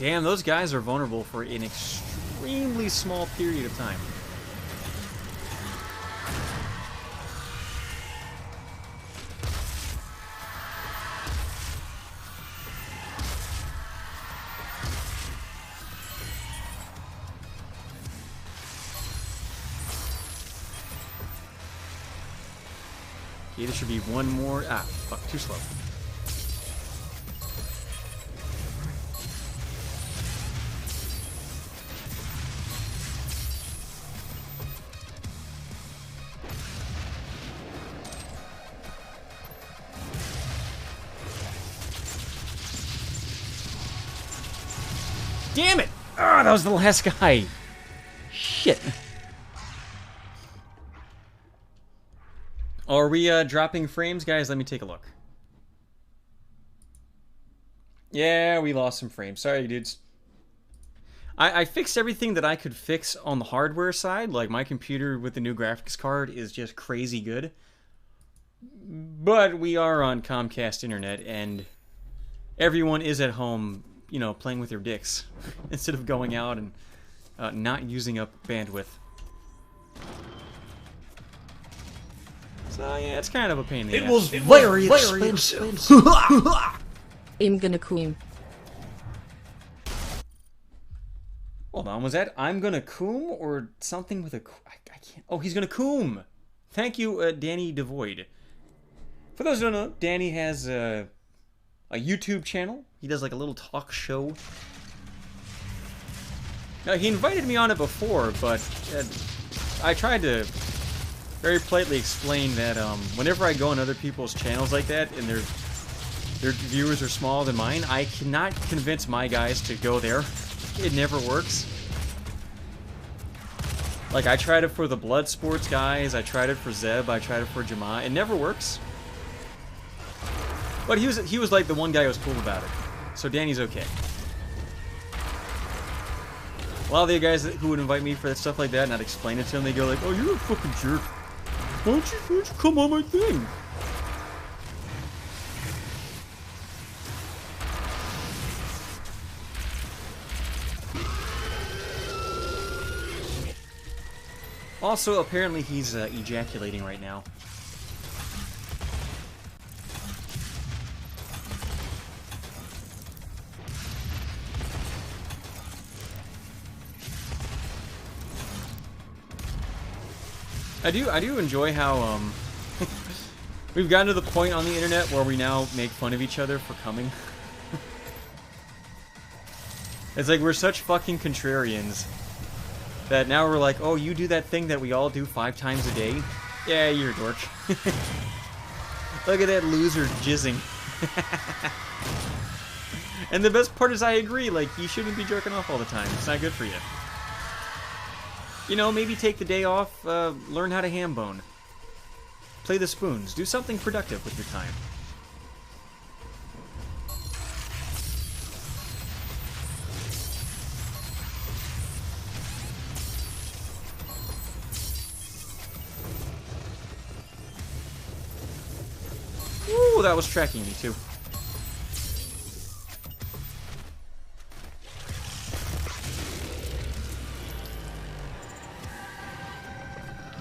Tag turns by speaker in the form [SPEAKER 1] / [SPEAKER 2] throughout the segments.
[SPEAKER 1] Damn, those guys are vulnerable for an extremely small period of time. Okay, there should be one more. Ah, fuck, too slow. Damn it! Ah, that was the last guy. Shit. Are we dropping frames, guys? Let me take a look. Yeah, we lost some frames. Sorry, dudes. I fixed everything that I could fix on the hardware side. Like, my computer with the new graphics card is just crazy good. But we are on Comcast internet, and everyone is at home, you know, playing with their dicks instead of going out and not using up bandwidth. So yeah, it's kind of a pain in the ass.
[SPEAKER 2] It was very expensive.
[SPEAKER 3] I'm gonna COOM.
[SPEAKER 1] Hold on, was that I'm gonna COOM or something with a... I can't... Oh, he's gonna COOM! Thank you, Danny Devoid. For those who don't know, Danny has a YouTube channel. He does like a little talk show. Now, he invited me on it before, but I tried to very politely explain that whenever I go on other people's channels like that and their viewers are smaller than mine, I cannot convince my guys to go there. It never works. Like, I tried it for the Blood Sports guys, I tried it for Zeb, I tried it for Jama. It never works. But he was like the one guy who was cool about it. So Danny's okay. A lot of the guys who would invite me for stuff like that and I'd explain it to them, they go like, oh, you're a fucking jerk. Why don't you come on my thing? Also, apparently he's ejaculating right now. I do enjoy how we've gotten to the point on the internet where we now make fun of each other for coming. It's like we're such fucking contrarians that now we're like, oh, you do that thing that we all do 5 times a day? Yeah, you're a dork. Look at that loser jizzing. And the best part is I agree, like, you shouldn't be jerking off all the time. It's not good for you. You know, maybe take the day off, learn how to ham bone. Play the spoons. Do something productive with your time. Ooh, that was tracking me too.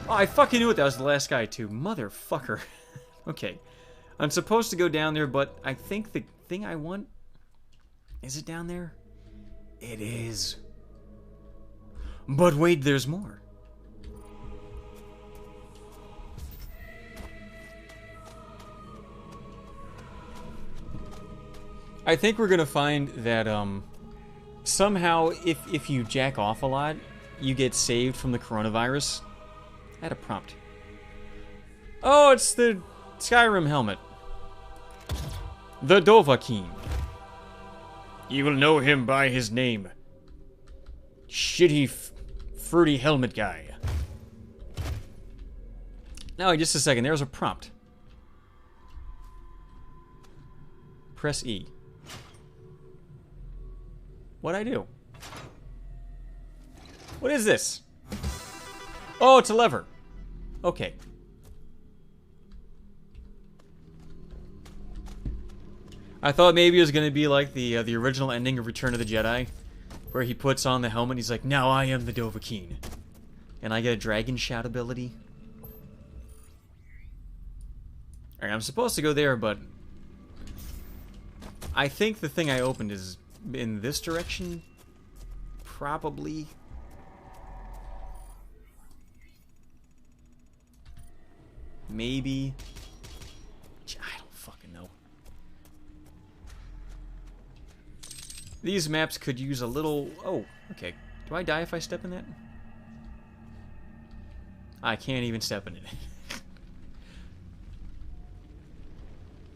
[SPEAKER 1] Oh, I fucking knew it. That was the last guy too. Motherfucker. Okay. I'm supposed to go down there, but I think the thing I want... Is it down there? It is. But wait, there's more. I think we're gonna find that somehow if you jack off a lot, you get saved from the coronavirus. I had a prompt. Oh, it's the Skyrim helmet. The Dovahkiin. You will know him by his name. Shitty, fruity helmet guy. Now, just a second. There's a prompt. Press E. What'd I do? What is this? Oh, it's a lever. Okay. I thought maybe it was going to be like the original ending of Return of the Jedi, where he puts on the helmet and he's like, now I am the Dovahkiin. And I get a dragon shout ability. Alright, I'm supposed to go there, but I think the thing I opened is in this direction. Probably. Maybe. I don't fucking know. These maps could use a little... Oh, okay. Do I die if I step in that? I can't even step in it.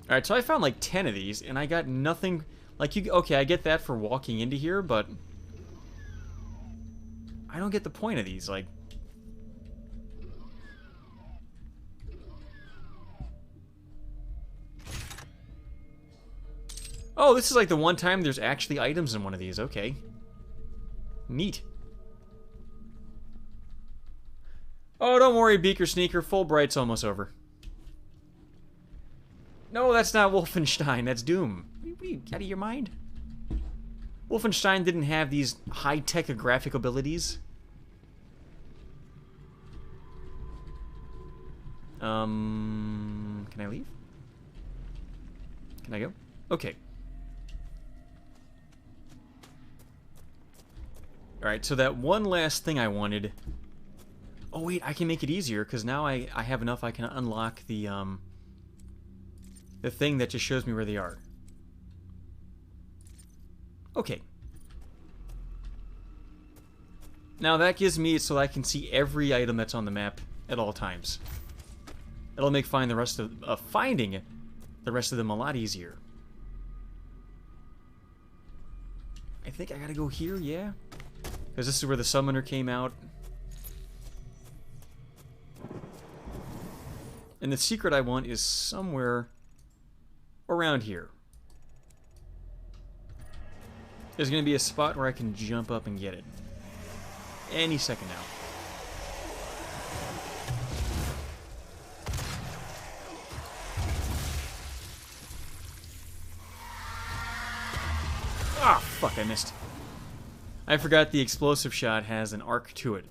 [SPEAKER 1] Alright, so I found like 10 of these, and I got nothing... Like, you... Okay, I get that for walking into here, but... I don't get the point of these, like... Oh, this is like the one time there's actually items in one of these. Okay. Neat. Oh, don't worry, Beaker Sneaker. Fulbright's almost over. No, that's not Wolfenstein. That's Doom. What are you out of your mind? Wolfenstein didn't have these high-tech graphic abilities. Can I leave? Can I go? Okay. Alright, so that one last thing I wanted... Oh wait, I can make it easier, because now I have enough I can unlock the thing that just shows me where they are. Okay. Now that gives me so I can see every item that's on the map at all times. It'll make finding the rest of them a lot easier. I think I gotta go here, yeah? Because this is where the summoner came out. And the secret I want is somewhere around here. There's going to be a spot where I can jump up and get it. Any second now. Ah, fuck, I missed. I forgot the explosive shot has an arc to it.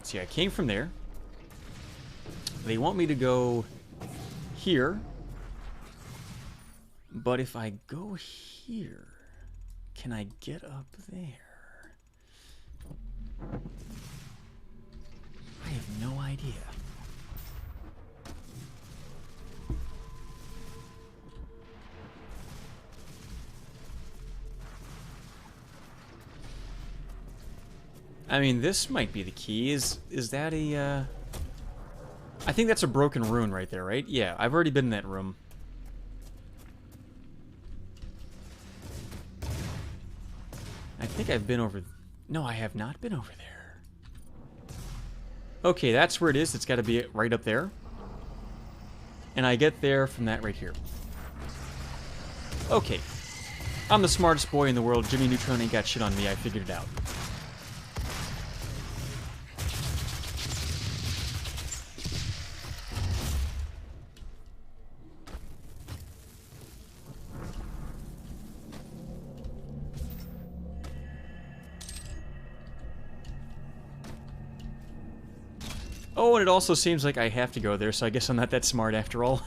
[SPEAKER 1] See, I came from there. They want me to go here. But if I go here, can I get up there? I have no idea. I mean, this might be the key. Is that a, I think that's a broken rune right there, right? Yeah, I've already been in that room. I think I've been over... No, I have not been over there. Okay, that's where it is. It's got to be right up there. And I get there from that right here. Okay. I'm the smartest boy in the world. Jimmy Neutron ain't got shit on me. I figured it out. Oh, and it also seems like I have to go there, so I guess I'm not that smart after all.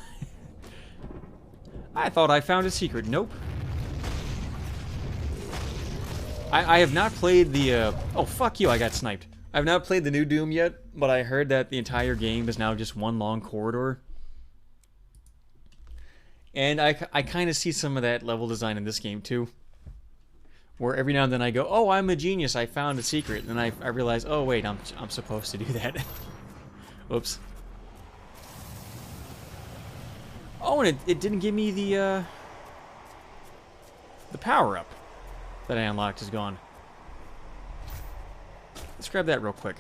[SPEAKER 1] I thought I found a secret. Nope. I have not played the, Oh, fuck you, I got sniped. I have not played the new Doom yet, but I heard that the entire game is now just one long corridor. And I kind of see some of that level design in this game, too. Where every now and then I go, oh, I'm a genius, I found a secret. And then I realize, oh, wait, I'm supposed to do that. Whoops. Oh, and it didn't give me the power-up that I unlocked is gone. Let's grab that real quick.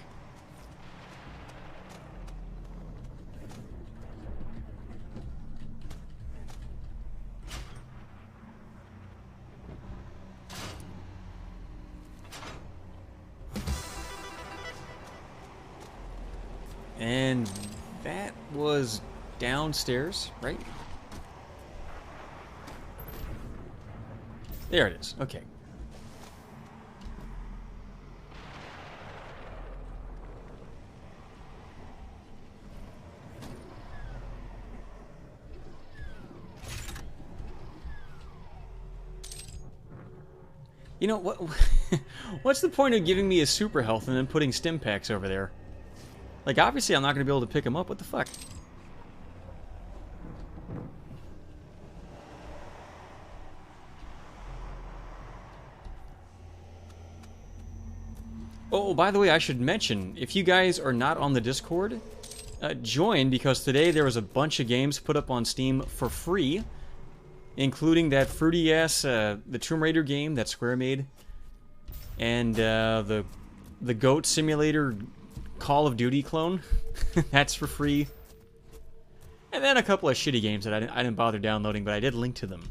[SPEAKER 1] And that was downstairs, right? There it is. Okay. You know, what? What's the point of giving me a super health and then putting stim packs over there? Like, obviously I'm not going to be able to pick them up. What the fuck? Oh, by the way, I should mention, if you guys are not on the Discord, join, because today there was a bunch of games put up on Steam for free, including that fruity-ass, the Tomb Raider game that Square made, and the Goat Simulator Call of Duty clone. That's for free. And then a couple of shitty games that I didn't bother downloading, but I did link to them.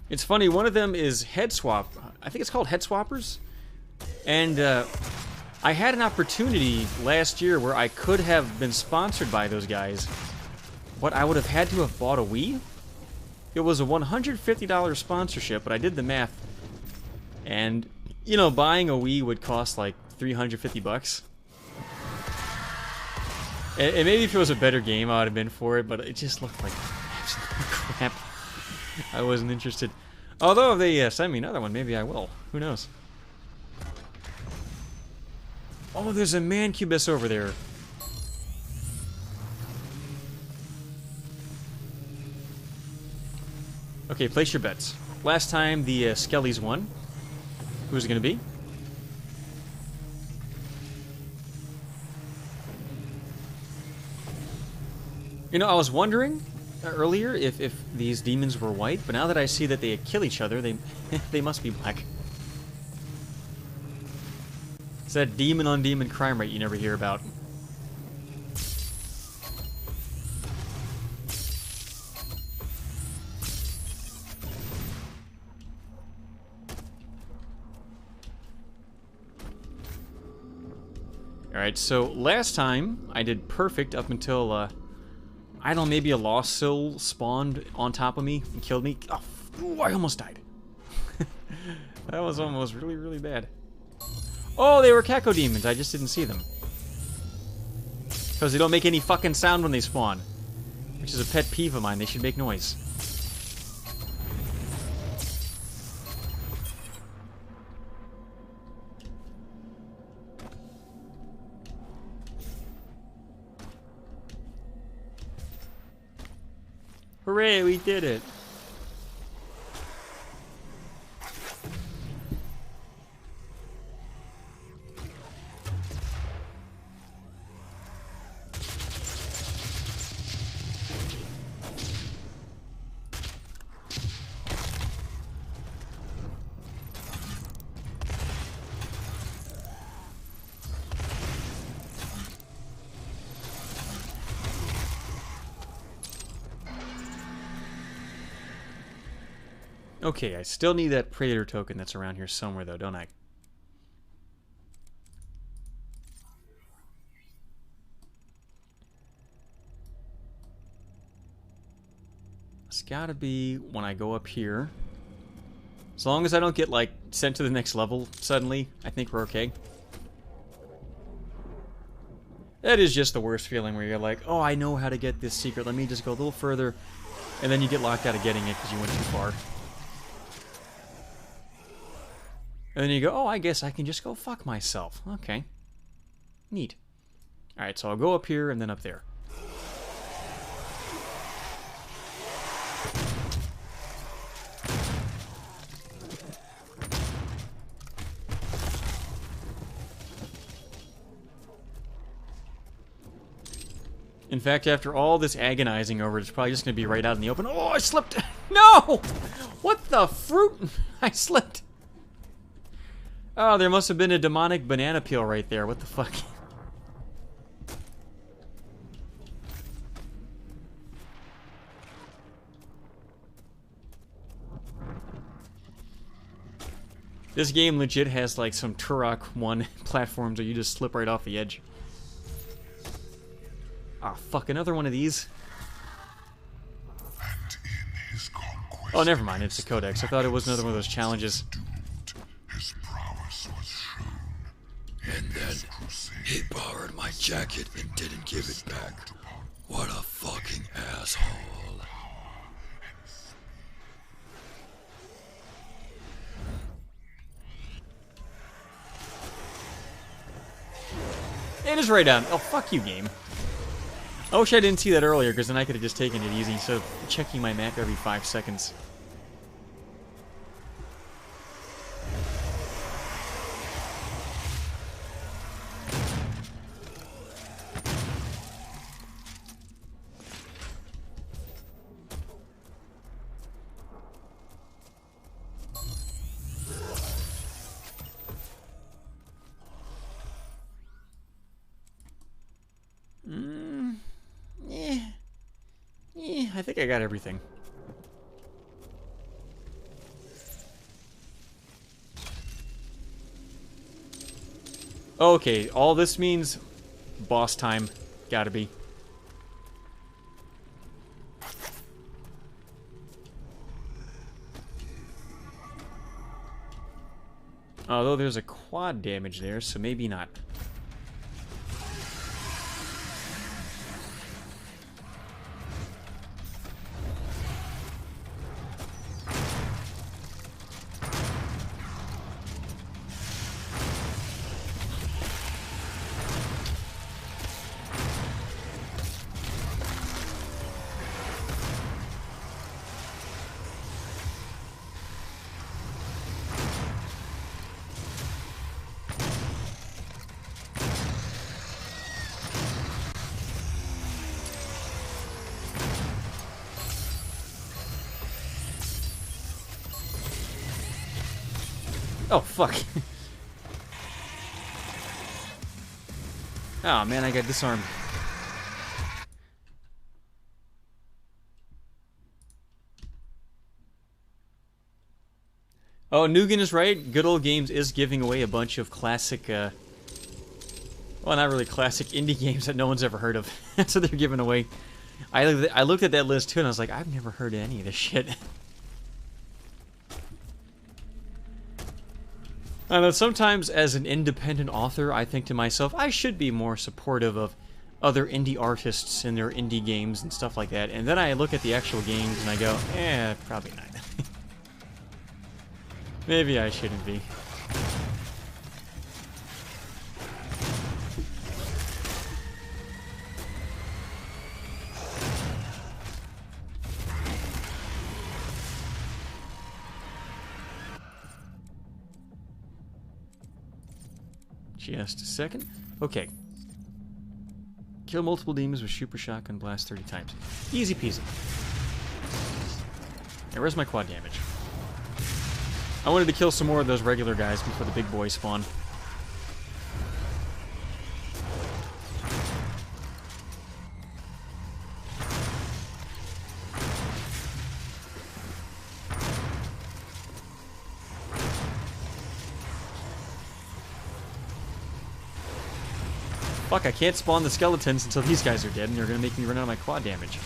[SPEAKER 1] It's funny, one of them is Head Swap. I think it's called Head Swappers. And I had an opportunity last year where I could have been sponsored by those guys, but I would have had to have bought a Wii. It was a $150 sponsorship, but I did the math. And, you know, buying a Wii would cost like $350. And maybe if it was a better game, I would have been for it, but it just looked like absolute crap. I wasn't interested. Although if they send me another one, maybe I will. Who knows? Oh, there's a Mancubus over there. Okay, place your bets. Last time the Skellies won. Who's it going to be? You know, I was wondering earlier if these demons were white, but now that I see that they kill each other, they they must be black. It's that demon-on-demon crime rate you never hear about. Alright, so last time I did perfect up until, I don't know, maybe a Lost Soul spawned on top of me and killed me. Oh, ooh, I almost died. That was almost really, really bad. Oh, they were Caco demons. I just didn't see them. Because they don't make any fucking sound when they spawn. Which is a pet peeve of mine. They should make noise. Hooray, we did it. Okay, I still need that Predator token that's around here somewhere, though, don't I? It's gotta be when I go up here. As long as I don't get, like, sent to the next level suddenly, I think we're okay. That is just the worst feeling where you're like, oh, I know how to get this secret, let me just go a little further, and then you get locked out of getting it because you went too far. And then you go, oh, I guess I can just go fuck myself. Okay. Neat. Alright, so I'll go up here and then up there. In fact, after all this agonizing over it, it's probably just going to be right out in the open. Oh, I slipped! No! What the fruit? I slipped. Oh, there must have been a demonic banana peel right there. What the fuck? This game legit has like some Turok 1 platforms where you just slip right off the edge. Ah, fuck, another one of these.
[SPEAKER 2] And in his conquest
[SPEAKER 1] Oh, never mind, it's a codex. I thought it was another one of those challenges.
[SPEAKER 2] his prowess was shown.
[SPEAKER 4] And then he borrowed my jacket and didn't give it back. What a fucking asshole.
[SPEAKER 1] It is right down. Oh, fuck you, game. I wish I didn't see that earlier, because then I could have just taken it easy instead of checking my map every 5 seconds. I think I got everything. Okay, all this means boss time. Gotta be. Although there's a quad damage there, so maybe not. Oh, fuck. Oh, man, I got disarmed. Oh, Nugan is right. Good Old Games is giving away a bunch of classic, well, not really classic, indie games that no one's ever heard of. That's what they're giving away. I looked at that list, too, and I was like, I've never heard of any of this shit. I know, sometimes as an independent author, I think to myself, I should be more supportive of other indie artists and their indie games and stuff like that. And then I look at the actual games and I go, probably not. Maybe I shouldn't be. Just a second. Okay. Kill multiple demons with super shotgun blast 30 times. Easy peasy. Now, where's my quad damage? I wanted to kill some more of those regular guys before the big boys spawn. Fuck, I can't spawn the skeletons until these guys are dead, and they're gonna make me run out of my quad damage.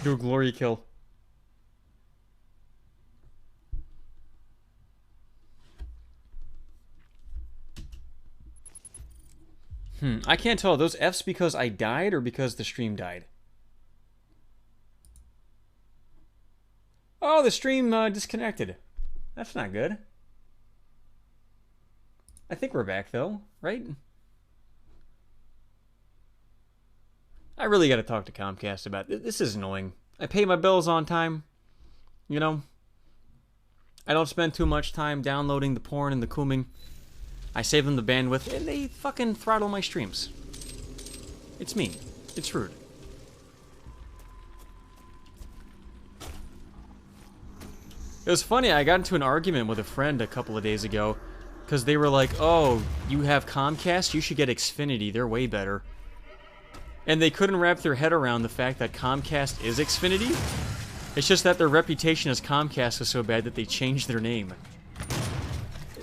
[SPEAKER 1] Do a glory kill. I can't tell. Are those Fs because I died or because the stream died? Oh, the stream disconnected. That's not good. I think we're back though, right? I really got to talk to Comcast about this. This is annoying. I pay my bills on time. You know? I don't spend too much time downloading the porn and the cooming. I save them the bandwidth, and they fucking throttle my streams. It's mean. It's rude. It was funny, I got into an argument with a friend a couple of days ago, because they were like, oh, you have Comcast? You should get Xfinity. They're way better. And they couldn't wrap their head around the fact that Comcast is Xfinity. It's just that their reputation as Comcast is so bad that they changed their name.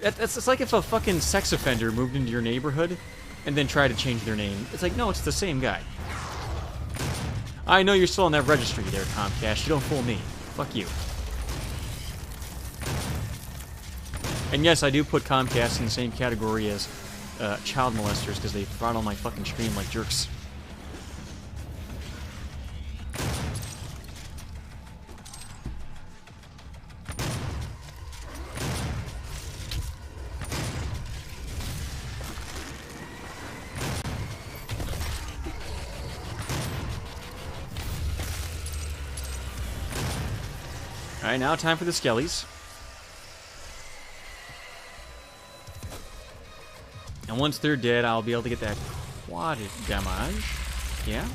[SPEAKER 1] It's like if a fucking sex offender moved into your neighborhood and then tried to change their name. It's like, no, it's the same guy. I know you're still on that registry there, Comcast. You don't fool me. Fuck you. And yes, I do put Comcast in the same category as child molesters because they throttle my fucking stream like jerks. Alright, now time for the skellies. And once they're dead, I'll be able to get that quad damage. Yeah?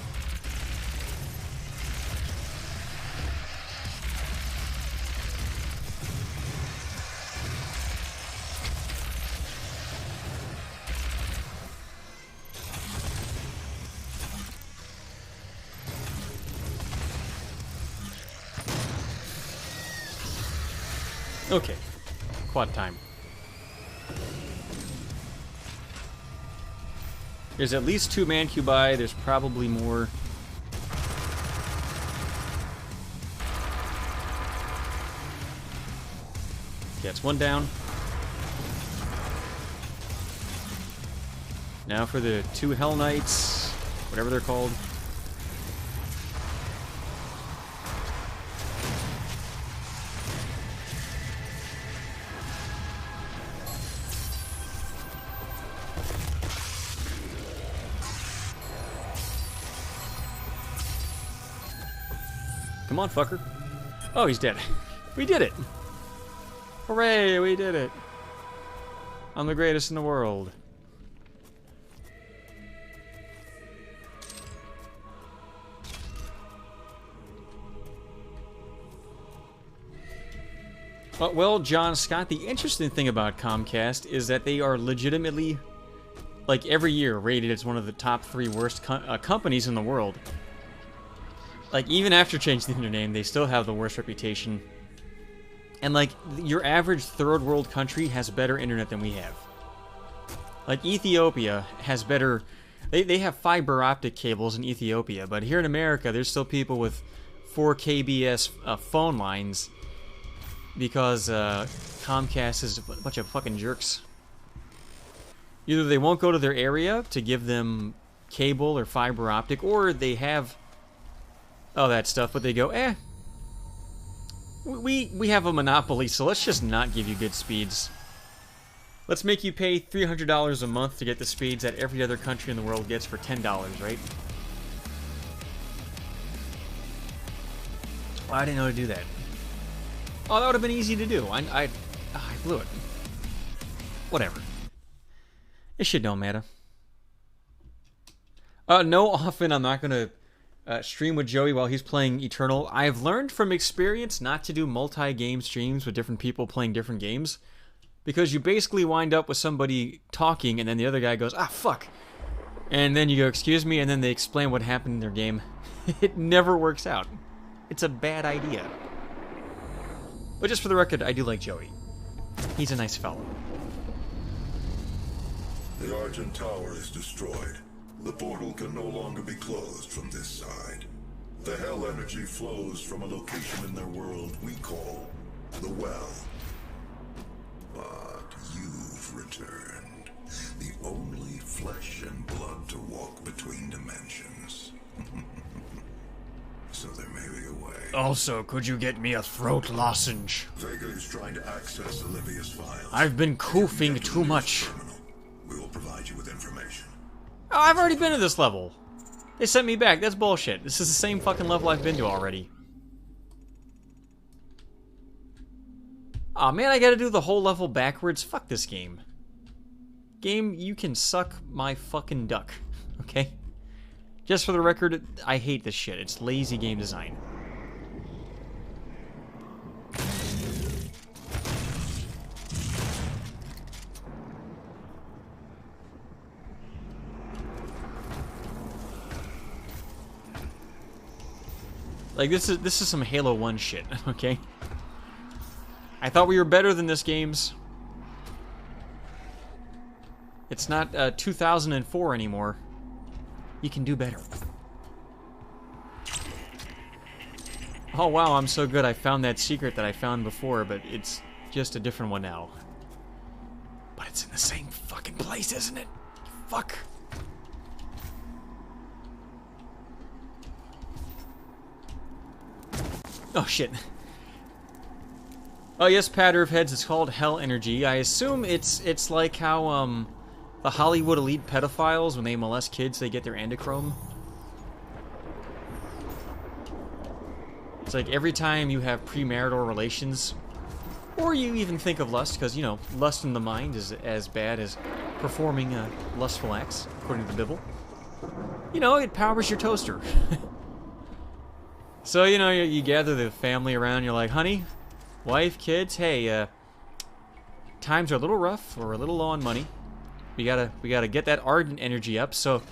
[SPEAKER 1] Okay. Quad time. There's at least 2 mancubi. There's probably more. Gets 1 down. Now for the 2 Hell Knights, whatever they're called. Come on, fucker. Oh, he's dead. We did it! Hooray, we did it! I'm the greatest in the world. Well, John Scott, the interesting thing about Comcast is that they are legitimately, like, every year rated as one of the top 3 worst companies in the world. Like, even after changing their name, they still have the worst reputation. And, like, your average third world country has better internet than we have. Like, Ethiopia has better... They have fiber optic cables in Ethiopia, but here in America, there's still people with 4 kbs phone lines because Comcast is a bunch of fucking jerks. Either they won't go to their area to give them cable or fiber optic, or they have... all that stuff, but they go, we have a monopoly, so let's just not give you good speeds. Let's make you pay $300 a month to get the speeds that every other country in the world gets for $10, right? Well, I didn't know how to do that. Oh, that would have been easy to do. I blew it. Whatever. This shit don't matter. No, often I'm not gonna stream with Joey while he's playing Eternal. I've learned from experience not to do multi-game streams with different people playing different games, because you basically wind up with somebody talking and then the other guy goes, ah, fuck. And then you go, excuse me, and then they explain what happened in their game. It never works out. It's a bad idea. But just for the record, I do like Joey. He's a nice fellow.
[SPEAKER 2] The Argent Tower is destroyed. The portal can no longer be closed from this side. The hell energy flows from a location in their world we call the Well. But you've returned. The only flesh and blood to walk between dimensions. So there may be a way.
[SPEAKER 1] Also, could you get me a throat lozenge?
[SPEAKER 2] Vega is trying to access Olivia's files.
[SPEAKER 1] I've been koofing too much.
[SPEAKER 2] We will provide you with information.
[SPEAKER 1] Oh, I've already been to this level. They sent me back. That's bullshit. This is the same fucking level I've been to already. Aw, man, I gotta do the whole level backwards. Fuck this game. Game, you can suck my fucking duck. Okay? Just for the record, I hate this shit. It's lazy game design. Like, this is some Halo 1 shit, okay? I thought we were better than this, games. It's not 2004 anymore. You can do better. Oh wow, I'm so good. I found that secret that I found before, but it's just a different one now. But it's in the same fucking place, isn't it? Fuck. Oh shit. Oh yes, patter of heads. It's called Hell Energy. I assume it's like how the Hollywood elite pedophiles, when they molest kids, they get their endochrome. It's like every time you have premarital relations, or you even think of lust, because, you know, lust in the mind is as bad as performing lustful acts, according to the Bible. You know, it powers your toaster. So, you know, you gather the family around, you're like, honey, wife, kids, hey, times are a little rough, we're a little low on money. We gotta get that ardent energy up, so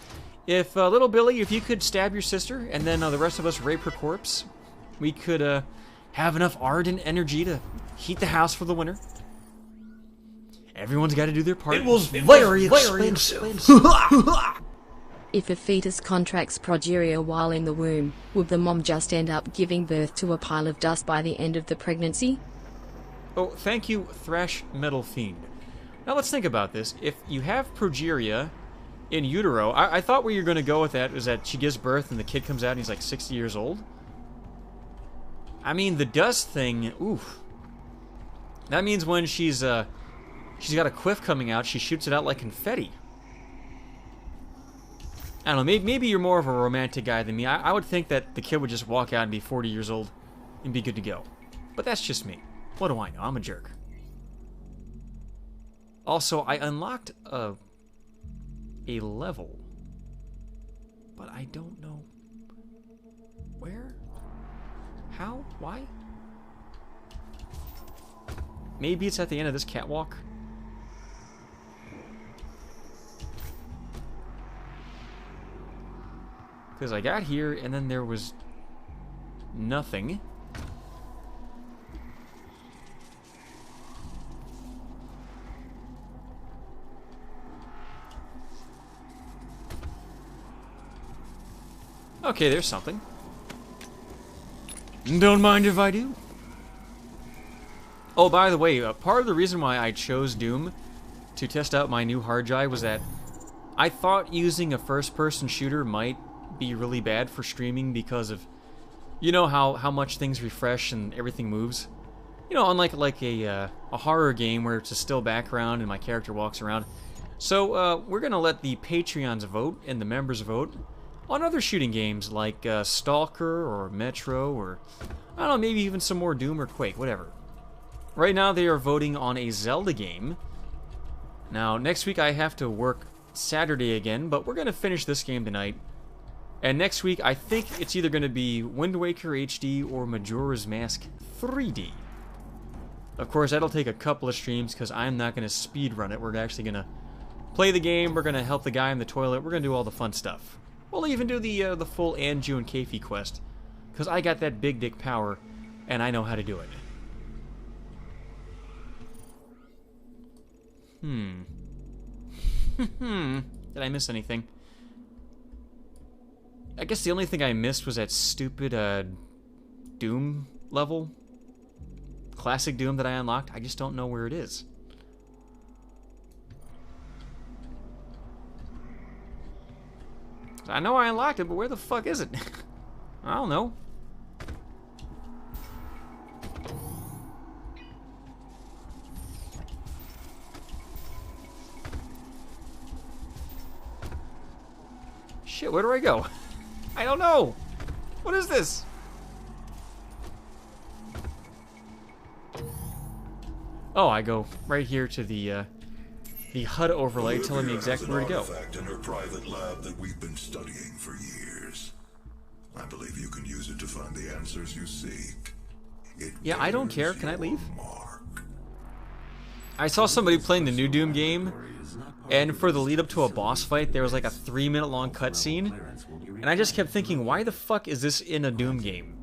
[SPEAKER 1] if, little Billy, if you could stab your sister, and then the rest of us rape her corpse, we could, have enough ardent energy to heat the house for the winter. Everyone's gotta do their part.
[SPEAKER 5] It was very expensive.
[SPEAKER 3] If a fetus contracts progeria while in the womb, would the mom just end up giving birth to a pile of dust by the end of the pregnancy?
[SPEAKER 1] Oh, thank you, Thrash Metal Fiend. Now let's think about this. If you have progeria in utero, I thought where you're going to go with that is that she gives birth and the kid comes out and he's like 60 years old. I mean, the dust thing, oof. That means when she's got a quiff coming out, she shoots it out like confetti. I don't know, maybe you're more of a romantic guy than me. I would think that the kid would just walk out and be 40 years old and be good to go. But that's just me. What do I know? I'm a jerk. Also, I unlocked a level, but I don't know where, how, why? Maybe it's at the end of this catwalk. Because I got here, and then there was nothing. Okay, there's something. Don't mind if I do. Oh, by the way, part of the reason why I chose Doom to test out my new hard drive was that I thought using a first-person shooter might be really bad for streaming because of, you know, how much things refresh and everything moves. You know, unlike like a horror game where it's a still background and my character walks around. So we're gonna let the Patreons vote and the members vote on other shooting games like Stalker or Metro or, I don't know, maybe even some more Doom or Quake, whatever. Right now they are voting on a Zelda game. Now, next week I have to work Saturday again, but we're going to finish this game tonight. And next week I think it's either going to be Wind Waker HD or Majora's Mask 3D. Of course, that'll take a couple of streams because I'm not going to speedrun it. We're actually going to play the game, we're going to help the guy in the toilet, we're going to do all the fun stuff. We'll even do the full Anju and Keifi quest, because I got that big dick power, and I know how to do it. Did I miss anything? I guess the only thing I missed was that stupid, Doom level. Classic Doom that I unlocked. I just don't know where it is. I know I unlocked it, but where the fuck is it? I don't know. Shit, where do I go? I don't know. What is this? Oh, I go right here to the HUD overlay telling me
[SPEAKER 2] Olivia
[SPEAKER 1] exactly
[SPEAKER 2] has
[SPEAKER 1] where to
[SPEAKER 2] an
[SPEAKER 1] go.
[SPEAKER 2] artifact in her private lab that we've been studying for years. I believe you can use it to find the answers you seek.
[SPEAKER 1] Yeah, I don't care. Can I leave?
[SPEAKER 2] Mark.
[SPEAKER 1] I saw somebody playing the new Doom game, and for the lead up to a boss fight, there was like a 3-minute long cutscene, and I just kept thinking, why the fuck is this in a Doom game?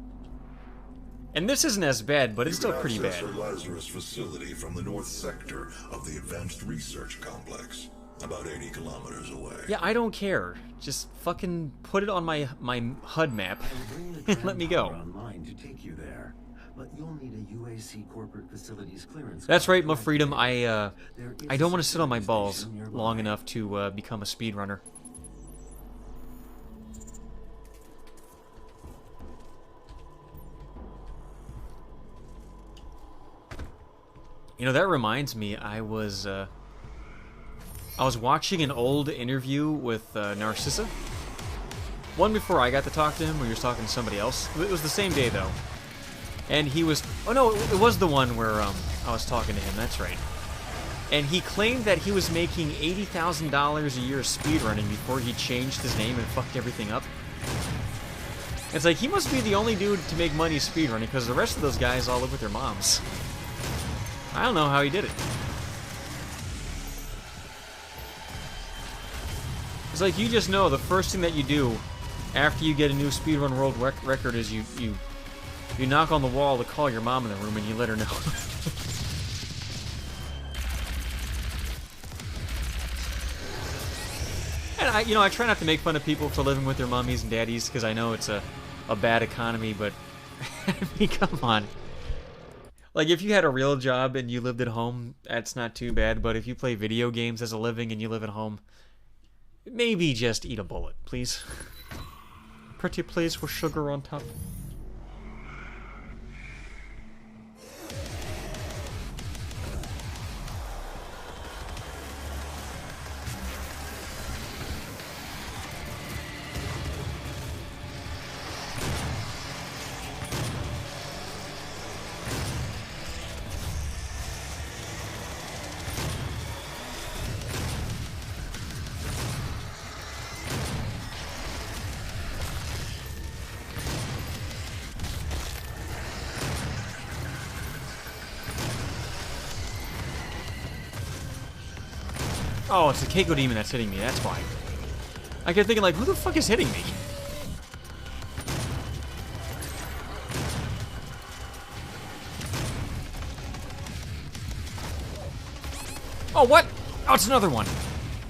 [SPEAKER 1] And this isn't as bad, but it's still pretty bad.
[SPEAKER 2] Her Lazarus facility from the north sector of the Advanced Research Complex, about 80 kilometers away.
[SPEAKER 1] Yeah, I don't care. Just fucking put it on my HUD map and let me go.
[SPEAKER 6] Online to take you there, but you'll need a UAC corporate facilities clearance.
[SPEAKER 1] That's right, my freedom. I don't want to sit on my balls long enough to become a speedrunner. You know, that reminds me, I was watching an old interview with Narcissa. One before I got to talk to him, where he was talking to somebody else. It was the same day, though. And he was... Oh, no, it was the one where I was talking to him, that's right. And he claimed that he was making $80,000 a year speedrunning before he changed his name and fucked everything up. It's like, he must be the only dude to make money speedrunning, because the rest of those guys all live with their moms. I don't know how he did it. It's like, you just know the first thing that you do after you get a new speedrun world record is you knock on the wall to call your mom in the room and you let her know. And I try not to make fun of people for living with their mummies and daddies, because I know it's a bad economy, but I mean, come on. Like, if you had a real job and you lived at home, that's not too bad, but if you play video games as a living and you live at home, maybe just eat a bullet, please. Pretty please with sugar on top. Oh, it's the Keiko demon that's hitting me, that's why. I kept thinking, like, who the fuck is hitting me? Oh, what? Oh, it's another one.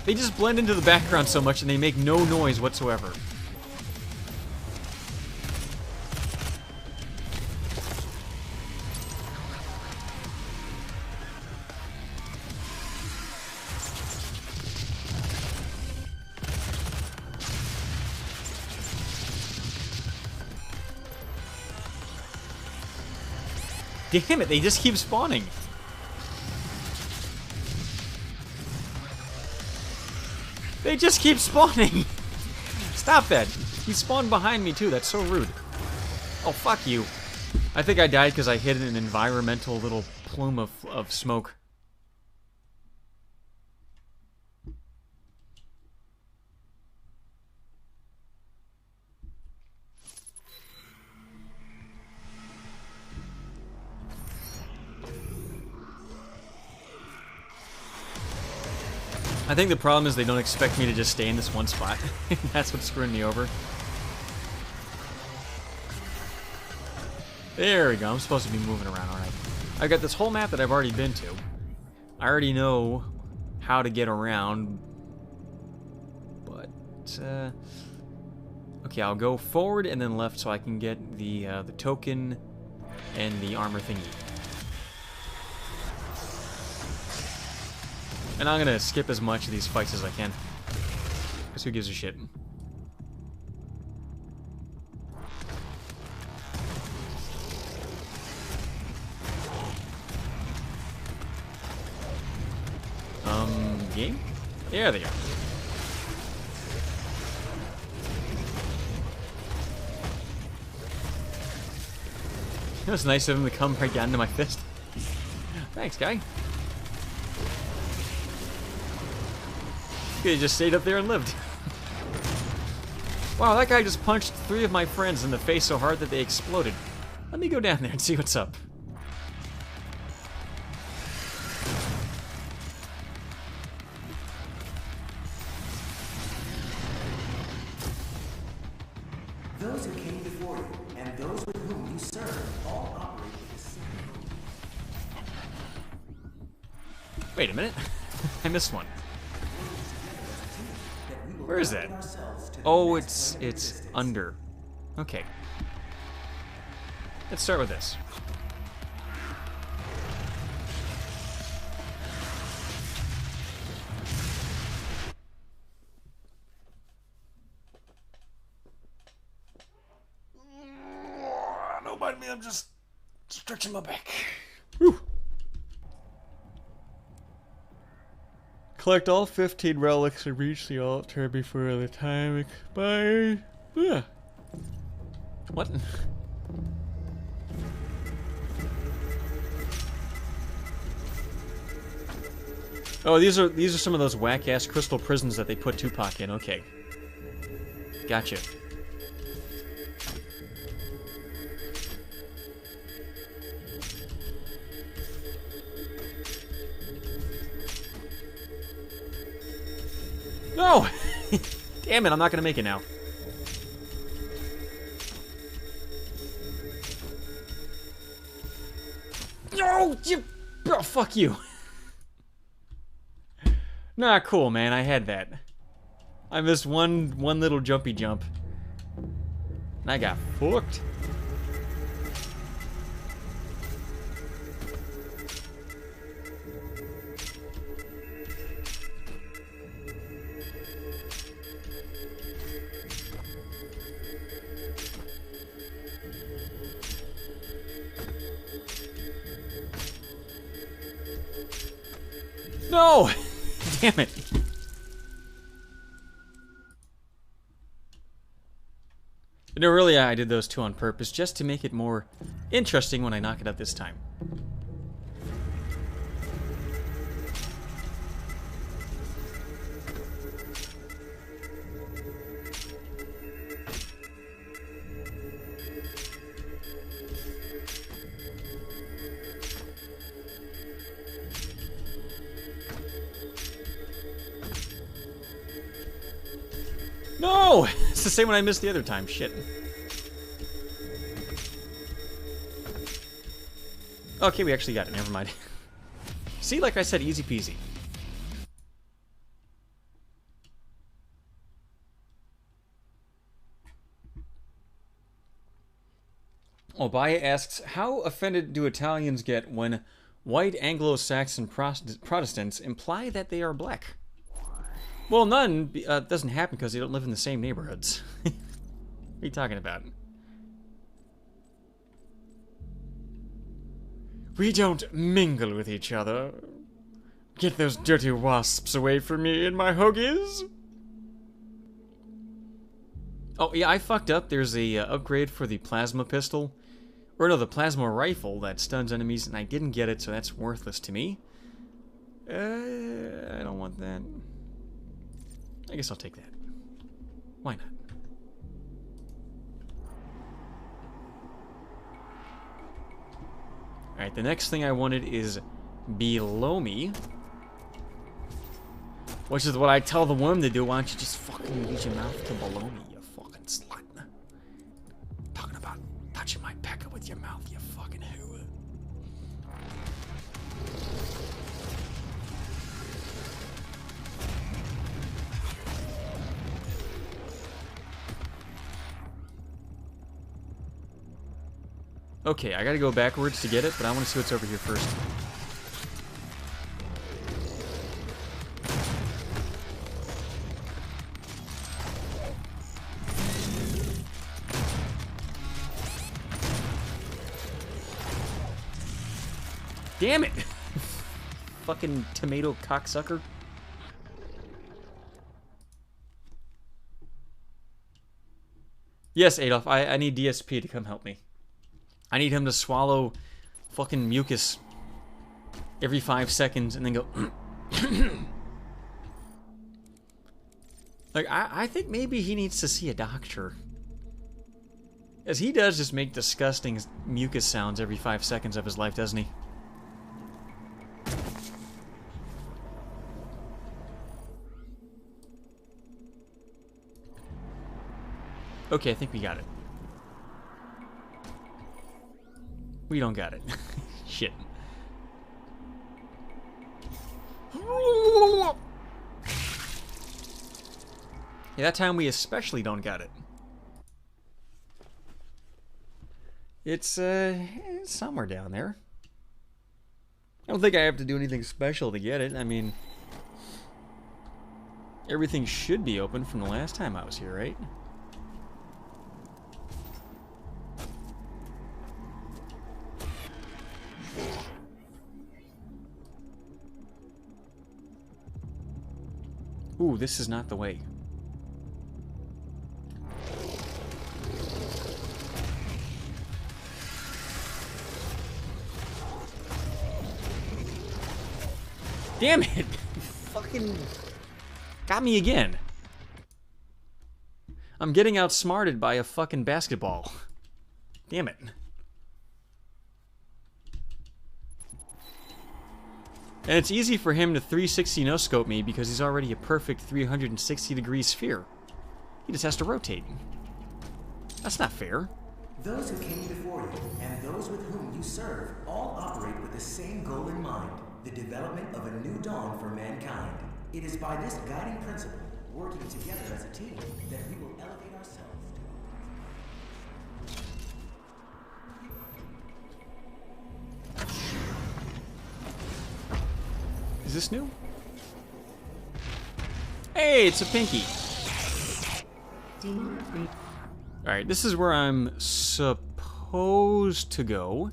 [SPEAKER 1] They just blend into the background so much and they make no noise whatsoever. Damn it, they just keep spawning. They just keep spawning. Stop that. He spawned behind me too, that's so rude. Oh, fuck you. I think I died because I hit an environmental little plume of smoke. I think the problem is they don't expect me to just stay in this one spot. That's what's screwing me over. There we go. I'm supposed to be moving around, alright. I've got this whole map that I've already been to. I already know how to get around. But, okay, I'll go forward and then left so I can get the token and the armor thingy. And I'm gonna skip as much of these fights as I can. Because who gives a shit? Game? There they are. It was nice of him to come right down to my fist. Thanks, guy. He just stayed up there and lived. Wow, that guy just punched 3 of my friends in the face so hard that they exploded. Let me go down there and see what's up.
[SPEAKER 6] Those who came before you and those with whom you serve all operate with the same.
[SPEAKER 1] Wait a minute. I missed one. Where is that? Oh, it's under. Okay. Let's start with this. Don't mind me, I'm just stretching my back. Whew. Collect all 15 relics and reach the altar before the time expires. Ugh. What? Oh, these are some of those whack-ass crystal prisons that they put Tupac in. Okay. Gotcha. No! Damn it, I'm not gonna make it now. No! You... Oh, fuck you. Nah, cool, man. I had that. I missed one little jumpy jump. And I got fucked. No! Damn it. No, really, I did those 2 on purpose, just to make it more interesting when I knock it out this time. No! It's the same one I missed the other time. Shit. Okay, we actually got it. Never mind. See, like I said, easy peasy. Obaya asks, how offended do Italians get when white Anglo-Saxon Protestants imply that they are black? Well, none doesn't happen because they don't live in the same neighborhoods. What are you talking about? We don't mingle with each other. Get those dirty wasps away from me and my hoagies. Oh, yeah, I fucked up. There's a upgrade for the plasma pistol. Or no, the plasma rifle that stuns enemies, and I didn't get it, so that's worthless to me. I don't want that. I guess I'll take that. Why not? Alright, the next thing I wanted is below me. Which is what I tell the worm to do. Why don't you just fucking use your mouth to below me, you fucking slut. Talking about touching my pecker with your mouth, you fucking whore. Okay, I gotta go backwards to get it, but I want to see what's over here first. Damn it! Fucking tomato cocksucker. Yes, Adolf, I need DSP to come help me. I need him to swallow fucking mucus. every 5 seconds and then go... Like, I think maybe he needs to see a doctor. As he does just make disgusting mucus sounds every 5 seconds of his life, doesn't he? Okay, I think we got it. We don't got it. Shit. Yeah, that time we especially don't got it. It's somewhere down there. I don't think I have to do anything special to get it. I mean, everything should be open from the last time I was here, right? Ooh, this is not the way. Damn it! Fucking got me again. I'm getting outsmarted by a fucking basketball. Damn it. And it's easy for him to 360 no-scope me because he's already a perfect 360-degree sphere. He just has to rotate. That's not fair.
[SPEAKER 6] Those who came before you and those with whom you serve all operate with the same goal in mind, the development of a new dawn for mankind. It is by this guiding principle, working together as a team, that we will elevate ourselves to...
[SPEAKER 1] Is this new? Hey, it's a pinky. Alright, this is where I'm supposed to go.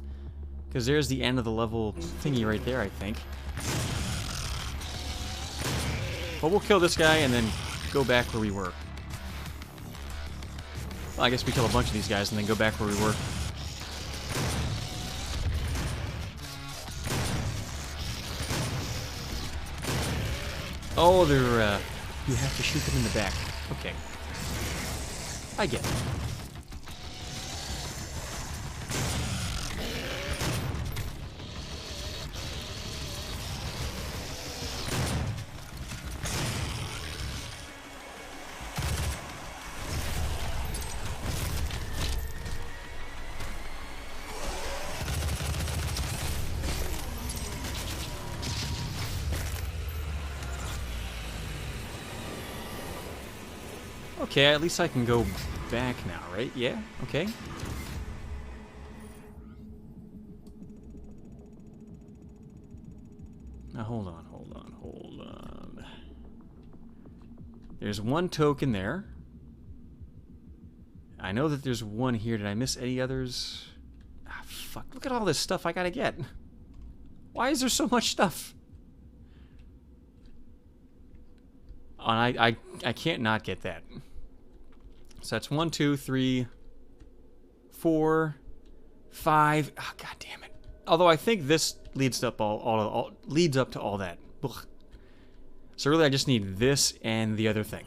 [SPEAKER 1] Because there's the end of the level thingy right there, I think. But we'll kill this guy and then go back where we were. Well, I guess we kill a bunch of these guys and then go back where we were. Oh, they're, you have to shoot them in the back. Okay. I get it. Okay, at least I can go back now, right? Yeah? Okay. Now, hold on. There's one token there. I know that there's one here. Did I miss any others? Ah, fuck. Look at all this stuff I gotta get. Why is there so much stuff? Oh, and I can't not get that. So that's 1, 2, 3, 4, 5. Oh, God damn it! Although I think this leads up leads up to all that. Ugh. So really, I just need this and the other thing.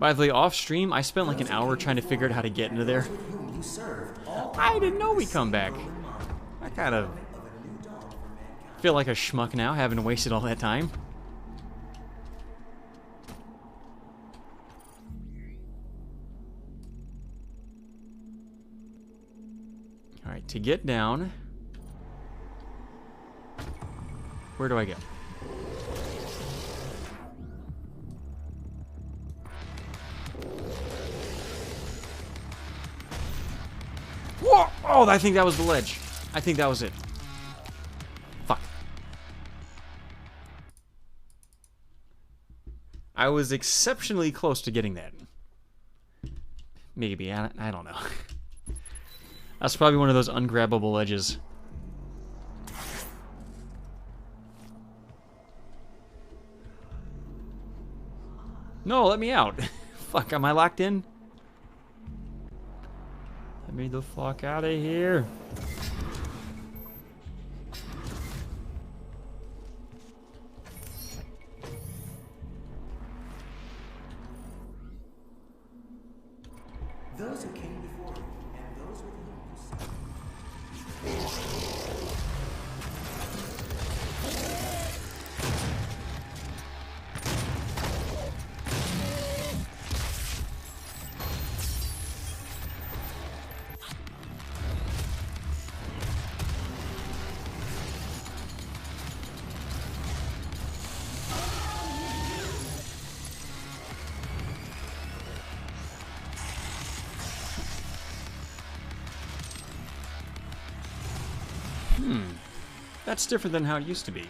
[SPEAKER 1] By the way, off stream, I spent like an hour trying to figure out how to get into there. I didn't know we'd come back. I kind of feel like a schmuck now, having wasted all that time. Alright, to get down... Where do I go? Whoa! Oh, I think that was the ledge. I think that was it. Fuck. I was exceptionally close to getting that. Maybe. I don't know. That's probably one of those ungrabbable ledges. No, let me out. Fuck, am I locked in? me the fuck out of here.
[SPEAKER 6] Those who came before you and those with whom you serve.
[SPEAKER 1] That's different than how it used to be.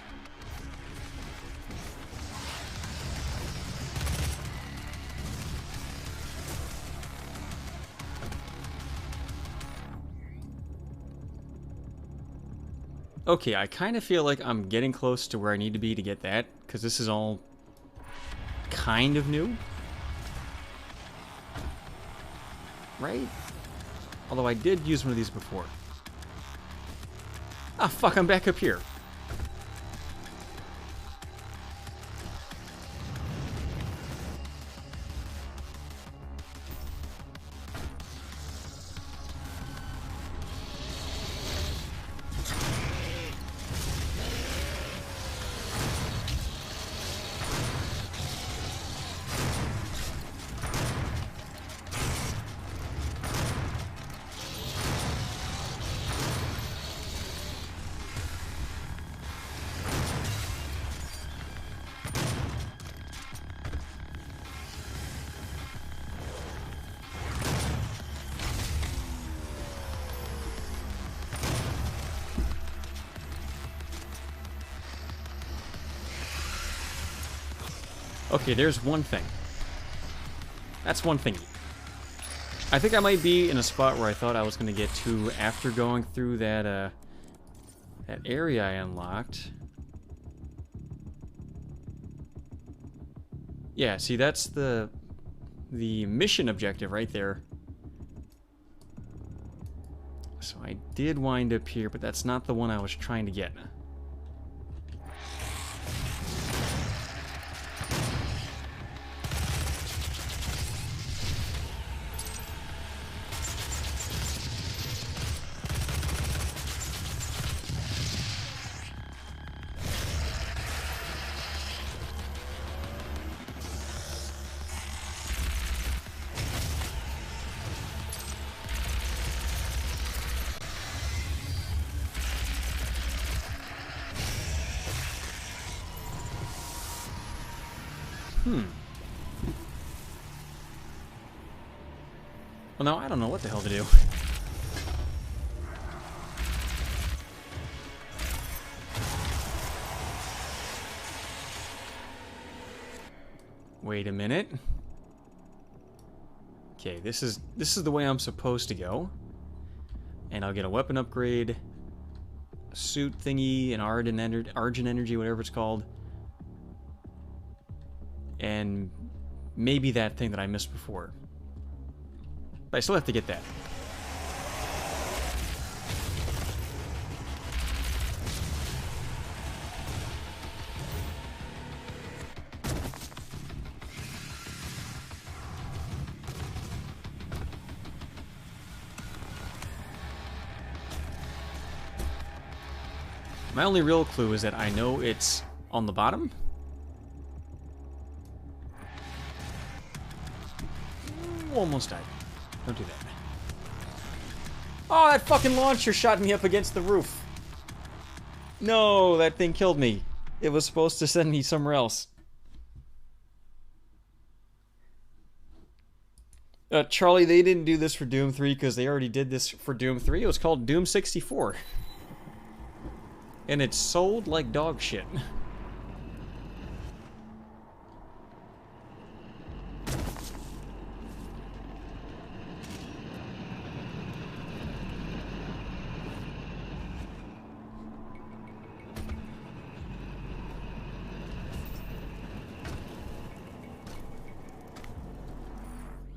[SPEAKER 1] Okay, I kind of feel like I'm getting close to where I need to be to get that, because this is all kind of new. Right? Although I did use one of these before. Ah, fuck, I'm back up here. Okay, there's one thing. That's one thingy. I think I might be in a spot where I thought I was going to get to after going through that, that area I unlocked. Yeah, see, that's the mission objective right there. So I did wind up here, but that's not the one I was trying to get. Well, now I don't know what the hell to do. Wait a minute. Okay, this is the way I'm supposed to go. And I'll get a weapon upgrade, a suit thingy, an Argent Energy, whatever it's called. And maybe that thing that I missed before. But I still have to get that. My only real clue is that I know it's on the bottom. Almost died. Don't do that. Oh, that fucking launcher shot me up against the roof. No, that thing killed me. It was supposed to send me somewhere else. Charlie, they didn't do this for Doom 3 because they already did this for Doom 3. It was called Doom 64. And it sold like dog shit.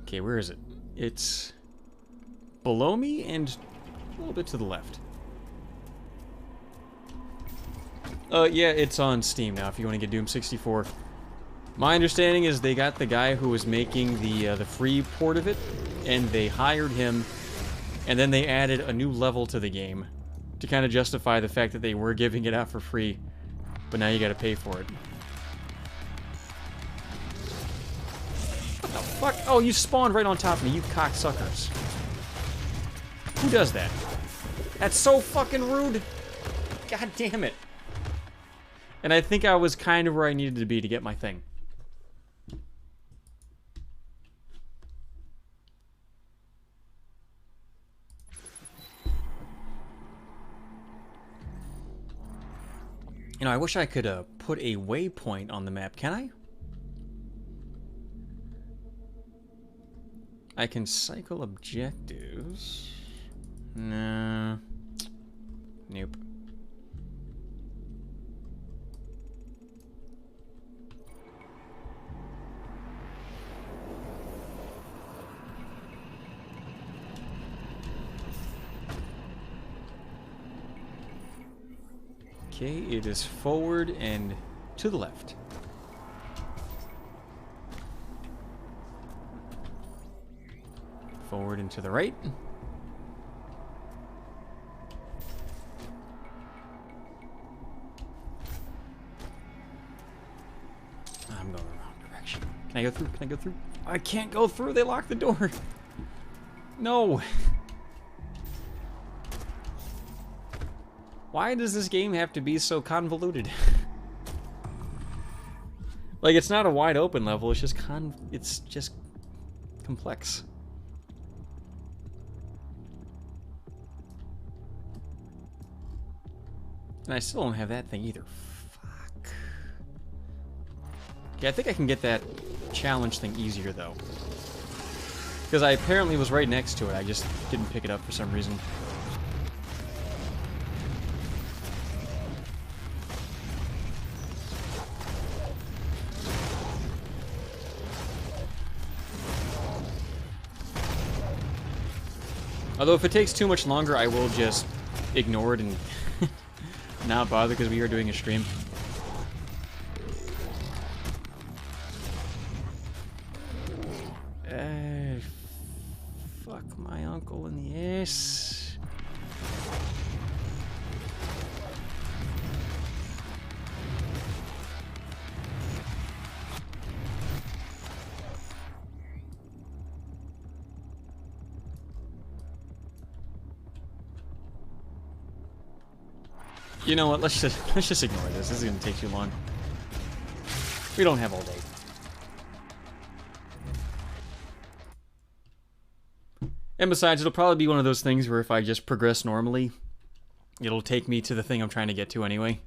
[SPEAKER 1] Okay, where is it? It's below me and a little bit to the left. Yeah, it's on Steam now if you want to get Doom 64. My understanding is they got the guy who was making the free port of it, and they hired him, and then they added a new level to the game to kind of justify the fact that they were giving it out for free, but now you gotta pay for it. What the fuck? Oh, you spawned right on top of me, you cocksuckers. Who does that? That's so fucking rude. God damn it. And I think I was kind of where I needed to be to get my thing. You know, I wish I could put a waypoint on the map. Can I? I can cycle objectives. No. Nope. Okay, it is forward and to the left. Forward and to the right. I'm going the wrong direction. Can I go through? Can I go through? I can't go through. They locked the door. No. Why does this game have to be so convoluted? Like, it's not a wide open level, it's just complex. And I still don't have that thing either. Fuck. Okay, I think I can get that challenge thing easier, though. Because I apparently was right next to it, I just didn't pick it up for some reason. Although if it takes too much longer, I will just ignore it and not bother because we are doing a stream. Fuck my uncle in the ass. You know what? Let's just ignore this. This is gonna take too long. We don't have all day. And besides, it'll probably be one of those things where if I just progress normally, it'll take me to the thing I'm trying to get to anyway.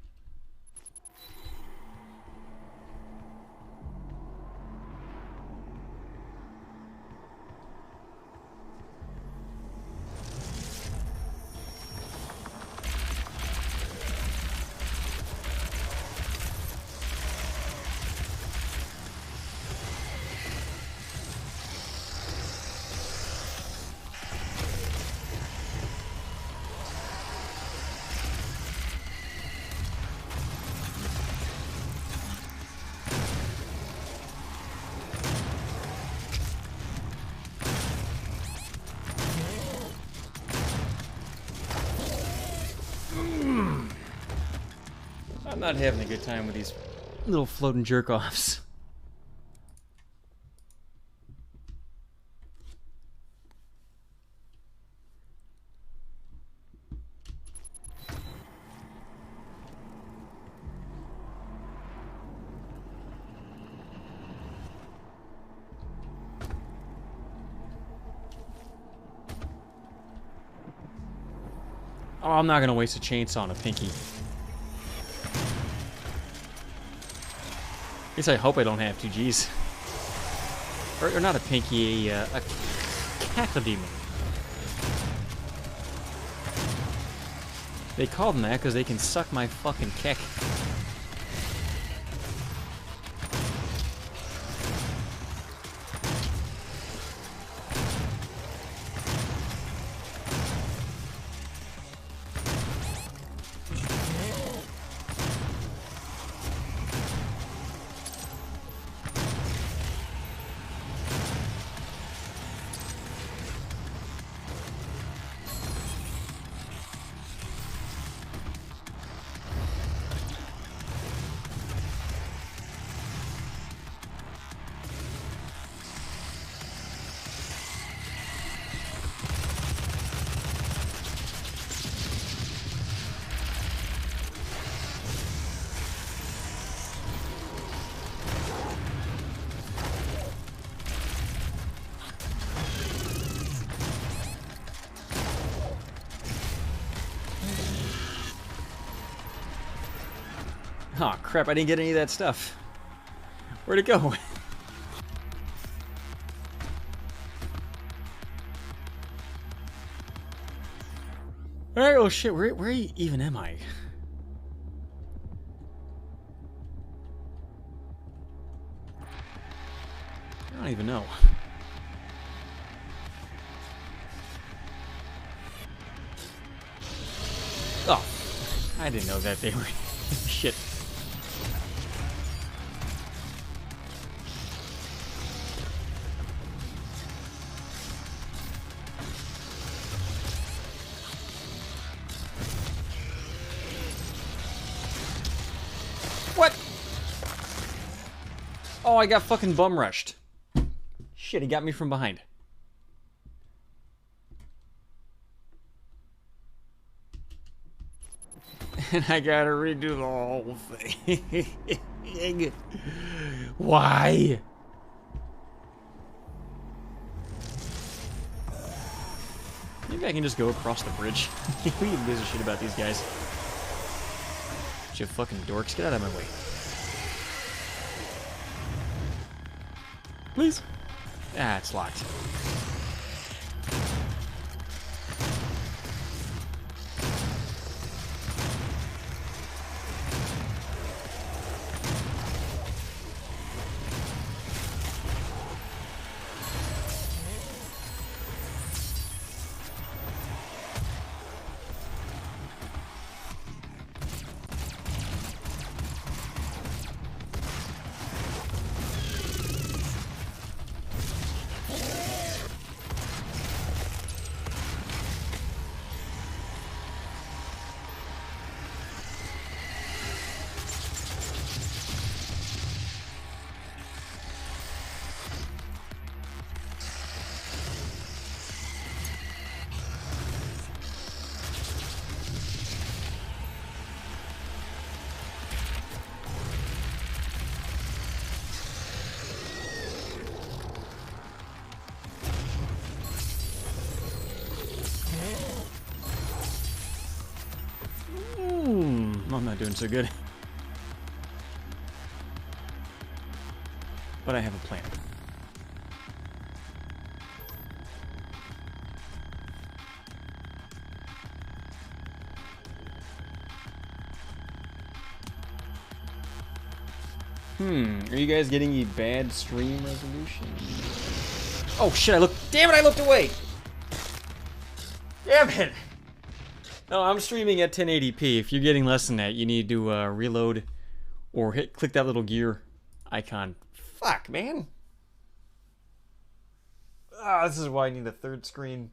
[SPEAKER 1] I'm not having a good time with these little floating jerk-offs. Oh, I'm not gonna waste a chainsaw on a pinky. At least I hope I don't have to, geez. Or not a pinky, a cacodemon. They call them that because they can suck my fucking keck. Oh crap, I didn't get any of that stuff. Where'd it go? Alright, oh shit, where even am I? I don't even know. Oh, I didn't know that they were... shit. What? Oh, I got fucking bum rushed. Shit, he got me from behind. And I gotta redo the whole thing. Why? Maybe I can just go across the bridge. Who even gives a shit about these guys? You fucking dorks, get out of my way. Please? Ah, it's locked. I'm not doing so good. But I have a plan. Are you guys getting a bad stream resolution? Oh shit, damn it, I looked away! Damn it! No, I'm streaming at 1080p. If you're getting less than that, you need to reload or click that little gear icon. Fuck, man. Ah, this is why I need a third screen.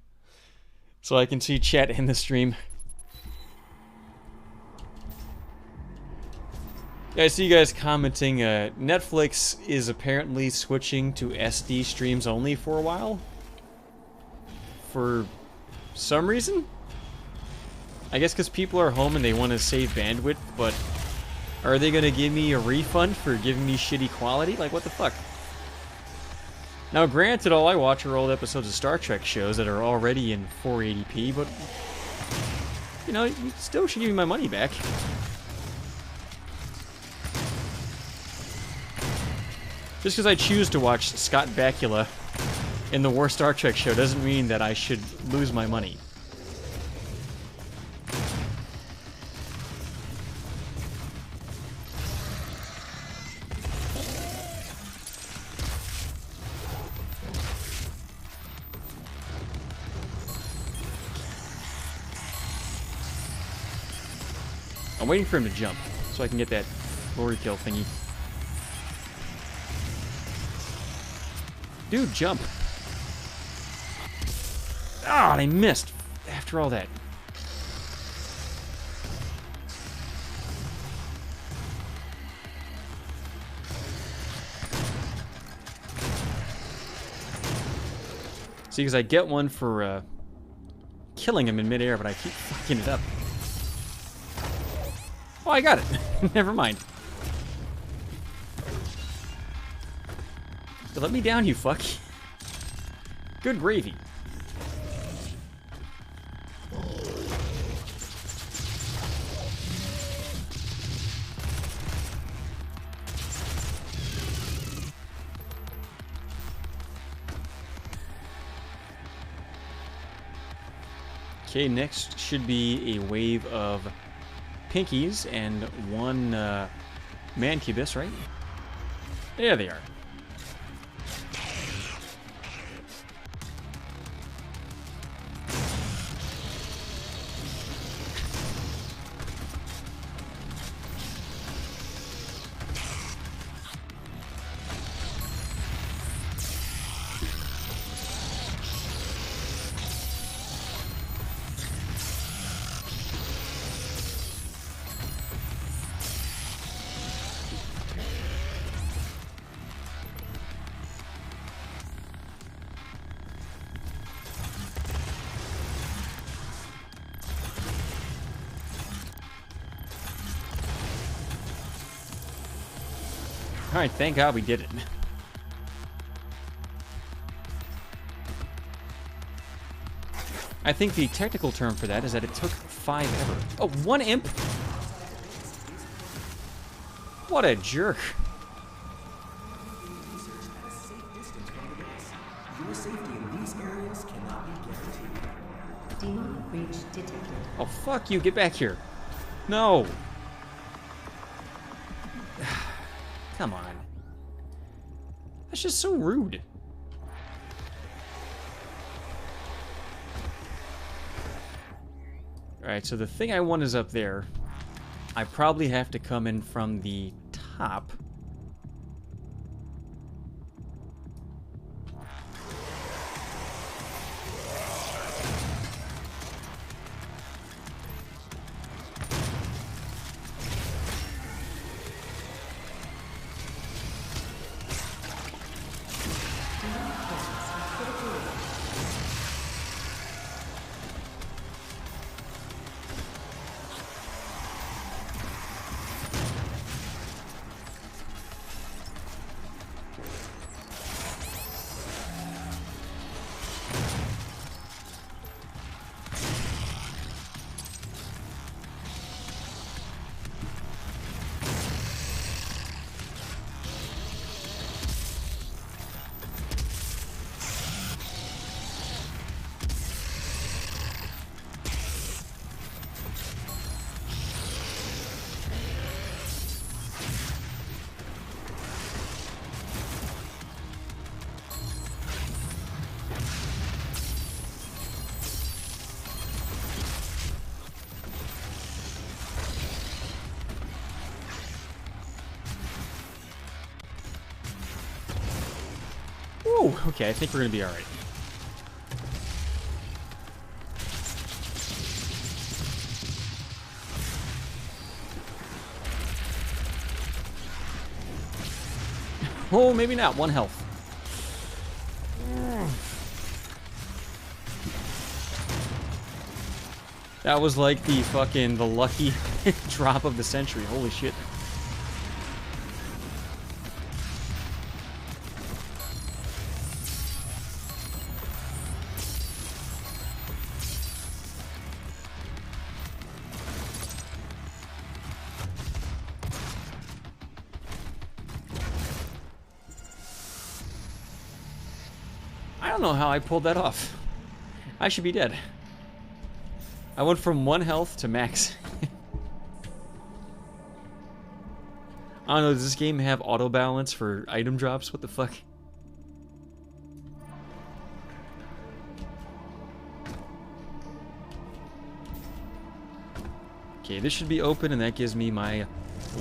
[SPEAKER 1] So I can see chat in the stream. Yeah, I see you guys commenting. Netflix is apparently switching to SD streams only for a while. For some reason? I guess because people are home and they want to save bandwidth, but are they going to give me a refund for giving me shitty quality? Like, what the fuck? Now, granted, all I watch are old episodes of Star Trek shows that are already in 480p, but, you know, you still should give me my money back. Just because I choose to watch Scott Bakula in the worst Star Trek show doesn't mean that I should lose my money. I'm waiting for him to jump so I can get that lorry kill thingy. Dude, jump. Ah, I missed after all that. See, because I get one for killing him in midair, but I keep fucking it up. Oh, I got it. Never mind. Let me down, you fuck. Good gravy. Okay, next should be a wave of pinkies and one mancubus, right? There they are. Alright, thank God we did it. I think the technical term for that is that it took 5 ever. Oh, 1 imp? What a jerk.
[SPEAKER 6] Your safety in these areas cannot be guaranteed.
[SPEAKER 7] Demon breach detected.
[SPEAKER 1] Oh, fuck you. Get back here. No. Come on. That's just so rude. Alright, so the thing I want is up there. I probably have to come in from the top. Woo! Okay, I think we're gonna be alright. Oh, maybe not. 1 health. That was like the lucky drop of the century. Holy shit. I don't know how I pulled that off. I should be dead. I went from 1 health to max. I don't know, does this game have auto balance for item drops? What the fuck? Okay, this should be open and that gives me my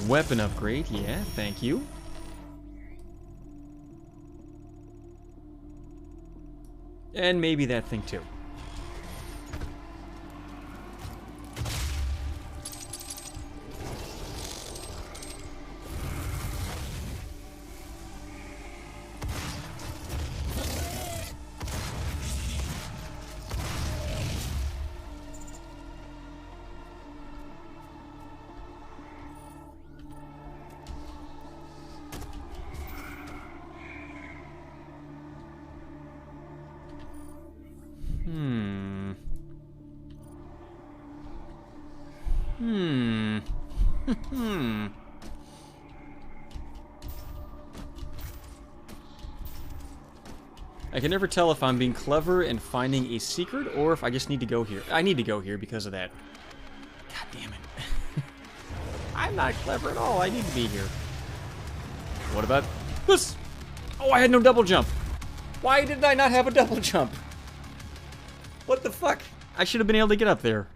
[SPEAKER 1] weapon upgrade. Yeah, thank you. And maybe that thing too. I can never tell if I'm being clever and finding a secret or if I just need to go here. I need to go here because of that. God damn it. I'm not clever at all. I need to be here. What about this? Oh, I had no double jump. Why did I not have a double jump? What the fuck? I should have been able to get up there.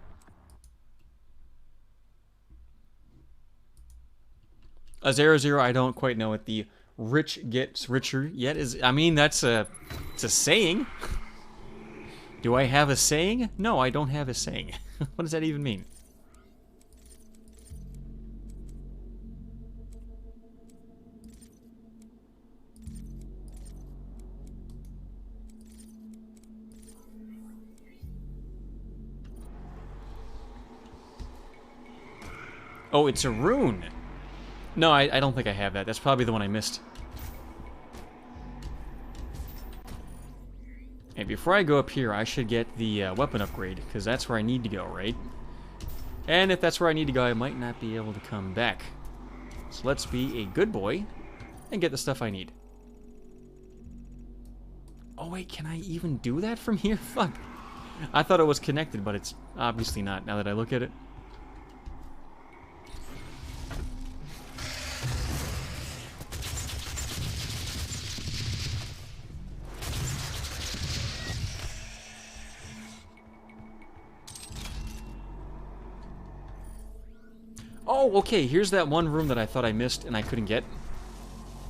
[SPEAKER 1] A 0-0, I don't quite know what the rich gets richer yet is. I mean, it's a saying. Do I have a saying? No, I don't have a saying. What does that even mean? Oh, it's a rune. No, I don't think I have that. That's probably the one I missed. And before I go up here, I should get the weapon upgrade, because that's where I need to go, right? And if that's where I need to go, I might not be able to come back. So let's be a good boy and get the stuff I need. Oh wait, can I even do that from here? Fuck. I thought it was connected, but it's obviously not, now that I look at it. Oh, okay, here's that one room that I thought I missed and I couldn't get.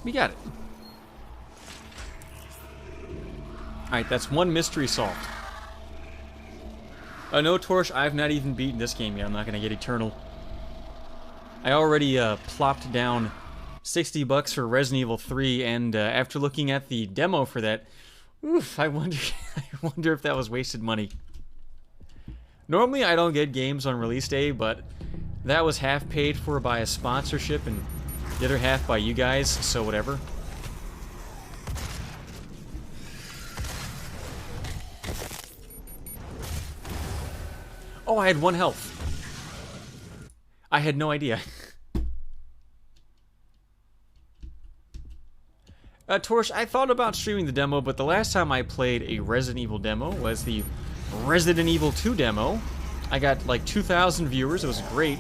[SPEAKER 1] We got it. Alright, that's one mystery solved. No, Torch, I've not even beaten this game yet. I'm not going to get Eternal. I already plopped down $60 for Resident Evil 3, and after looking at the demo for that, oof, I wonder if that was wasted money. Normally, I don't get games on release day, but that was half paid for by a sponsorship and the other half by you guys, so whatever. Oh, I had 1 health. I had no idea. Torch, I thought about streaming the demo, but the last time I played a Resident Evil demo was the Resident Evil 2 demo. I got like 2,000 viewers, it was great.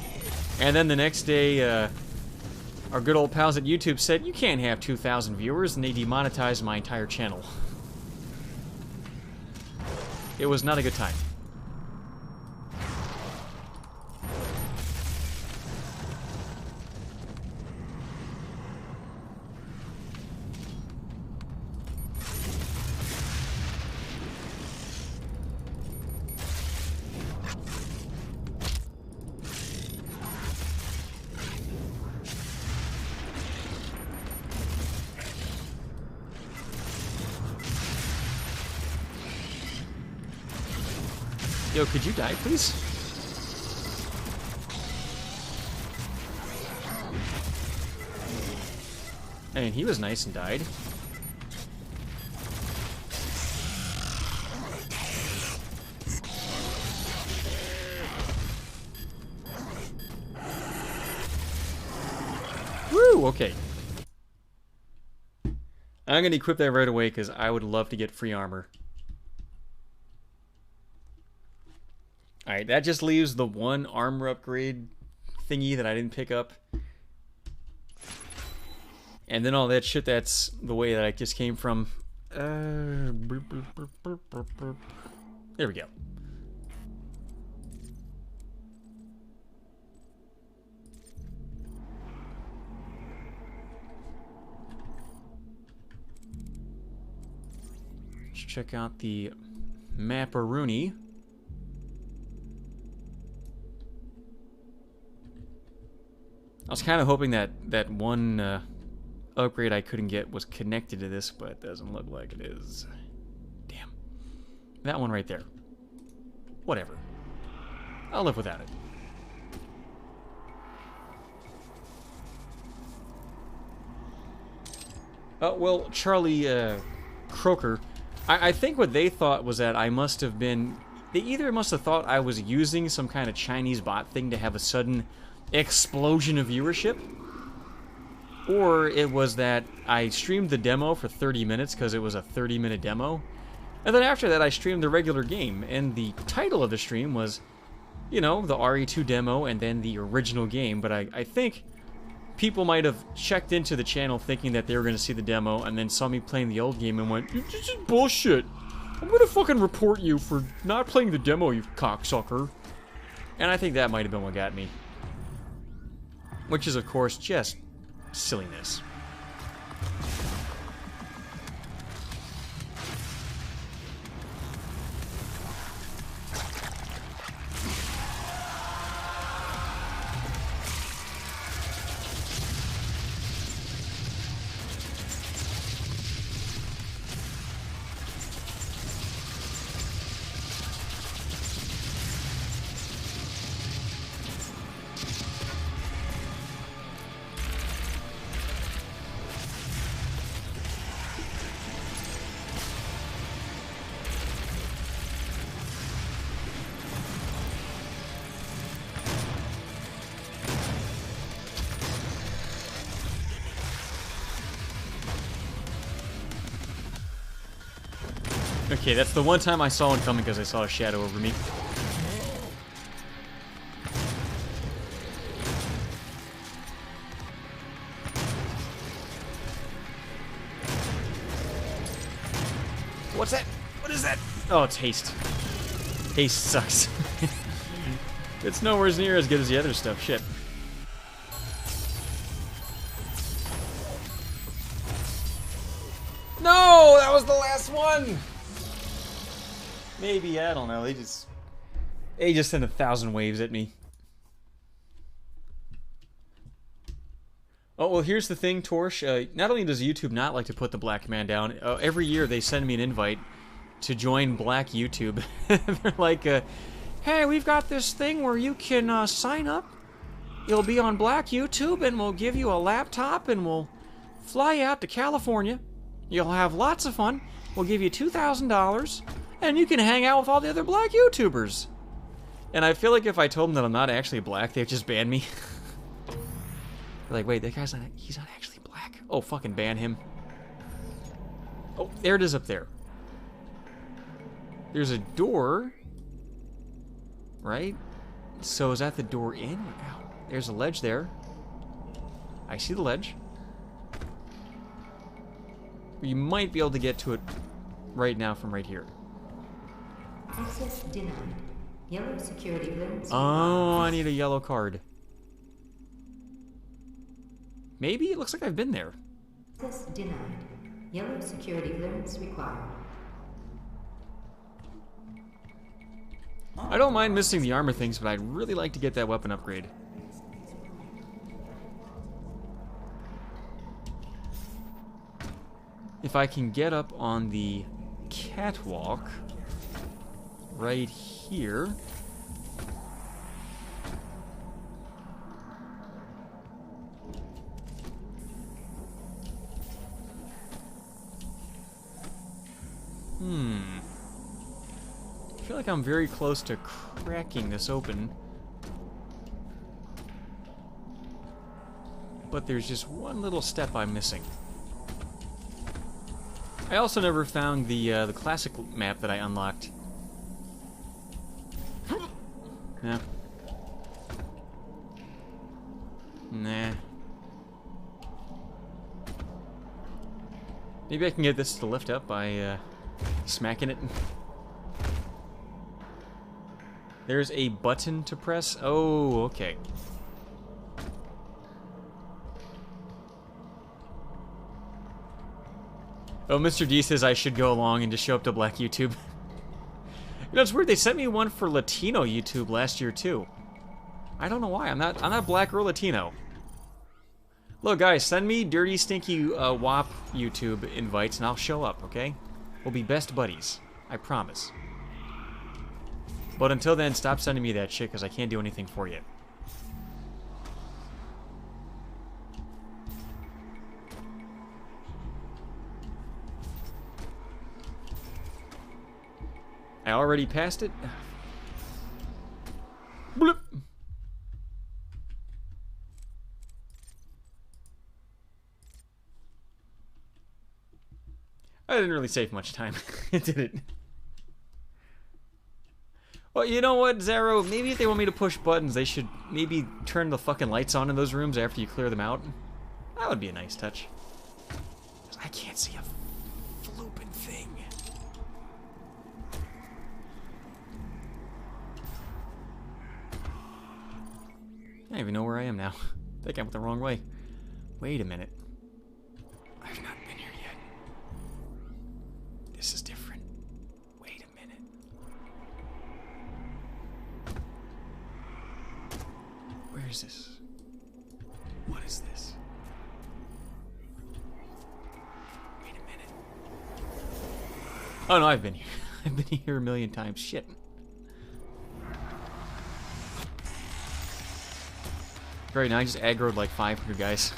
[SPEAKER 1] And then the next day, our good old pals at YouTube said, you can't have 2,000 viewers, and they demonetized my entire channel. It was not a good time. Yo, could you die, please? I mean, he was nice and died. Woo, okay. I'm gonna equip that right away because I would love to get free armor. Alright, that just leaves the one armor upgrade thingy that I didn't pick up. And then all that shit that's the way that I just came from. There we go. Let's check out the Mapperoonie. I was kind of hoping that that one upgrade I couldn't get was connected to this, but it doesn't look like it is. Damn. That one right there. Whatever. I'll live without it. Well, Charlie Croker, I think what they thought was that I must have been... They either must have thought I was using some kind of Chinese bot thing to have a sudden explosion of viewership, or it was that I streamed the demo for 30 minutes because it was a 30-minute demo, and then after that I streamed the regular game, and the title of the stream was, you know, the RE2 demo and then the original game, but I think people might have checked into the channel thinking that they were going to see the demo and then saw me playing the old game and went, "This is bullshit. I'm going to fucking report you for not playing the demo, you cocksucker." And I think that might have been what got me. Which is, of course, just silliness. Okay, that's the one time I saw one coming because I saw a shadow over me. What's that? What is that? Oh, it's haste. Haste sucks. It's nowhere near as good as the other stuff. Shit. No! That was the last one! Maybe, I don't know. They just sent 1,000 waves at me. Oh, well, here's the thing, Torch. Not only does YouTube not like to put the black man down, every year they send me an invite to join Black YouTube. They're like, hey, we've got this thing where you can sign up. You'll be on Black YouTube, and we'll give you a laptop, and we'll fly you out to California. You'll have lots of fun. We'll give you $2,000, and you can hang out with all the other black YouTubers. And I feel like if I told them that I'm not actually black, they'd just ban me. They're like, wait, that guy's not, he's not actually black. Oh, fucking ban him. Oh, there it is up there. There's a door, right? So is that the door in? Ow. There's a ledge there. I see the ledge. You might be able to get to it right now from right here.
[SPEAKER 7] Access denied. Yellow security clearance.
[SPEAKER 1] Oh, I need a yellow card. Maybe? It looks like I've been there.
[SPEAKER 7] Access denied. Yellow security clearance required.
[SPEAKER 1] I don't mind missing the armor things, but I'd really like to get that weapon upgrade. If I can get up on the catwalk right here. I feel like I'm very close to cracking this open. But there's just one little step I'm missing. I also never found the classic map that I unlocked. Yeah. Nah. Maybe I can get this to lift up by smacking it. There's a button to press. Oh, okay. Oh, Mr. D says I should go along and just show up to Black YouTube. You know, it's weird. They sent me one for Latino YouTube last year too. I don't know why. I'm not Black or Latino. Look, guys, send me dirty, stinky WAP YouTube invites, and I'll show up. Okay? We'll be best buddies. I promise. But until then, stop sending me that shit, because I can't do anything for you. I already passed it. Bloop. I didn't really save much time. It didn't. Well, you know what, Zero? Maybe if they want me to push buttons, they should maybe turn the fucking lights on in those rooms after you clear them out. That would be a nice touch. 'Cause I can't see a flooping thing. I don't even know where I am now. I think I went the wrong way. Wait a minute. I've not been here yet. This is different. Wait a minute. Where is this? What is this? Wait a minute. Oh no, I've been here. I've been here a million times. Shit. Right now I just aggroed like 500 guys.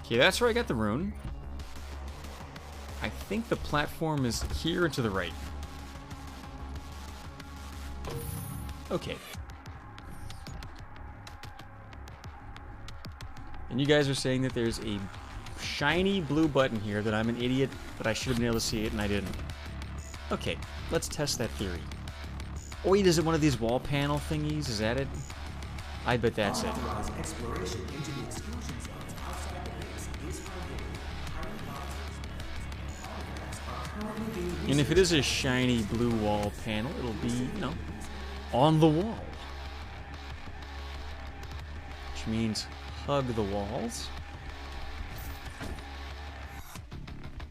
[SPEAKER 1] Okay, that's where I got the rune. I think the platform is here and to the right. Okay. And you guys are saying that there's a shiny blue button here, that I'm an idiot, that I should have been able to see it and I didn't. Okay, let's test that theory. Oh wait, is it one of these wall panel thingies? Is that it? I bet that's it.
[SPEAKER 6] Exploration into the exclusion zones outside the base is prohibited.
[SPEAKER 1] And if it is a shiny blue wall panel, it'll be, you know, on the wall. Which means hug the walls.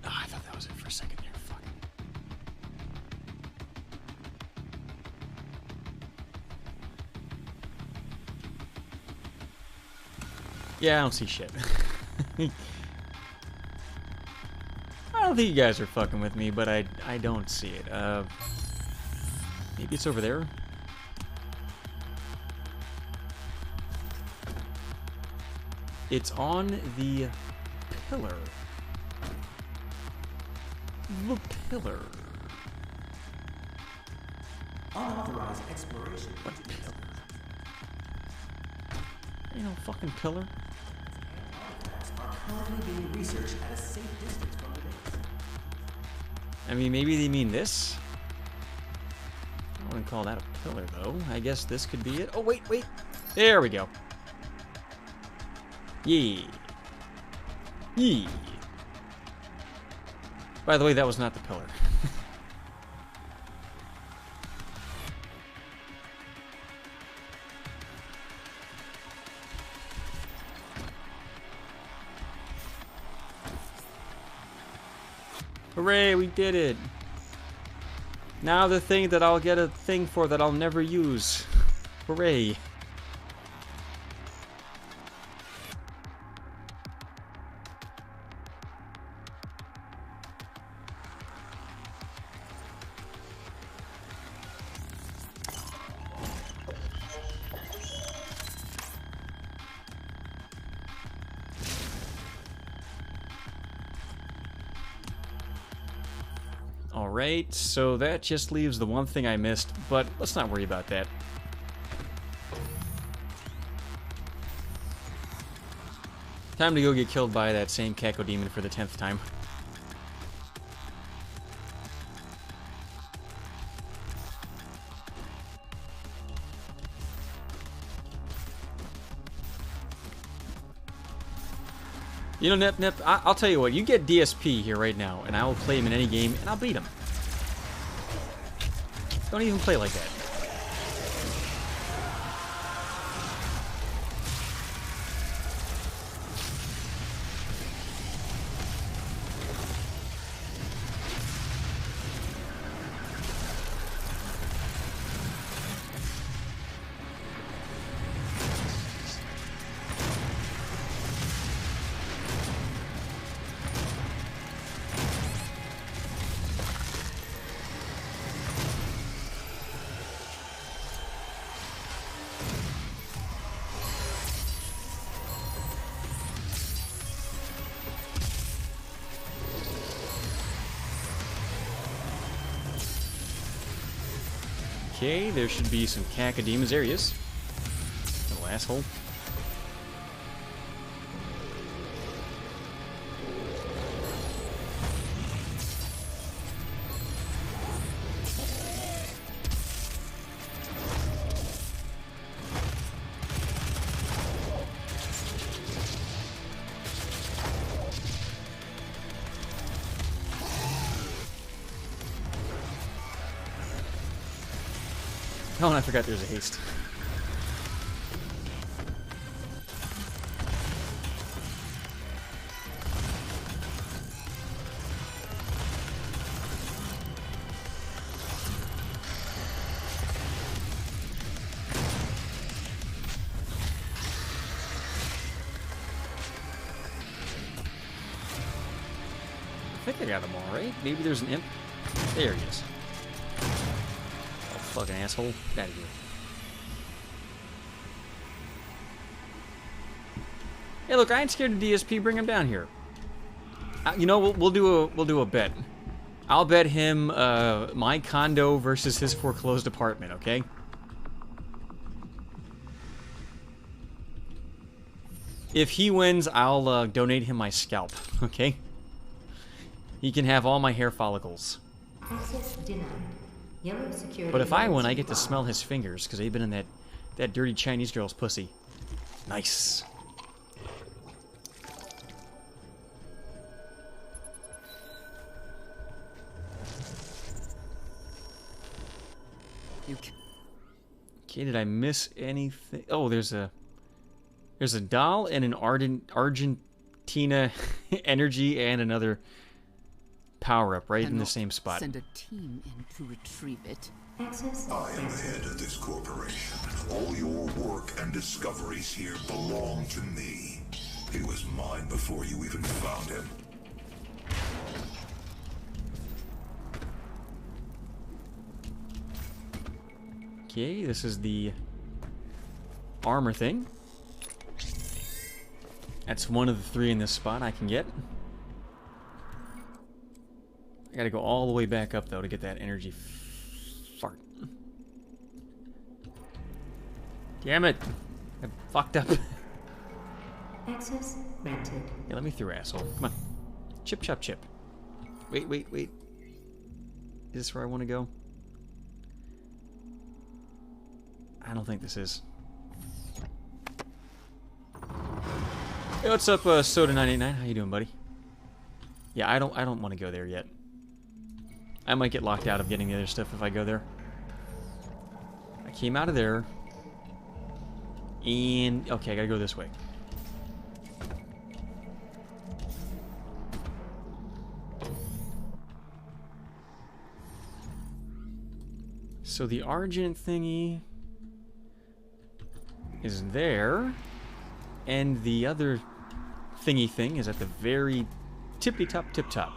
[SPEAKER 1] Oh, I thought that was it for a second there. Fuck. Yeah, I don't see shit. I don't think you guys are fucking with me, but I don't see it. Maybe it's over there? It's on the pillar. The pillar.
[SPEAKER 6] Unauthorized exploration.
[SPEAKER 1] What pillar? Ain't no fucking pillar.
[SPEAKER 6] Are currently being researched at a safe distance from the base.
[SPEAKER 1] I mean, maybe they mean this? I wouldn't call that a pillar, though. I guess this could be it. Oh, wait, wait. There we go. Yeah. Yeah. By the way, that was not the pillar. Hooray, we did it! Now the thing that I'll get a thing for that I'll never use. Hooray. Alright, so that just leaves the one thing I missed, but let's not worry about that. Time to go get killed by that same Caco demon for the 10th time. You know, Nip Nip, I'll tell you what, you get DSP here right now, and I will play him in any game, and I'll beat him. Don't even play like that. Okay, there should be some cacodemons. There he is. Little asshole. Oh, and I forgot there's a haste. I think I got them all, right? Maybe there's an imp. There he is. Fucking asshole. Get out of here. Hey, look, I ain't scared of DSP. Bring him down here. You know, we'll do a bet. I'll bet him my condo versus his foreclosed apartment. Okay. If he wins, I'll donate him my scalp. Okay. He can have all my hair follicles.
[SPEAKER 7] Access denied. Yellow security.
[SPEAKER 1] But if I win, I get to smell his fingers, because they've been in that dirty Chinese girl's pussy. Nice. Okay, did I miss anything? Oh, there's a doll and an Argentina energy and another power-up right in the same spot.
[SPEAKER 5] Send a team in to retrieve it.
[SPEAKER 7] Access
[SPEAKER 2] I am the
[SPEAKER 7] granted.
[SPEAKER 2] head of this corporation. All your work and discoveries here belong to me. He was mine before you even found him.
[SPEAKER 1] Okay, this is the armor thing. That's one of the 3 in this spot I can get. I gotta go all the way back up, though, to get that energy fart. Damn it! I fucked up.
[SPEAKER 7] Access granted.
[SPEAKER 1] Yeah, let me through, asshole. Come on. Chip, chop, chip. Wait. Is this where I want to go? I don't think this is. Hey, what's up, Soda989? How you doing, buddy? Yeah, I don't want to go there yet. I might get locked out of getting the other stuff if I go there. I came out of there. And... okay, I gotta go this way. So the Argent thingy is there, and the other thingy thing is at the very tippy-top tip-top.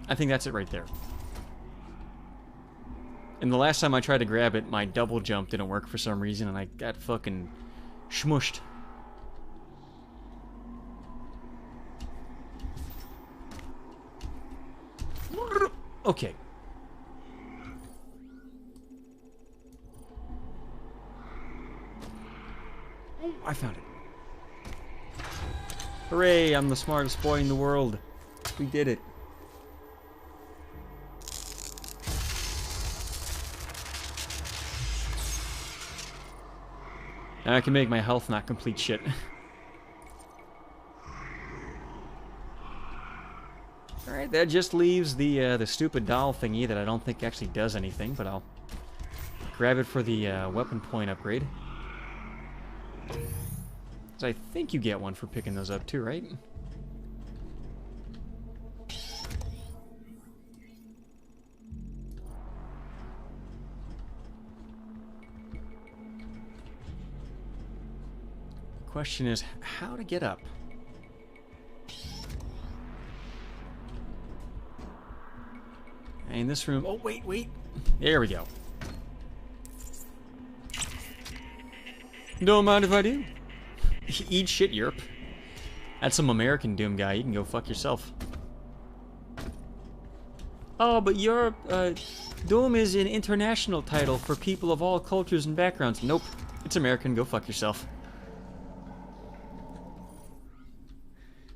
[SPEAKER 1] I think that's it right there. And the last time I tried to grab it, my double jump didn't work for some reason, and I got fucking smushed. Okay. I found it. Hooray, I'm the smartest boy in the world. We did it. Now I can make my health not complete shit. Alright, that just leaves the stupid doll thingy that I don't think actually does anything, but I'll grab it for the weapon point upgrade. So I think you get one for picking those up too, right? Question is how to get up. In this room, oh wait, there we go. Don't mind if I do. Eat shit, yerp. That's some American Doom guy. You can go fuck yourself. Oh, but your Doom is an international title for people of all cultures and backgrounds. Nope, it's American. Go fuck yourself.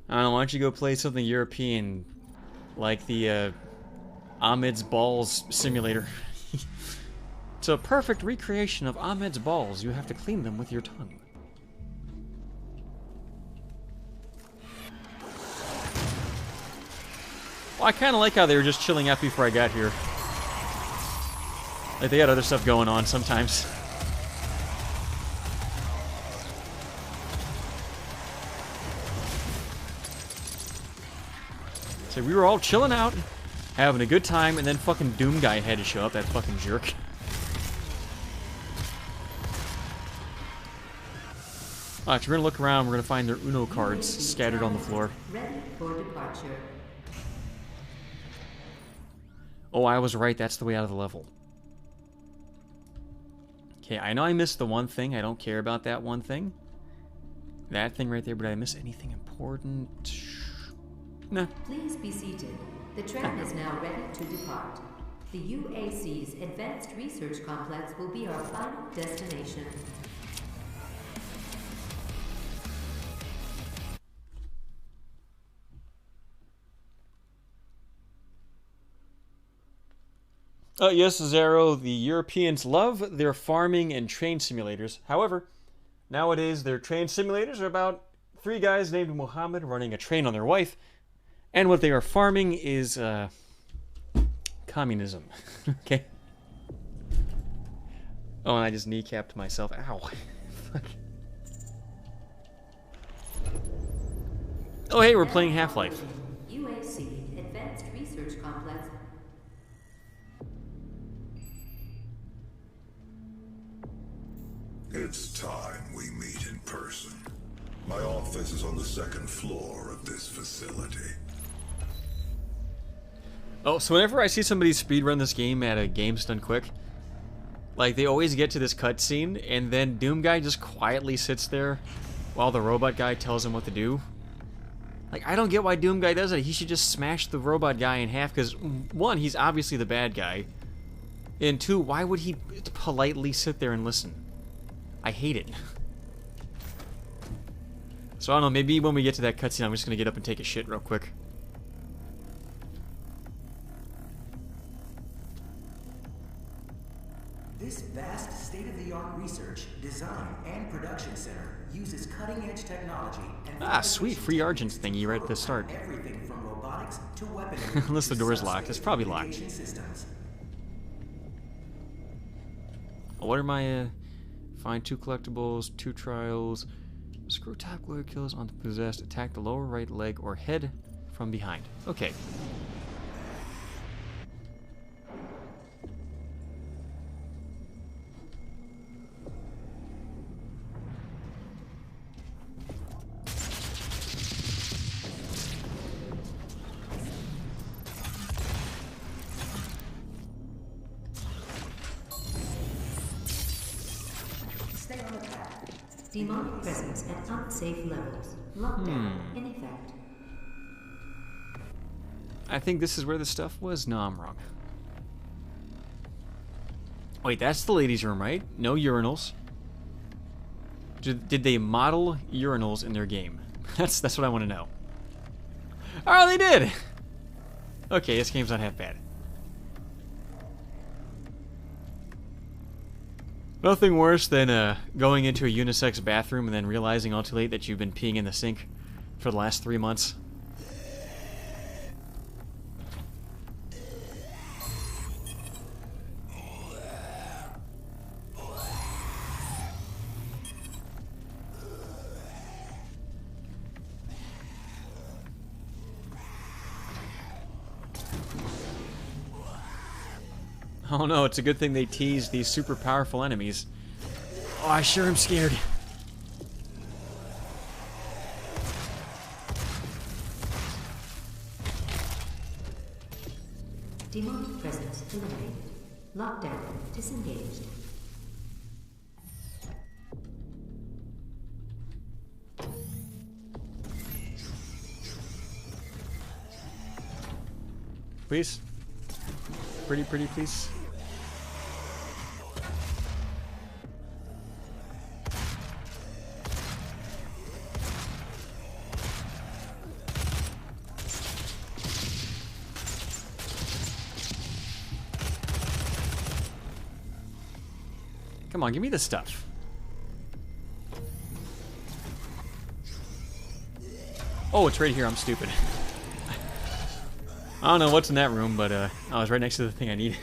[SPEAKER 1] I don't know, why don't you go play something European, like the Ahmed's Balls simulator. It's a perfect recreation of Ahmed's balls. You have to clean them with your tongue. Well, I kind of like how they were just chilling out before I got here. Like, they had other stuff going on sometimes. So we were all chilling out, having a good time, and then fucking Doom guy had to show up, that fucking jerk. Alright, so we're gonna look around, we're gonna find their Uno cards scattered on the floor.
[SPEAKER 7] Ready for departure.
[SPEAKER 1] Oh, I was right, that's the way out of the level. Okay, I know I missed the one thing, I don't care about that one thing. That thing right there, but did I miss anything important? Nah.
[SPEAKER 7] Please be seated. The train is now ready to depart. The UAC's Advanced Research Complex will be our final destination.
[SPEAKER 1] Yes, Zero, the Europeans love their farming and train simulators. However, nowadays their train simulators are about 3 guys named Muhammad running a train on their wife, and what they are farming is, communism. Okay? Oh, and I just kneecapped myself. Ow. Fuck. Oh, hey, we're playing Half-Life.
[SPEAKER 7] UAC Advanced Research Complex.
[SPEAKER 2] It's time we meet in person. My office is on the 2nd floor of this facility.
[SPEAKER 1] Oh, so whenever I see somebody speedrun this game at a Games Done Quick, like, they always get to this cutscene, and then Doom Guy just quietly sits there while the robot guy tells him what to do. Like, I don't get why Doom Guy does it. He should just smash the robot guy in half, because, 1, he's obviously the bad guy, and 2, why would he politely sit there and listen? I hate it. So I don't know, maybe when we get to that cutscene, I'm just gonna get up and take a shit real quick.
[SPEAKER 6] This vast state-of-the-art research, design, and production center uses cutting-edge technology and
[SPEAKER 1] Sweet free Argent thingy right at the start.
[SPEAKER 6] everything from robotics to weaponry.
[SPEAKER 1] Unless the
[SPEAKER 6] to
[SPEAKER 1] door's locked. It's probably locked.
[SPEAKER 6] communication systems.
[SPEAKER 1] What are my, find 2 collectibles, 2 trials, screw top glue kills on the possessed, attack the lower right leg or head from behind. Okay.
[SPEAKER 6] Stay on the path.
[SPEAKER 7] Demonic presence at unsafe levels. Lockdown in effect.
[SPEAKER 1] I think this is where the stuff was. No, I'm wrong. Wait, that's the ladies' room, right? No urinals. Did they model urinals in their game? That's what I want to know. Oh, they did! Okay, this game's not half bad. Nothing worse than going into a unisex bathroom and then realizing all too late that you've been peeing in the sink for the last 3 months. Oh no, it's a good thing they teased these super powerful enemies. Oh, I sure am scared.
[SPEAKER 7] Demonic presence eliminated. Lockdown disengaged.
[SPEAKER 1] Please. Pretty, please. Come on, give me the stuff. Oh, it's right here. I'm stupid. I don't know what's in that room, but I was right next to the thing I need.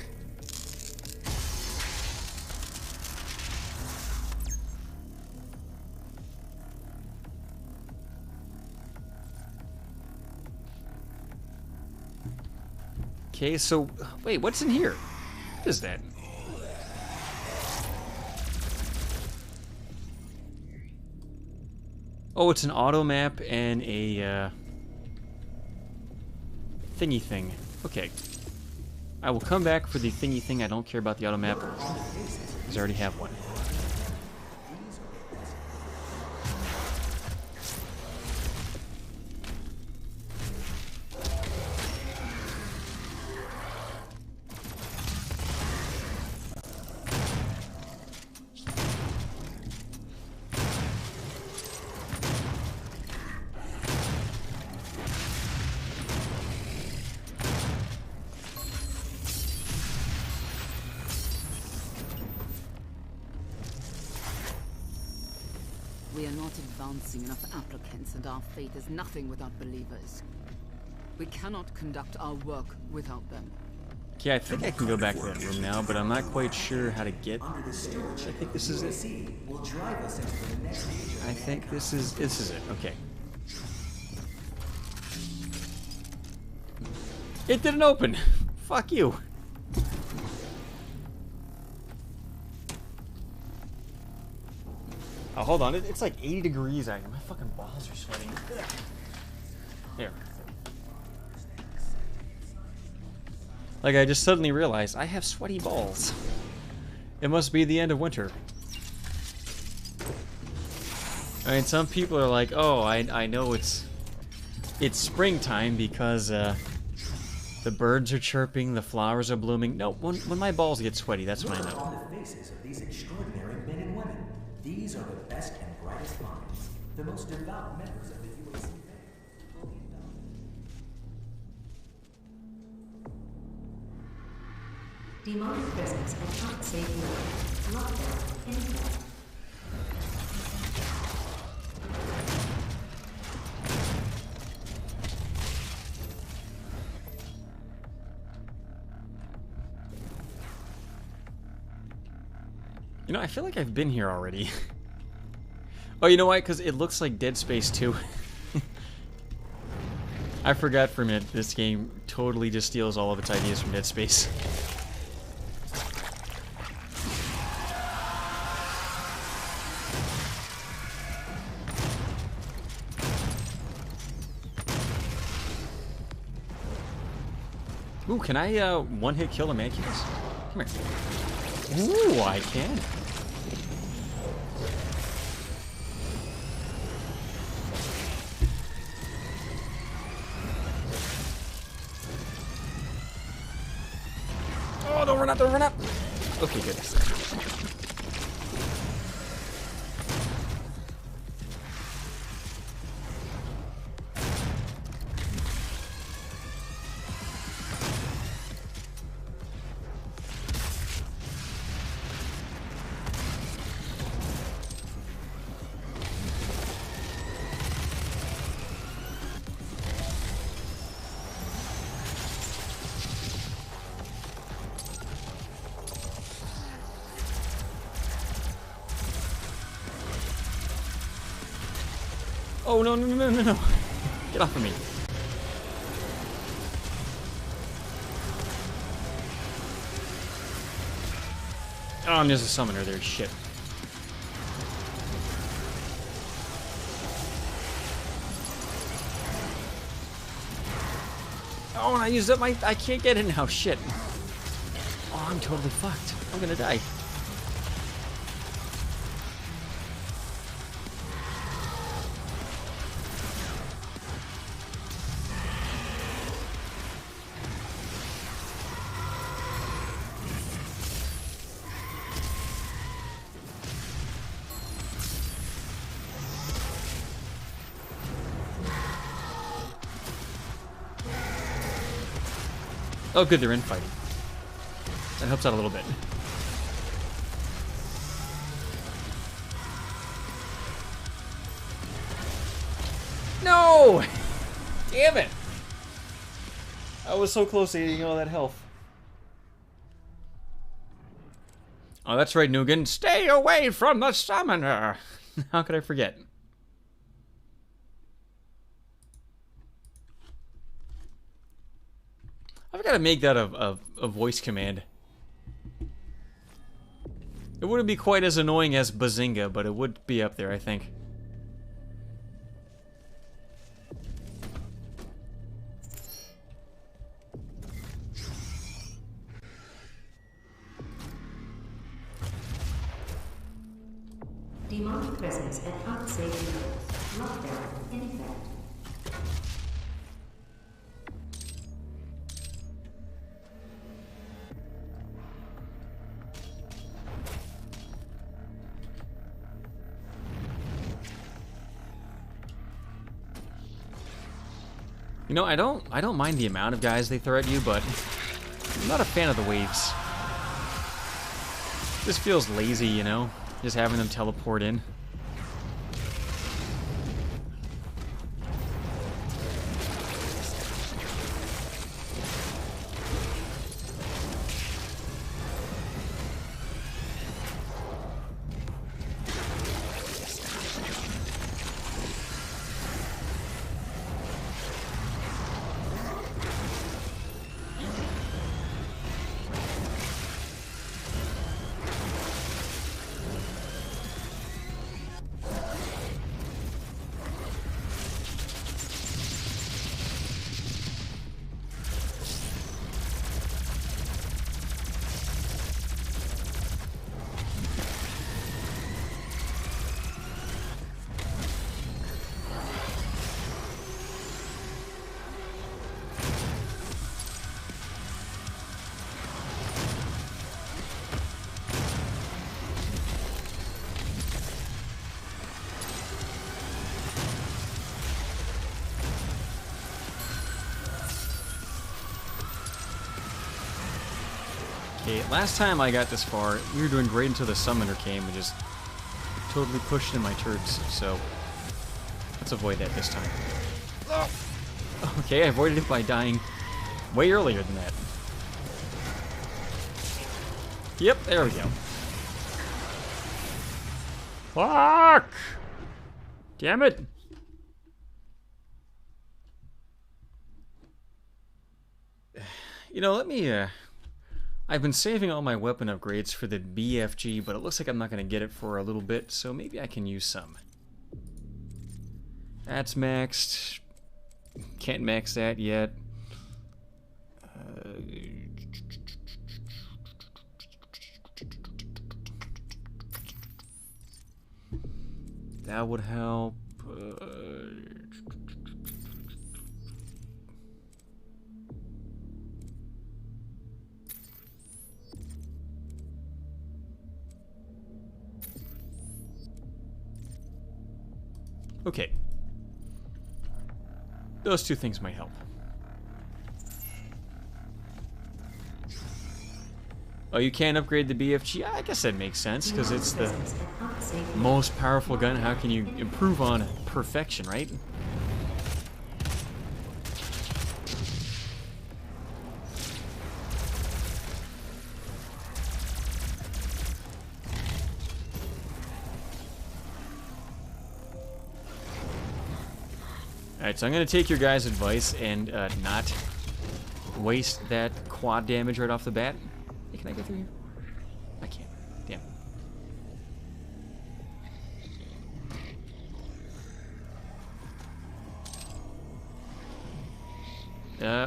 [SPEAKER 1] Okay, so wait, what's in here? What is that? Oh, it's an auto map and a thingy thing. Okay. I will come back for the thingy thing. I don't care about the auto map because I already have one.
[SPEAKER 5] We are not advancing enough applicants, and our fate is nothing without believers. We cannot conduct our work without them.
[SPEAKER 1] Okay, I think I can go back to that room now, but I'm not quite sure how to get. I think this is it. I think this is it. Okay. It didn't open. Fuck you. Oh, hold on. It's like 80 degrees out here. My fucking balls are sweating. There. Like, I just suddenly realized I have sweaty balls. It must be the end of winter. I mean, some people are like, oh, I know it's springtime because the birds are chirping, the flowers are blooming. No, when my balls get sweaty, that's when I know.
[SPEAKER 6] On the faces of these extraordinary men and women. These are the best and brightest minds, the most devout members of the UAC faith.
[SPEAKER 7] Demonic presence at unsafe level. Lockdown in effect.
[SPEAKER 1] You know, I feel like I've been here already. Oh, you know why? Because it looks like Dead Space 2. I forgot for a minute, this game totally just steals all of its ideas from Dead Space. Ooh, can I one-hit kill the mannequins? Come here. Ooh, I can. Oh, don't run up, don't run up. Okay, good. Oh, no, no, no, no, no. Get off of me. Oh, and there's a summoner there. Shit. Oh, and I used up my... I can't get it now. Shit. Oh, I'm totally fucked. I'm gonna die. Oh, good, they're infighting. That helps out a little bit. No! Damn it! I was so close to eating all that health. Oh, that's right, Nugan. Stay away from the summoner! How could I forget? I've got to make that a voice command. It wouldn't be quite as annoying as Bazinga, but it would be up there, I think.
[SPEAKER 7] Demonic presence at unsafe levels. Lockdown in effect.
[SPEAKER 1] You know, I don't mind the amount of guys they throw at you, but I'm not a fan of the waves. This feels lazy, you know, just having them teleport in. Okay, last time I got this far, we were doing great until the summoner came and just totally pushed in my turds, so let's avoid that this time. Okay, I avoided it by dying way earlier than that. Yep, there we go. Fuck! Damn it! You know, let me, I've been saving all my weapon upgrades for the BFG, but it looks like I'm not going to get it for a little bit, so maybe I can use some. That's maxed. Can't max that yet. That would help. Okay. Those two things might help. Oh, you can't upgrade the BFG? I guess that makes sense, because it's the most powerful gun. How can you improve on perfection, right? Alright, so I'm going to take your guys' advice and not waste that quad damage right off the bat. Hey, can I go through here? I can't. Damn.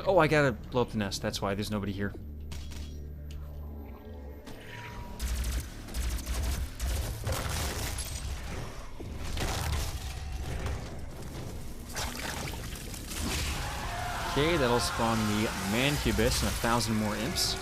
[SPEAKER 1] Oh, I gotta blow up the nest. That's why there's nobody here. Okay, that'll spawn the Mancubus and 1,000 more imps.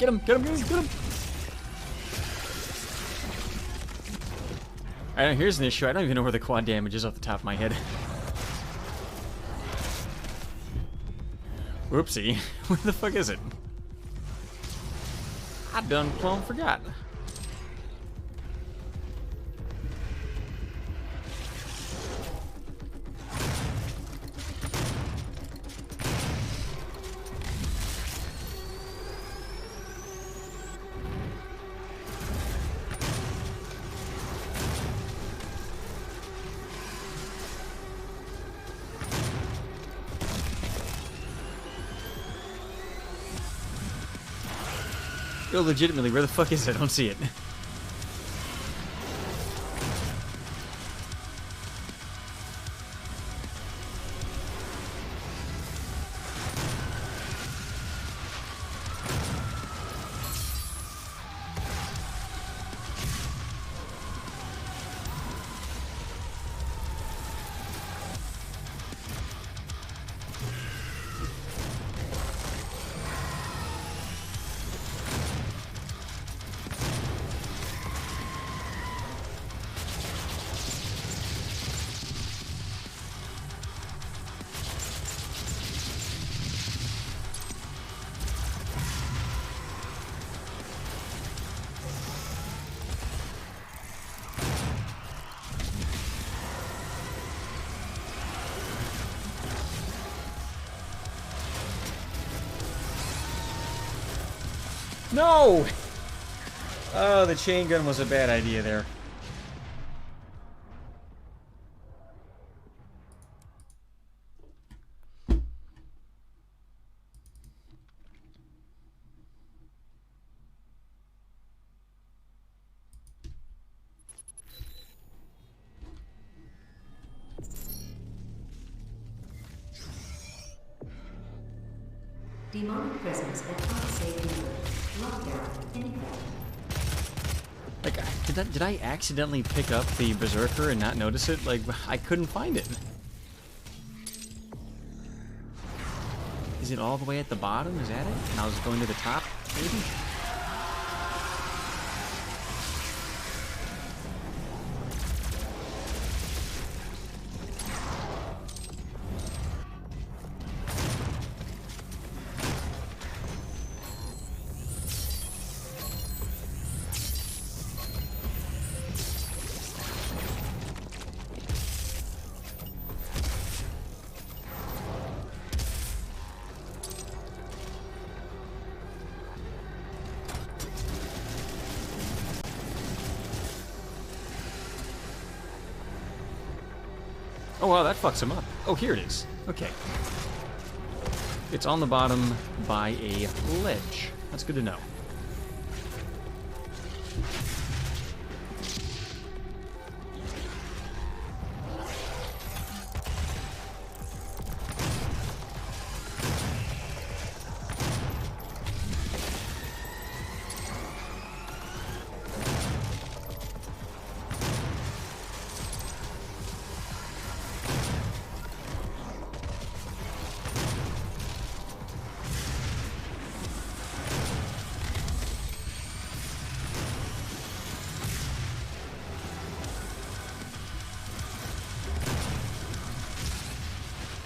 [SPEAKER 1] Get him, get him, get him, get him. Alright, here's an issue. I don't even know where the quad damage is off the top of my head. Whoopsie. Where the fuck is it? I done plumb forgot. Yo, legitimately, where the fuck is it? I don't see it. No! Oh, the chain gun was a bad idea there.
[SPEAKER 7] Demonic presence at unsafe level. Lockdown in effect.
[SPEAKER 1] Like, did I accidentally pick up the Berserker and not notice it? Like, I couldn't find it. Is it all the way at the bottom? Is that it? And I was going to the top, maybe? Oh wow, that fucks him up. Oh, here it is. Okay. It's on the bottom by a ledge. That's good to know.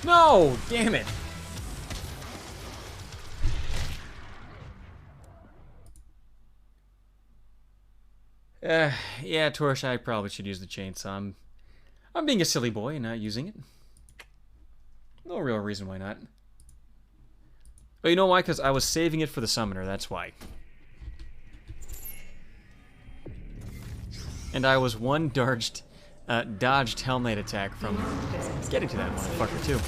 [SPEAKER 1] No! Damn it! Yeah, Torch, I probably should use the chainsaw. I'm being a silly boy and not using it. No real reason why not. But you know why? Because I was saving it for the summoner, that's why. And I was one dodged Hell Knight attack from getting to that motherfucker, too.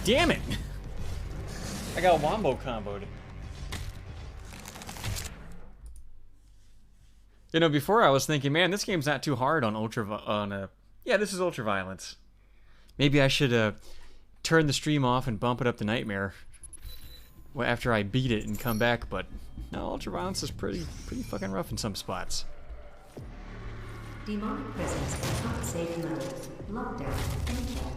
[SPEAKER 1] damn it! I got wombo comboed. You know, before I was thinking, man, this game's not too hard on yeah, this is ultraviolence. Maybe I should turn the stream off and bump it up to nightmare after I beat it and come back, but no, ultraviolence is pretty fucking rough in some spots.
[SPEAKER 7] Demonic presence at unsafe levels. Lockdown in check.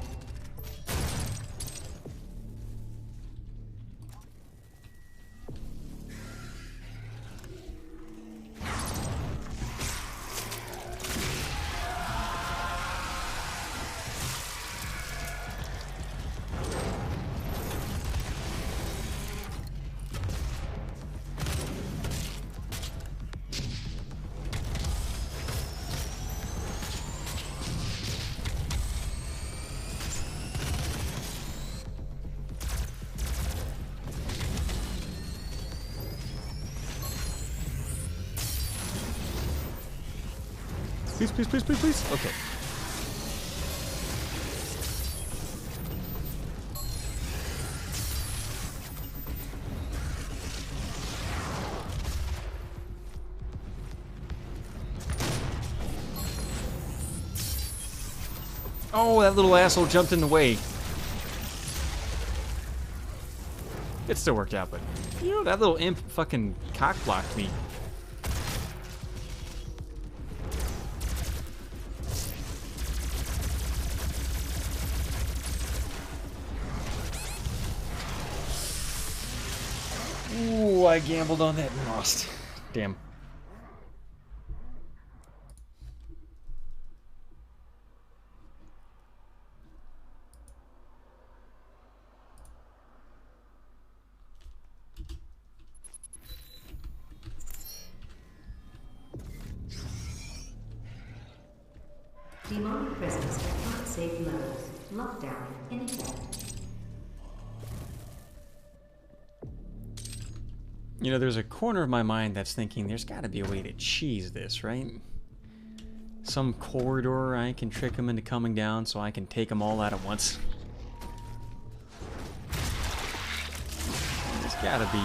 [SPEAKER 1] Please, please, please, please, please. Okay. Oh, that little asshole jumped in the way. It still worked out, but that little imp fucking cock blocked me. Ooh, I gambled on that and lost. Damn.
[SPEAKER 7] Demonic presence at unsafe levels. Lockdown in effect.
[SPEAKER 1] You know, there's a corner of my mind that's thinking there's got to be a way to cheese this, right? Some corridor I can trick them into coming down so I can take them all out at once. There's got to be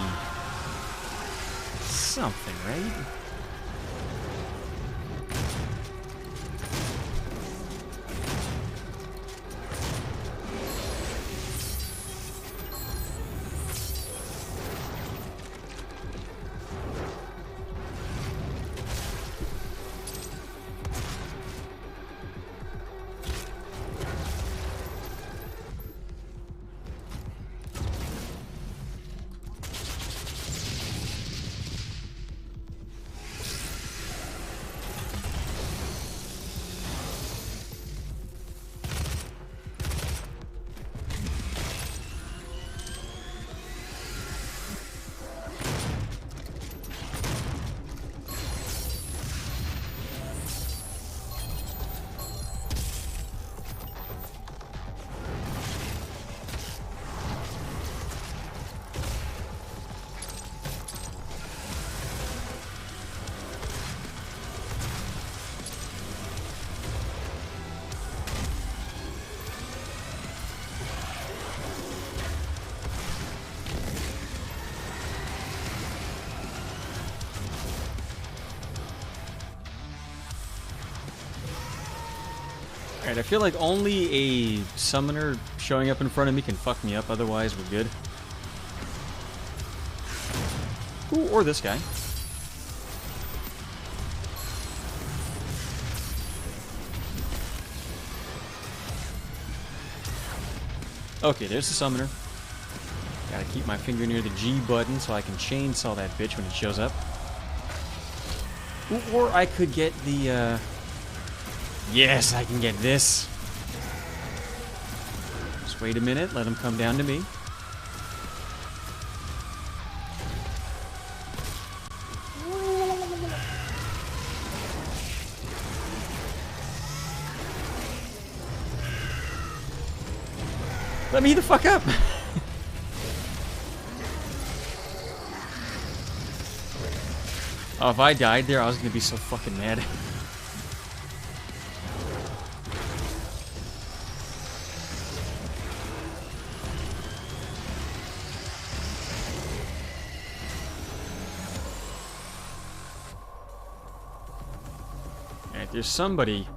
[SPEAKER 1] something, right? Alright, I feel like only a summoner showing up in front of me can fuck me up, otherwise we're good. Ooh, or this guy. Okay, there's the summoner. Gotta keep my finger near the G button so I can chainsaw that bitch when it shows up. Ooh, or I could get the, yes, I can get this. Just wait a minute, let him come down to me. Let me the fuck up! Oh, if I died there, I was gonna be so fucking mad. Alright, there's somebody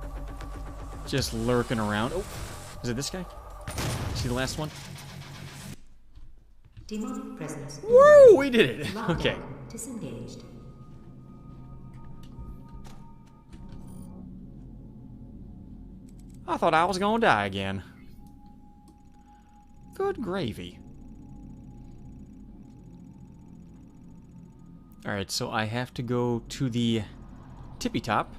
[SPEAKER 1] just lurking around. Oh, is it this guy? See the last one?
[SPEAKER 7] Demonic presence.
[SPEAKER 1] Woo! We did it!
[SPEAKER 7] Lockdown
[SPEAKER 1] Okay.
[SPEAKER 7] disengaged.
[SPEAKER 1] I thought I was gonna die again. Good gravy. Alright, so I have to go to the tippy top.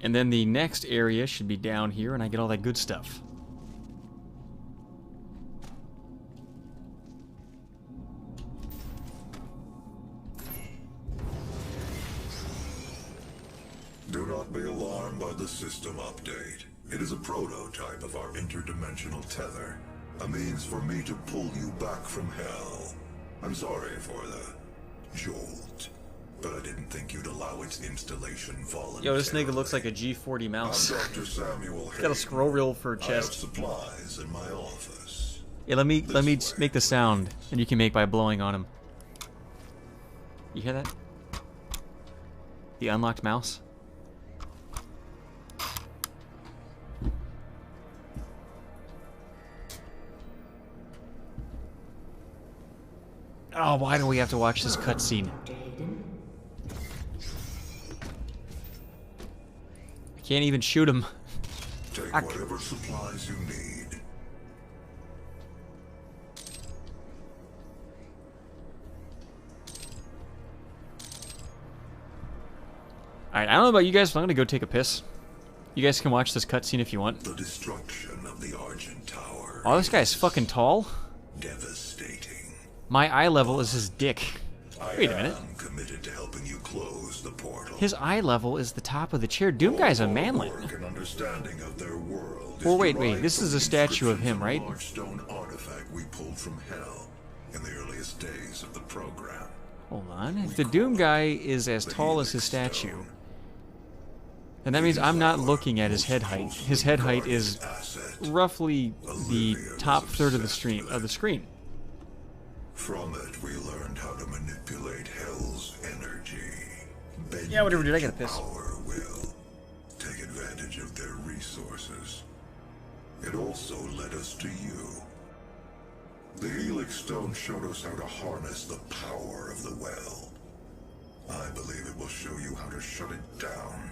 [SPEAKER 1] And then the next area should be down here, and I get all that good stuff.
[SPEAKER 2] Do not be alarmed by the system update. It is a prototype of our interdimensional tether. A means for me to pull you back from hell. I'm sorry for the jolt, but I didn't think you'd allow its installation voluntarily.
[SPEAKER 1] Yo, this nigga looks like a G40 mouse.
[SPEAKER 2] I'm Dr. Samuel
[SPEAKER 1] Got a scroll reel for a
[SPEAKER 2] I have
[SPEAKER 1] chest.
[SPEAKER 2] supplies in my office.
[SPEAKER 1] Yeah, let me make the sound that you can make by blowing on him. You hear that? The unlocked mouse? Oh, why do we have to watch this cutscene? I can't even shoot him.
[SPEAKER 2] Take
[SPEAKER 1] Fuck.
[SPEAKER 2] whatever supplies you need.
[SPEAKER 1] Alright, I don't know about you guys, but I'm gonna go take a piss. You guys can watch this cutscene if you want.
[SPEAKER 2] The destruction of the Argent Tower.
[SPEAKER 1] Oh, this guy's fucking tall.
[SPEAKER 2] Devastating.
[SPEAKER 1] My eye level is his dick. Wait a minute.
[SPEAKER 2] I'm committed to helping you close the portal.
[SPEAKER 1] His eye level is the top of the chair. Doom guy's a manlet.
[SPEAKER 2] Work and understanding of their world is
[SPEAKER 1] Well, wait,
[SPEAKER 2] derived
[SPEAKER 1] this
[SPEAKER 2] from
[SPEAKER 1] is a
[SPEAKER 2] the
[SPEAKER 1] statue of him,
[SPEAKER 2] inscription
[SPEAKER 1] right?
[SPEAKER 2] from a large stone artifact we pulled from hell in the earliest days of the program.
[SPEAKER 1] Hold on. If the Doom guy is as tall as his statue, then that means I'm not looking at his head height. His head height is roughly the top third of the screen.
[SPEAKER 2] From it, we learned how to manipulate hell's energy. Bend
[SPEAKER 1] Yeah, whatever, dude. I gotta
[SPEAKER 2] to
[SPEAKER 1] piss.
[SPEAKER 2] Our will. Take advantage of their resources. It also led us to you. The Helix Stone showed us how to harness the power of the well. I believe it will show you how to shut it down.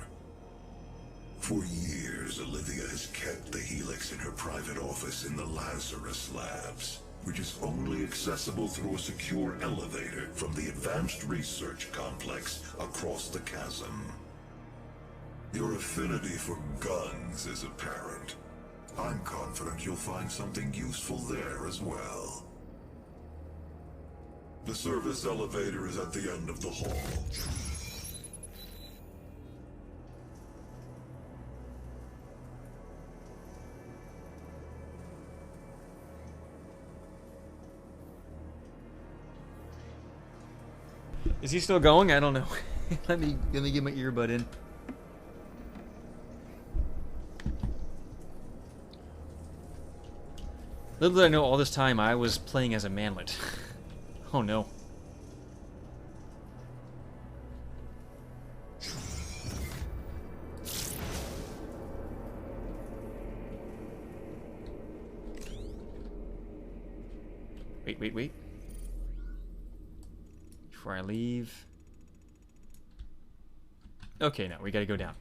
[SPEAKER 2] For years, Olivia has kept the Helix in her private office in the Lazarus Labs, which is only accessible through a secure elevator from the Advanced Research Complex across the chasm. Your affinity for guns is apparent. I'm confident you'll find something useful there as well. The service elevator is at the end of the hall.
[SPEAKER 1] Is he still going? I don't know. let me get my earbud in. Little did I know all this time I was playing as a manlet. Oh no. Wait. Before I leave. Okay, now we gotta go down.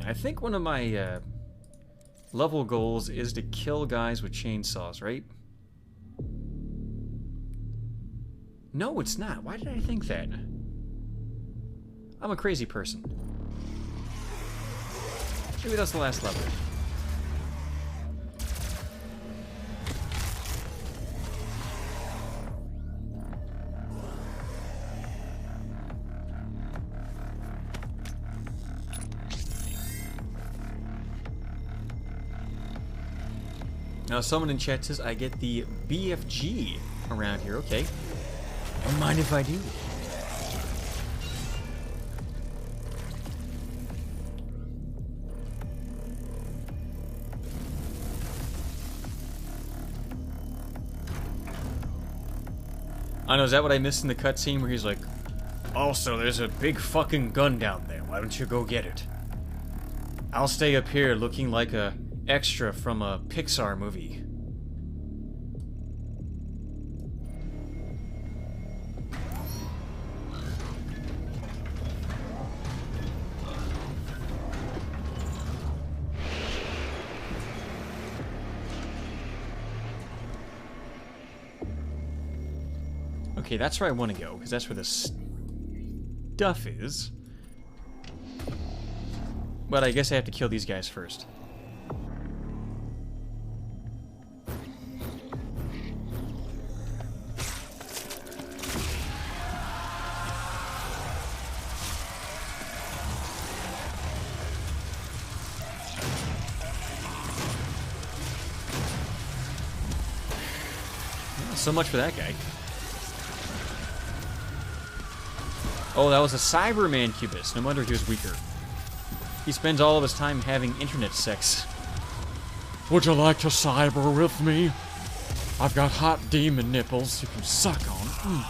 [SPEAKER 1] I think one of my level goals is to kill guys with chainsaws, right? No, it's not. Why did I think that? I'm a crazy person. Maybe that's the last level. Now, someone in chat says I get the BFG around here. Okay. Don't mind if I do. I know, is that what I missed in the cutscene where he's like, also, there's a big fucking gun down there. Why don't you go get it? I'll stay up here looking like a extra from a Pixar movie. Okay, that's where I want to go, because that's where the stuff is. But I guess I have to kill these guys first. Well, so much for that guy. Oh, that was a Cyberman Cubist. No wonder he was weaker. He spends all of his time having internet sex. Would you like to cyber with me? I've got hot demon nipples you can suck on.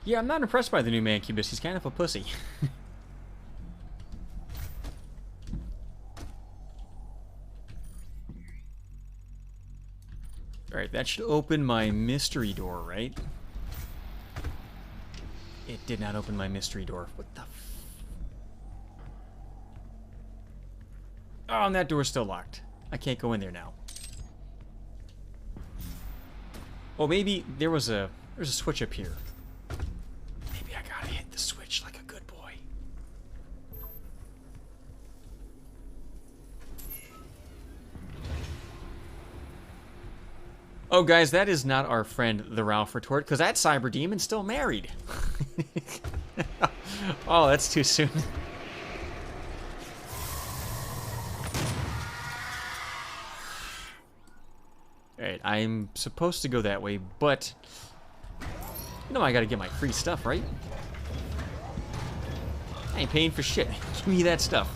[SPEAKER 1] Yeah, I'm not impressed by the new Mancubus. He's kind of a pussy. Alright, that should open my mystery door, right? It did not open my mystery door. What the f... Oh, and that door's still locked. I can't go in there now. Oh, maybe there's a switch up here. Maybe I gotta hit the switch like a good boy. Oh, guys, that is not our friend, the Ralph Retort, because that cyber demon's still married. Oh, that's too soon. Alright, I'm supposed to go that way, but... You know I gotta get my free stuff, right? I ain't paying for shit. Give me that stuff.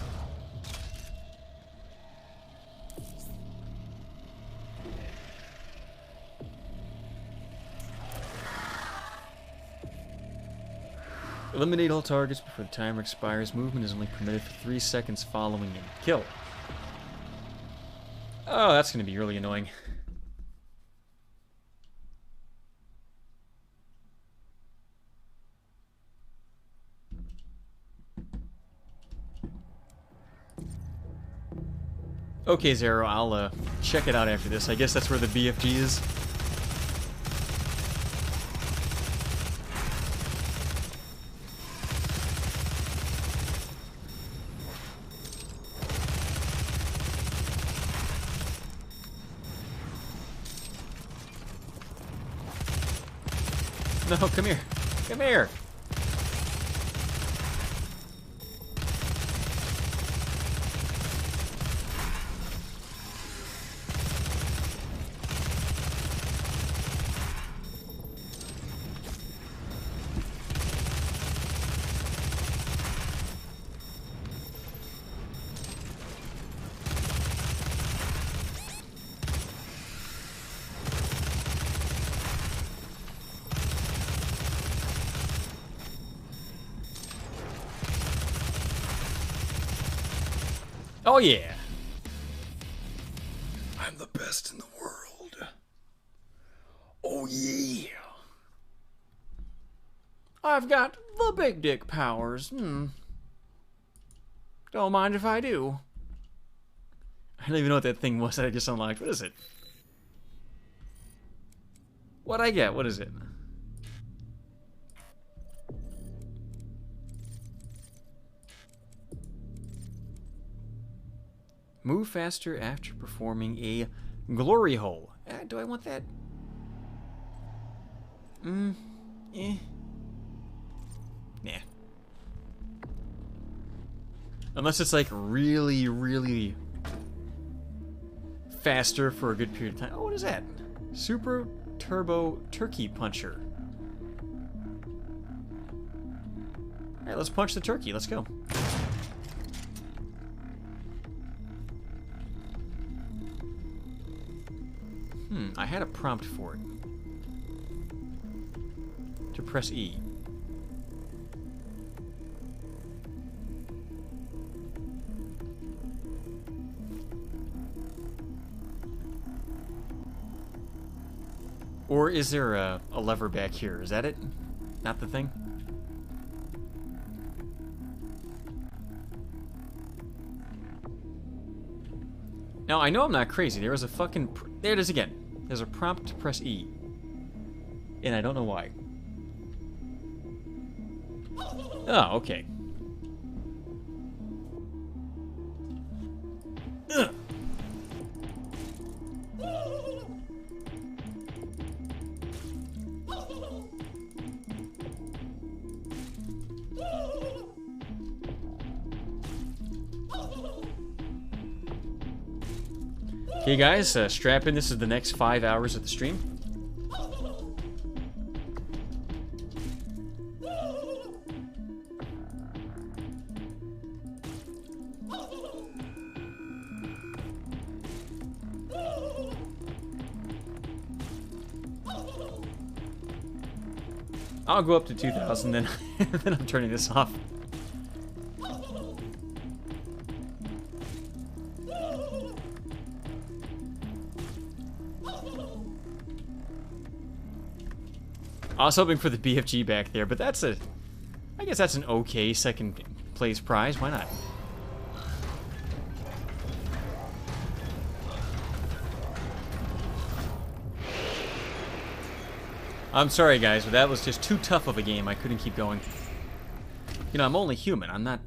[SPEAKER 1] Eliminate all targets before the timer expires. Movement is only permitted for 3 seconds following a kill. Oh, that's gonna be really annoying. Okay, Zero, I'll check it out after this. I guess that's where the BFG is. No, come here. Come here. Oh yeah.
[SPEAKER 4] I'm the best in the world. Oh yeah.
[SPEAKER 1] I've got the big dick powers. Don't mind if I do. I don't even know what that thing was that I just unlocked. What is it? What'd I get? What is it? Move faster after performing a glory hole. Do I want that? Eh. Nah. Unless it's like really, really faster for a good period of time. Oh, what is that? Super Turbo Turkey Puncher. Alright, let's punch the turkey. Let's go. I had a prompt for it. To press E. Or is there a lever back here? Is that it? Not the thing? Now, I know I'm not crazy. There was a fucking... There it is again. There's a prompt to press E. And I don't know why. Oh, okay. Ugh. Okay, guys, strap in. This is the next 5 hours of the stream. I'll go up to 2,000, then, then I'm turning this off. I was hoping for the BFG back there, but that's a... I guess that's an okay second place prize. Why not? I'm sorry, guys, but that was just too tough of a game. I couldn't keep going. You know, I'm only human. I'm not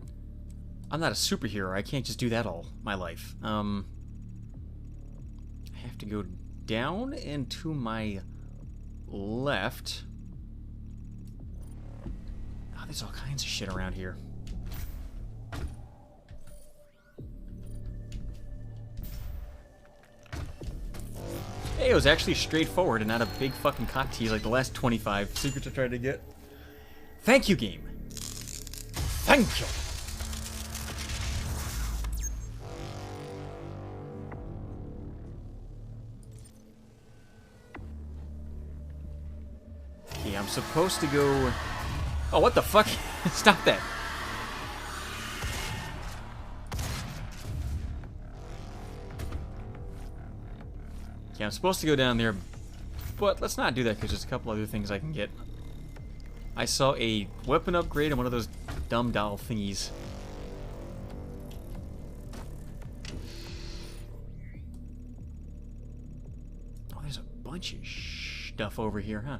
[SPEAKER 1] a superhero. I can't just do that all my life. I have to go down and to my left. Oh, there's all kinds of shit around here. Hey, it was actually straightforward and not a big fucking cock tease like the last 25 secrets I tried to get. Thank you, game. Thank you. Okay, I'm supposed to go... Oh, what the fuck? Stop that. Okay, I'm supposed to go down there, but let's not do that because there's a couple other things I can get. I saw a weapon upgrade and one of those dumb doll thingies. Oh, there's a bunch of stuff over here, huh?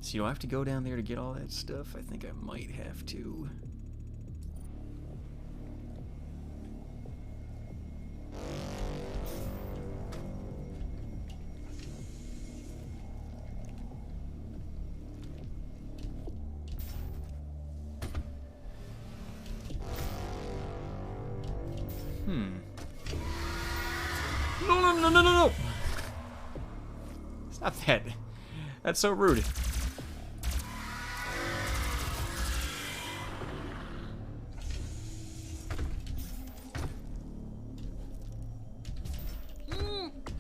[SPEAKER 1] See, do I have to go down there to get all that stuff? I think I might have to. No. Stop that. That's so rude.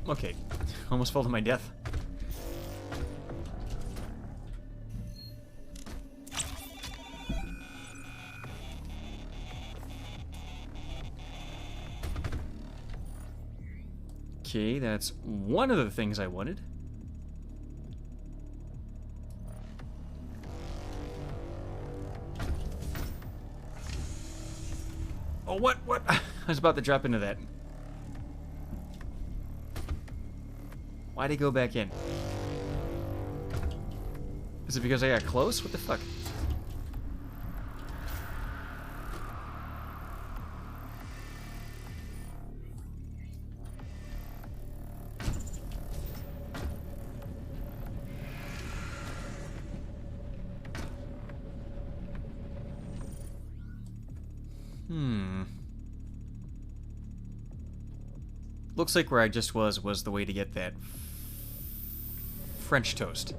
[SPEAKER 1] Okay. Almost fell to my death. Okay, that's one of the things I wanted. Oh, what? What? I was about to drop into that. Why'd he go back in? Is it because I got close? What the fuck? Looks like where I just was the way to get that French toast.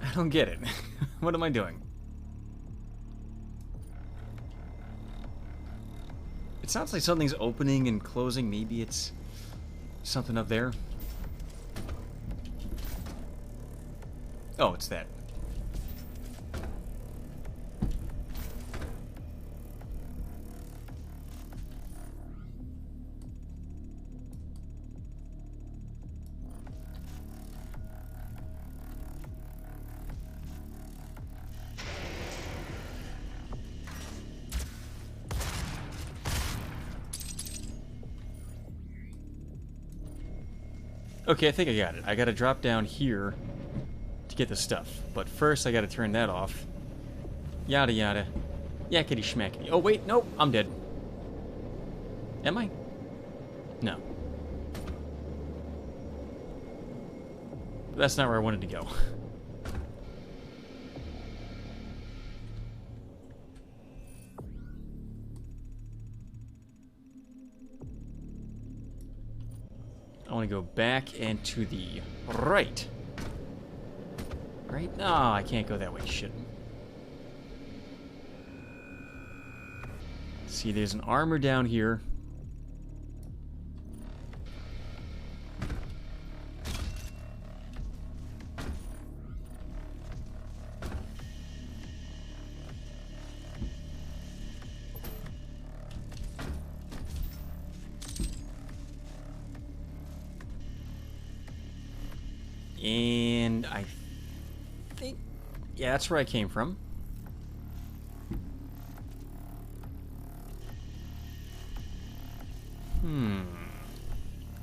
[SPEAKER 1] I don't get it. What am I doing? It sounds like something's opening and closing. Maybe it's something up there. Oh, it's that. Okay, I think I got it. I gotta drop down here to get the stuff. But first, I gotta turn that off. Yada yada. Yakety schmackety. Oh, wait, nope, I'm dead. Am I? No. That's not where I wanted to go. I want to go back and to the right. Right? No, I can't go that way. Shit. See, there's an armor down here. And I think, yeah, that's where I came from.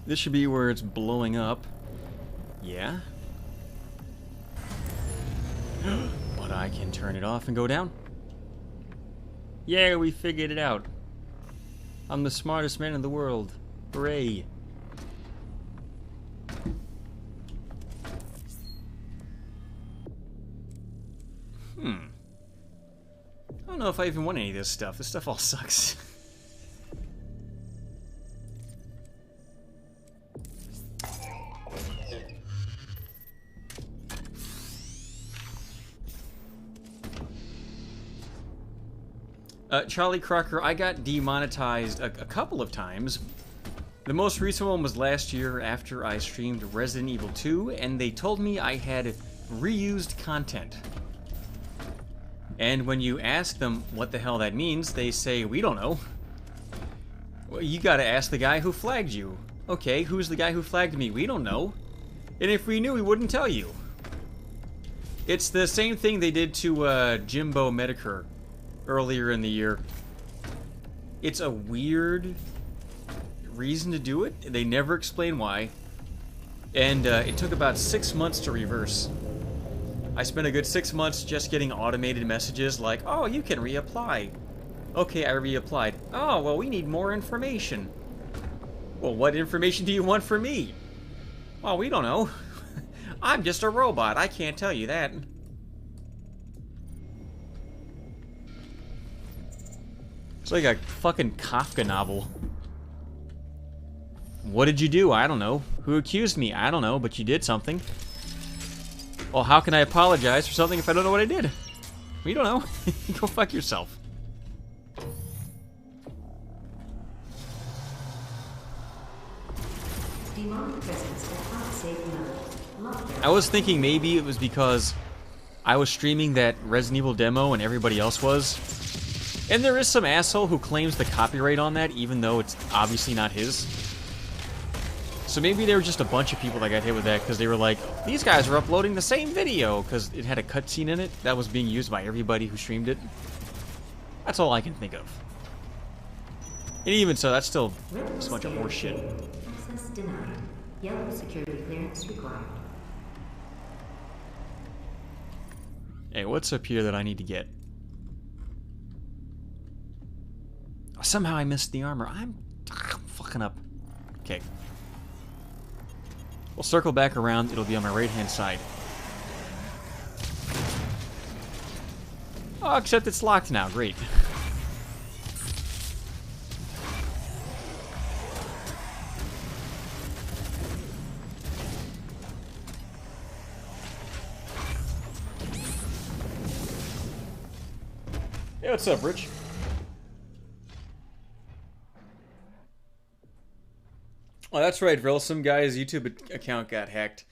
[SPEAKER 1] This should be where it's blowing up. Yeah. But I can turn it off and go down. Yeah, we figured it out. I'm the smartest man in the world. Hooray. I don't know if I even want any of this stuff. This stuff all sucks. Charlie Crocker, I got demonetized a couple of times. The most recent one was last year after I streamed Resident Evil 2, and they told me I had reused content. And when you ask them what the hell that means, they say, we don't know. Well, you gotta ask the guy who flagged you. Okay, who's the guy who flagged me? We don't know. And if we knew, we wouldn't tell you. It's the same thing they did to Jimbo Medicare earlier in the year. It's a weird reason to do it. They never explain why. And it took about 6 months to reverse. I spent a good 6 months just getting automated messages like, oh, you can reapply. Okay, I reapplied. Oh, well, we need more information. Well, what information do you want from me? Well, we don't know. I'm just a robot. I can't tell you that. It's like a fucking Kafka novel. What did you do? I don't know. Who accused me? I don't know, but you did something. Well, how can I apologize for something if I don't know what I did? Well, you don't know. Go fuck yourself. I was thinking maybe it was because I was streaming that Resident Evil demo and everybody else was. And there is some asshole who claims the copyright on that, even though it's obviously not his. So maybe there were just a bunch of people that got hit with that because they were like, these guys are uploading the same video because it had a cutscene in it that was being used by everybody who streamed it. That's all I can think of. And even so, that's still just a bunch of horse shit.
[SPEAKER 7] Access denied. Yellow security clearance required.
[SPEAKER 1] Hey, what's up here that I need to get? Oh, somehow I missed the armor. I'm fucking up. Okay. We'll circle back around. It'll be on my right-hand side. Oh, except it's locked now. Great. Hey, what's up, Rich? Oh, that's right, Vril. Some guy's YouTube account got hacked,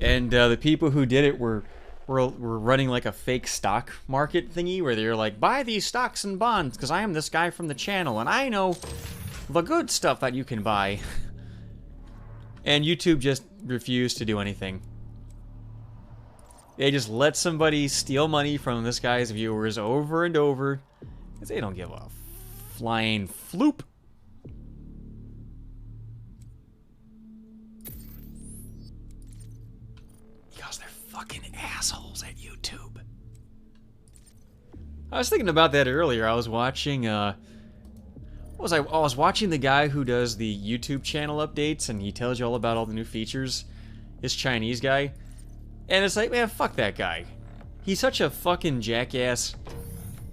[SPEAKER 1] and the people who did it were running like a fake stock market thingy where they're like, buy these stocks and bonds because I am this guy from the channel and I know the good stuff that you can buy. And YouTube just refused to do anything. They just let somebody steal money from this guy's viewers over and over because they don't give a flying floop. Fucking assholes at YouTube. I was thinking about that earlier. I was watching, what was I was watching the guy who does the YouTube channel updates, and he tells you all about all the new features. This Chinese guy. And it's like, man, fuck that guy. He's such a fucking jackass.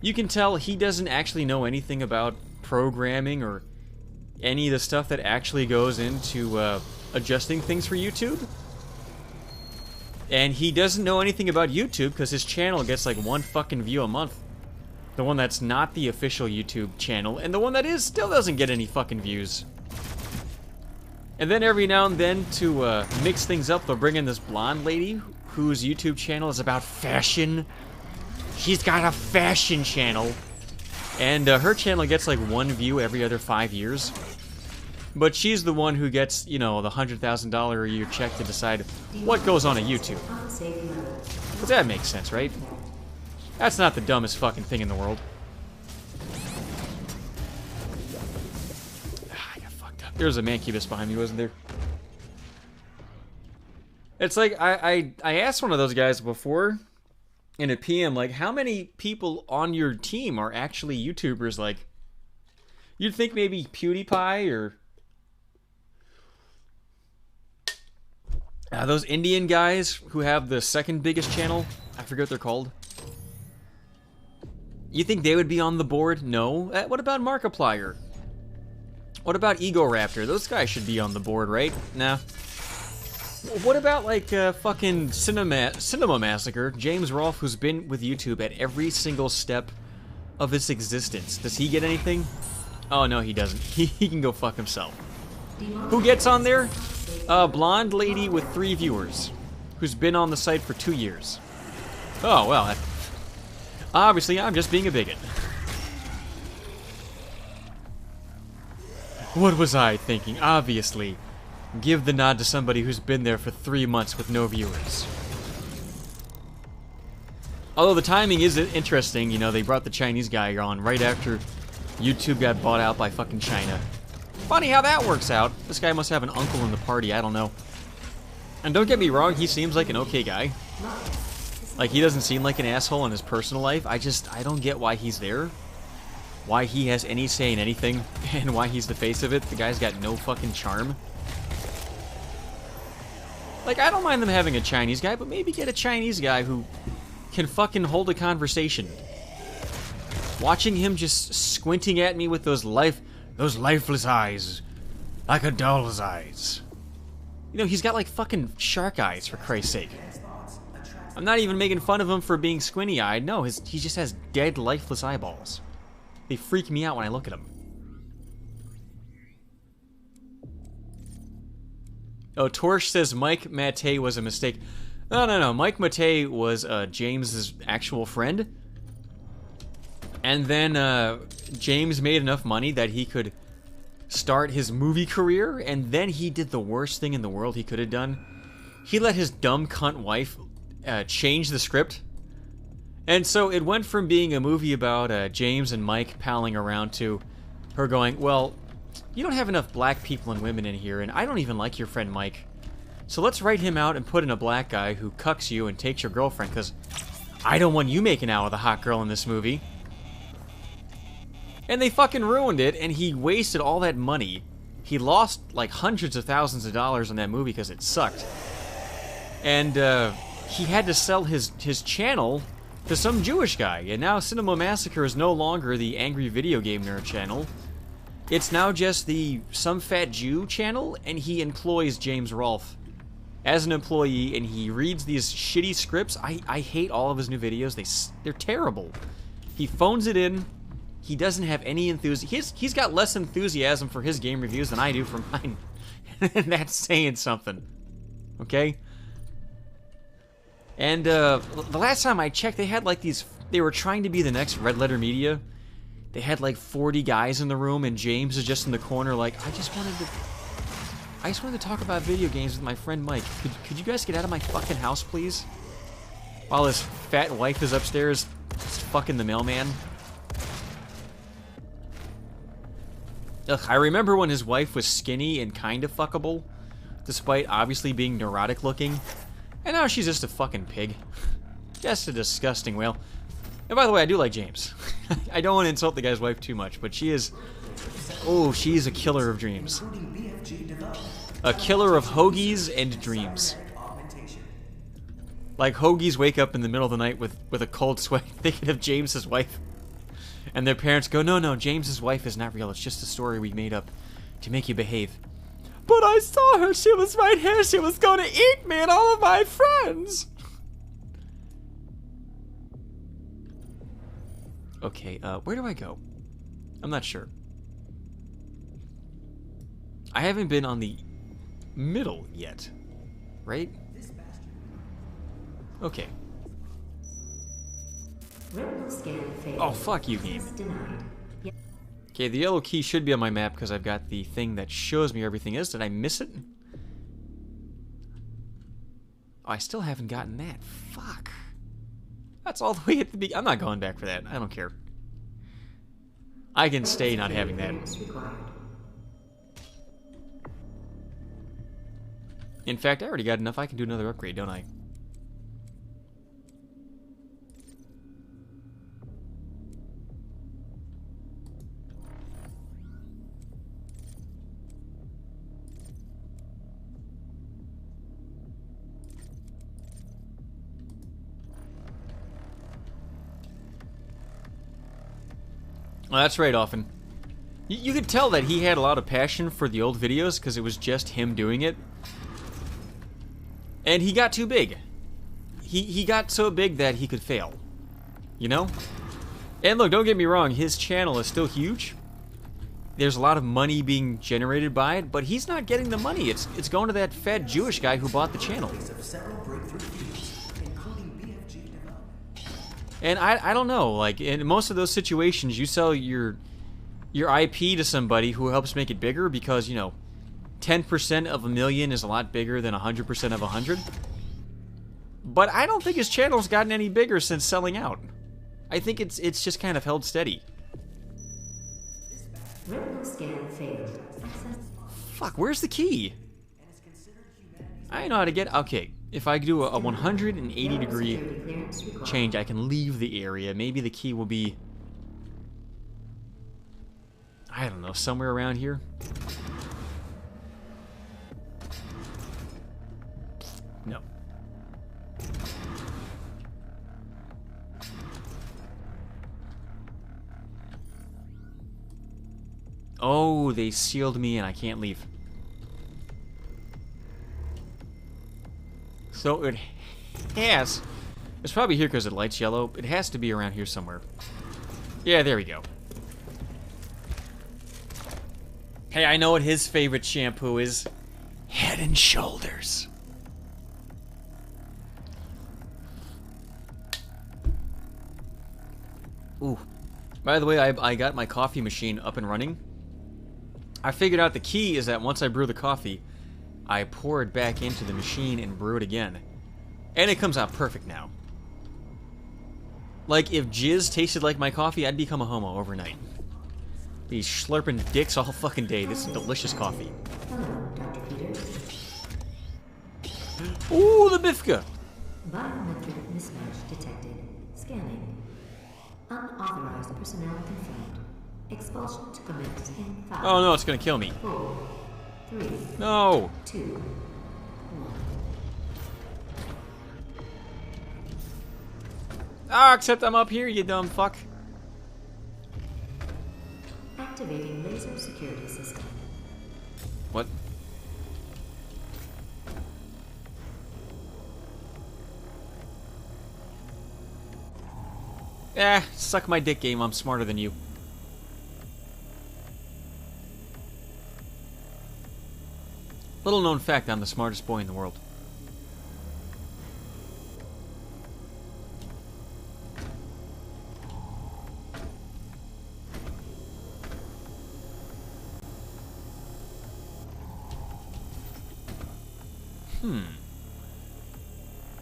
[SPEAKER 1] You can tell he doesn't actually know anything about programming or any of the stuff that actually goes into adjusting things for YouTube. And he doesn't know anything about YouTube because his channel gets like one fucking view a month. The one that's not the official YouTube channel, and the one that is still doesn't get any fucking views. And then every now and then, to mix things up, they'll bring in this blonde lady whose YouTube channel is about fashion. She's got a fashion channel. And her channel gets like one view every other 5 years. But she's the one who gets, you know, the $100,000 a year check to decide what goes on at YouTube. But that makes sense, right? That's not the dumbest fucking thing in the world. I got fucked up. There was a mancubus behind me, wasn't there? It's like, I asked one of those guys before in a PM, like, how many people on your team are actually YouTubers? Like, you'd think maybe PewDiePie or those Indian guys who have the second biggest channel. I forget what they're called. You think they would be on the board? No. What about Markiplier? What about Egoraptor? Those guys should be on the board, right? Nah. What about, like, fucking Cinema Massacre? James Rolfe, who's been with YouTube at every single step of its existence. Does he get anything? Oh, no, he doesn't. He can go fuck himself. Who gets on there? A blonde lady with 3 viewers, who's been on the site for 2 years. Oh, well, obviously I'm just being a bigot. What was I thinking? Obviously, give the nod to somebody who's been there for 3 months with no viewers. Although the timing is interesting, you know, they brought the Chinese guy on right after YouTube got bought out by fucking China. Funny how that works out. This guy must have an uncle in the party, I don't know. And don't get me wrong, he seems like an okay guy. Like, he doesn't seem like an asshole in his personal life. I don't get why he's there. Why he has any say in anything, and why he's the face of it. The guy's got no fucking charm. Like, I don't mind them having a Chinese guy, but maybe get a Chinese guy who can fucking hold a conversation. Watching him just squinting at me with those lifeless eyes. Like a doll's eyes. You know, he's got like fucking shark eyes, for Christ's sake. I'm not even making fun of him for being squinty-eyed. No, he just has dead, lifeless eyeballs. They freak me out when I look at him. Oh, Torch says Mike Matei was a mistake. No. Mike Matei was James's actual friend. And then James made enough money that he could start his movie career, and then he did the worst thing in the world he could have done. He let his dumb cunt wife change the script. And so it went from being a movie about James and Mike palling around to her going, well, you don't have enough black people and women in here, and I don't even like your friend Mike. So let's write him out and put in a black guy who cucks you and takes your girlfriend, because I don't want you making out with a hot girl in this movie. And they fucking ruined it, and he wasted all that money. He lost like hundreds of thousands of dollars on that movie because it sucked. And he had to sell his channel to some Jewish guy. And now Cinema Massacre is no longer the Angry Video Game Nerd channel. It's now just the Some Fat Jew channel, and he employs James Rolfe as an employee, and he reads these shitty scripts. I hate all of his new videos. They're terrible. He phones it in. He doesn't have any enthusiasm. He's got less enthusiasm for his game reviews than I do for mine. And that's saying something. Okay? And the last time I checked, they had like these... They were trying to be the next Red Letter Media. They had like 40 guys in the room, and James is just in the corner like, I just wanted to talk about video games with my friend Mike. Could you guys get out of my fucking house, please? While his fat wife is upstairs fucking the mailman. Ugh, I remember when his wife was skinny and kind of fuckable, despite obviously being neurotic looking. And now she's just a fucking pig. Just a disgusting whale. And by the way, I do like James. I don't want to insult the guy's wife too much, but she is... Oh, she's a killer of dreams. A killer of hoagies and dreams. Like hoagies wake up in the middle of the night with a cold sweat thinking of James's wife. And their parents go, no, James's wife is not real. It's just a story we made up to make you behave. But I saw her. She was right here. She was going to eat me and all of my friends. Okay, where do I go? I'm not sure. I haven't been on the middle yet, right? Okay. Oh, fuck you, game. Okay, the yellow key should be on my map because I've got the thing that shows me where everything is. Did I miss it? Oh, I still haven't gotten that. Fuck. That's all the way at the beginning. I'm not going back for that. I don't care. I can stay not having that. In fact, I already got enough. I can do another upgrade, don't I? Well, that's right, Often. You could tell that he had a lot of passion for the old videos because it was just him doing it. And he got too big. He got so big that he could fail. You know? And look, don't get me wrong, his channel is still huge. There's a lot of money being generated by it, but he's not getting the money. It's going to that fat Jewish guy who bought the channel. And I don't know, like, in most of those situations, you sell your IP to somebody who helps make it bigger because, you know, 10% of 1,000,000 is a lot bigger than 100% of 100. But I don't think his channel's gotten any bigger since selling out. I think it's just kind of held steady. Fuck, where's the key? I know how to get... Okay, if I do a 180-degree change, I can leave the area. Maybe the key will be... I don't know, somewhere around here? No. Oh, they sealed me and I can't leave. So it has... It's probably here because the light's yellow. It has to be around here somewhere. Yeah, there we go. Hey, I know what his favorite shampoo is. Head and Shoulders. Ooh. By the way, I got my coffee machine up and running. I figured out the key is that once I brew the coffee, I pour it back into the machine and brew it again. And it comes out perfect now. Like, if jizz tasted like my coffee, I'd become a homo overnight. Be slurping dicks all fucking day. This is delicious coffee.
[SPEAKER 7] Hello, Dr. Peters.
[SPEAKER 1] Ooh, the Bifka!
[SPEAKER 7] Biometric mismatch detected. Scanning. Unauthorized personnel confirmed. Expulsion to commence in 5.
[SPEAKER 1] Oh no, it's gonna kill me.
[SPEAKER 7] 4, 3,
[SPEAKER 1] No!
[SPEAKER 7] 2, 1.
[SPEAKER 1] Ah, except I'm up here, you dumb fuck.
[SPEAKER 7] Activating laser security system.
[SPEAKER 1] What? Suck my dick, game. I'm smarter than you. Little known fact, I'm the smartest boy in the world.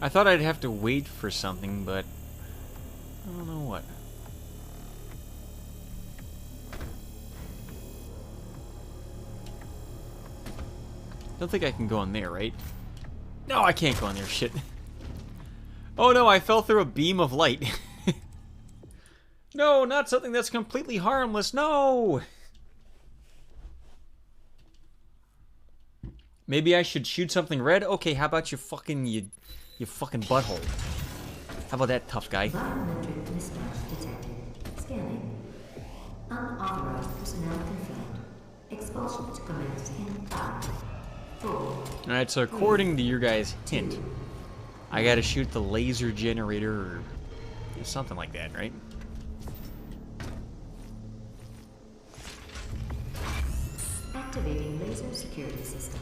[SPEAKER 1] I thought I'd have to wait for something, but I don't know what. Don't think I can go in there, right? No, I can't go in there, shit. Oh no, I fell through a beam of light. No, not something that's completely harmless, no! Maybe I should shoot something red? Okay, how about you fucking butthole? How about that, tough guy?
[SPEAKER 7] Biometric mismatch detected. Scanning. Unauthorized personnel confirmed. Expulsion to commence in 5, 4.
[SPEAKER 1] Alright, so according to your guys' hint, I gotta shoot the laser generator or something like that, right?
[SPEAKER 7] Activating laser security system.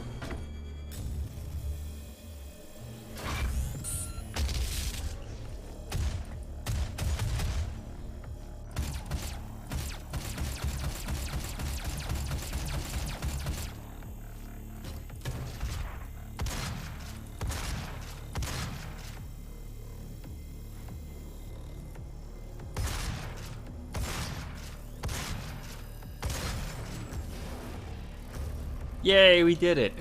[SPEAKER 1] Yay, we did it!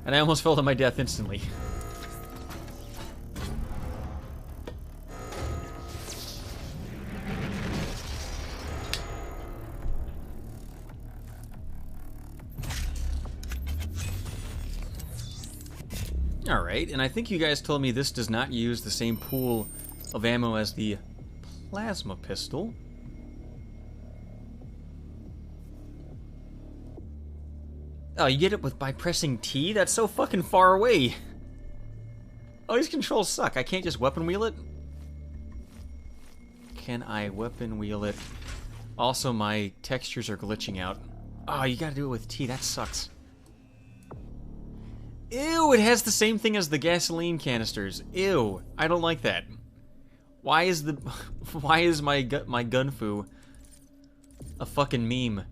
[SPEAKER 1] And I almost fell to my death instantly. Alright, and I think you guys told me this does not use the same pool of ammo as the plasma pistol. Oh, you get it by pressing T? That's so fucking far away. Oh, these controls suck. I can't just weapon wheel it? Can I weapon wheel it? Also, my textures are glitching out. Oh, you gotta do it with T. That sucks. Ew, it has the same thing as the gasoline canisters. Ew, I don't like that. Why is my gunfu a fucking meme?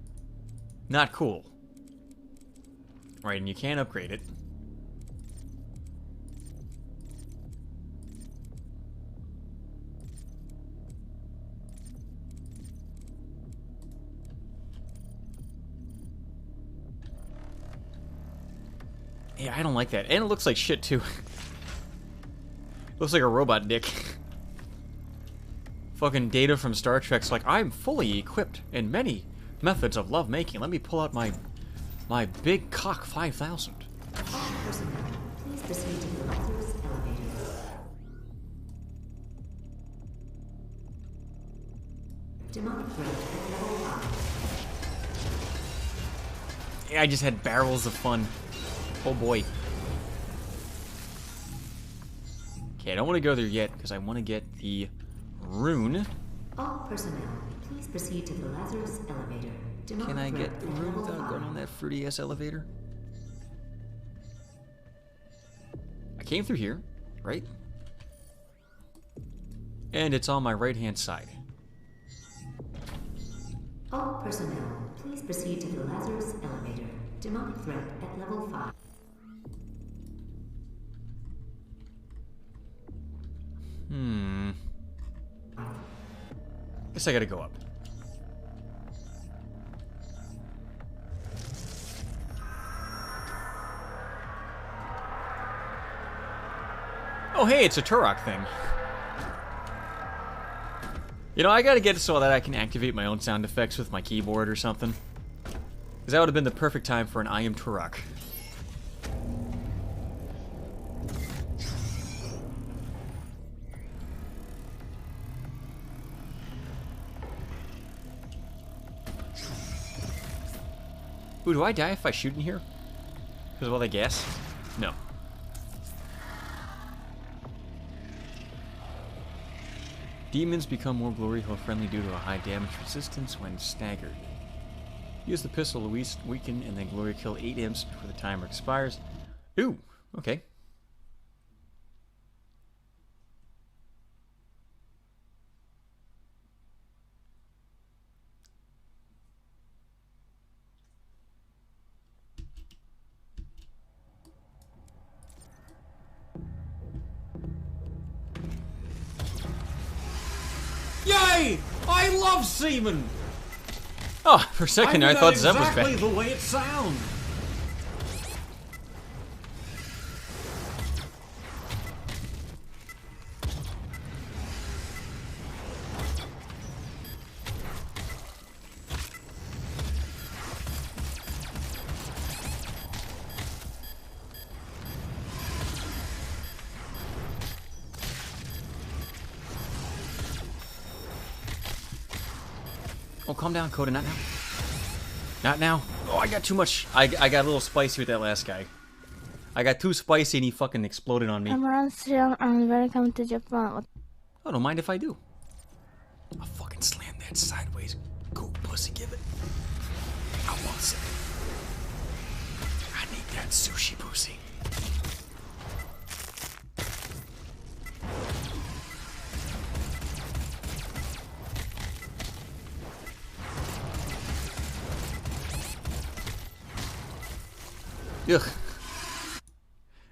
[SPEAKER 1] Not cool. Right, and you can't upgrade it. Yeah, I don't like that. And it looks like shit, too. Looks like a robot dick. Fucking Data from Star Trek's like, I'm fully equipped in many methods of love making. Let me pull out my big cock 5000.
[SPEAKER 7] All personnel, please proceed to the Lazarus elevator. Demonic threat at level 5.
[SPEAKER 1] I just had barrels of fun. Oh boy. Okay, I don't want to go there yet because I want to get the rune.
[SPEAKER 7] All personnel, please proceed to the Lazarus elevator.
[SPEAKER 1] Can I get the rune without going on that fruity ass elevator? I came through here, right? And it's on my right hand side.
[SPEAKER 7] All personnel, please proceed to the Lazarus elevator. Demonic threat at level 5.
[SPEAKER 1] Guess I gotta go up. Oh hey, it's a Turok thing. You know, I gotta get it so that I can activate my own sound effects with my keyboard or something. Because that would have been the perfect time for an I am Turok. Ooh, do I die if I shoot in here? Because of all the gas? No. Demons become more glory hole friendly due to a high damage resistance when staggered. Use the pistol to weaken and then glory kill 8 imps before the timer expires. Ooh, okay. Yay! I love semen! Oh, for a second I thought Zeb was back.
[SPEAKER 8] Exactly the way it sounds.
[SPEAKER 1] Oh, calm down, Coda. Not now. Not now. Oh, I got too much. I got a little spicy with that last guy. I got too spicy and he fucking exploded on me.
[SPEAKER 9] I'm Ransom and welcome to Japan.
[SPEAKER 1] Oh, don't mind if I do. I'll fucking slam that sideways. Go, pussy, give it. I want some. I need that sushi pussy. Ugh.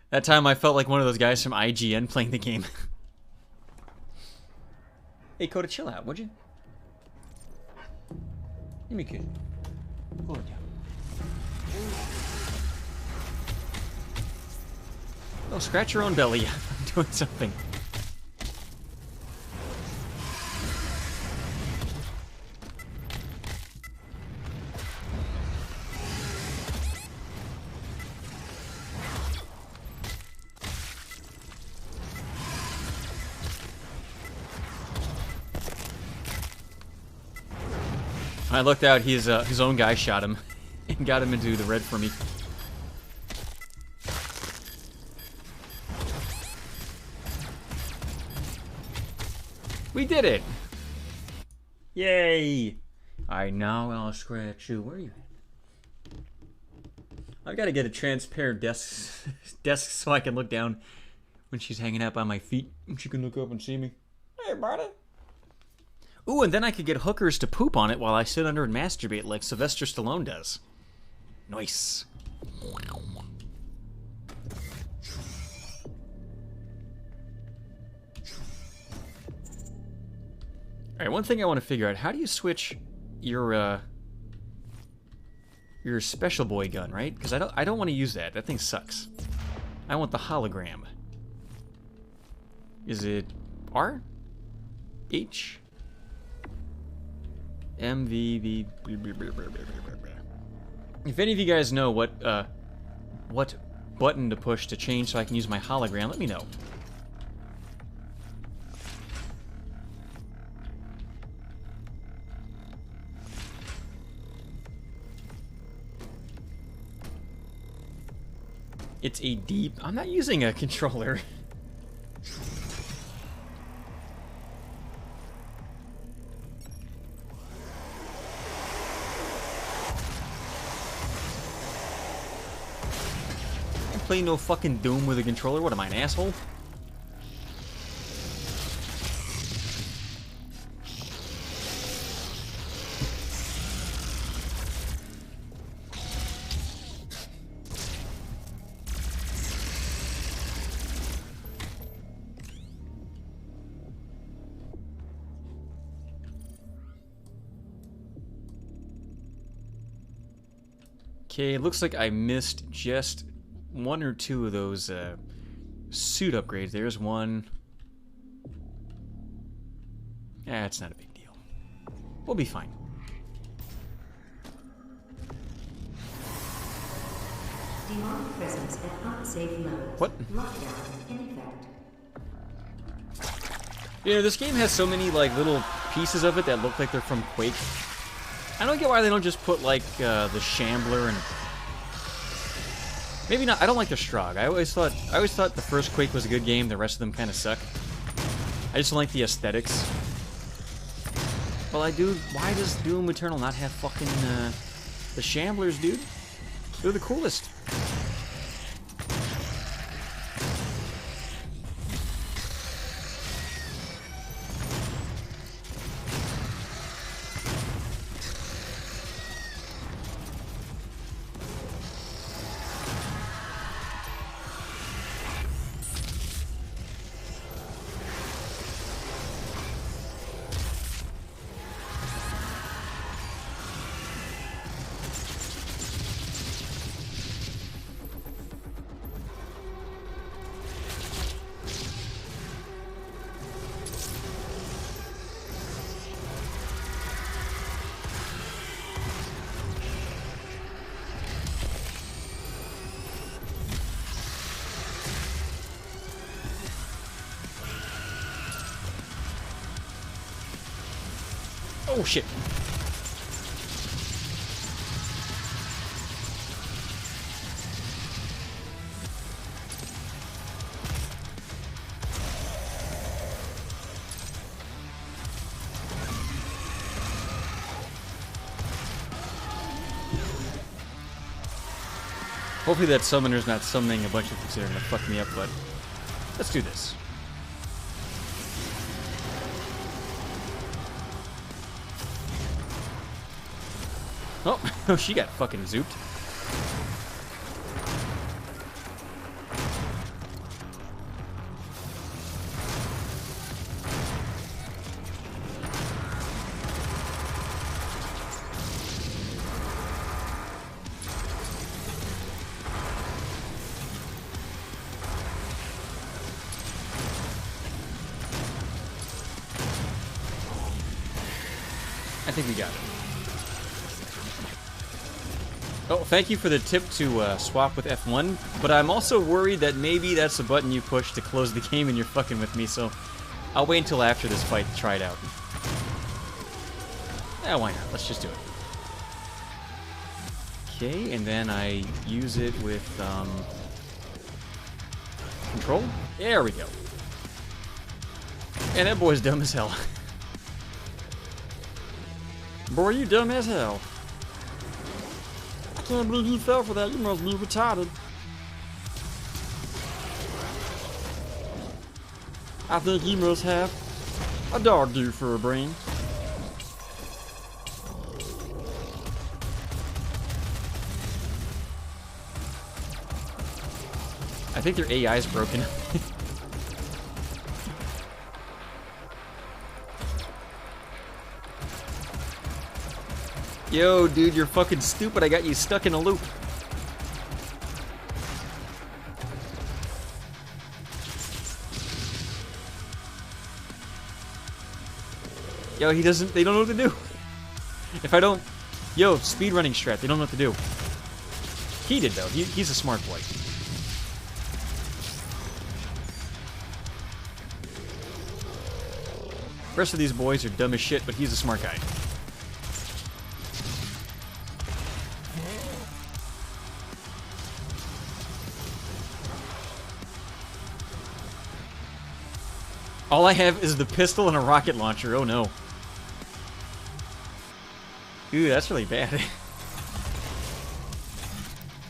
[SPEAKER 1] That time I felt like one of those guys from IGN playing the game. Hey, Coda, chill out, would you? Give me a kiss. Hold it down. Oh, scratch your own belly. I'm doing something. I looked out, his own guy shot him and got him into the red for me. We did it! Yay! Alright, now I'll scratch you. Where are you at? I've got to get a transparent desk so I can look down when she's hanging out by my feet and she can look up and see me. Hey, buddy. Ooh, and then I could get hookers to poop on it while I sit under and masturbate like Sylvester Stallone does. Nice. Alright, one thing I want to figure out, how do you switch your special boy gun, right? Because I don't want to use that. That thing sucks. I want the hologram. Is it R? H? MVV. If any of you guys know what button to push to change so I can use my hologram, let me know. It's a deep... I'm not using a controller. I'm playing no fucking Doom with a controller. What am I, an asshole? Okay, it looks like I missed just one or two of those suit upgrades. There's one. It's not a big deal. We'll be fine.
[SPEAKER 7] Demonic presence at unsafe levels.
[SPEAKER 1] What?
[SPEAKER 7] Lockdown in effect.
[SPEAKER 1] You know, this game has so many like little pieces of it that look like they're from Quake. I don't get why they don't just put like the Shambler and maybe not. I don't like the Strogg. I always thought the first Quake was a good game. The rest of them kind of suck. I just don't like the aesthetics. Well, I do. Why does Doom Eternal not have fucking the Shamblers, dude? They're the coolest. Oh shit. Hopefully that summoner's not summoning a bunch of things that are gonna fuck me up, but let's do this. Oh, she got fucking zooped. I think we got it. Oh, thank you for the tip to swap with F1, but I'm also worried that maybe that's the button you push to close the game and you're fucking with me, so I'll wait until after this fight to try it out. Yeah, why not? Let's just do it. Okay, and then I use it with, control? There we go. And that boy's dumb as hell. Boy, you dumb as hell. I can't believe you fell for that. You must be retarded. I think you must have a dog due for a brain. I think their AI is broken. Yo, dude, you're fucking stupid. I got you stuck in a loop. Yo, he doesn't... They don't know what to do. If I don't... Yo, speedrunning strat. They don't know what to do. He did, though. He's a smart boy. The rest of these boys are dumb as shit, but he's a smart guy. All I have is the pistol and a rocket launcher. Oh no. Ooh, that's really bad.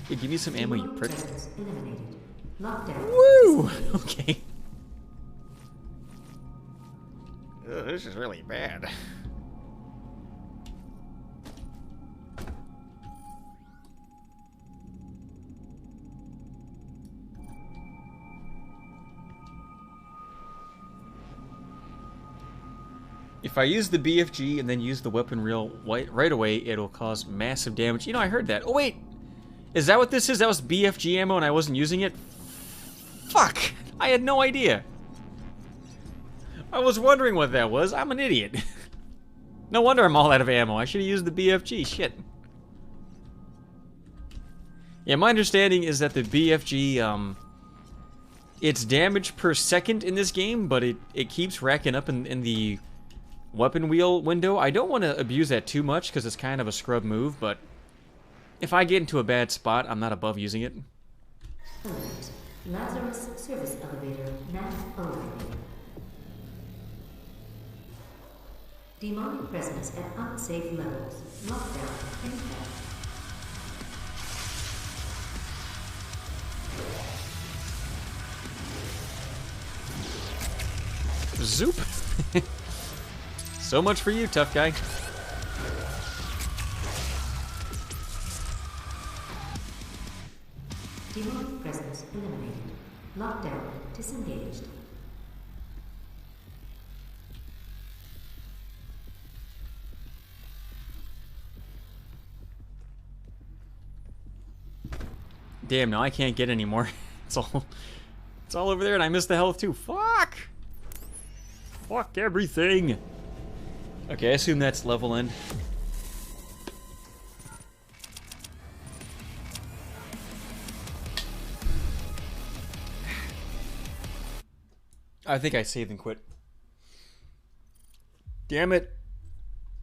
[SPEAKER 1] Hey, give me some ammo, you prick. Woo! Okay. Ugh, this is really bad. If I use the BFG and then use the weapon reel right away, it'll cause massive damage. You know, I heard that. Oh, wait! Is that what this is? That was BFG ammo and I wasn't using it? Fuck! I had no idea. I was wondering what that was. I'm an idiot. No wonder I'm all out of ammo. I should have used the BFG. Shit. Yeah, my understanding is that the BFG, it's damage per second in this game, but it keeps racking up in the weapon wheel window. I don't want to abuse that too much because it's kind of a scrub move, but if I get into a bad spot, I'm not above using it.
[SPEAKER 7] Alert. Lazarus service elevator now arriving. Demonic presence at unsafe levels. Lockdown in effect.
[SPEAKER 1] Zoop. So much for you, tough guy.
[SPEAKER 7] Demonic presence eliminated. Lockdown disengaged.
[SPEAKER 1] Damn, now I can't get any more. It's all over there and I missed the health too. Fuck! Fuck everything! Okay, I assume that's level end. I think I saved and quit. Damn it!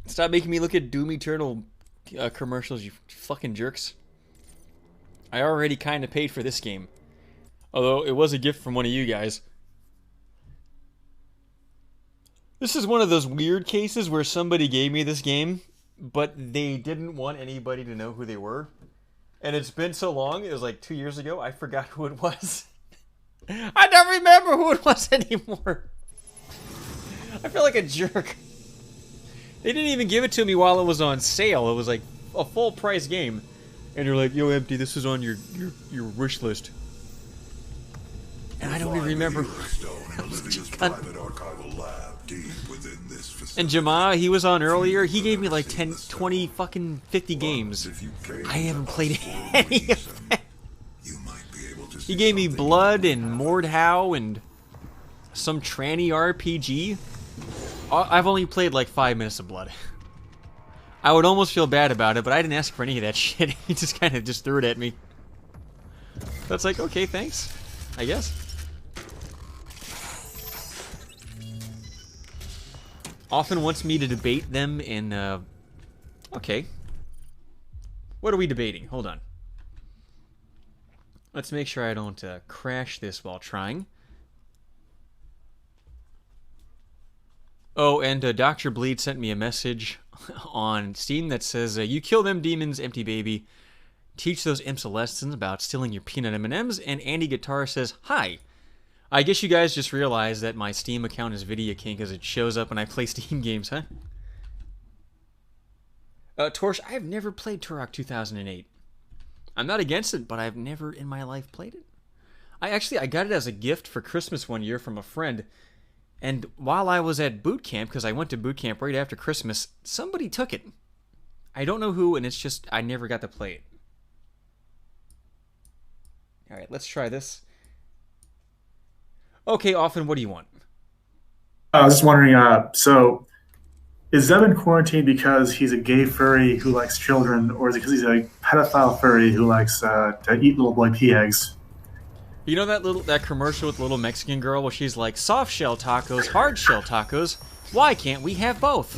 [SPEAKER 1] Stop making me look at Doom Eternal commercials, you fucking jerks. I already kind of paid for this game. Although, it was a gift from one of you guys. This is one of those weird cases where somebody gave me this game, but they didn't want anybody to know who they were. And it's been so long, it was like 2 years ago, I forgot who it was. I don't remember who it was anymore. I feel like a jerk. They didn't even give it to me while it was on sale. It was like a full price game. And you're like, yo, Empty, this is on your wish list. And I don't even remember. And Jamal, he was on earlier. He gave me like 10, 20, fucking 50 games. I haven't played any of them. He gave me Blood and Mordhau and some tranny RPG. I've only played like 5 minutes of Blood. I would almost feel bad about it, but I didn't ask for any of that shit. He just kind of just threw it at me. That's like, okay, thanks. I guess. Often wants me to debate them in, okay. What are we debating? Hold on. Let's make sure I don't crash this while trying. Oh, and Dr. Bleed sent me a message on Steam that says, you kill them demons, Empty Baby. Teach those imps a lesson about stealing your peanut M&Ms. And Andy Guitar says, hi. I guess you guys just realized that my Steam account is Video King because it shows up when I play Steam games, huh? Torch, I have never played Turok 2008. I'm not against it, but I've never in my life played it. I got it as a gift for Christmas one year from a friend. And while I was at boot camp, because I went to boot camp right after Christmas, somebody took it. I don't know who, and it's just, I never got to play it. Alright, let's try this. Okay, Often, what do you want?
[SPEAKER 8] I was just wondering, so is Zeb in quarantine because he's a gay furry who likes children, or is it because he's a pedophile furry who likes to eat little boy pea eggs?
[SPEAKER 1] You know that commercial with the little Mexican girl where she's like, soft shell tacos, hard shell tacos? Why can't we have both?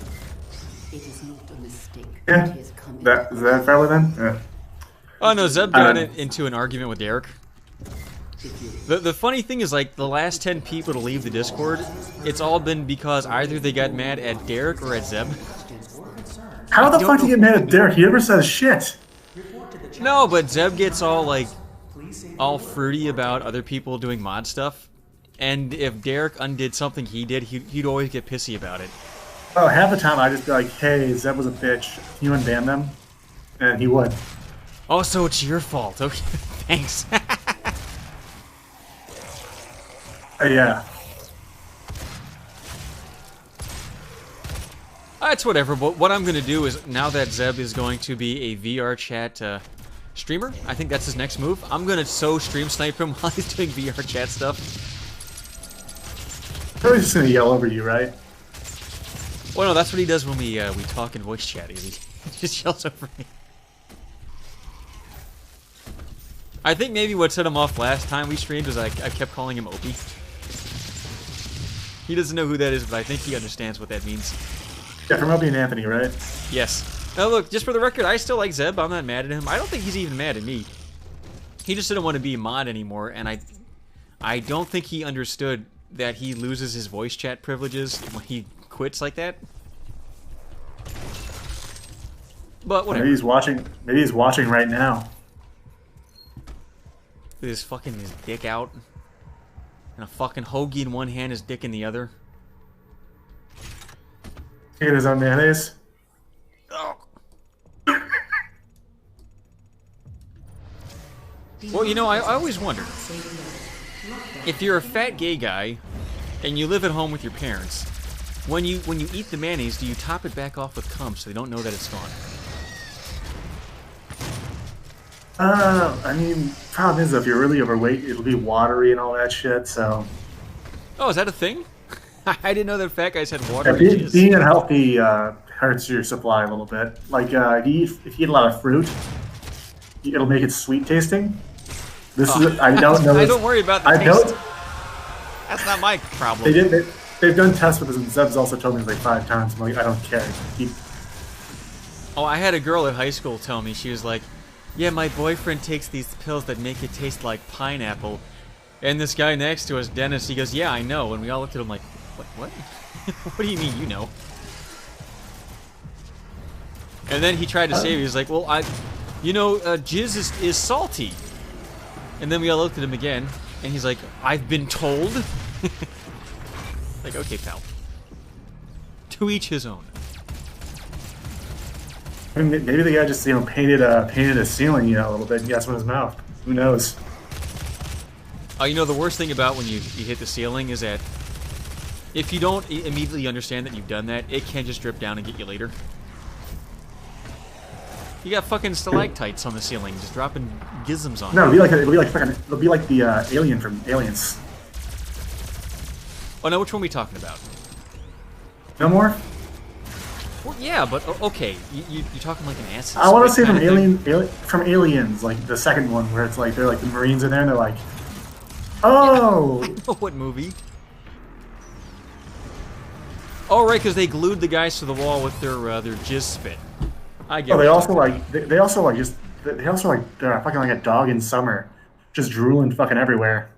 [SPEAKER 5] It is not a mistake.
[SPEAKER 8] Yeah, is that valid then? Yeah.
[SPEAKER 1] Oh no, Zeb got into an argument with Derek. The funny thing is, like, the last 10 people to leave the Discord, it's all been because either they got mad at Derek or at Zeb.
[SPEAKER 8] How the fuck do you get mad at Derek? He never says shit.
[SPEAKER 1] No, but Zeb gets all, like, all fruity about other people doing mod stuff. And if Derek undid something he did, he'd always get pissy about it.
[SPEAKER 8] Oh, half the time I'd just be like, hey, Zeb was a bitch. Can you unban them? And he would.
[SPEAKER 1] Oh, so it's your fault. Okay, thanks.
[SPEAKER 8] Yeah.
[SPEAKER 1] That's whatever, but what I'm going to do is, now that Zeb is going to be a VR chat streamer, I think that's his next move, I'm going to so stream snipe him while he's doing VR chat stuff.
[SPEAKER 8] He's just going to yell over you, right?
[SPEAKER 1] Well, no, that's what he does when we talk in voice chat. He just yells over me. I think maybe what set him off last time we streamed was I kept calling him Opie. He doesn't know who that is, but I think he understands what that means.
[SPEAKER 8] Yeah, from Opie and Anthony, right?
[SPEAKER 1] Yes. Now look, just for the record, I still like Zeb. I'm not mad at him. I don't think he's even mad at me. He just didn't want to be a mod anymore, and I don't think he understood that he loses his voice chat privileges when he quits like that. But whatever.
[SPEAKER 8] Maybe he's watching. Maybe he's watching right now.
[SPEAKER 1] With his dick out. And a fucking hoagie in one hand, his dick in the other.
[SPEAKER 8] He had his own mayonnaise.
[SPEAKER 1] Oh. Well, you know, I always wonder. If you're a fat gay guy, and you live at home with your parents, when you eat the mayonnaise, do you top it back off with cum so they don't know that it's gone?
[SPEAKER 8] I mean, problem is, if you're really overweight, it'll be watery and all that shit, so...
[SPEAKER 1] Oh, is that a thing? I didn't know that fat guys had water.
[SPEAKER 8] Yeah, being unhealthy hurts your supply a little bit. Like, if you eat a lot of fruit, it'll make it sweet tasting. This is... I don't know...
[SPEAKER 1] I don't worry about the taste. That's not my problem.
[SPEAKER 8] They've done tests with this, and Zeb's also told me like 5 times. I'm like, I don't care.
[SPEAKER 1] Oh, I had a girl at high school tell me, she was like, yeah, my boyfriend takes these pills that make it taste like pineapple. And this guy next to us, Dennis, he goes, yeah, I know. And we all looked at him like, what? What do you mean you know? And then he tried to save me. He was like, well, jizz is salty. And then we all looked at him again, and he's like, I've been told. Like, okay, pal. To each his own.
[SPEAKER 8] I mean, maybe the guy just, painted a ceiling, a little bit and got some in his mouth. Who knows?
[SPEAKER 1] The worst thing about when you hit the ceiling is that if you don't immediately understand that you've done that, it can just drip down and get you later. You got fucking stalactites on the ceiling, just dropping gizms on.
[SPEAKER 8] No, it'll be like the alien from Aliens.
[SPEAKER 1] Oh no, which one are we talking about?
[SPEAKER 8] No more?
[SPEAKER 1] Well, yeah, but okay, you're talking like an ass.
[SPEAKER 8] I want to say from Aliens, like the second one, where it's like they're like the Marines are there and they're like, oh.
[SPEAKER 1] I know what movie. Oh right, because they glued the guys to the wall with their jizz spit. I get.
[SPEAKER 8] Oh, they're fucking like a dog in summer, just drooling fucking everywhere.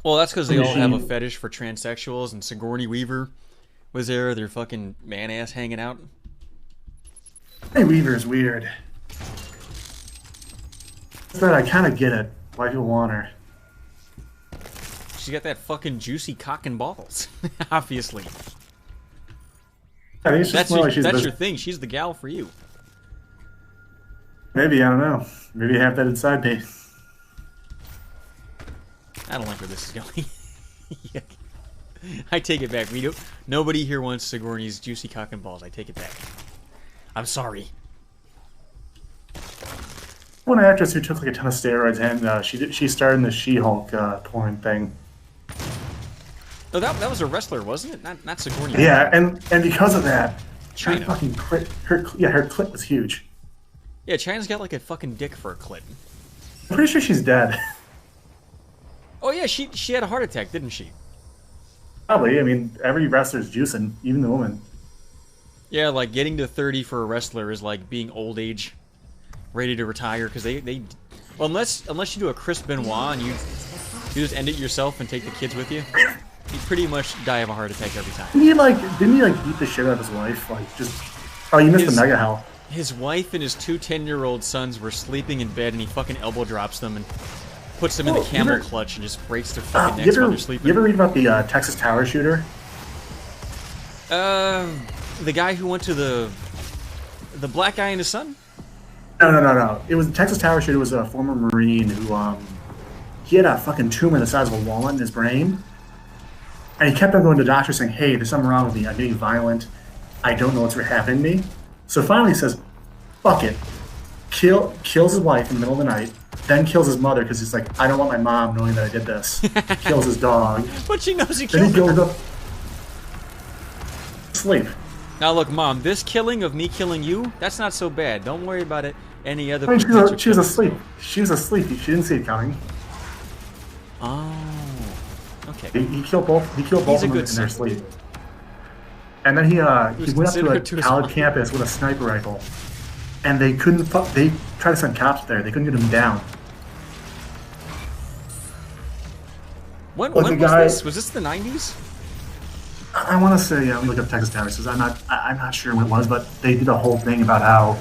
[SPEAKER 1] Well, that's because they all have a fetish for transsexuals, and Sigourney Weaver was there, their fucking man-ass hanging out.
[SPEAKER 8] Hey, Weaver's weird. But I kind of get it. Why people want her.
[SPEAKER 1] She's got that fucking juicy cock and balls, obviously.
[SPEAKER 8] I mean, that's
[SPEAKER 1] your thing. She's the gal for you.
[SPEAKER 8] Maybe, I don't know. Maybe you have that inside me.
[SPEAKER 1] I don't like where this is going. Yeah. I take it back. Nobody here wants Sigourney's juicy cock and balls. I take it back. I'm sorry.
[SPEAKER 8] One actress who took like a ton of steroids, and she starred in the She-Hulk porn thing.
[SPEAKER 1] Oh, that was a wrestler, wasn't it? Not Sigourney.
[SPEAKER 8] Yeah, and because of that,
[SPEAKER 1] China.
[SPEAKER 8] Her clit was huge.
[SPEAKER 1] Yeah, China's got like a fucking dick for a clit.
[SPEAKER 8] I'm pretty sure she's dead.
[SPEAKER 1] Oh yeah, she had a heart attack, didn't she?
[SPEAKER 8] Probably. I mean, every wrestler's juicing, even the woman.
[SPEAKER 1] Yeah, like getting to 30 for a wrestler is like being old age, ready to retire, because they Well, unless you do a Chris Benoit and you just end it yourself and take the kids with you, you pretty much die of a heart attack every time.
[SPEAKER 8] Didn't he beat the shit out of his wife? Like, just... Oh, you missed the mega hell.
[SPEAKER 1] His wife and his 2 10-year-old sons were sleeping in bed, and he fucking elbow drops them and puts them in the camel clutch and just breaks their fucking necks while they're sleeping.
[SPEAKER 8] You ever read about the Texas Tower shooter?
[SPEAKER 1] The guy who went to the black guy and his son?
[SPEAKER 8] No. It was the Texas Tower shooter. Was a former Marine who he had a fucking tumor the size of a walnut in his brain, and he kept on going to the doctor saying, "Hey, there's something wrong with me. I'm getting violent. I don't know what's happening to me." So finally he says, "Fuck it." Kills his wife in the middle of the night, then kills his mother because he's like, "I don't want my mom knowing that I did this." Kills his dog.
[SPEAKER 1] But she knows he
[SPEAKER 8] then
[SPEAKER 1] killed
[SPEAKER 8] he
[SPEAKER 1] her.
[SPEAKER 8] goes up sleep.
[SPEAKER 1] Now look, Mom, this killing of me killing you, that's not so bad. Don't worry about it. Any other
[SPEAKER 8] she was asleep. She was asleep. She didn't see it coming.
[SPEAKER 1] Oh. Okay.
[SPEAKER 8] He killed both of them in their sleep. And then he went up to a college campus with a sniper rifle. And they couldn't they tried to send cops there. They couldn't get him down.
[SPEAKER 1] When was this? Was this the 90s?
[SPEAKER 8] I want to say, let me look up Texas Tower. I'm not sure when it was, but they did a whole thing about how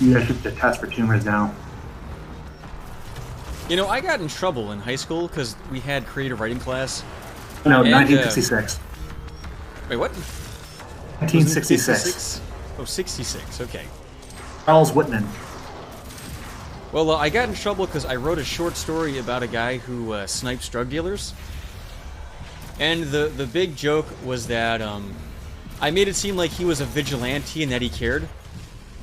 [SPEAKER 8] you guys should test for tumors now.
[SPEAKER 1] You know, I got in trouble in high school because we had creative writing class.
[SPEAKER 8] No, 1966.
[SPEAKER 1] Wait, what?
[SPEAKER 8] 1966.
[SPEAKER 1] Oh, 66, okay.
[SPEAKER 8] Charles Whitman.
[SPEAKER 1] Well, I got in trouble because I wrote a short story about a guy who snipes drug dealers. And the big joke was that I made it seem like he was a vigilante and that he cared.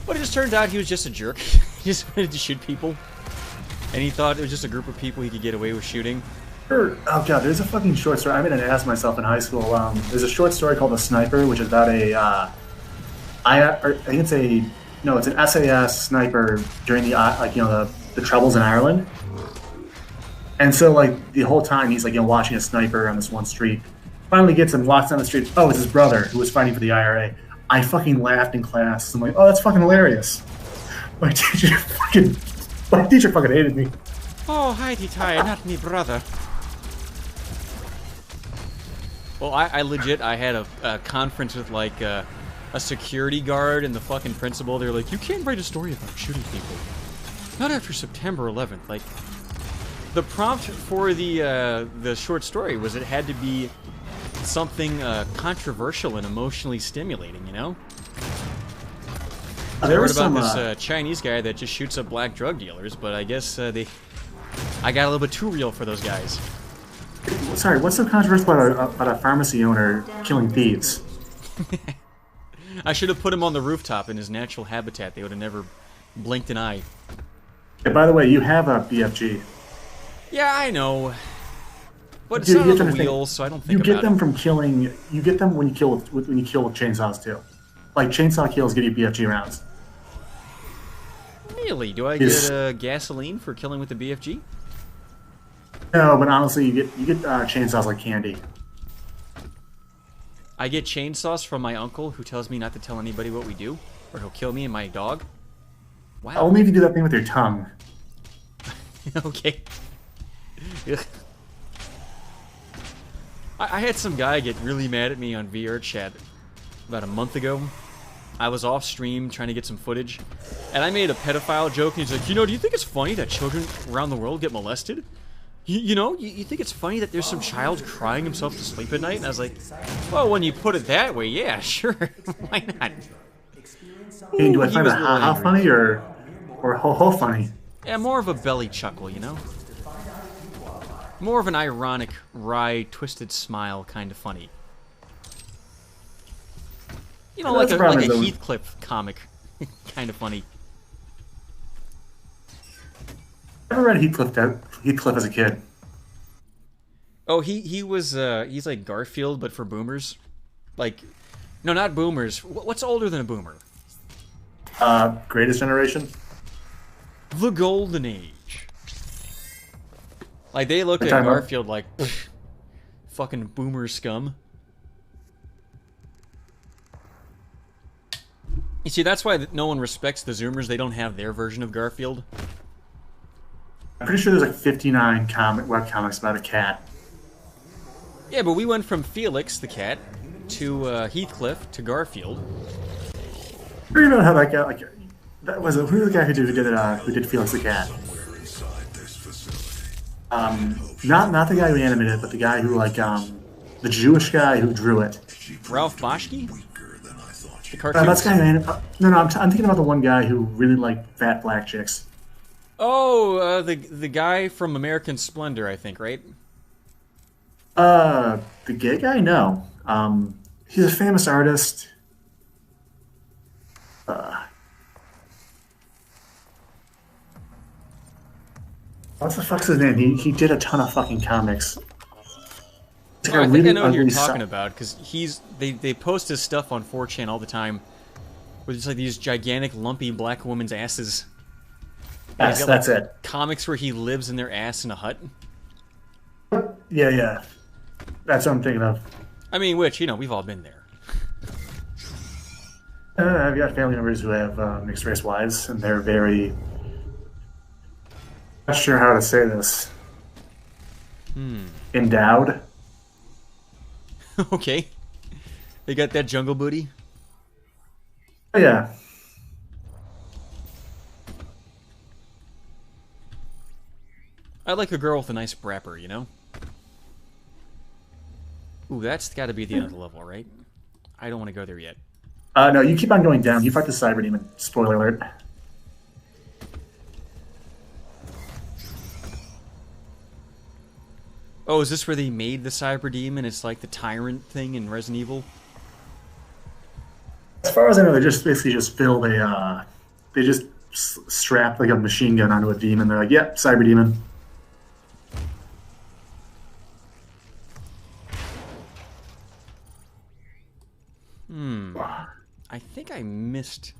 [SPEAKER 1] But it just turned out he was just a jerk. He just wanted to shoot people. And he thought it was just a group of people he could get away with shooting.
[SPEAKER 8] Oh god, there's a fucking short story. I made an ass myself in high school. There's a short story called The Sniper, which is about it's an SAS sniper during the troubles in Ireland. And so the whole time he's watching a sniper on this one street. Finally gets him, walks down the street. Oh, it's his brother who was fighting for the IRA. I fucking laughed in class. I'm like, oh, that's fucking hilarious. My teacher fucking hated me.
[SPEAKER 1] Oh, Heidi-Ty, not me brother. Well, I legit, I had a conference with a security guard and the fucking principal. They were like, you can't write a story about shooting people. Not after September 11th. The prompt for the short story was it had to be something controversial and emotionally stimulating, you know? I heard about this Chinese guy that just shoots up black drug dealers, but I guess I got a little bit too real for those guys.
[SPEAKER 8] Sorry, what's so controversial about a pharmacy owner killing thieves?
[SPEAKER 1] I should have put him on the rooftop in his natural habitat. They would have never blinked an eye.
[SPEAKER 8] Hey, by the way, you have a BFG.
[SPEAKER 1] Yeah, I know. But it's not on the wheels, so I don't think
[SPEAKER 8] you get them from killing. You get them when you kill with chainsaws too. Chainsaw kills give you BFG rounds.
[SPEAKER 1] Really? Do I get gasoline for killing with the BFG?
[SPEAKER 8] No, but honestly, you get chainsaws like candy.
[SPEAKER 1] I get chainsaws from my uncle, who tells me not to tell anybody what we do, or he'll kill me and my dog. Wow.
[SPEAKER 8] Only if you do that thing with your tongue.
[SPEAKER 1] Okay. I had some guy get really mad at me on VR chat about a month ago. I was off stream trying to get some footage, and I made a pedophile joke, and he's like, do you think it's funny that children around the world get molested? You think it's funny that there's some child crying himself to sleep at night? And I was like, well, when you put it that way, yeah, sure. Why not?
[SPEAKER 8] Hey, do I find it how funny or ho funny?
[SPEAKER 1] Yeah, more of a belly chuckle, you know? More of an ironic, wry, twisted smile kind of funny. You know, like a Heathcliff comic kind of funny.
[SPEAKER 8] I never read Heathcliff as a kid.
[SPEAKER 1] Oh, he's like Garfield, but for boomers. No, not boomers. What's older than a boomer?
[SPEAKER 8] Greatest Generation?
[SPEAKER 1] The Golden Age. They look at Garfield like, fucking boomer scum. You see, that's why no one respects the Zoomers. They don't have their version of Garfield.
[SPEAKER 8] pretty sure there's like 59 webcomics about a cat.
[SPEAKER 1] Yeah, but we went from Felix the cat to Heathcliff to Garfield.
[SPEAKER 8] I don't even know how that guy, like, that was, who was the guy who did Felix the cat? Not the guy who animated it, but the guy who, like, the Jewish guy who drew it.
[SPEAKER 1] Ralph Boschke? The cartoon?
[SPEAKER 8] That's the guy who animated, no, I'm thinking about the one guy who really liked fat black chicks.
[SPEAKER 1] Oh, the guy from American Splendor, I think, right?
[SPEAKER 8] The gay guy? No. He's a famous artist. What the fuck's his name? He did a ton of fucking comics.
[SPEAKER 1] Like I think I know who you're talking about, because they post his stuff on 4chan all the time, with just like these gigantic, lumpy black women's asses.
[SPEAKER 8] Yes, that's it.
[SPEAKER 1] Comics where he lives in their ass in a hut.
[SPEAKER 8] Yeah. That's what I'm thinking of.
[SPEAKER 1] I mean, which, we've all been there.
[SPEAKER 8] I've got family members who have mixed race wives, and they're very... Not sure how to say this. Endowed.
[SPEAKER 1] Okay. They got that jungle booty?
[SPEAKER 8] Oh, yeah.
[SPEAKER 1] I like a girl with a nice brapper, you know? Ooh, that's gotta be the end of the level, right? I don't want to go there yet.
[SPEAKER 8] No, you keep on going down. You fight the Cyber Demon. Spoiler alert.
[SPEAKER 1] Oh, is this where they made the Cyber Demon? It's like the Tyrant thing in Resident Evil?
[SPEAKER 8] As far as I know, they just basically just filled a... they just strapped like a machine gun onto a demon. They're like, yep, Cyber Demon.
[SPEAKER 1] I think I missed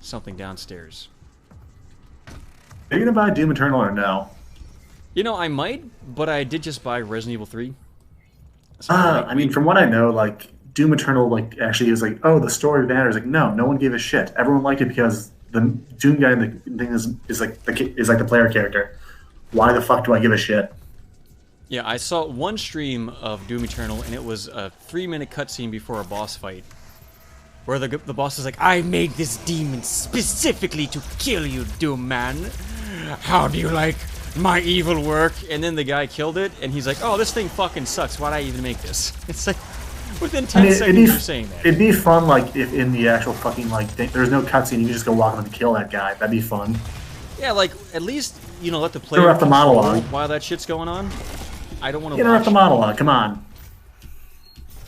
[SPEAKER 1] something downstairs.
[SPEAKER 8] Are you gonna buy Doom Eternal or no?
[SPEAKER 1] I might, but I did just buy Resident Evil 3. So
[SPEAKER 8] I mean, from what I know, like, Doom Eternal, like, actually is like, oh, the story matters. Like, no one gave a shit. Everyone liked it because the Doom guy in the thing is like the player character. Why the fuck do I give a shit?
[SPEAKER 1] Yeah, I saw one stream of Doom Eternal, and it was a 3-minute cutscene before a boss fight, where the boss is like, I made this demon specifically to kill you, Doom man. How do you like my evil work? And then the guy killed it, and he's like, oh, this thing fucking sucks. Why'd I even make this? It's like, within 10 seconds of saying that.
[SPEAKER 8] It'd be fun, like, if in the actual fucking, like, there's no cutscene, you can just go walk up and kill that guy. That'd be fun.
[SPEAKER 1] Yeah, like, at least, let the player
[SPEAKER 8] interrupt the monologue
[SPEAKER 1] while that shit's going on. I don't want to
[SPEAKER 8] interrupt the monologue, come on.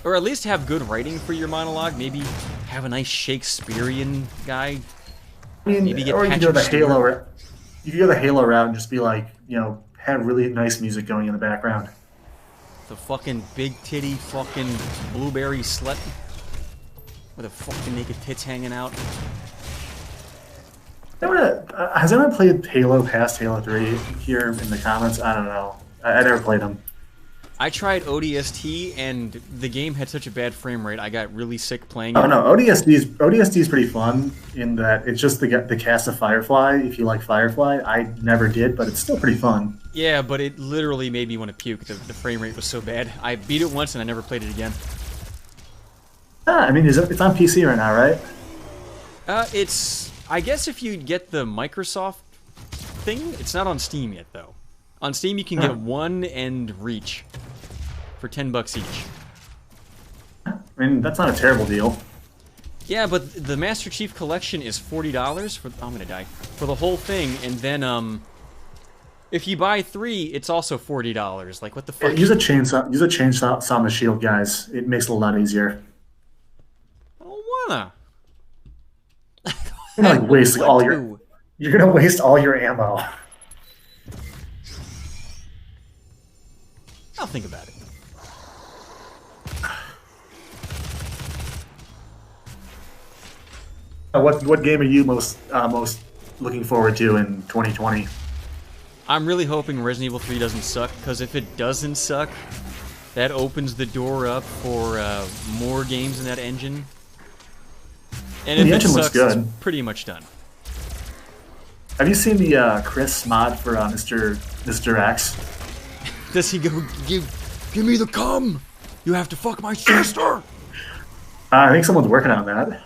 [SPEAKER 1] Or at least have good writing for your monologue. Maybe have a nice Shakespearean guy.
[SPEAKER 8] I mean,
[SPEAKER 1] maybe get
[SPEAKER 8] or you can go
[SPEAKER 1] Patrick
[SPEAKER 8] the Halo
[SPEAKER 1] Stewart.
[SPEAKER 8] route. You can go the Halo route and just be like, have really nice music going in the background.
[SPEAKER 1] The fucking big titty fucking blueberry slut with the fucking naked tits hanging out.
[SPEAKER 8] Has anyone played Halo past Halo 3 here in the comments? I don't know. I never played them.
[SPEAKER 1] I tried ODST, and the game had such a bad frame rate, I got really sick playing it.
[SPEAKER 8] Oh no, ODST is pretty fun in that it's just the cast of Firefly. If you like Firefly, I never did, but it's still pretty fun.
[SPEAKER 1] Yeah, but it literally made me want to puke. The frame rate was so bad. I beat it once, and I never played it again.
[SPEAKER 8] I mean, it's on PC right now, right?
[SPEAKER 1] I guess if you get the Microsoft thing, it's not on Steam yet, though. On Steam, you can get one and Reach for $10 each.
[SPEAKER 8] I mean, that's not a terrible deal.
[SPEAKER 1] Yeah, but the Master Chief Collection is $40 for... I'm gonna die. For the whole thing, and then, if you buy 3, it's also $40. Like, what the fuck?
[SPEAKER 8] Use a chainsaw on the shield, guys. It makes it a lot easier.
[SPEAKER 1] I don't wanna.
[SPEAKER 8] You're gonna waste all your... You're gonna waste all your ammo.
[SPEAKER 1] I'll think about it.
[SPEAKER 8] What game are you most looking forward to in 2020?
[SPEAKER 1] I'm really hoping Resident Evil 3 doesn't suck, because if it doesn't suck, that opens the door up for more games in that engine. And if
[SPEAKER 8] the
[SPEAKER 1] it
[SPEAKER 8] engine
[SPEAKER 1] sucks,
[SPEAKER 8] looks good.
[SPEAKER 1] it's pretty much done.
[SPEAKER 8] Have you seen the Chris mod for Mr. X?
[SPEAKER 1] Does he go
[SPEAKER 4] Give me the cum! You have to fuck my sister!
[SPEAKER 8] I think someone's working on that.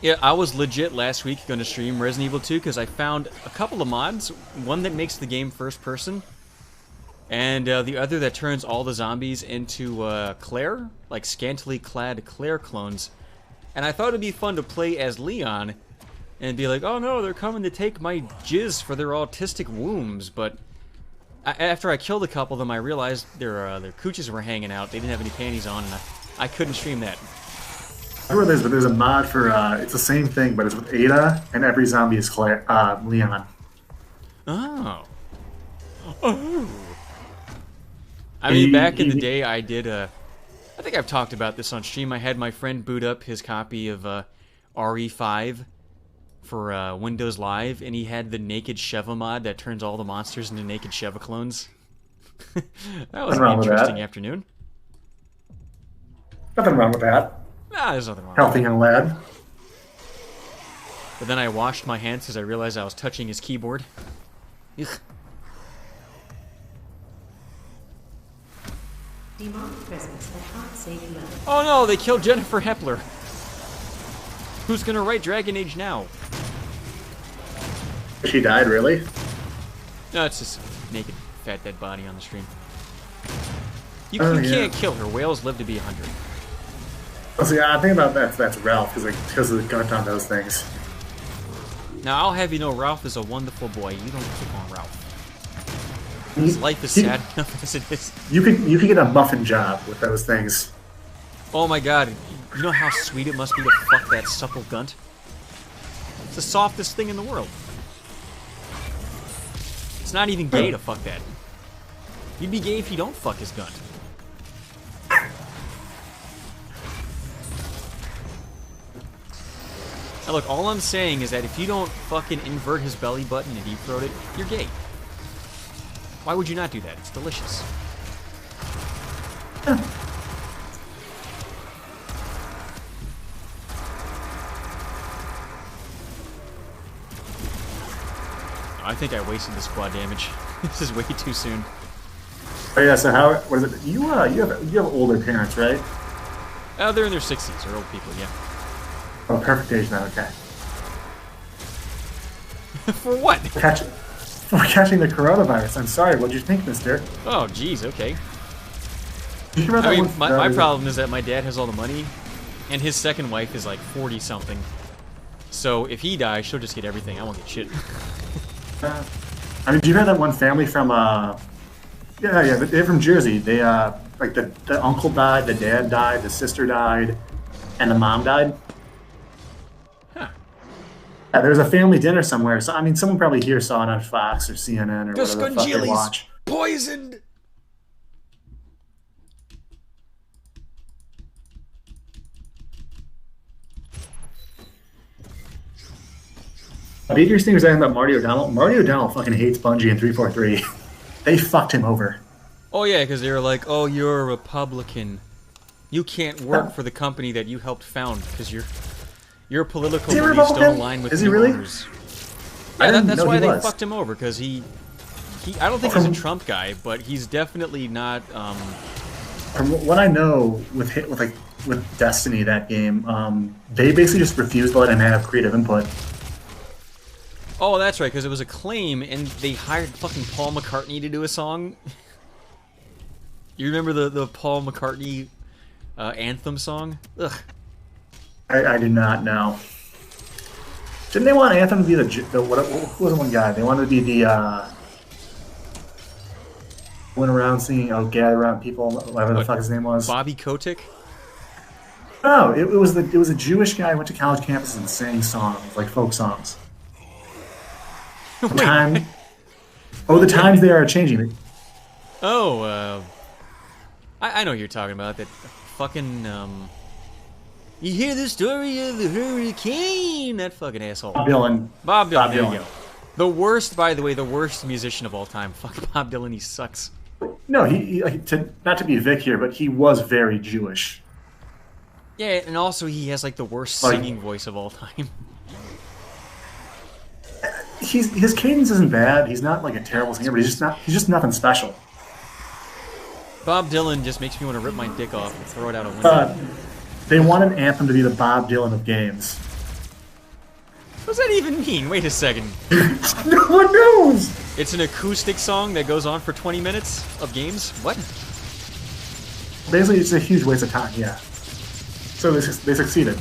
[SPEAKER 1] Yeah, I was legit last week going to stream Resident Evil 2 because I found a couple of mods. One that makes the game first person, and the other that turns all the zombies into Claire, like scantily clad Claire clones. And I thought it'd be fun to play as Leon and be like, oh no, they're coming to take my jizz for their autistic wombs. But after I killed a couple of them, I realized their cooches were hanging out. They didn't have any panties on, and I couldn't stream that.
[SPEAKER 8] I remember this, but there's a mod for, it's the same thing, but it's with Ada, and every zombie is Leon.
[SPEAKER 1] Oh. Oh. I mean, back in the day, I did, I think I've talked about this on stream. I had my friend boot up his copy of RE5 for Windows Live, and he had the Naked Sheva mod that turns all the monsters into Naked Sheva clones. That was an interesting afternoon.
[SPEAKER 8] Nothing wrong with that.
[SPEAKER 1] Nah, there's nothing wrong.
[SPEAKER 8] Healthy young lad.
[SPEAKER 1] But then I washed my hands because I realized I was touching his keyboard. Ugh.
[SPEAKER 7] Demonic presence at unsafe level.
[SPEAKER 1] Oh no, they killed Jennifer Hepler. Who's gonna write Dragon Age now?
[SPEAKER 8] She died, really?
[SPEAKER 1] No, it's just a naked, fat, dead body on the stream. You
[SPEAKER 8] Yeah.
[SPEAKER 1] can't kill her. Whales live to be 100.
[SPEAKER 8] Oh, see, I think about that. That's Ralph, because of the gun on those things.
[SPEAKER 1] Now, I'll have you know, Ralph is a wonderful boy. You don't pick on Ralph. His life is sad enough as it is.
[SPEAKER 8] You could get a muffin job with those things.
[SPEAKER 1] Oh my god, you know how sweet it must be to fuck that supple gunt? It's the softest thing in the world. It's not even gay to fuck that. You'd be gay if you don't fuck his gunt. Now look, all I'm saying is that if you don't fucking invert his belly button and deep throat it, you're gay. Why would you not do that? It's delicious. I think I wasted the squad damage. This is way too soon.
[SPEAKER 8] Oh yeah, so what is it? You have older parents, right?
[SPEAKER 1] They're in their 60s. They're old people, yeah.
[SPEAKER 8] Oh, perfect age then, okay.
[SPEAKER 1] For what?
[SPEAKER 8] For catching the coronavirus. I'm sorry, what'd you think, mister?
[SPEAKER 1] Oh, jeez, okay.
[SPEAKER 8] I
[SPEAKER 1] mean, my problem is that my dad has all the money, and his second wife is like 40-something. So if he dies, she'll just get everything. I won't get shit.
[SPEAKER 8] I mean, do you have that one family from, yeah, they're from Jersey. They, like, the uncle died, the dad died, the sister died, and the mom died?
[SPEAKER 1] Huh.
[SPEAKER 8] Yeah, there's a family dinner somewhere. So, I mean, someone probably here saw it on Fox or CNN or
[SPEAKER 1] The
[SPEAKER 8] whatever the fuck they watch.
[SPEAKER 1] Poisoned!
[SPEAKER 8] The biggest thing was talking about Marty O'Donnell. Marty O'Donnell fucking hates Bungie and 343. They fucked him over.
[SPEAKER 1] Oh yeah, because they were like, oh, you're a Republican. You can't work for the company that you helped found because your political beliefs don't align with
[SPEAKER 8] Is he really?
[SPEAKER 1] owners. Yeah, that's why they fucked him over, because he I don't think he's a Trump guy, but he's definitely not.
[SPEAKER 8] From what I know with Destiny, that game, they basically just refused to let him have creative input.
[SPEAKER 1] Oh, that's right, because it was a claim, and they hired fucking Paul McCartney to do a song. You remember the Paul McCartney anthem song? Ugh.
[SPEAKER 8] I do not know. Didn't they want Anthem to be who was the one guy? They wanted to be the went around singing, gather around people, whatever the fuck his name was.
[SPEAKER 1] Bobby Kotick?
[SPEAKER 8] No, it was a Jewish guy who went to college campuses and sang songs, like folk songs. The times they are changing.
[SPEAKER 1] Oh, I know what you're talking about. That fucking, you hear the story of the hurricane? That fucking asshole.
[SPEAKER 8] Bob Dylan.
[SPEAKER 1] There you go. The worst, by the way, the worst musician of all time. Fuck Bob Dylan, he sucks.
[SPEAKER 8] No, not to be Vic here, but he was very Jewish.
[SPEAKER 1] Yeah, and also he has like the worst singing voice of all time.
[SPEAKER 8] his cadence isn't bad. He's not like a terrible singer, but he's just nothing special.
[SPEAKER 1] Bob Dylan just makes me want to rip my dick off and throw it out a window.
[SPEAKER 8] They wanted Anthem to be the Bob Dylan of games.
[SPEAKER 1] What does that even mean? Wait a second.
[SPEAKER 8] No one knows!
[SPEAKER 1] It's an acoustic song that goes on for 20 minutes of games? What?
[SPEAKER 8] Basically, it's a huge waste of time, yeah. So they succeeded.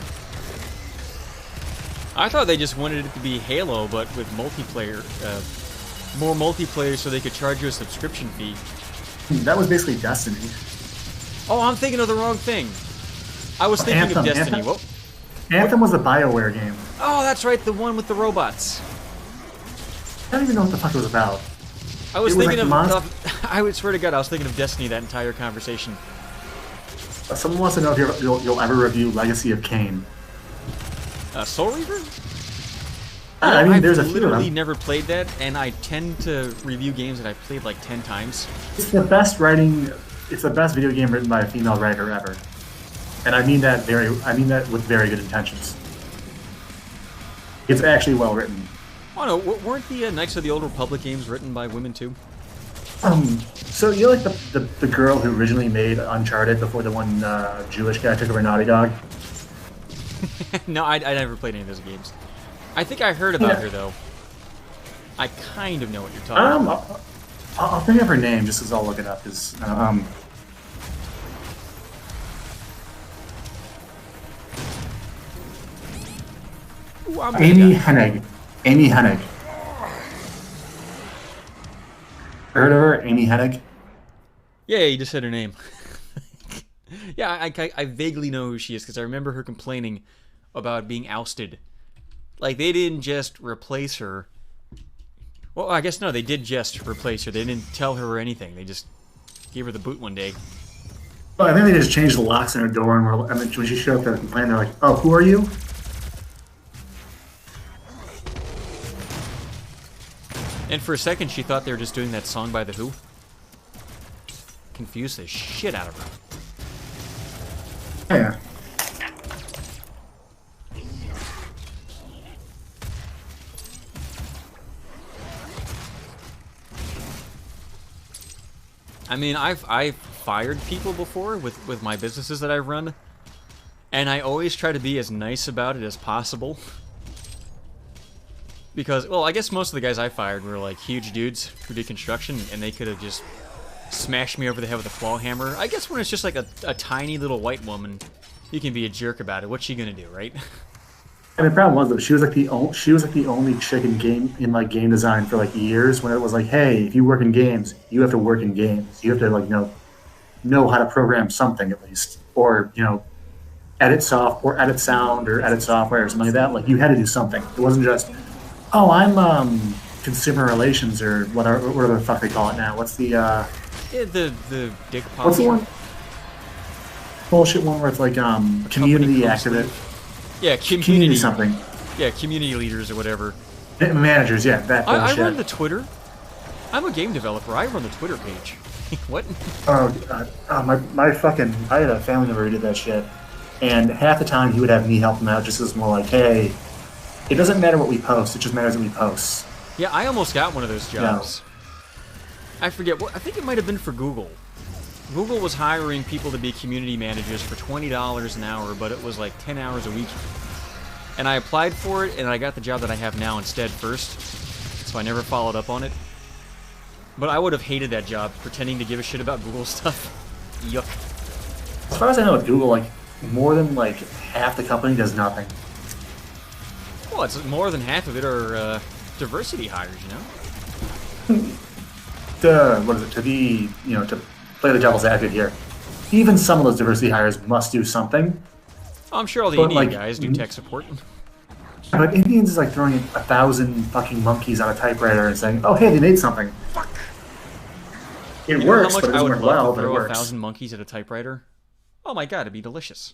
[SPEAKER 1] I thought they just wanted it to be Halo, but with multiplayer, more multiplayer so they could charge you a subscription fee.
[SPEAKER 8] That was basically Destiny.
[SPEAKER 1] Oh, I'm thinking of the wrong thing. I was thinking of Destiny.
[SPEAKER 8] Anthem was the BioWare game.
[SPEAKER 1] Oh, that's right, the one with the robots.
[SPEAKER 8] I don't even know what the fuck it was about.
[SPEAKER 1] I was thinking of... I would swear to God, I was thinking of Destiny that entire conversation.
[SPEAKER 8] Someone wants to know if you'll ever review Legacy of Kain.
[SPEAKER 1] Soul Reaver?
[SPEAKER 8] I mean, there's a
[SPEAKER 1] I've
[SPEAKER 8] few of them.
[SPEAKER 1] literally never played that, and I tend to review games that I've played like 10 times.
[SPEAKER 8] It's the best writing. It's the best video game written by a female writer ever, and I mean that with very good intentions. It's actually well written.
[SPEAKER 1] Oh no, weren't the Knights of the Old Republic games written by women too?
[SPEAKER 8] So you're like the girl who originally made Uncharted before the one Jewish guy took over Naughty Dog?
[SPEAKER 1] No, I never played any of those games. I think I heard about her though. I kind of know what you're talking about.
[SPEAKER 8] I'll bring up her name just as I'll look it up. Amy Hennig. Amy Hennig. Heard of her? Amy Hennig?
[SPEAKER 1] Yeah, you just said her name. Yeah, I vaguely know who she is because I remember her complaining about being ousted. Like, they didn't just replace her. Well, I guess no, they did just replace her. They didn't tell her or anything. They just gave her the boot one day.
[SPEAKER 8] Well, I think they just changed the locks in her door, and when she showed up to complain, they're like, "Oh, who are you?"
[SPEAKER 1] And for a second, she thought they were just doing that song by The Who. Confused the shit out of her.
[SPEAKER 8] Yeah.
[SPEAKER 1] I mean, I've fired people before with my businesses that I've run, and I always try to be as nice about it as possible. Because, well, I guess most of the guys I fired were like huge dudes who did construction, and they could have just smashed me over the head with a claw hammer. I guess when it's just like a tiny little white woman, you can be a jerk about it. What's she gonna do, right?
[SPEAKER 8] And the problem was though, she was like the only chick in game design for like years. When it was like, hey, if you work in games, you have to work in games. You have to like know how to program something at least, or edit sound or edit software or something like that. Like you had to do something. It wasn't just, oh, I'm consumer relations or whatever the fuck they call it now. What's the
[SPEAKER 1] Yeah, the dick pop.
[SPEAKER 8] what's the one? Bullshit one where it's like community activist.
[SPEAKER 1] Yeah, community
[SPEAKER 8] something.
[SPEAKER 1] Yeah, community leaders or whatever.
[SPEAKER 8] Managers, yeah, that bullshit.
[SPEAKER 1] I run the Twitter. I'm a game developer. I run the Twitter page. What?
[SPEAKER 8] Oh god, I had a family member who did that shit, and half the time he would have me help him out, just as more like, hey, it doesn't matter what we post; it just matters that we post.
[SPEAKER 1] Yeah, I almost got one of those jobs. No. I forget what. I think it might have been for Google. Google was hiring people to be community managers for $20 an hour, but it was like 10 hours a week. And I applied for it, and I got the job that I have now instead first, so I never followed up on it. But I would have hated that job, pretending to give a shit about Google stuff. Yuck.
[SPEAKER 8] As far as I know, at Google, like, more than like half the company does nothing.
[SPEAKER 1] Well, it's more than half of it are diversity hires, you know?
[SPEAKER 8] To play the devil's advocate here, even some of those diversity hires must do something.
[SPEAKER 1] I'm sure all the Indian guys do tech support.
[SPEAKER 8] But Indians is like throwing 1,000 fucking monkeys on a typewriter and saying, "Oh, hey, they made something." Fuck. It works, but it doesn't work well. But it works.
[SPEAKER 1] 1,000 monkeys at a typewriter. Oh my god, it'd be delicious.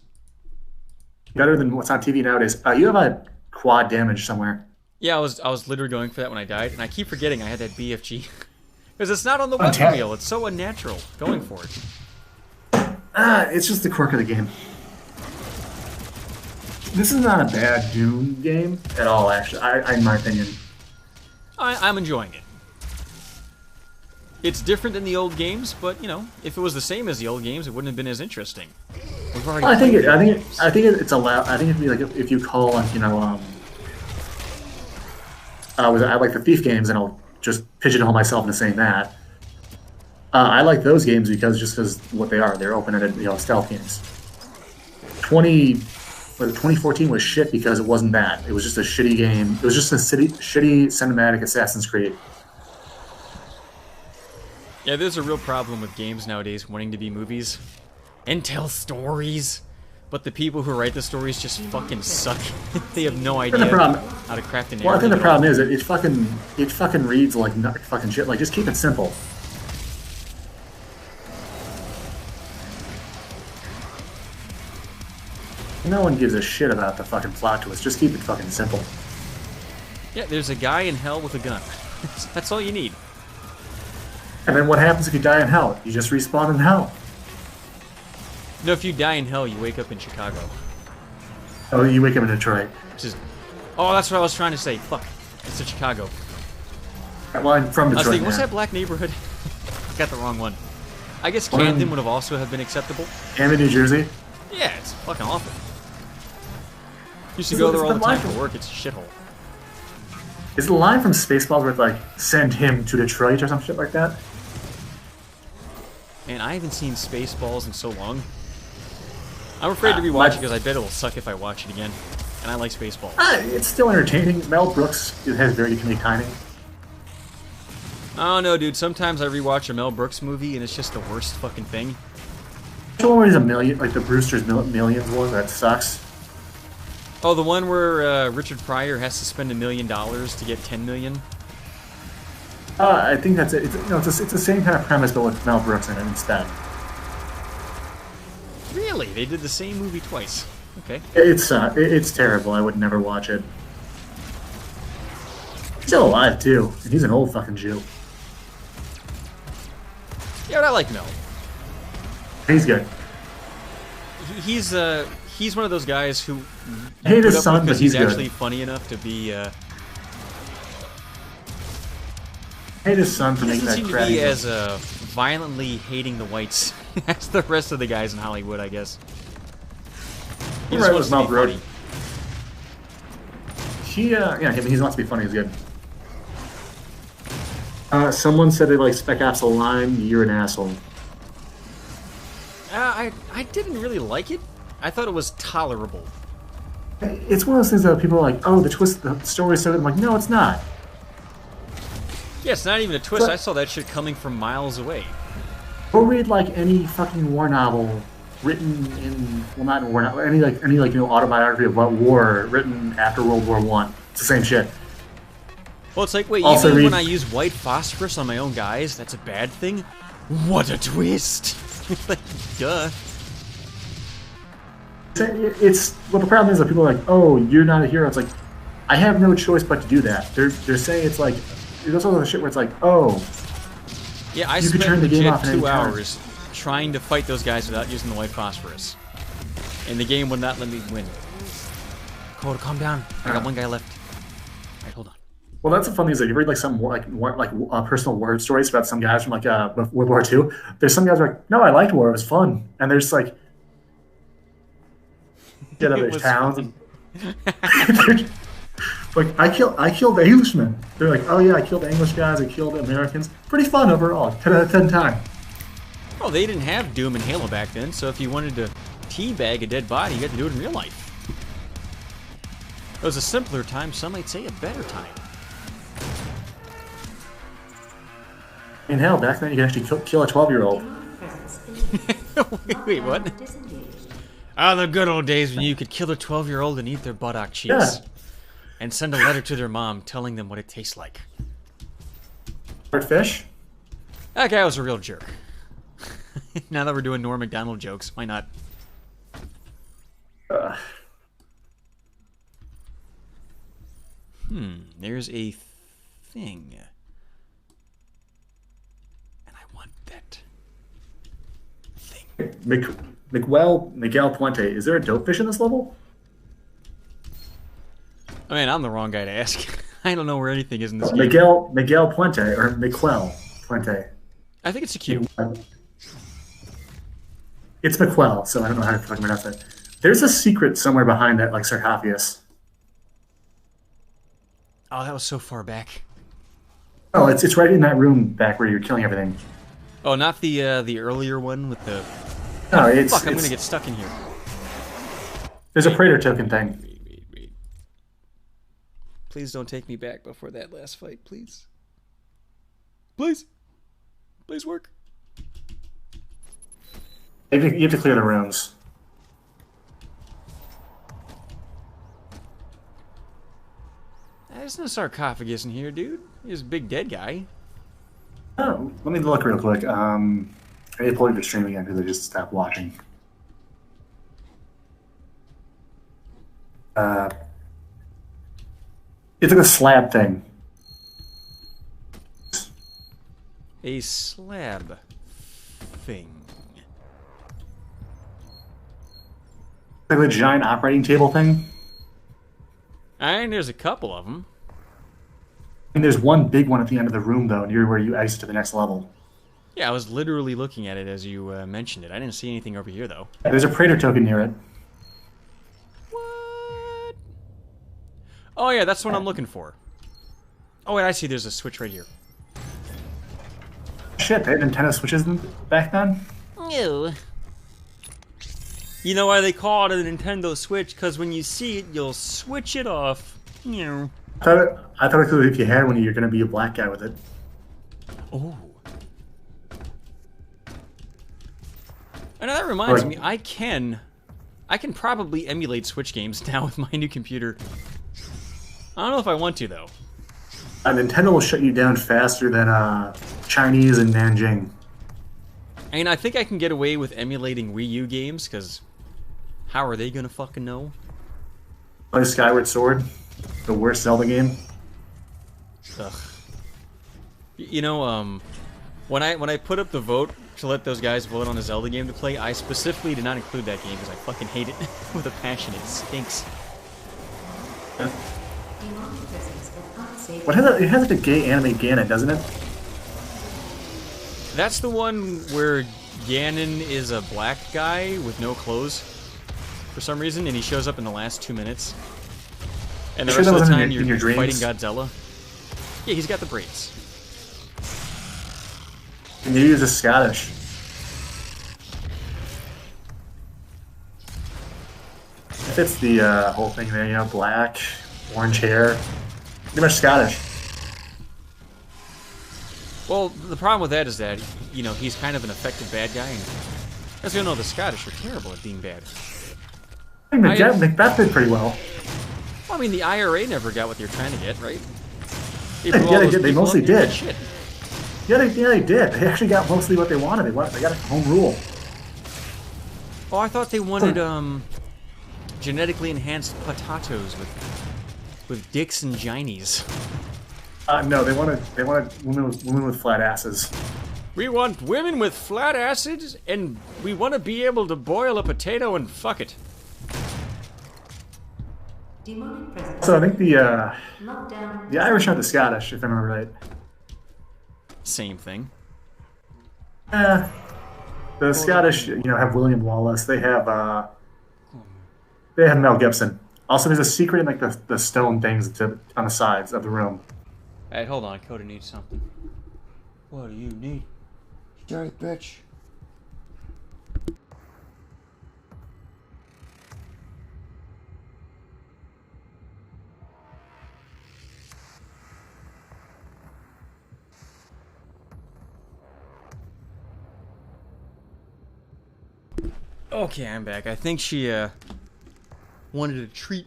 [SPEAKER 8] Better than what's on TV nowadays. You have a quad damage somewhere.
[SPEAKER 1] Yeah, I was literally going for that when I died, and I keep forgetting I had that BFG. Because it's not on the weapon wheel. It's so unnatural going for it.
[SPEAKER 8] It's just the quirk of the game. This is not a bad Doom game at all, actually, in my opinion.
[SPEAKER 1] I'm enjoying it. It's different than the old games, but you know, if it was the same as the old games, it wouldn't have been as interesting. We've already.
[SPEAKER 8] I think it's allowed. I think it'd be like if you call like I like the Thief games, and I'll just pigeonhole myself into saying that. I like those games because what they are, they're open-ended, stealth games. 2014 was shit because it wasn't that. It was just a shitty game. It was just a shitty cinematic Assassin's Creed.
[SPEAKER 1] Yeah, there's a real problem with games nowadays wanting to be movies and tell stories, but the people who write the stories just fucking suck. They have no idea how to craft a narrative.
[SPEAKER 8] Well, I think the problem is it fucking reads like fucking shit. Like, just keep it simple. No one gives a shit about the fucking plot twist. Just keep it fucking simple.
[SPEAKER 1] Yeah, there's a guy in hell with a gun. That's all you need.
[SPEAKER 8] And then what happens if you die in hell? You just respawn in hell.
[SPEAKER 1] No, if you die in hell, you wake up in Chicago.
[SPEAKER 8] Oh, you wake up in Detroit.
[SPEAKER 1] Oh, that's what I was trying to say. Fuck. It's in Chicago.
[SPEAKER 8] Well, I'm from Detroit.
[SPEAKER 1] I was thinking, what's that black neighborhood? I got the wrong one. I guess Camden would have also have been acceptable.
[SPEAKER 8] Camden, New Jersey?
[SPEAKER 1] Yeah, it's fucking awful. Used to go there all the time for work. It's a shithole.
[SPEAKER 8] Is the line from Spaceballs where it's like, send him to Detroit or some shit like that?
[SPEAKER 1] Man, I haven't seen Spaceballs in so long. I'm afraid to rewatch it because I bet it'll suck if I watch it again. And I like Spaceballs.
[SPEAKER 8] It's still entertaining. Mel Brooks has very comedic timing.
[SPEAKER 1] I don't know, dude. Sometimes I rewatch a Mel Brooks movie and it's just the worst fucking thing.
[SPEAKER 8] Which one is like the Brewster's Millions one that sucks?
[SPEAKER 1] Oh, the one where Richard Pryor has to spend $1 million to get $10 million?
[SPEAKER 8] I think that's it. It's the same kind of premise, but with Mel Brooks in it instead.
[SPEAKER 1] Really? They did the same movie twice. Okay.
[SPEAKER 8] It's terrible. I would never watch it. He's still alive too, and he's an old fucking Jew.
[SPEAKER 1] Yeah, but I like Mel.
[SPEAKER 8] He's good.
[SPEAKER 1] He's one of those guys who
[SPEAKER 8] I hate his son, but he's
[SPEAKER 1] actually funny enough to be.
[SPEAKER 8] I hate his son for making that
[SPEAKER 1] crap. He doesn't seem to be as violently hating the whites as the rest of the guys in Hollywood, I guess. He just wants to be funny.
[SPEAKER 8] He wants to be funny. He's good. Someone said they like Spec Ops: The Line. You're an asshole.
[SPEAKER 1] I didn't really like it. I thought it was tolerable.
[SPEAKER 8] It's one of those things that people are like, oh, the story is so good. I'm like, no, it's not.
[SPEAKER 1] Yeah, it's not even a twist. I saw that shit coming from miles away.
[SPEAKER 8] Go read like any fucking war novel written in, well, not war novel, any autobiography of what war written after World War I. It's the same shit.
[SPEAKER 1] Well, it's like, wait, you mean when I use white phosphorus on my own guys, that's a bad thing? What a twist! Like, duh.
[SPEAKER 8] It's the problem is that people are like, oh, you're not a hero. It's like, I have no choice but to do that. They're saying it's like, there's also the shit where it's like, oh,
[SPEAKER 1] yeah, I spent legit 2 hours trying to fight those guys without using the white phosphorus, and the game would not let me win. Cole, calm down. I got one guy left. All right, hold on.
[SPEAKER 8] Well, that's the fun thing is that you read like some personal war stories about some guys from like World War II. There's some guys who are like, no, I liked war. It was fun, and there's just like get out of their towns. Like I killed the Englishmen. They're like, oh yeah, I killed the English guys. I killed the Americans. Pretty fun overall. 10 out of 10 time.
[SPEAKER 1] Well, they didn't have Doom and Halo back then, so if you wanted to teabag a dead body, you had to do it in real life. It was a simpler time. Some might say a better time.
[SPEAKER 8] In hell, back then you could actually kill a 12-year-old.
[SPEAKER 1] Wait, what? Ah, the good old days when you could kill a 12-year-old and eat their buttock cheeks.
[SPEAKER 8] Yeah.
[SPEAKER 1] And send a letter to their mom telling them what it tastes like.
[SPEAKER 8] Fish?
[SPEAKER 1] That guy was a real jerk. Now that we're doing Norm Macdonald jokes, why not? There's a thing. And I want that thing.
[SPEAKER 8] Miguel Puente, is there a dope fish in this level?
[SPEAKER 1] I mean, I'm the wrong guy to ask. I don't know where anything is in this game.
[SPEAKER 8] Miguel Puente or Miquel Puente.
[SPEAKER 1] I think it's a Q.
[SPEAKER 8] It's Miquel, so I don't know how to fucking pronounce it. There's a secret somewhere behind that, like sarcophagus.
[SPEAKER 1] Oh, that was so far back.
[SPEAKER 8] Oh, it's right in that room back where you're killing everything.
[SPEAKER 1] Oh, not the earlier one with the.
[SPEAKER 8] No, it's.
[SPEAKER 1] Fuck! I'm gonna get stuck in here.
[SPEAKER 8] There's a Praetor token thing.
[SPEAKER 1] Wait. Please don't take me back before that last fight, please. Please work.
[SPEAKER 8] You have to clear the rooms.
[SPEAKER 1] There's no sarcophagus in here, dude. There's a big dead guy.
[SPEAKER 8] Oh, let me look real quick. I need to pull up the stream again because I just stopped watching. It's like a slab thing.
[SPEAKER 1] A slab thing.
[SPEAKER 8] Like a giant operating table thing.
[SPEAKER 1] And there's a couple of them.
[SPEAKER 8] And there's one big one at the end of the room, though, near where you exit to the next level.
[SPEAKER 1] Yeah, I was literally looking at it as you mentioned it. I didn't see anything over here, though.
[SPEAKER 8] There's a Praetor token near it.
[SPEAKER 1] What? Oh, yeah, that's what I'm looking for. Oh, wait, I see there's a switch right here.
[SPEAKER 8] Shit, they had Nintendo Switches back then?
[SPEAKER 1] Ew. You know why they call it a Nintendo Switch? Because when you see it, you'll switch it off. Ew.
[SPEAKER 8] I thought if you had one, you're going to be a black guy with it.
[SPEAKER 1] Oh. And that reminds me, I can probably emulate Switch games now with my new computer. I don't know if I want to, though.
[SPEAKER 8] Nintendo will shut you down faster than Chinese and Nanjing.
[SPEAKER 1] I mean, I think I can get away with emulating Wii U games, because how are they gonna fucking know?
[SPEAKER 8] Play Skyward Sword, the worst Zelda game.
[SPEAKER 1] Ugh. You know, when I put up the vote to let those guys vote on a Zelda game to play, I specifically did not include that game because I fucking hate it with a passion. It stinks.
[SPEAKER 8] Yeah. What has it? It has like a gay anime Ganon, doesn't it?
[SPEAKER 1] That's the one where Ganon is a black guy with no clothes for some reason, and he shows up in the last 2 minutes. And the rest of the time you're fighting Godzilla. Yeah, he's got the braids.
[SPEAKER 8] And he uses Scottish. It fits the whole thing there, you know, black, orange hair. Pretty much Scottish.
[SPEAKER 1] Well, the problem with that is that, you know, he's kind of an effective bad guy, and as you know, the Scottish are terrible at being bad.
[SPEAKER 8] I mean, Macbeth did pretty well.
[SPEAKER 1] Well, I mean, the IRA never got what they're trying to get, right?
[SPEAKER 8] Yeah, they did. They mostly did.
[SPEAKER 1] Shit.
[SPEAKER 8] Yeah, they did. They actually got mostly what they wanted. They got a home rule.
[SPEAKER 1] Oh, I thought they wanted genetically enhanced potatoes with dicks and ginies.
[SPEAKER 8] No, they wanted women with flat asses.
[SPEAKER 1] We want women with flat asses, and we want to be able to boil a potato and fuck it.
[SPEAKER 8] So I think the Irish are the Scottish, if I remember right.
[SPEAKER 1] Same thing.
[SPEAKER 8] The Scottish, you know, have William Wallace. They have Mel Gibson. Also, there's a secret in like the stone things on the sides of the room.
[SPEAKER 1] Hey, hold on. Coda needs something. What do you need? Dirty bitch. Okay, I'm back. I think she wanted a treat.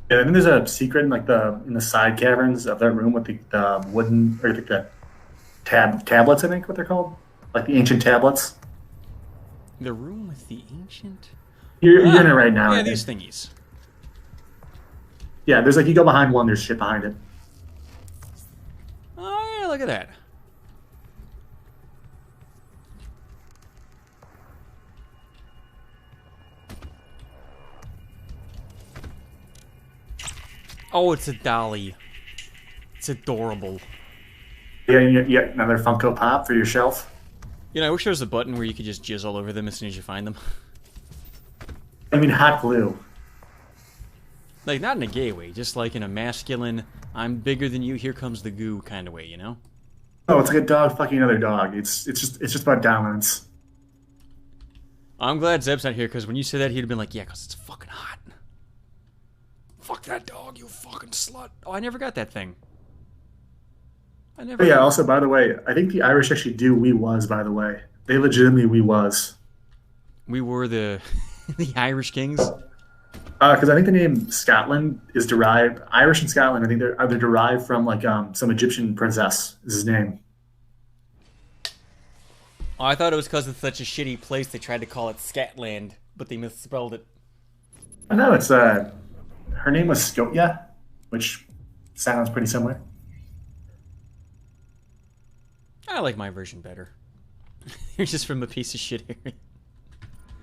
[SPEAKER 8] Yeah, and then there's a secret in like in the side caverns of that room with the wooden or like the tablets, I think what they're called, like the ancient tablets.
[SPEAKER 1] The room with the ancient.
[SPEAKER 8] You're in it right now.
[SPEAKER 1] Yeah, these thingies.
[SPEAKER 8] Yeah, there's like you go behind one, there's shit behind it.
[SPEAKER 1] Oh yeah, look at that. Oh, it's a dolly. It's adorable.
[SPEAKER 8] Yeah, another Funko Pop for your shelf.
[SPEAKER 1] You know, I wish there was a button where you could just jizz all over them as soon as you find them.
[SPEAKER 8] I mean, hot glue.
[SPEAKER 1] Like, not in a gay way, just like in a masculine, I'm bigger than you, here comes the goo kind of way, you know?
[SPEAKER 8] Oh, it's like a dog fucking another dog. It's just about dominance.
[SPEAKER 1] I'm glad Zeb's not here, because when you said that, he'd have been like, yeah, because it's fucking hot. Fuck that dog, you fucking slut. Oh, I never got that thing. I never.
[SPEAKER 8] But yeah, also, by the way, I think the Irish actually do "we was," by the way. They legitimately "we was."
[SPEAKER 1] We were the the Irish kings.
[SPEAKER 8] Because I think the name Scotland is derived, Irish and Scotland, I think they're either derived from like some Egyptian princess is his name.
[SPEAKER 1] Oh, I thought it was because it's such a shitty place they tried to call it Scatland, but they misspelled it.
[SPEAKER 8] No, it's her name was Scotia, which sounds pretty similar.
[SPEAKER 1] I like my version better. You're just from a piece of shit area.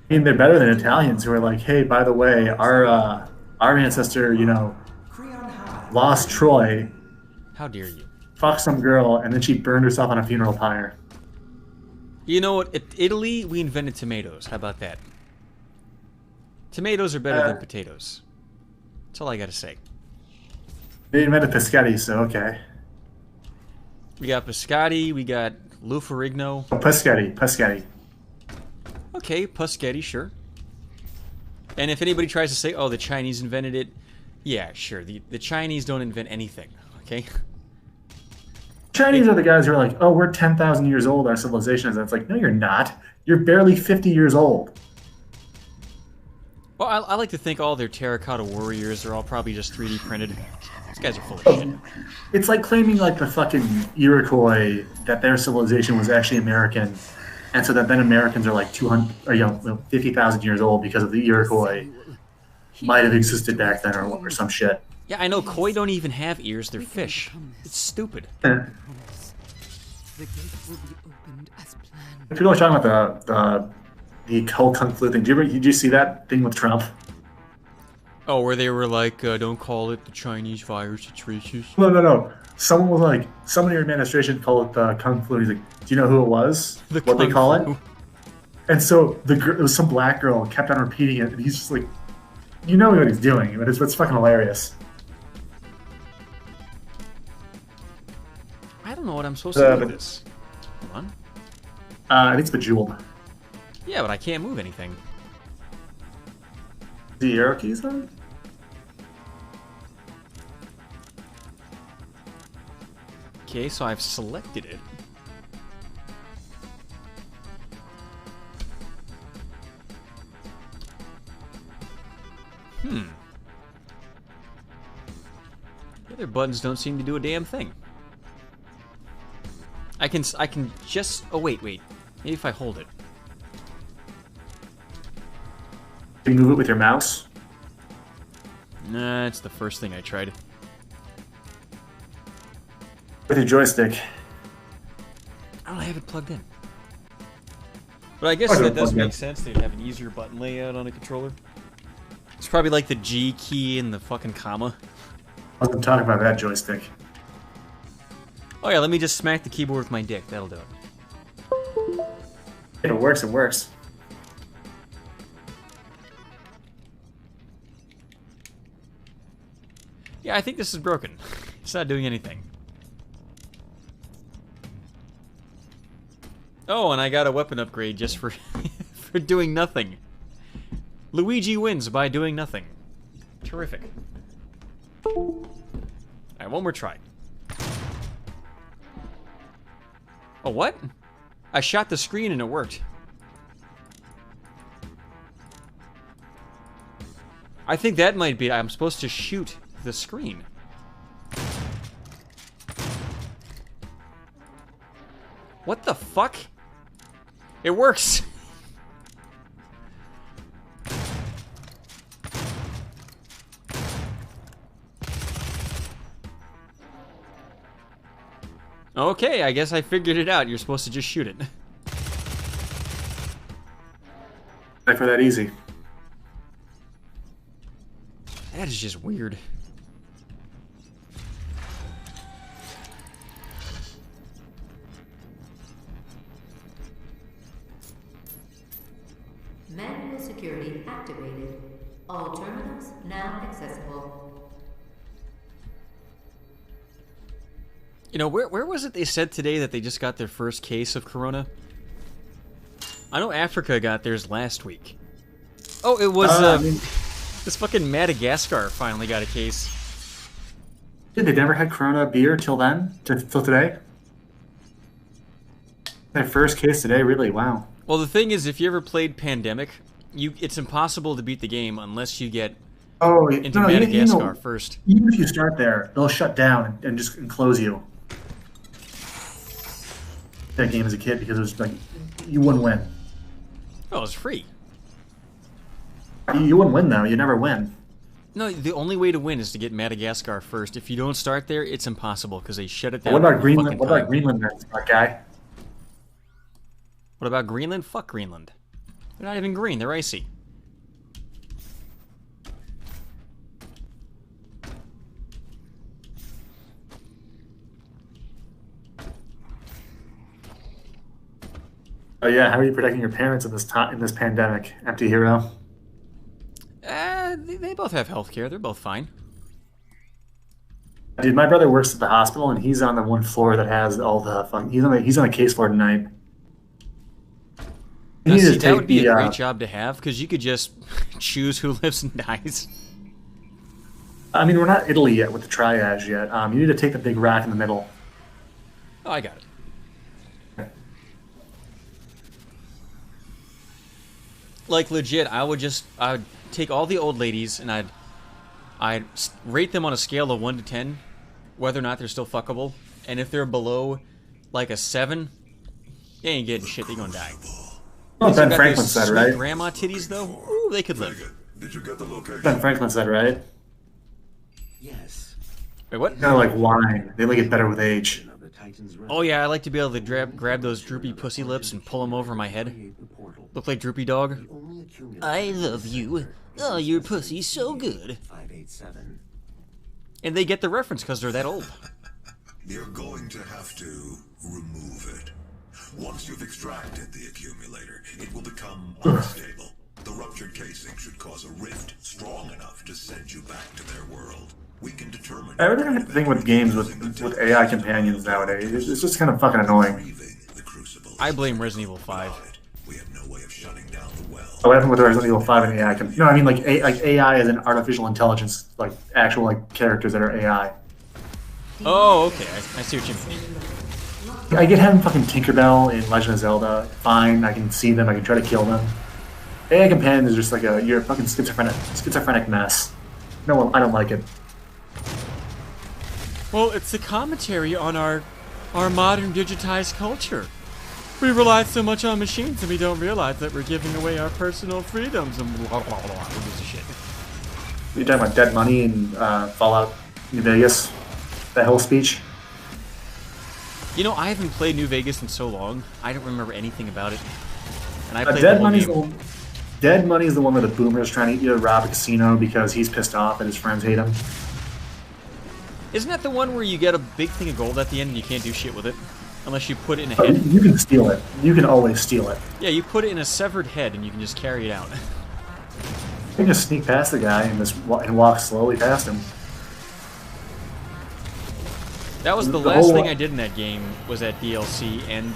[SPEAKER 8] I mean, they're better than Italians who are like, hey, by the way, our ancestor, lost Troy.
[SPEAKER 1] How dare you?
[SPEAKER 8] Fucked some girl, and then she burned herself on a funeral pyre.
[SPEAKER 1] You know what? At Italy, we invented tomatoes. How about that? Tomatoes are better than potatoes. That's all I gotta say.
[SPEAKER 8] They invented Pescetti, so okay.
[SPEAKER 1] We got biscotti, we got Luferigno.
[SPEAKER 8] Pescetti.
[SPEAKER 1] Okay, Pescetti, sure. And if anybody tries to say, oh, the Chinese invented it, yeah, sure. The Chinese don't invent anything, okay?
[SPEAKER 8] Chinese are the guys who are like, oh, we're 10,000 years old, our civilization is. And it's like, no, you're not. You're barely 50 years old.
[SPEAKER 1] Well, I like to think all their terracotta warriors are all probably just 3D printed. These guys are full of shit.
[SPEAKER 8] It's like claiming like the fucking Iroquois that their civilization was actually American, and so that then Americans are like 50,000 years old because of the Iroquois might have existed back then or some shit.
[SPEAKER 1] Yeah, I know. Koi don't even have ears; they're fish. It's stupid.
[SPEAKER 8] People are talking about the whole Kung Flu thing. Did you see that thing with Trump?
[SPEAKER 1] Oh, where they were like, don't call it the Chinese virus, it's racist.
[SPEAKER 8] No. Someone was like, someone in your administration called it the Kung Flu. He's like, do you know who it was? What they call it? And so it was some black girl kept on repeating it, and he's just like, you know what he's doing, but it's fucking hilarious.
[SPEAKER 1] I don't know what I'm supposed to do with this. Hold on.
[SPEAKER 8] I think it's Bejeweled.
[SPEAKER 1] Yeah, but I can't move anything.
[SPEAKER 8] The arrow keys on?
[SPEAKER 1] Okay, so I've selected it. The other buttons don't seem to do a damn thing. I can just... Oh, wait. Maybe if I hold it.
[SPEAKER 8] Can you move it with your mouse?
[SPEAKER 1] Nah, it's the first thing I tried.
[SPEAKER 8] With your joystick.
[SPEAKER 1] I don't have it plugged in. But I guess that does make sense. They'd have an easier button layout on a controller. It's probably like the G key and the fucking comma.
[SPEAKER 8] I wasn't talking about that joystick.
[SPEAKER 1] Oh yeah, let me just smack the keyboard with my dick. That'll do it.
[SPEAKER 8] If it works, it works.
[SPEAKER 1] Yeah, I think this is broken. It's not doing anything. Oh, and I got a weapon upgrade just for for doing nothing. Luigi wins by doing nothing. Terrific. Alright, one more try. Oh, what? I shot the screen and it worked. I think that might be... I'm supposed to shoot the screen. What the fuck? It works! Okay, I guess I figured it out. You're supposed to just shoot it.
[SPEAKER 8] Like for that easy.
[SPEAKER 1] That is just weird.
[SPEAKER 7] security activated. All terminals now accessible.
[SPEAKER 1] You know, where was it they said today that they just got their first case of corona? I know Africa got theirs last week. Oh, it was this fucking Madagascar finally got a case.
[SPEAKER 8] Dude, they never had Corona beer till then? Till today? Their first case today, really? Wow.
[SPEAKER 1] Well, the thing is, if you ever played Pandemic, it's impossible to beat the game unless you get into Madagascar first.
[SPEAKER 8] Even if you start there, they'll shut down and just enclose you. That game as a kid because it was like, you wouldn't win.
[SPEAKER 1] Oh, it was free.
[SPEAKER 8] You wouldn't win though. You never win.
[SPEAKER 1] No, the only way to win is to get Madagascar first. If you don't start there, it's impossible because they shut it down.
[SPEAKER 8] What about Greenland? What about Greenland, there, smart guy?
[SPEAKER 1] What about Greenland? Fuck Greenland. They're not even green. They're icy.
[SPEAKER 8] Oh yeah, how are you protecting your parents in this pandemic, Emptyhero?
[SPEAKER 1] They both have healthcare. They're both fine.
[SPEAKER 8] Dude, my brother works at the hospital, and he's on the one floor that has all the fun. He's on the case floor tonight.
[SPEAKER 1] Now, see, that would be a great job to have because you could just choose who lives and dies.
[SPEAKER 8] I mean, we're not Italy yet with the triage yet. You need to take the big rack in the middle.
[SPEAKER 1] Oh, I got it. Like legit, I would take all the old ladies and I'd rate them on a scale of 1 to 10, whether or not they're still fuckable. And if they're below like a 7, they ain't getting shit. They're gonna die.
[SPEAKER 8] Well, Ben Franklin said, right?
[SPEAKER 1] Grandma titties though, ooh, they could live.
[SPEAKER 2] Did you get the location?
[SPEAKER 8] Ben Franklin said, right?
[SPEAKER 6] Yes.
[SPEAKER 1] Wait, what?
[SPEAKER 8] Kind of like wine. They like it better with age.
[SPEAKER 1] Oh yeah, I like to be able to grab those droopy pussy lips and pull them over my head. Look like Droopy Dog. I love you. Oh, your pussy's so good.
[SPEAKER 6] 587.
[SPEAKER 1] And they get the reference because they're that old.
[SPEAKER 2] You're going to have to remove it. Once you've extracted the accumulator, it will become unstable. The ruptured casing should cause a rift strong enough to send you back to their world. We can determine.
[SPEAKER 8] I really have to think with games with AI companions nowadays. It's just kind of fucking annoying.
[SPEAKER 1] I blame Resident Evil 5.
[SPEAKER 2] We have no way of shutting down the well.
[SPEAKER 8] What happened with Resident Evil 5 and AI? No, I mean like AI as an artificial intelligence, like actual like characters that are AI.
[SPEAKER 1] Oh, okay. I see what you mean.
[SPEAKER 8] I get having fucking Tinkerbell in Legend of Zelda. Fine, I can see them. I can try to kill them. AI companion is just like you're a fucking schizophrenic mess. No, I don't like it.
[SPEAKER 1] Well, it's a commentary on our modern digitized culture. We rely so much on machines and we don't realize that we're giving away our personal freedoms and blah, blah, blah. Who gives a shit?
[SPEAKER 8] You're talking about Dead Money and Fallout New Vegas? That whole speech?
[SPEAKER 1] You know, I haven't played New Vegas in so long, I don't remember anything about it. And I played
[SPEAKER 8] Dead Money is the one where the boomer is trying to rob a casino because he's pissed off and his friends hate him.
[SPEAKER 1] Isn't that the one where you get a big thing of gold at the end and you can't do shit with it? Unless you put it in a head?
[SPEAKER 8] You can steal it. You can always steal it.
[SPEAKER 1] Yeah, you put it in a severed head and you can just carry it out.
[SPEAKER 8] You can just sneak past the guy and walk slowly past him.
[SPEAKER 1] That was the last thing I did in that game, was that DLC, and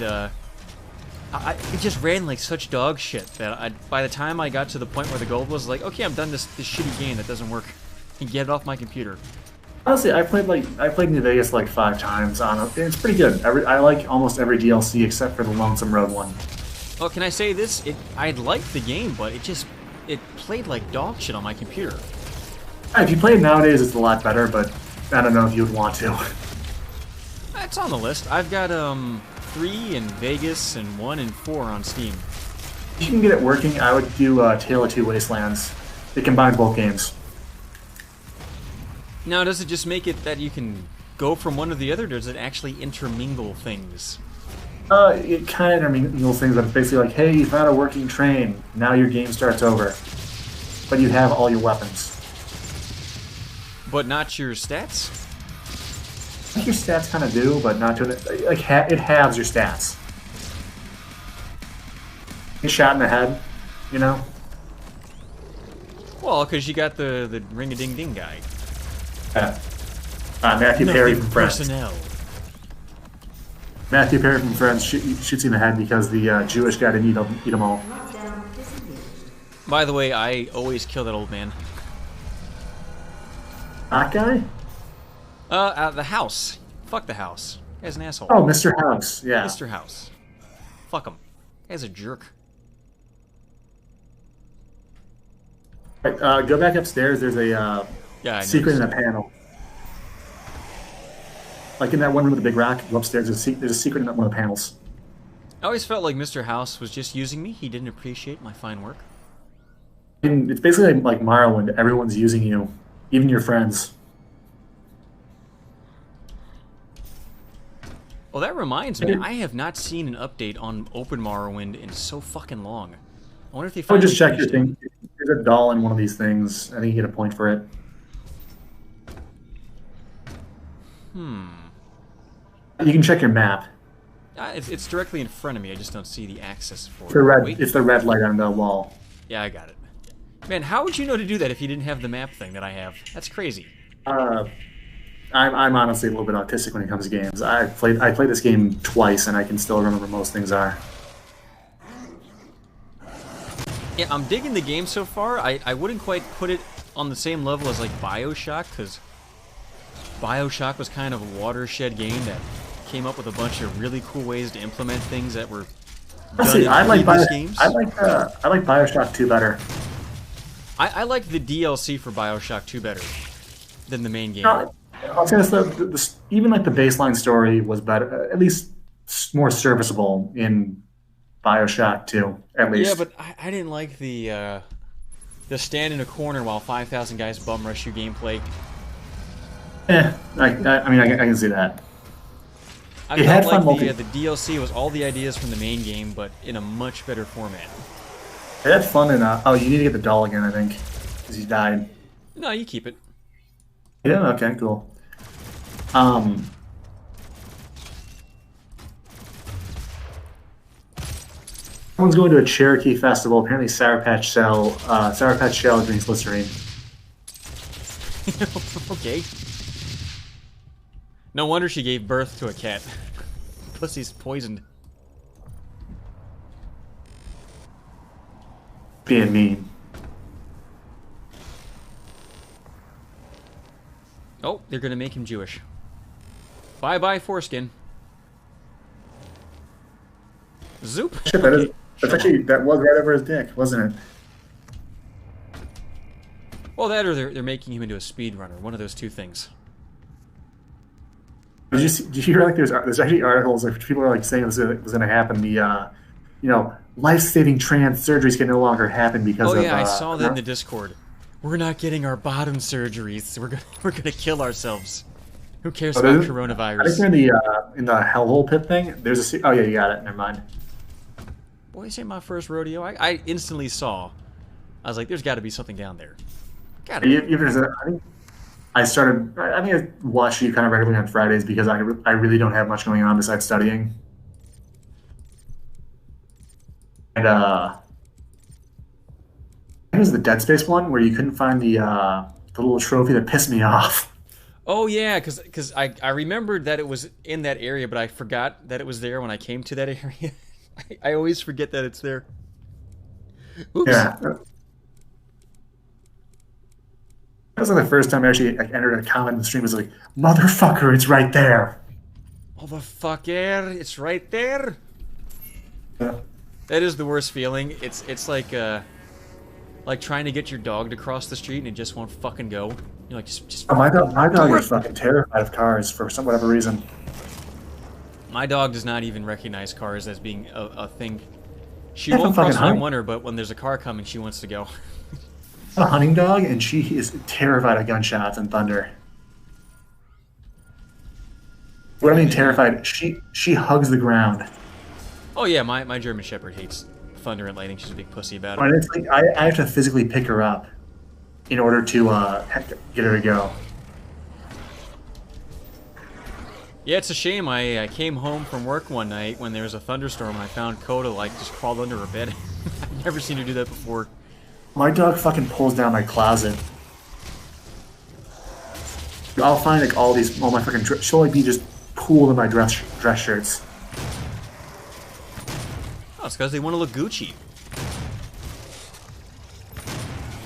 [SPEAKER 1] it just ran like such dog shit that by the time I got to the point where the gold was, like, okay, I'm done this shitty game that doesn't work, and get it off my computer.
[SPEAKER 8] Honestly, I played New Vegas like 5 times on it. It's pretty good. I like almost every DLC except for the Lonesome Road one.
[SPEAKER 1] Oh, can I say this? I liked the game, but it played like dog shit on my computer.
[SPEAKER 8] If you play it nowadays, it's a lot better, but I don't know if you would want to.
[SPEAKER 1] It's on the list. I've got 3 in Vegas and 1 and 4 on Steam.
[SPEAKER 8] If you can get it working, I would do Tale of Two Wastelands. They combine both games.
[SPEAKER 1] Now, does it just make it that you can go from one to the other, or does it actually intermingle things?
[SPEAKER 8] It kind of intermingles things, but it's basically like, hey, you found a working train. Now your game starts over. But you have all your weapons.
[SPEAKER 1] But not your stats?
[SPEAKER 8] I think your stats kind of do, but not to like it halves your stats. Get shot in the head, you know?
[SPEAKER 1] Well, because you got the ring-a-ding-ding guy.
[SPEAKER 8] Matthew Perry from Friends.
[SPEAKER 1] Personnel.
[SPEAKER 8] Matthew Perry from Friends shoots him in the head because the Jewish guy didn't eat them all.
[SPEAKER 1] By the way, I always kill that old man.
[SPEAKER 8] That guy?
[SPEAKER 1] The house. Fuck the house. Guy's an asshole.
[SPEAKER 8] Oh, Mr. House. Yeah.
[SPEAKER 1] Mr. House. Fuck him. Guy's a jerk.
[SPEAKER 8] Right, go back upstairs. There's a secret in a panel. Like in that one room with the big rock, go upstairs. There's a secret in one of the panels.
[SPEAKER 1] I always felt like Mr. House was just using me. He didn't appreciate my fine work.
[SPEAKER 8] And it's basically like Morrowind. Everyone's using you, even your friends.
[SPEAKER 1] Well, that reminds me, I have not seen an update on Open Morrowind in so fucking long. I wonder if they
[SPEAKER 8] Oh,
[SPEAKER 1] finally
[SPEAKER 8] just check your
[SPEAKER 1] finished
[SPEAKER 8] thing. There's a doll in one of these things. I think you get a point for it. You can check your map.
[SPEAKER 1] It's directly in front of me. I just don't see the access for
[SPEAKER 8] The
[SPEAKER 1] it.
[SPEAKER 8] red.
[SPEAKER 1] Wait.
[SPEAKER 8] It's the red light on the wall.
[SPEAKER 1] Yeah, I got it. Man, how would you know to do that if you didn't have the map thing that I have? That's crazy.
[SPEAKER 8] I'm honestly a little bit autistic when it comes to games. I played this game twice, and I can still remember most things are.
[SPEAKER 1] Yeah, I'm digging the game so far. I wouldn't quite put it on the same level as like BioShock, because BioShock was kind of a watershed game that came up with a bunch of really cool ways to implement things that were done in previous games.
[SPEAKER 8] I like BioShock 2 better.
[SPEAKER 1] I like the DLC for BioShock 2 better than the main game.
[SPEAKER 8] I'll say this, even like the baseline story was better, at least more serviceable in BioShock 2, at least.
[SPEAKER 1] Yeah, but I didn't like the stand in a corner while 5,000 guys bum rush you gameplay.
[SPEAKER 8] I mean, I can see that.
[SPEAKER 1] I felt like the DLC was all the ideas from the main game, but in a much better format.
[SPEAKER 8] It had fun in oh, you need to get the doll again, I think, because he died.
[SPEAKER 1] No, you keep it.
[SPEAKER 8] Yeah, okay, cool. Someone's going to a Cherokee festival. Apparently, Sour Patch Shell drinks Listerine.
[SPEAKER 1] Okay. No wonder she gave birth to a cat. Pussy's poisoned.
[SPEAKER 8] Being mean.
[SPEAKER 1] Oh, they're gonna make him Jewish. Bye-bye, foreskin. Zoop.
[SPEAKER 8] Shit, that was right over his dick, wasn't it?
[SPEAKER 1] Well, that or they're making him into a speedrunner. One of those two things.
[SPEAKER 8] Did you hear like there's actually articles like people are like saying this was going to happen. The life-saving trans surgeries can no longer happen because of.
[SPEAKER 1] Oh yeah, I saw that in the Discord. We're not getting our bottom surgeries. We're gonna kill ourselves. Who cares about coronavirus?
[SPEAKER 8] I think in the hellhole pit thing. There's a. Oh yeah, you got it. Never mind.
[SPEAKER 1] Boy, this ain't my first rodeo. I instantly saw. I was like, there's got to be something down there. Got it.
[SPEAKER 8] I watch you kind of regularly on Fridays because I really don't have much going on besides studying. And it was the Dead Space one where you couldn't find the little trophy that pissed me off.
[SPEAKER 1] Oh yeah, because I remembered that it was in that area, but I forgot that it was there when I came to that area. I always forget that it's there. Oops.
[SPEAKER 8] Yeah. That was like the first time I actually entered a comment in the stream. It was like, motherfucker, it's right there.
[SPEAKER 1] Motherfucker, it's right there.
[SPEAKER 8] Yeah.
[SPEAKER 1] That is the worst feeling. It's like trying to get your dog to cross the street and it just won't fucking go. You're like, just.
[SPEAKER 8] Oh, my dog is fucking terrified of cars for whatever reason.
[SPEAKER 1] My dog does not even recognize cars as being a thing. She won't cross when I want her, but when there's a car coming, she wants to go.
[SPEAKER 8] A hunting dog, and she is terrified of gunshots and thunder. What I mean terrified, she hugs the ground.
[SPEAKER 1] Oh yeah, my German Shepherd hates thunder and lightning. She's a big pussy about it.
[SPEAKER 8] And it's like, I have to physically pick her up in order to get her to go.
[SPEAKER 1] Yeah, it's a shame. I came home from work one night when there was a thunderstorm and I found Coda just crawled under her bed. I've never seen her do that before.
[SPEAKER 8] My dog fucking pulls down my closet. I'll find like all my fucking. She'll like be just pooled in my dress shirts.
[SPEAKER 1] Oh, it's because they want to look Gucci.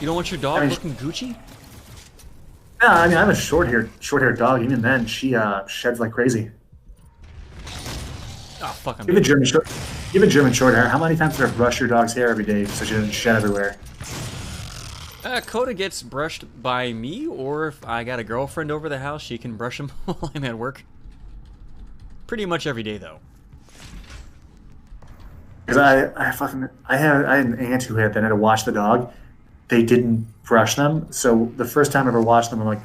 [SPEAKER 1] You don't want your dog looking Gucci?
[SPEAKER 8] Yeah, I mean, I have a short-haired dog. Even then, she sheds like crazy.
[SPEAKER 1] Oh, fuck,
[SPEAKER 8] Give a German short hair. How many times do I brush your dog's hair every day so she doesn't shed everywhere?
[SPEAKER 1] Coda gets brushed by me, or if I got a girlfriend over the house, she can brush him while I'm at work. Pretty much every day, though.
[SPEAKER 8] Because I had an aunt who had to watch the dog. They didn't brush them, so the first time I ever watched them, I'm like,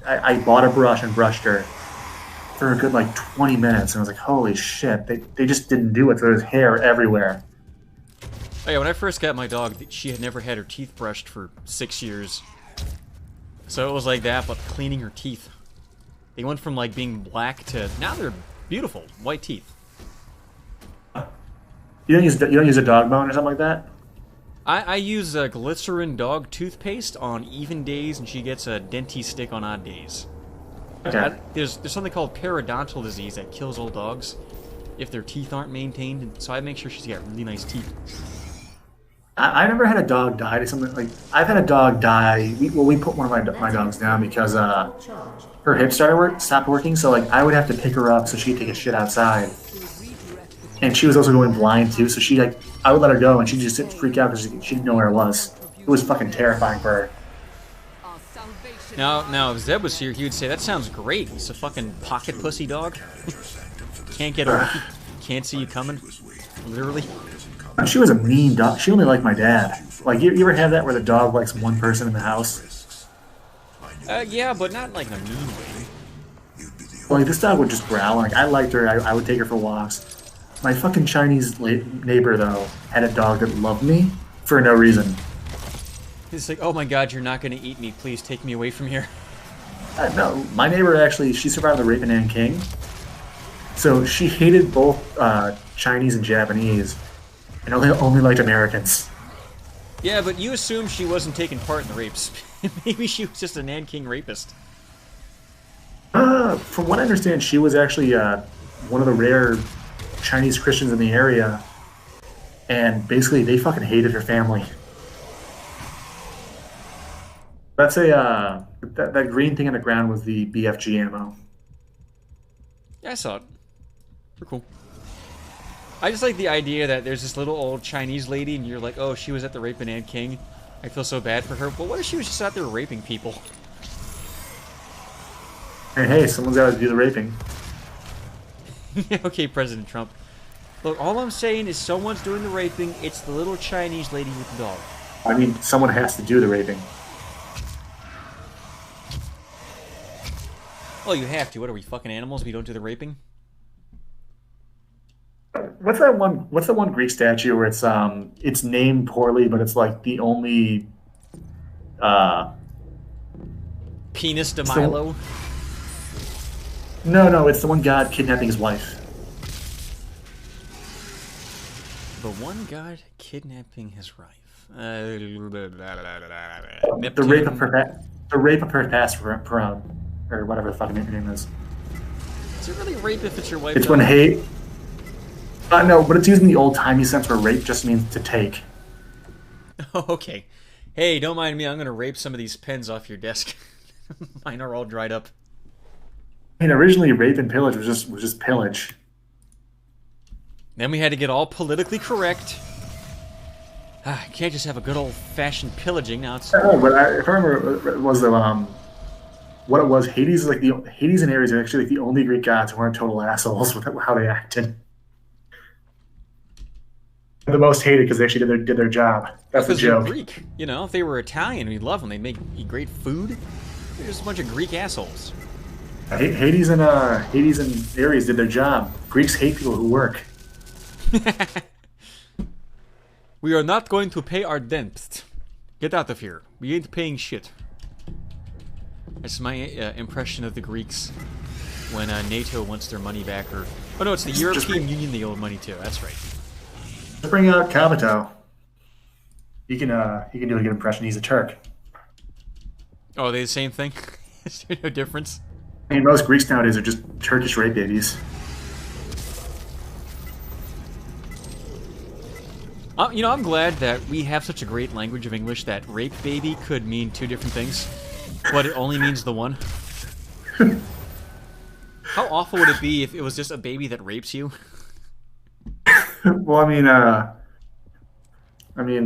[SPEAKER 8] I bought a brush and brushed her for a good like 20 minutes, and I was like, holy shit, they just didn't do it. There was hair everywhere.
[SPEAKER 1] Oh yeah, when I first got my dog, she had never had her teeth brushed for 6 years. So it was like that, but cleaning her teeth. They went from like being black to now they're beautiful, white teeth.
[SPEAKER 8] You don't use a dog bone or something like that?
[SPEAKER 1] I use a glycerin dog toothpaste on even days, and she gets a dentiste stick on odd days.
[SPEAKER 8] Okay.
[SPEAKER 1] There's something called periodontal disease that kills old dogs if their teeth aren't maintained, and so I make sure she's got really nice teeth.
[SPEAKER 8] I never had a dog die to something like. I've had a dog die. We put one of my dogs down because her hips stopped working. So like I would have to pick her up so she'd take a shit outside, and she was also going blind too. So I would let her go and she'd just freak out because she didn't know where it was. It was fucking terrifying for her.
[SPEAKER 1] Now, if Zeb was here, he would say, that sounds great. It's a fucking pocket pussy dog. Can't get away. Can't see you coming. Literally.
[SPEAKER 8] She was a mean dog. She only liked my dad. Like, you ever have that where the dog likes one person in the house?
[SPEAKER 1] Yeah, but not like in a mean way.
[SPEAKER 8] Like, this dog would just growl. Like, I liked her. I would take her for walks. My fucking Chinese neighbor, though, had a dog that loved me for no reason.
[SPEAKER 1] He's like, oh my god, you're not going to eat me. Please take me away from here.
[SPEAKER 8] No, my neighbor actually, she survived the rape of Nanking. So she hated both Chinese and Japanese, and only liked Americans.
[SPEAKER 1] Yeah, but you assume she wasn't taking part in the rapes. Maybe she was just a Nanking rapist.
[SPEAKER 8] From what I understand, she was actually one of the rare Chinese Christians in the area, and basically they fucking hated her family. That's that green thing on the ground was the BFG ammo.
[SPEAKER 1] Yeah, I saw it. Pretty cool. I just like the idea that there's this little old Chinese lady, and you're like, oh, she was at the rape of Nanking. I feel so bad for her. But what if she was just out there raping people?
[SPEAKER 8] Hey, someone's got to do the raping.
[SPEAKER 1] Okay, President Trump. Look, all I'm saying is someone's doing the raping. It's the little Chinese lady with the dog.
[SPEAKER 8] I mean, someone has to do the raping.
[SPEAKER 1] Oh, you have to. What are we, fucking animals? We don't do the raping?
[SPEAKER 8] What's that one Greek statue where it's named poorly, but it's like the only
[SPEAKER 1] Penis de Milo?
[SPEAKER 8] No, it's the one god kidnapping his wife.
[SPEAKER 1] The one god kidnapping his wife.
[SPEAKER 8] The rape of her past Perone, or whatever the fucking name is.
[SPEAKER 1] Is it really rape if it's your wife?
[SPEAKER 8] It's when hate. No, but it's using the old-timey sense where rape just means to take.
[SPEAKER 1] Oh, okay. Hey, don't mind me. I'm going to rape some of these pens off your desk. Mine are all dried up.
[SPEAKER 8] I mean, originally rape and pillage was just pillage.
[SPEAKER 1] Then we had to get all politically correct. Can't just have a good old-fashioned pillaging. Now it's...
[SPEAKER 8] No, but if I remember, it was what it was. Hades and Ares are actually like the only Greek gods who weren't total assholes with how they acted. They're the most hated because they actually did their job. That's the joke.
[SPEAKER 1] They're Greek. You know, if they were Italian, we'd love them. They'd make great food. They're just a bunch of Greek assholes.
[SPEAKER 8] Hades and Ares did their job. Greeks hate people who work.
[SPEAKER 1] We are not going to pay our debts. Get out of here. We ain't paying shit. That's my impression of the Greeks when NATO wants their money back. Oh no, it's the European Union they owe money to. That's right.
[SPEAKER 8] Let's bring out Kabuto. he can do a good impression. He's a Turk.
[SPEAKER 1] Oh, are they the same thing? Is there no difference?
[SPEAKER 8] I mean, most Greeks nowadays are just Turkish rape babies.
[SPEAKER 1] I'm glad that we have such a great language of English that rape baby could mean two different things, but it only means the one. How awful would it be if it was just a baby that rapes you?
[SPEAKER 8] Well,
[SPEAKER 1] Why
[SPEAKER 8] it could be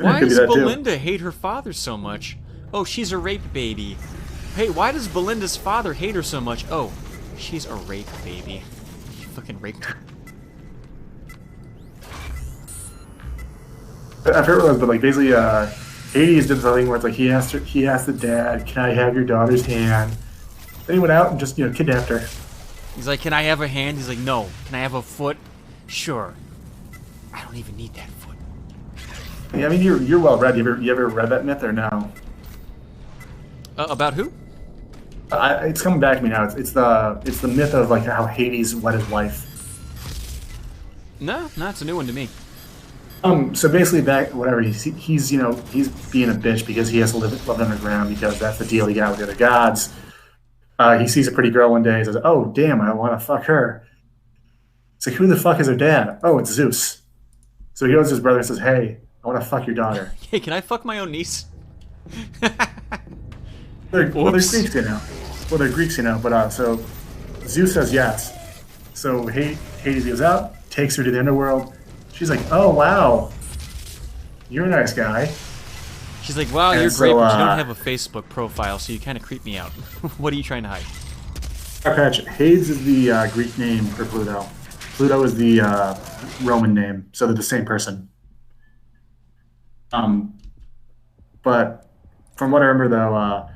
[SPEAKER 1] does
[SPEAKER 8] that too.
[SPEAKER 1] Belinda hate her father so much? Oh, she's a rape baby. Hey, why does Belinda's father hate her so much? Oh, she's a rape baby. She fucking raped her.
[SPEAKER 8] I've heard of it, but like basically, Hades did something where it's like he asked the dad, "Can I have your daughter's hand?" Then he went out and just kidnapped her.
[SPEAKER 1] He's like, can I have a hand? He's like, no. Can I have a foot? Sure. I don't even need that foot.
[SPEAKER 8] Yeah, I mean, you're well read. You ever read that myth or no?
[SPEAKER 1] About who?
[SPEAKER 8] It's coming back to me now. It's the myth of like how Hades wed his wife.
[SPEAKER 1] No, it's a new one to me.
[SPEAKER 8] So basically, he's being a bitch because he has to live underground because that's the deal he got with the other gods. He sees a pretty girl one day and says, "Oh, damn, I want to fuck her." It's like, who the fuck is her dad? Oh, it's Zeus. So he goes to his brother and says, "Hey, I want to fuck your daughter."
[SPEAKER 1] Hey, can I fuck my own niece?
[SPEAKER 8] They're Greeks, they're Greeks, but so Zeus says yes. So Hades goes out, takes her to the underworld. She's like, "Oh, wow, you're a nice guy."
[SPEAKER 1] She's like, wow,
[SPEAKER 8] And
[SPEAKER 1] you're great, but you
[SPEAKER 8] so,
[SPEAKER 1] don't have a Facebook profile, so you kind of creep me out. What are you trying to hide?
[SPEAKER 8] Hades is the Greek name for Pluto. Pluto is the Roman name, so they're the same person. But from what I remember, though,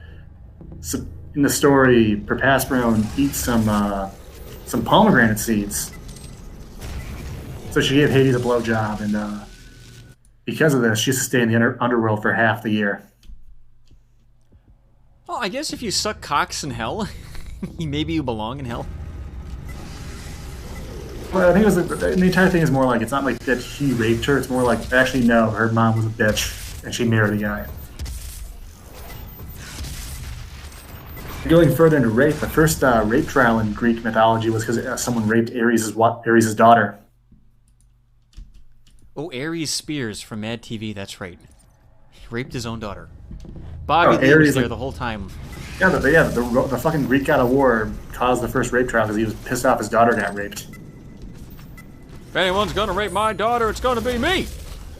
[SPEAKER 8] so in the story, Prospero eats some pomegranate seeds. So she gave Hades a blowjob, and because of this, she has to stay in the underworld for half the year.
[SPEAKER 1] Well, I guess if you suck cocks in hell, maybe you belong in hell.
[SPEAKER 8] Well, I think the entire thing is more like, it's not like that he raped her. It's more like, actually, no, her mom was a bitch, and she married the guy. Going further into rape, the first rape trial in Greek mythology was because someone raped Ares' daughter.
[SPEAKER 1] Oh, Ares Spears from Mad TV, that's right. He raped his own daughter. Bobby Lee was there the whole time.
[SPEAKER 8] Yeah, the fucking Greek god of war caused the first rape trial because he was pissed off his daughter got raped.
[SPEAKER 1] If anyone's gonna rape my daughter, it's gonna be me!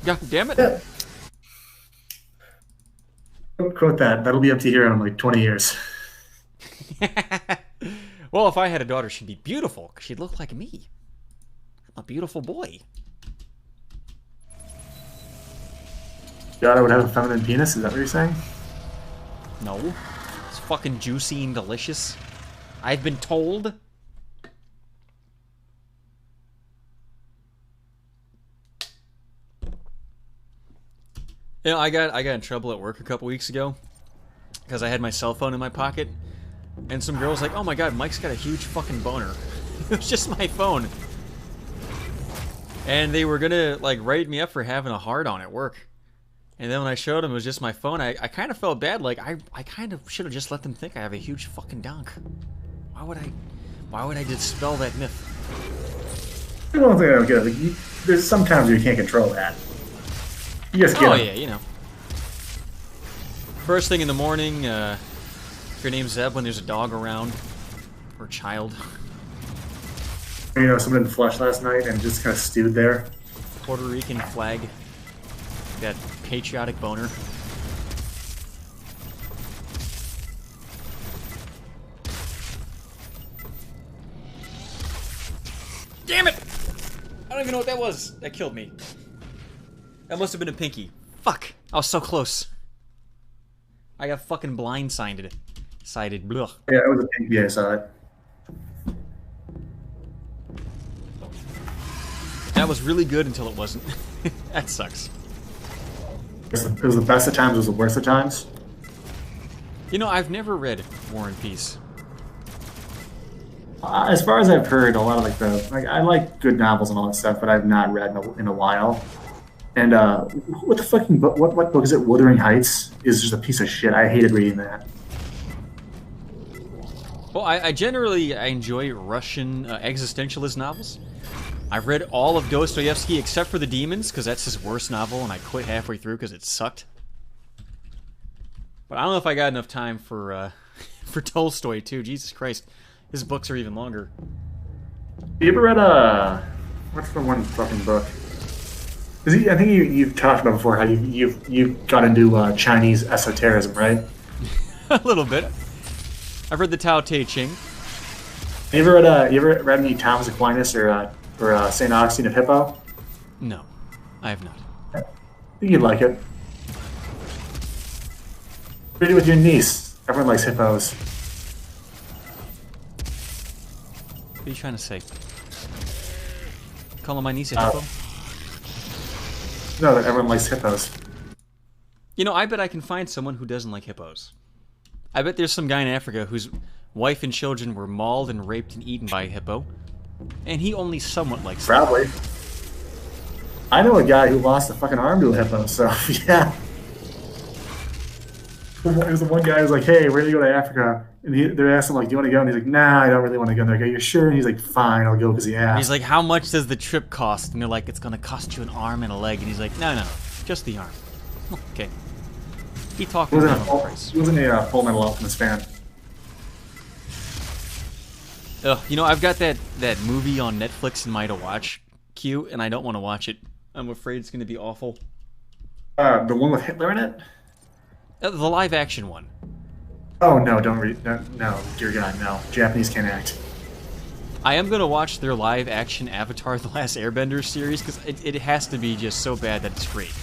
[SPEAKER 1] God damn it.
[SPEAKER 8] Yeah. Don't quote that. That'll be Emptyhero in like 20 years.
[SPEAKER 1] Well, if I had a daughter, she'd be beautiful, because she'd look like me. I'm a beautiful boy.
[SPEAKER 8] Daughter would have a feminine penis? Is that what you're saying?
[SPEAKER 1] No. It's fucking juicy and delicious. I've been told. You know, I got in trouble at work a couple weeks ago because I had my cell phone in my pocket, and some girl was like, "Oh my god, Mike's got a huge fucking boner." It was just my phone, and they were gonna like write me up for having a hard on at work. And then when I showed them it was just my phone, I kind of felt bad. Like I kind of should have just let them think I have a huge fucking donk. Why would I dispel that myth?
[SPEAKER 8] The one thing I don't get, there's sometimes you can't control that. You just get
[SPEAKER 1] yeah, you know. First thing in the morning, if your name's Zeb, when there's a dog around or a child.
[SPEAKER 8] Someone didn't flush last night and just kind of stewed there.
[SPEAKER 1] Puerto Rican flag. That patriotic boner. Damn it! I don't even know what that was. That killed me. That must have been a pinky. Fuck! I was so close. I got fucking blindsided. Blech.
[SPEAKER 8] Yeah, it was a pinky, I saw it.
[SPEAKER 1] That was really good until it wasn't. That sucks.
[SPEAKER 8] It was the best of times, it was the worst of times.
[SPEAKER 1] You know, I've never read War and Peace.
[SPEAKER 8] As far as I've heard, a lot of I like good novels and all that stuff, but I've not read in a while. And what the fucking book? What book is it? Wuthering Heights is just a piece of shit. I hated reading that.
[SPEAKER 1] Well, I generally enjoy Russian existentialist novels. I've read all of Dostoevsky except for The Demons, because that's his worst novel, and I quit halfway through because it sucked. But I don't know if I got enough time for for Tolstoy too. Jesus Christ, his books are even longer.
[SPEAKER 8] You ever read what's the one fucking book? I think you've talked about before how you've got into Chinese esotericism, right?
[SPEAKER 1] A little bit. I've read the Tao Te Ching.
[SPEAKER 8] You ever read any Thomas Aquinas or Saint Augustine of Hippo?
[SPEAKER 1] No, I have not.
[SPEAKER 8] I think you'd like it. Read it with your niece. Everyone likes hippos.
[SPEAKER 1] What are you trying to say? Calling my niece a hippo?
[SPEAKER 8] No, that everyone likes hippos.
[SPEAKER 1] You know, I bet I can find someone who doesn't like hippos. I bet there's some guy in Africa whose wife and children were mauled and raped and eaten by a hippo, and he only somewhat likes them.
[SPEAKER 8] Probably. I know a guy who lost a fucking arm to a hippo, so yeah. It was the one guy who was like, hey, we're gonna go to Africa. And they asked him, like, do you want to go? And he's like, nah, I don't really want to go. And they're like, are you sure? And he's like, fine, I'll go because he asked.
[SPEAKER 1] He's like, how much does the trip cost? And they're like, it's gonna cost you an arm and a leg. And he's like, no, just the arm. Okay. He talked
[SPEAKER 8] He
[SPEAKER 1] about
[SPEAKER 8] wasn't
[SPEAKER 1] the price.
[SPEAKER 8] he wasn't a Full Metal Alchemist fan.
[SPEAKER 1] Ugh, you know, I've got that movie on Netflix in my to watch queue, and I don't want to watch it. I'm afraid it's gonna be awful.
[SPEAKER 8] The one with Hitler in it?
[SPEAKER 1] The live action one.
[SPEAKER 8] Oh, no, don't read. No, dear God, no. Japanese can't act.
[SPEAKER 1] I am gonna watch their live action Avatar: The Last Airbender series because it has to be just so bad that it's great.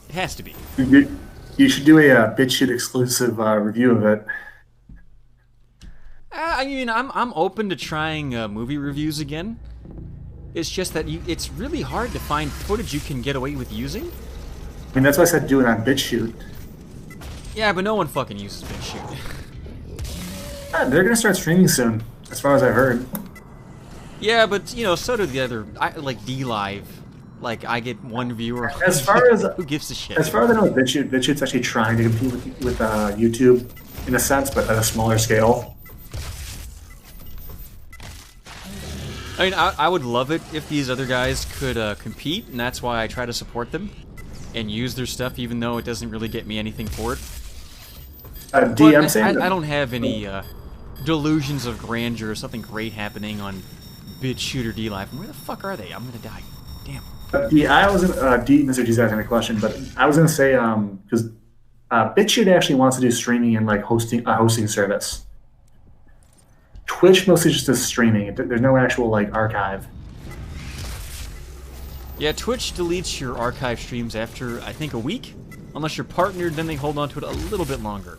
[SPEAKER 1] It has to be.
[SPEAKER 8] You should do a BitChute exclusive review of it.
[SPEAKER 1] I mean, I'm open to trying movie reviews again. It's just that it's really hard to find footage you can get away with using.
[SPEAKER 8] I mean, that's why I said do it on BitChute.
[SPEAKER 1] Yeah, but no one fucking uses BitChute.
[SPEAKER 8] They're gonna start streaming soon, as far as I've heard.
[SPEAKER 1] Yeah, but you know, so do the other. Like DLive. Like I get one viewer.
[SPEAKER 8] As far as
[SPEAKER 1] who gives a shit?
[SPEAKER 8] As far as I know, BitChute's actually trying to compete with YouTube in a sense, but at a smaller scale.
[SPEAKER 1] I mean, I would love it if these other guys could compete, and that's why I try to support them and use their stuff, even though it doesn't really get me anything for it.
[SPEAKER 8] I'm saying
[SPEAKER 1] I don't have any delusions of grandeur or something great happening on BitChute or DLive. Where the fuck are they? I'm gonna die. Damn.
[SPEAKER 8] I wasn't. Mr. G's asking a question, but I was gonna say because BitChute actually wants to do streaming and like hosting service. Twitch mostly just does streaming. There's no actual like archive.
[SPEAKER 1] Yeah, Twitch deletes your archive streams after I think a week, unless you're partnered. Then they hold on to it a little bit longer.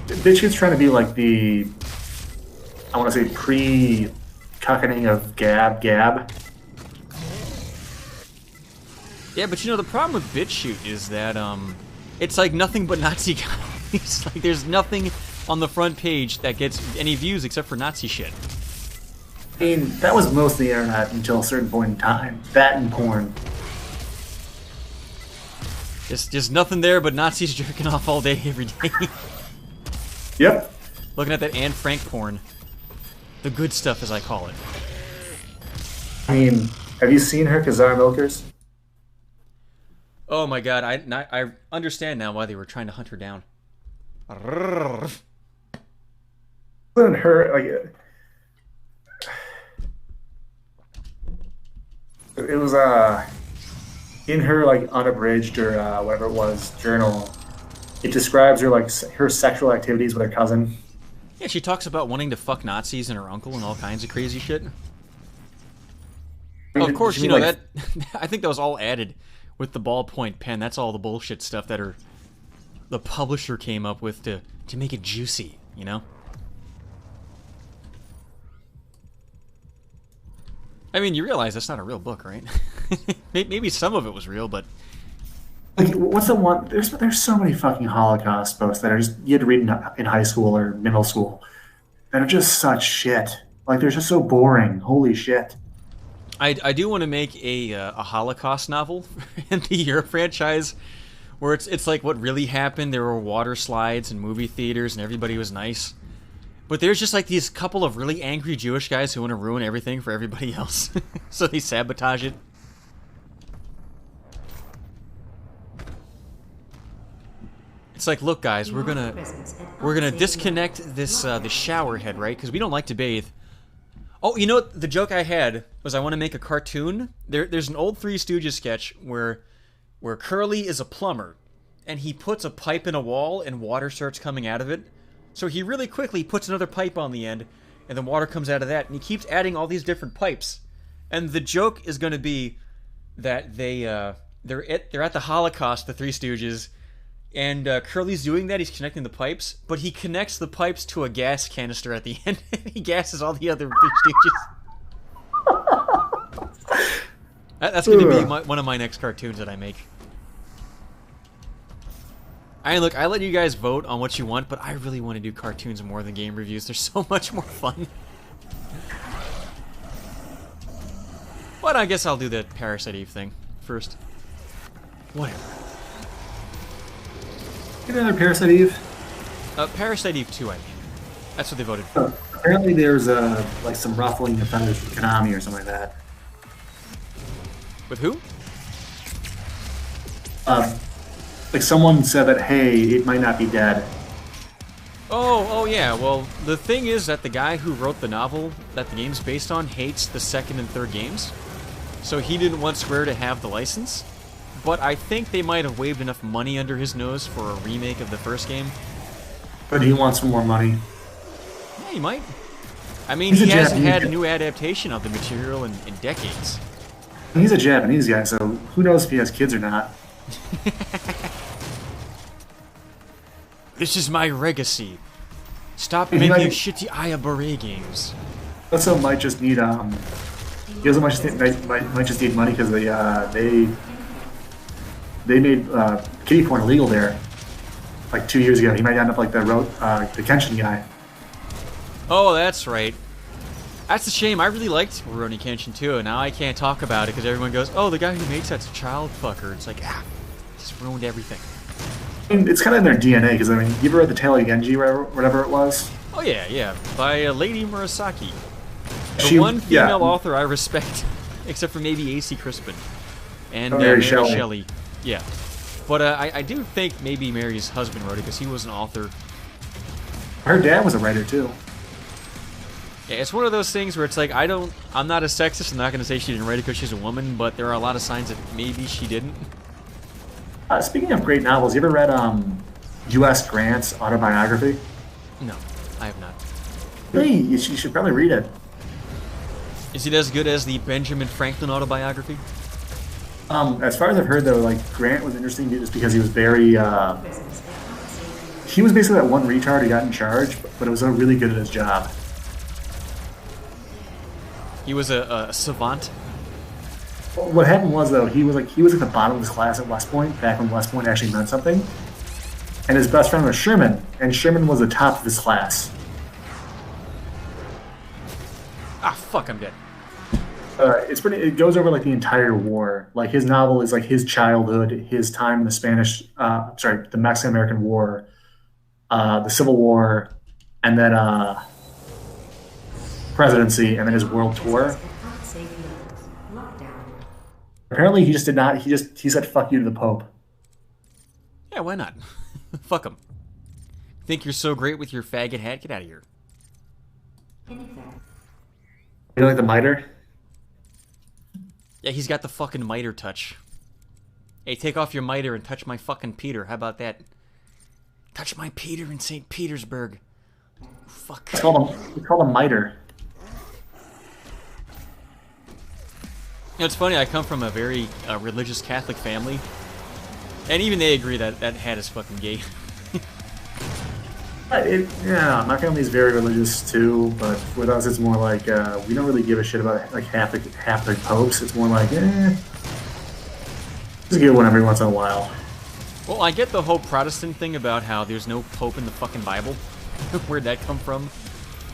[SPEAKER 8] BitChute's trying to be like the, I want to say pre-cuckening of Gab.
[SPEAKER 1] Yeah, but you know the problem with BitChute is that it's like nothing but Nazi comedies. Like there's nothing on the front page that gets any views except for Nazi shit.
[SPEAKER 8] I mean, that was most of the internet until a certain point in time. That and porn.
[SPEAKER 1] Just nothing there but Nazis jerking off all day, every day.
[SPEAKER 8] Yep.
[SPEAKER 1] Looking at that Anne Frank porn. The good stuff, as I call it.
[SPEAKER 8] I mean, have you seen her Khazar Milkers?
[SPEAKER 1] Oh my god, I understand now why they were trying to hunt her down.
[SPEAKER 8] Wasn't her like it was in her like unabridged or whatever it was journal. It describes her like her sexual activities with her cousin.
[SPEAKER 1] Yeah, she talks about wanting to fuck Nazis and her uncle and all kinds of crazy shit.
[SPEAKER 8] I mean,
[SPEAKER 1] of course, you know
[SPEAKER 8] like,
[SPEAKER 1] that. I think that was all added with the ballpoint pen. That's all the bullshit stuff that the publisher came up with to make it juicy, you know? I mean, you realize that's not a real book, right? Maybe some of it was real, but...
[SPEAKER 8] Like, what's the one? There's so many fucking Holocaust books that are just you had to read in high school or middle school that are just such shit. Like, they're just so boring. Holy shit.
[SPEAKER 1] I do want to make a Holocaust novel in the Euro franchise, where it's like what really happened. There were water slides and movie theaters, and everybody was nice. But there's just like these couple of really angry Jewish guys who want to ruin everything for everybody else, so they sabotage it. It's like, look, guys, we're gonna disconnect this the shower head, right? Because we don't like to bathe. Oh, you know what? The joke I had was I want to make a cartoon. There's an old Three Stooges sketch where Curly is a plumber, and he puts a pipe in a wall, and water starts coming out of it. So he really quickly puts another pipe on the end, and then water comes out of that, and he keeps adding all these different pipes. And the joke is going to be that they're at the Holocaust, the Three Stooges. And Curly's doing that. He's connecting the pipes, but he connects the pipes to a gas canister at the end. He gasses all the other Three Stooges. That's going to be one of my next cartoons that I make. Look, I let you guys vote on what you want, but I really want to do cartoons more than game reviews. They're so much more fun. But I guess I'll do the Parasite Eve thing first. Whatever.
[SPEAKER 8] Get another Parasite Eve?
[SPEAKER 1] Parasite Eve 2, I mean. That's what they voted for.
[SPEAKER 8] Apparently there's like some ruffling of feathers with Konami or something like that.
[SPEAKER 1] With who?
[SPEAKER 8] Like someone said that, hey, it might not be dead.
[SPEAKER 1] Oh yeah, well, the thing is that the guy who wrote the novel that the game's based on hates the second and third games. So he didn't want Square to have the license. But I think they might have waved enough money under his nose for a remake of the first game.
[SPEAKER 8] But he wants some more money.
[SPEAKER 1] Yeah, he might. I mean, he hasn't had a new adaptation of the material in decades.
[SPEAKER 8] He's a Japanese guy, so who knows if he has kids or not.
[SPEAKER 1] This is my legacy. Stop making shitty Ayabare games.
[SPEAKER 8] Also, might just need he also might just need money because they made kiddie porn illegal there like 2 years ago. He might end up like the Kenshin guy.
[SPEAKER 1] Oh, that's right. That's a shame. I really liked Rurouni Kenshin too, and now I can't talk about it because everyone goes, "Oh, the guy who makes that's a child fucker." It's like, just ruined everything.
[SPEAKER 8] I mean, it's kind of in their DNA because I mean, you ever read the Tale of Genji or whatever it was?
[SPEAKER 1] Oh yeah, by Lady Murasaki, the one female author I respect, except for maybe A.C. Crispin and Mary Shelley. Yeah, but I do think maybe Mary's husband wrote it because he was an author.
[SPEAKER 8] Her dad was a writer too.
[SPEAKER 1] Yeah, it's one of those things where it's like I'm not a sexist. I'm not going to say she didn't write it because she's a woman, but there are a lot of signs that maybe she didn't.
[SPEAKER 8] Speaking of great novels, you ever read U.S. Grant's autobiography?
[SPEAKER 1] No, I have not.
[SPEAKER 8] Hey, you should probably read it.
[SPEAKER 1] Is it as good as the Benjamin Franklin autobiography?
[SPEAKER 8] As far as I've heard, though, like Grant was interesting just because he was very. He was basically that one retard who got in charge, but was really good at his job.
[SPEAKER 1] He was a savant.
[SPEAKER 8] What happened was though he was at the bottom of his class at West Point back when West Point actually meant something, and his best friend was Sherman, and Sherman was the top of his class.
[SPEAKER 1] Fuck! I'm dead.
[SPEAKER 8] It goes over like the entire war. Like his novel is like his childhood, his time in the Mexican American War, the Civil War, and then presidency, and then his world tour. Apparently, he just did not. He said "fuck you" to the Pope.
[SPEAKER 1] Yeah, why not? Fuck him. Think you're so great with your faggot hat? Get out of here.
[SPEAKER 8] You like the mitre?
[SPEAKER 1] Yeah, he's got the fucking mitre touch. Hey, take off your mitre and touch my fucking Peter. How about that? Touch my Peter in St. Petersburg. Fuck.
[SPEAKER 8] It's called a mitre.
[SPEAKER 1] You know, it's funny, I come from a very religious Catholic family, and even they agree that that hat is fucking gay.
[SPEAKER 8] My family is very religious too, but with us it's more like we don't really give a shit about like half the popes. It's more like, just get one every once in a while.
[SPEAKER 1] Well, I get the whole Protestant thing about how there's no pope in the fucking Bible. Where'd that come from?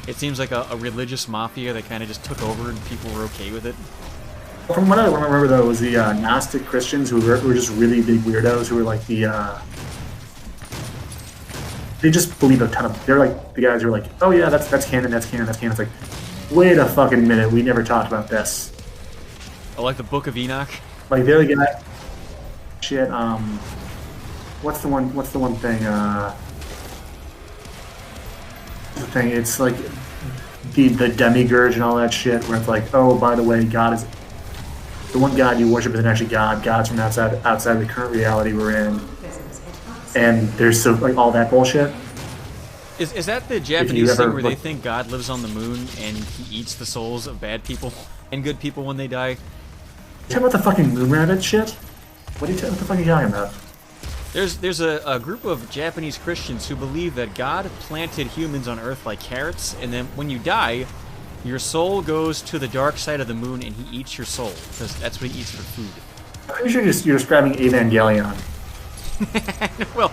[SPEAKER 1] It seems like a religious mafia that kind of just took over and people were okay with it.
[SPEAKER 8] From what I remember, though, was the Gnostic Christians who were just really big weirdos who were like they just believe a ton of. They're like the guys who are like, oh yeah, that's canon, that's canon, that's canon. It's like, wait a fucking minute, we never talked about this.
[SPEAKER 1] Oh, like the Book of Enoch.
[SPEAKER 8] Like they're the guy. Shit. What's the one? What's the one thing? The thing. It's like the demigurge and all that shit. Where it's like, oh, by the way, God is the one God you worship isn't actually God. God's from outside the current reality we're in. And there's so like all that bullshit.
[SPEAKER 1] Is that the Japanese thing where they think God lives on the moon and he eats the souls of bad people and good people when they die?
[SPEAKER 8] You talking about the fucking moon rabbit shit? What the fuck are you talking about?
[SPEAKER 1] There's a group of Japanese Christians who believe that God planted humans on Earth like carrots, and then when you die, your soul goes to the dark side of the moon and he eats your soul, because that's what he eats for food.
[SPEAKER 8] I'm pretty sure you're describing Evangelion.
[SPEAKER 1] Well,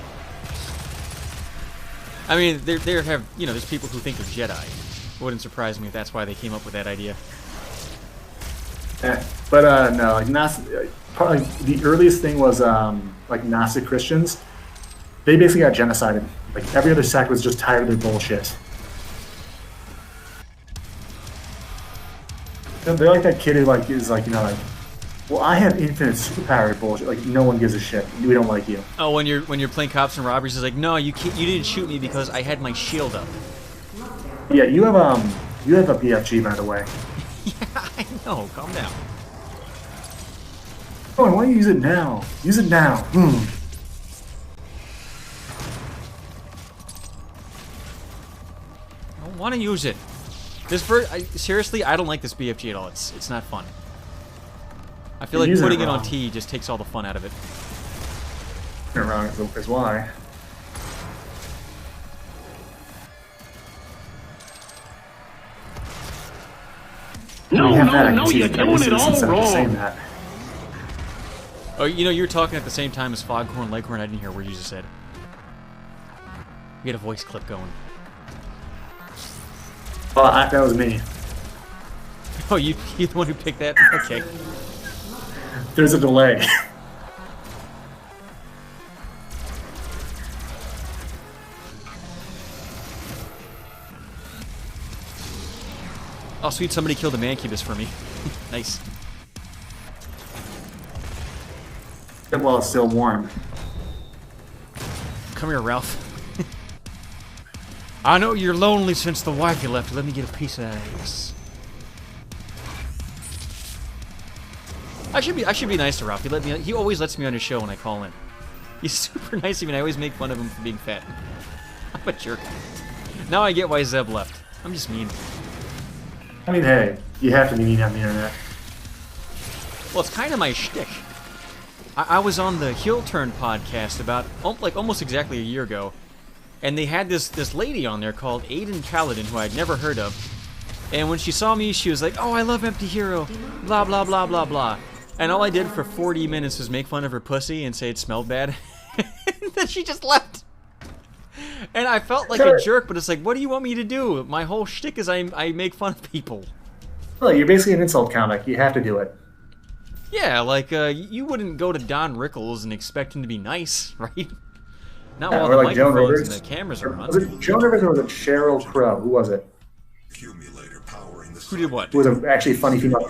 [SPEAKER 1] I mean, there have, you know, there's people who think of Jedi. It wouldn't surprise me if that's why they came up with that idea.
[SPEAKER 8] But no, like probably the earliest thing was like Gnostic Christians. They basically got genocided. Like every other sect was just tired of their bullshit. They're like that kid who like is like, you know, like, well, I have infinite superpower bullshit. Like no one gives a shit. We don't like you.
[SPEAKER 1] Oh, when you're playing cops and robberies, it's like, no, you didn't shoot me because I had my shield up.
[SPEAKER 8] Yeah, you have a BFG, by the way.
[SPEAKER 1] Yeah, I know. Calm down.
[SPEAKER 8] Oh, why don't you use it now? Use it now.
[SPEAKER 1] I don't want to use it. Seriously, I don't like this BFG at all. It's not fun. I feel like putting it on T just takes all the fun out of it.
[SPEAKER 8] You're wrong, is why.
[SPEAKER 10] No, you're doing it all wrong.
[SPEAKER 1] Oh, you know, you were talking at the same time as Foghorn Leghorn. I didn't hear what you just said. We had a voice clip going.
[SPEAKER 8] Well, that was me.
[SPEAKER 1] Oh, you're the one who picked that? Okay.
[SPEAKER 8] There's a delay.
[SPEAKER 1] Oh, sweet, somebody killed a mancubus for me. Nice.
[SPEAKER 8] Well, it's still warm.
[SPEAKER 1] Come here, Ralph. I know you're lonely since the wifey left. Let me get a piece of this. I should be nice to Ralph. He always lets me on his show when I call in. He's super nice to me, and I always make fun of him for being fat. I'm a jerk. Now I get why Zeb left. I'm just mean.
[SPEAKER 8] I mean, hey, you have to be mean on the internet.
[SPEAKER 1] Well, it's kind of my shtick. I was on the Heel Turn podcast about like almost exactly a year ago, and they had this lady on there called Aiden Kaladin, who I'd never heard of. And when she saw me, she was like, "Oh, I love Emptyhero, blah blah blah blah blah." And all I did for 40 minutes was make fun of her pussy and say it smelled bad. And then she just left. And I felt like a jerk, but it's like, what do you want me to do? My whole shtick is I make fun of people.
[SPEAKER 8] Well, you're basically an insult comic. You have to do it.
[SPEAKER 1] Yeah, like, you wouldn't go to Don Rickles and expect him to be nice, right? Not
[SPEAKER 8] yeah,
[SPEAKER 1] while the
[SPEAKER 8] like
[SPEAKER 1] microphones and the cameras are on.
[SPEAKER 8] Was it Joan Rivers or was it Sheryl Crow? Who was it?
[SPEAKER 1] Who did what?
[SPEAKER 8] Who was actually funny female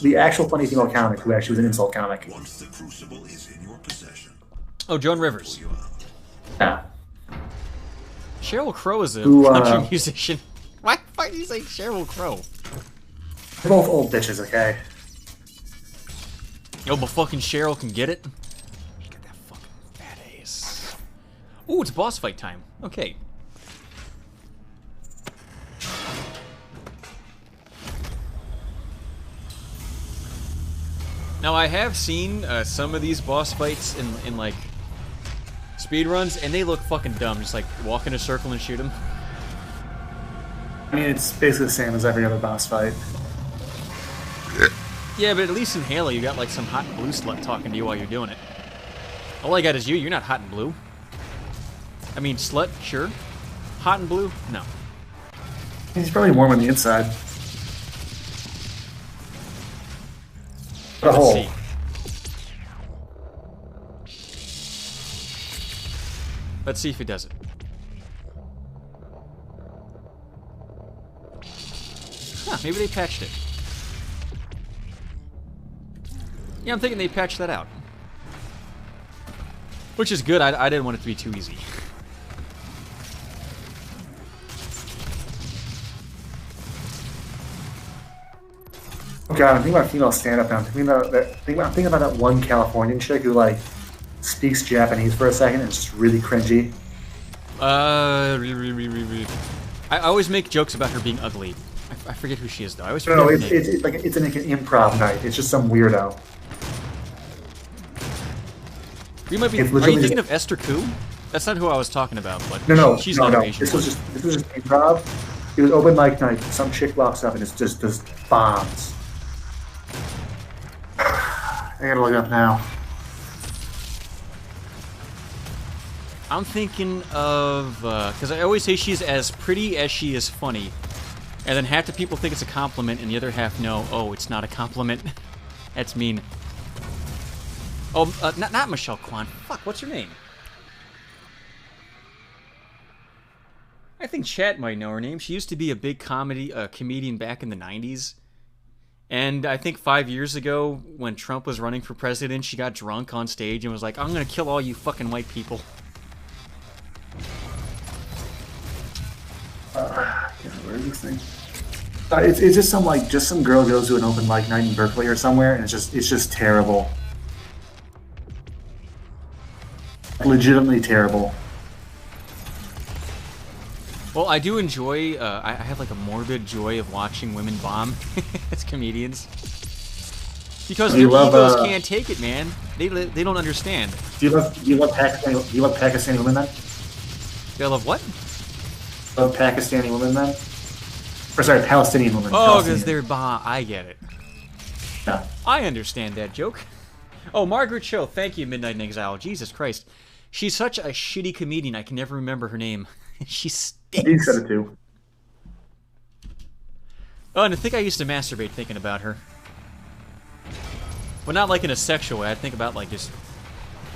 [SPEAKER 8] the actual funny female comic who actually was an insult comic.
[SPEAKER 1] Oh, Joan Rivers.
[SPEAKER 8] Yeah.
[SPEAKER 1] Sheryl Crow is a country musician. Why do you say Sheryl Crow?
[SPEAKER 8] They're both old bitches, okay?
[SPEAKER 1] Yo, but fucking Cheryl can get it. Look at that fucking fat ass. Ooh, it's boss fight time. Okay. Now, I have seen some of these boss fights in like speedruns, and they look fucking dumb. Just like walk in a circle and shoot them.
[SPEAKER 8] I mean, it's basically the same as every other boss fight.
[SPEAKER 1] Yeah, but at least in Halo, you got like some hot and blue slut talking to you while you're doing it. All I got is you. You're not hot and blue. I mean, slut, sure. Hot and blue, no.
[SPEAKER 8] He's probably warm on the inside. The
[SPEAKER 1] Let's
[SPEAKER 8] hole.
[SPEAKER 1] see. Let's see if it does it. Huh, maybe they patched it. Yeah, I'm thinking they patched that out. Which is good, I didn't want it to be too easy.
[SPEAKER 8] Oh god, I'm thinking about female stand-up now. I'm thinking about that one Californian chick who like speaks Japanese for a second and it's just really cringy.
[SPEAKER 1] I always make jokes about her being ugly. I forget who she is though. I always forget
[SPEAKER 8] No,
[SPEAKER 1] her
[SPEAKER 8] it's
[SPEAKER 1] name.
[SPEAKER 8] like it's an improv night. It's just some weirdo.
[SPEAKER 1] You might be. Are
[SPEAKER 8] It's
[SPEAKER 1] you
[SPEAKER 8] literally
[SPEAKER 1] thinking of Esther Koo? That's not who I was talking about, but
[SPEAKER 8] No,
[SPEAKER 1] she's
[SPEAKER 8] no,
[SPEAKER 1] not
[SPEAKER 8] no.
[SPEAKER 1] Asian.
[SPEAKER 8] This was just improv. It was open mic night. Some chick walks up and it's just bombs. I gotta look it up now.
[SPEAKER 1] I'm thinking of because I always say she's as pretty as she is funny, and then half the people think it's a compliment, and the other half know, oh, it's not a compliment. That's mean. Oh, not Michelle Kwan. Fuck, what's her name? I think Chat might know her name. She used to be a big comedian back in the 90s. And I think 5 years ago, when Trump was running for president, she got drunk on stage and was like, I'm gonna kill all you fucking white people.
[SPEAKER 8] Where is this thing? It's just some girl goes to an open mic night in Berkeley or somewhere, and it's just terrible. Legitimately terrible.
[SPEAKER 1] Well, I do enjoy, I have like a morbid joy of watching women bomb as comedians. Because their egos can't take it, man. They don't understand.
[SPEAKER 8] Do you love Pakistani women then?
[SPEAKER 1] They love what?
[SPEAKER 8] Love Pakistani women then? Or sorry, Palestinian women.
[SPEAKER 1] Oh, because they're bomb. I get it.
[SPEAKER 8] Yeah.
[SPEAKER 1] I understand that joke. Oh, Margaret Cho, thank you, Midnight in Exile. Jesus Christ. She's such a shitty comedian, I can never remember her name. She stinks.
[SPEAKER 8] You said it too.
[SPEAKER 1] Oh, and I think I used to masturbate thinking about her. Well, not like in a sexual way. I'd think about like just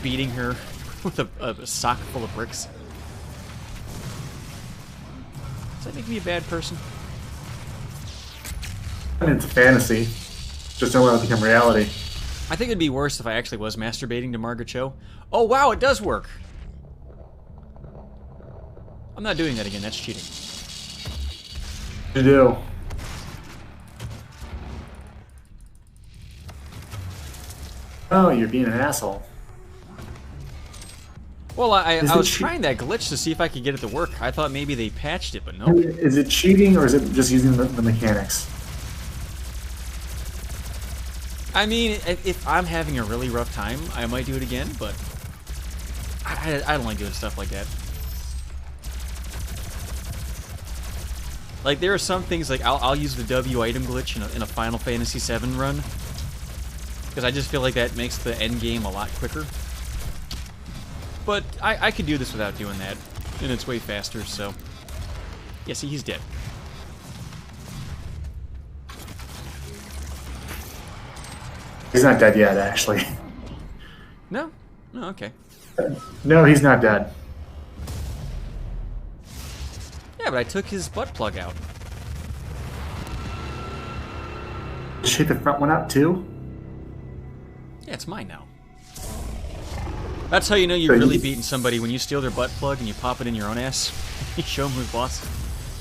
[SPEAKER 1] beating her with a sock full of bricks. Does that make me a bad person?
[SPEAKER 8] I mean, it's a fantasy. Just don't let it become reality.
[SPEAKER 1] I think it'd be worse if I actually was masturbating to Margaret Cho. Oh, wow, it does work. I'm not doing that again. That's cheating.
[SPEAKER 8] You do. Oh, you're being an asshole.
[SPEAKER 1] Well, I was trying that glitch to see if I could get it to work. I thought maybe they patched it, but no.
[SPEAKER 8] Is it cheating or is it just using the mechanics?
[SPEAKER 1] I mean, if I'm having a really rough time, I might do it again, but I don't like doing stuff like that. Like, there are some things, like, I'll use the W item glitch in a Final Fantasy VII run, because I just feel like that makes the end game a lot quicker. But I could do this without doing that, and it's way faster, so... Yeah, see, he's dead.
[SPEAKER 8] He's not dead yet, actually.
[SPEAKER 1] No? No, okay.
[SPEAKER 8] No, he's not dead.
[SPEAKER 1] Yeah, but I took his butt plug out.
[SPEAKER 8] Did you take the front one out, too?
[SPEAKER 1] Yeah, it's mine now. That's how you know you're really beating somebody, when you steal their butt plug and you pop it in your own ass. You show them who's boss.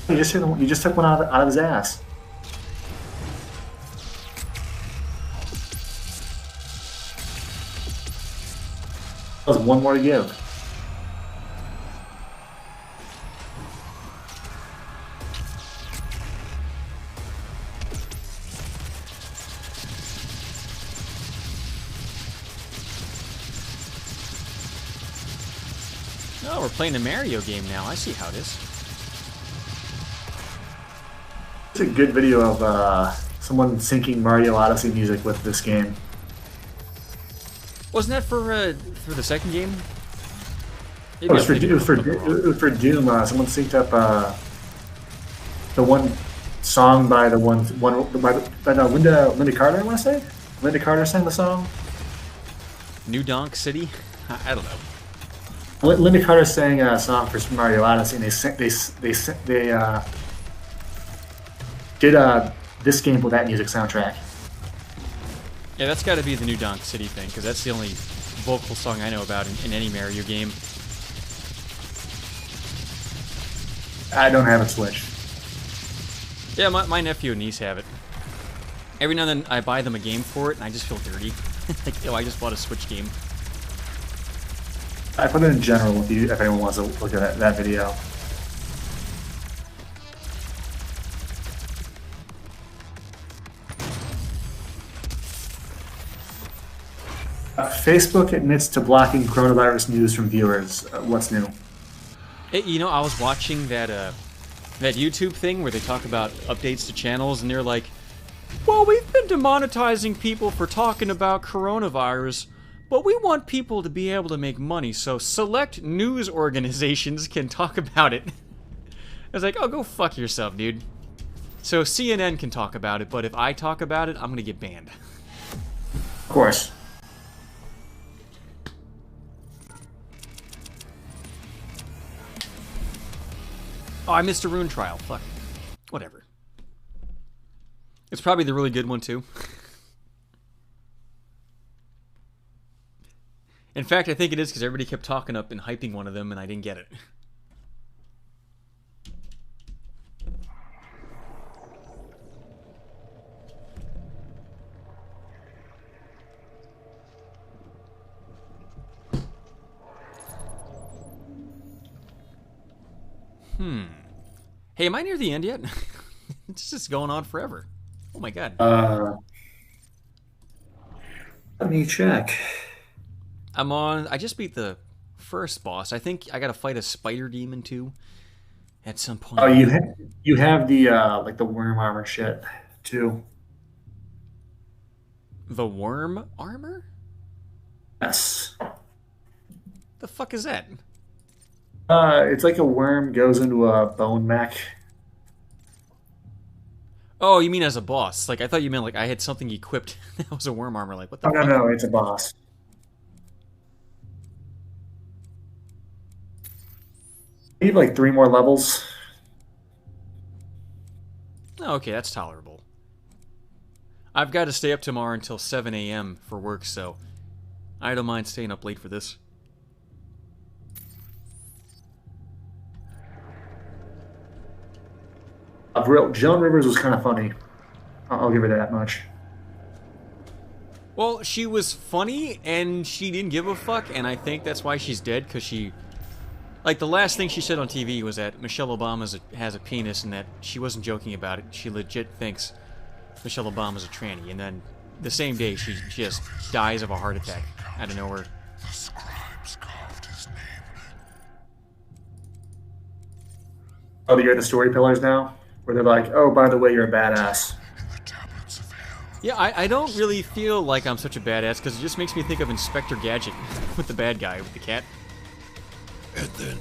[SPEAKER 8] You just took one out of his ass. That was one more to give.
[SPEAKER 1] Oh, we're playing a Mario game now. I see how it is.
[SPEAKER 8] It's a good video of someone syncing Mario Odyssey music with this game.
[SPEAKER 1] Wasn't that for the second game?
[SPEAKER 8] It was for Doom. Someone synced up the one song by Linda Carter, I want to say. Linda Carter sang the song?
[SPEAKER 1] New Donk City? I don't know.
[SPEAKER 8] Linda Carter sang a song for Super Mario Odyssey, and they did this game with that music soundtrack.
[SPEAKER 1] Yeah, that's got to be the New Donk City thing, because that's the only vocal song I know about in any Mario game.
[SPEAKER 8] I don't have it switched.
[SPEAKER 1] Yeah, my nephew and niece have it. Every now and then I buy them a game for it, and I just feel dirty. Like, oh, I just bought a Switch game.
[SPEAKER 8] I put it in general if anyone wants to look at that video. Facebook admits to blocking coronavirus news from viewers. What's new?
[SPEAKER 1] Hey, you know, I was watching that YouTube thing where they talk about updates to channels, and they're like, well, we've been demonetizing people for talking about coronavirus, but we want people to be able to make money, so select news organizations can talk about it. I was like, oh, go fuck yourself, dude. So CNN can talk about it, but if I talk about it, I'm gonna get banned.
[SPEAKER 8] Of course.
[SPEAKER 1] Oh, I missed a rune trial. Fuck. Whatever. It's probably the really good one, too. In fact, I think it is because everybody kept talking up and hyping one of them, and I didn't get it. Hey, am I near the end yet? It's just going on forever. Oh my god.
[SPEAKER 8] Let me check.
[SPEAKER 1] I just beat the first boss. I think I gotta fight a spider demon too at some point.
[SPEAKER 8] Oh, you have the like the worm armor shit too.
[SPEAKER 1] The worm armor?
[SPEAKER 8] Yes.
[SPEAKER 1] The fuck is that?
[SPEAKER 8] It's like a worm goes into a bone mech.
[SPEAKER 1] Oh, you mean as a boss? Like, I thought you meant like I had something equipped that was a worm armor. Like, what the fuck?
[SPEAKER 8] No, it's a boss. You have like 3 more levels.
[SPEAKER 1] Oh, okay, that's tolerable. I've got to stay up tomorrow until 7 a.m. for work, so I don't mind staying up late for this.
[SPEAKER 8] Joan Rivers was kind of funny. I'll give her that much.
[SPEAKER 1] Well, she was funny, and she didn't give a fuck, and I think that's why she's dead, because she... Like, the last thing she said on TV was that Michelle Obama has a penis, and that she wasn't joking about it. She legit thinks Michelle Obama's a tranny, and then the same day, she just dies of a heart attack out of nowhere.
[SPEAKER 2] The scribes carved his name.
[SPEAKER 8] Oh, you're the story pillars now? Where they're like, oh, by the way, you're a badass.
[SPEAKER 1] Yeah, I don't really feel like I'm such a badass, because it just makes me think of Inspector Gadget with the bad guy, with the cat.
[SPEAKER 4] And then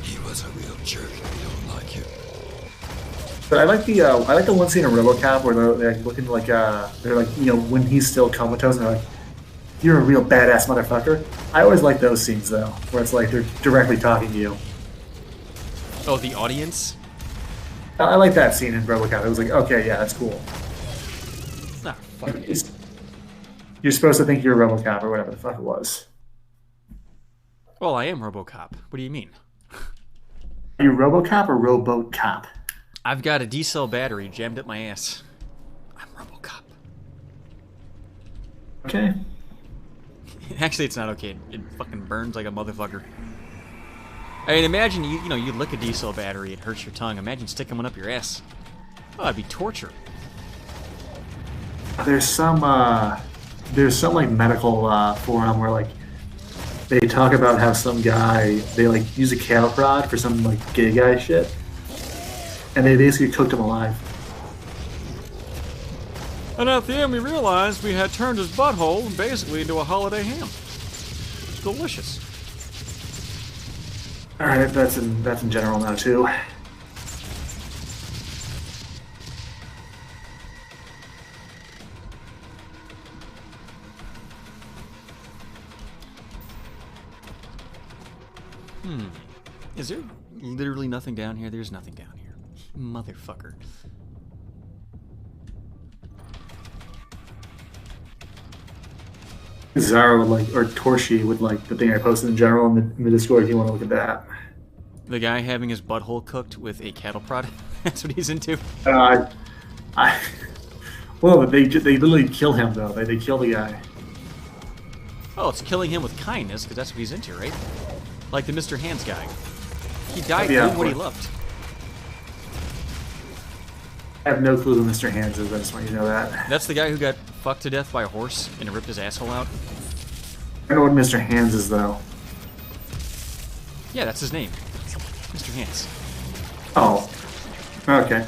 [SPEAKER 4] he was a real jerk. We don't like him.
[SPEAKER 8] But I like the one scene in RoboCop where they're looking like they're like, you know, when he's still comatose and they're like, you're a real badass motherfucker. I always like those scenes though, where it's like they're directly talking to you.
[SPEAKER 1] Oh, the audience?
[SPEAKER 8] I like that scene in RoboCop. It was like, okay, yeah, that's cool.
[SPEAKER 1] Ah, fuck.
[SPEAKER 8] You're supposed to think you're a RoboCop or whatever the fuck it was.
[SPEAKER 1] Well, I am RoboCop. What do you mean?
[SPEAKER 8] Are you RoboCop or RoboCop?
[SPEAKER 1] I've got a D-cell battery jammed up my ass. I'm RoboCop.
[SPEAKER 8] Okay.
[SPEAKER 1] Actually, it's not okay. It fucking burns like a motherfucker. I mean, imagine you lick a D-cell battery, it hurts your tongue. Imagine sticking one up your ass. Oh, that'd be torture.
[SPEAKER 8] There's some like medical forum where like they talk about how some guy, they like use a cattle prod for some like gay guy shit, and they basically cooked him alive.
[SPEAKER 1] And at the end, we realized we had turned his butthole basically into a holiday ham. It's delicious.
[SPEAKER 8] All right, that's in general now too.
[SPEAKER 1] Is there literally nothing down here? There's nothing down here. Motherfucker.
[SPEAKER 8] Zara would like, or Torshi would like the thing I posted in general in the Discord if you want to look at that.
[SPEAKER 1] The guy having his butthole cooked with a cattle prod? That's what he's into?
[SPEAKER 8] Well, they literally kill him, though. They kill the guy.
[SPEAKER 1] Oh, it's killing him with kindness, because that's what he's into, right? Like the Mr. Hands guy. He died doing what he loved.
[SPEAKER 8] I have no clue who Mr. Hands is, I just want you to know that.
[SPEAKER 1] That's the guy who got fucked to death by a horse and it ripped his asshole out?
[SPEAKER 8] I know what Mr. Hands is, though.
[SPEAKER 1] Yeah, that's his name. Mr. Hands.
[SPEAKER 8] Oh. Okay.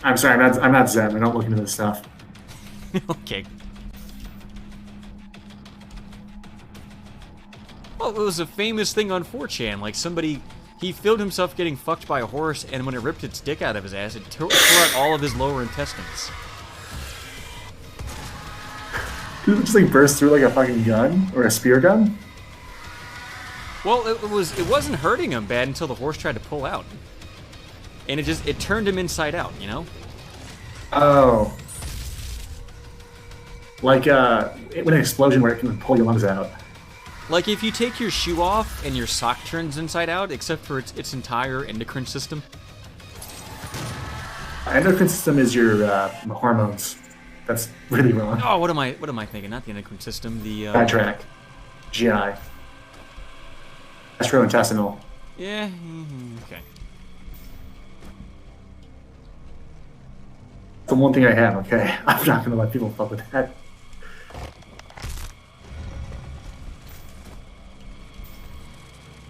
[SPEAKER 8] I'm sorry, I'm not Zen. I don't look into this stuff.
[SPEAKER 1] Okay. Well, it was a famous thing on 4chan. Like, somebody... He filmed himself getting fucked by a horse, and when it ripped its dick out of his ass, it tore out all of his lower intestines.
[SPEAKER 8] Did it just, like, burst through like a fucking gun? Or a spear gun?
[SPEAKER 1] Well, it wasn't hurting him bad until the horse tried to pull out. And it turned him inside out, you know?
[SPEAKER 8] Oh. Like, when an explosion where it can pull your lungs out.
[SPEAKER 1] Like if you take your shoe off and your sock turns inside out, except for its entire endocrine system.
[SPEAKER 8] Endocrine system is your hormones. That's really wrong.
[SPEAKER 1] Oh, what am I thinking? Not the endocrine system, the
[SPEAKER 8] Backtrack. GI. Gastrointestinal.
[SPEAKER 1] Yeah, okay.
[SPEAKER 8] The one thing I have, okay? I'm not gonna let people fuck with that.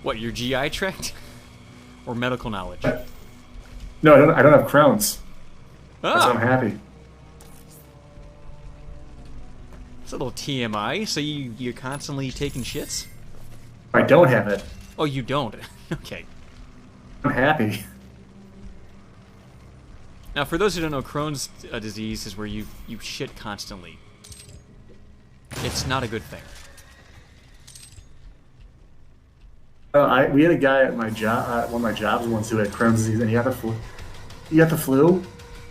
[SPEAKER 1] What, your GI tract? Or medical knowledge?
[SPEAKER 8] No, I don't have Crohn's. That's why I'm happy.
[SPEAKER 1] It's a little TMI. So you're constantly taking shits?
[SPEAKER 8] I don't have it.
[SPEAKER 1] Oh, you don't? Okay.
[SPEAKER 8] I'm happy.
[SPEAKER 1] Now, for those who don't know, Crohn's disease is where you shit constantly. It's not a good thing.
[SPEAKER 8] We had a guy at my job, one of my jobs once, who had Crohn's disease, and he got the flu. He got the flu,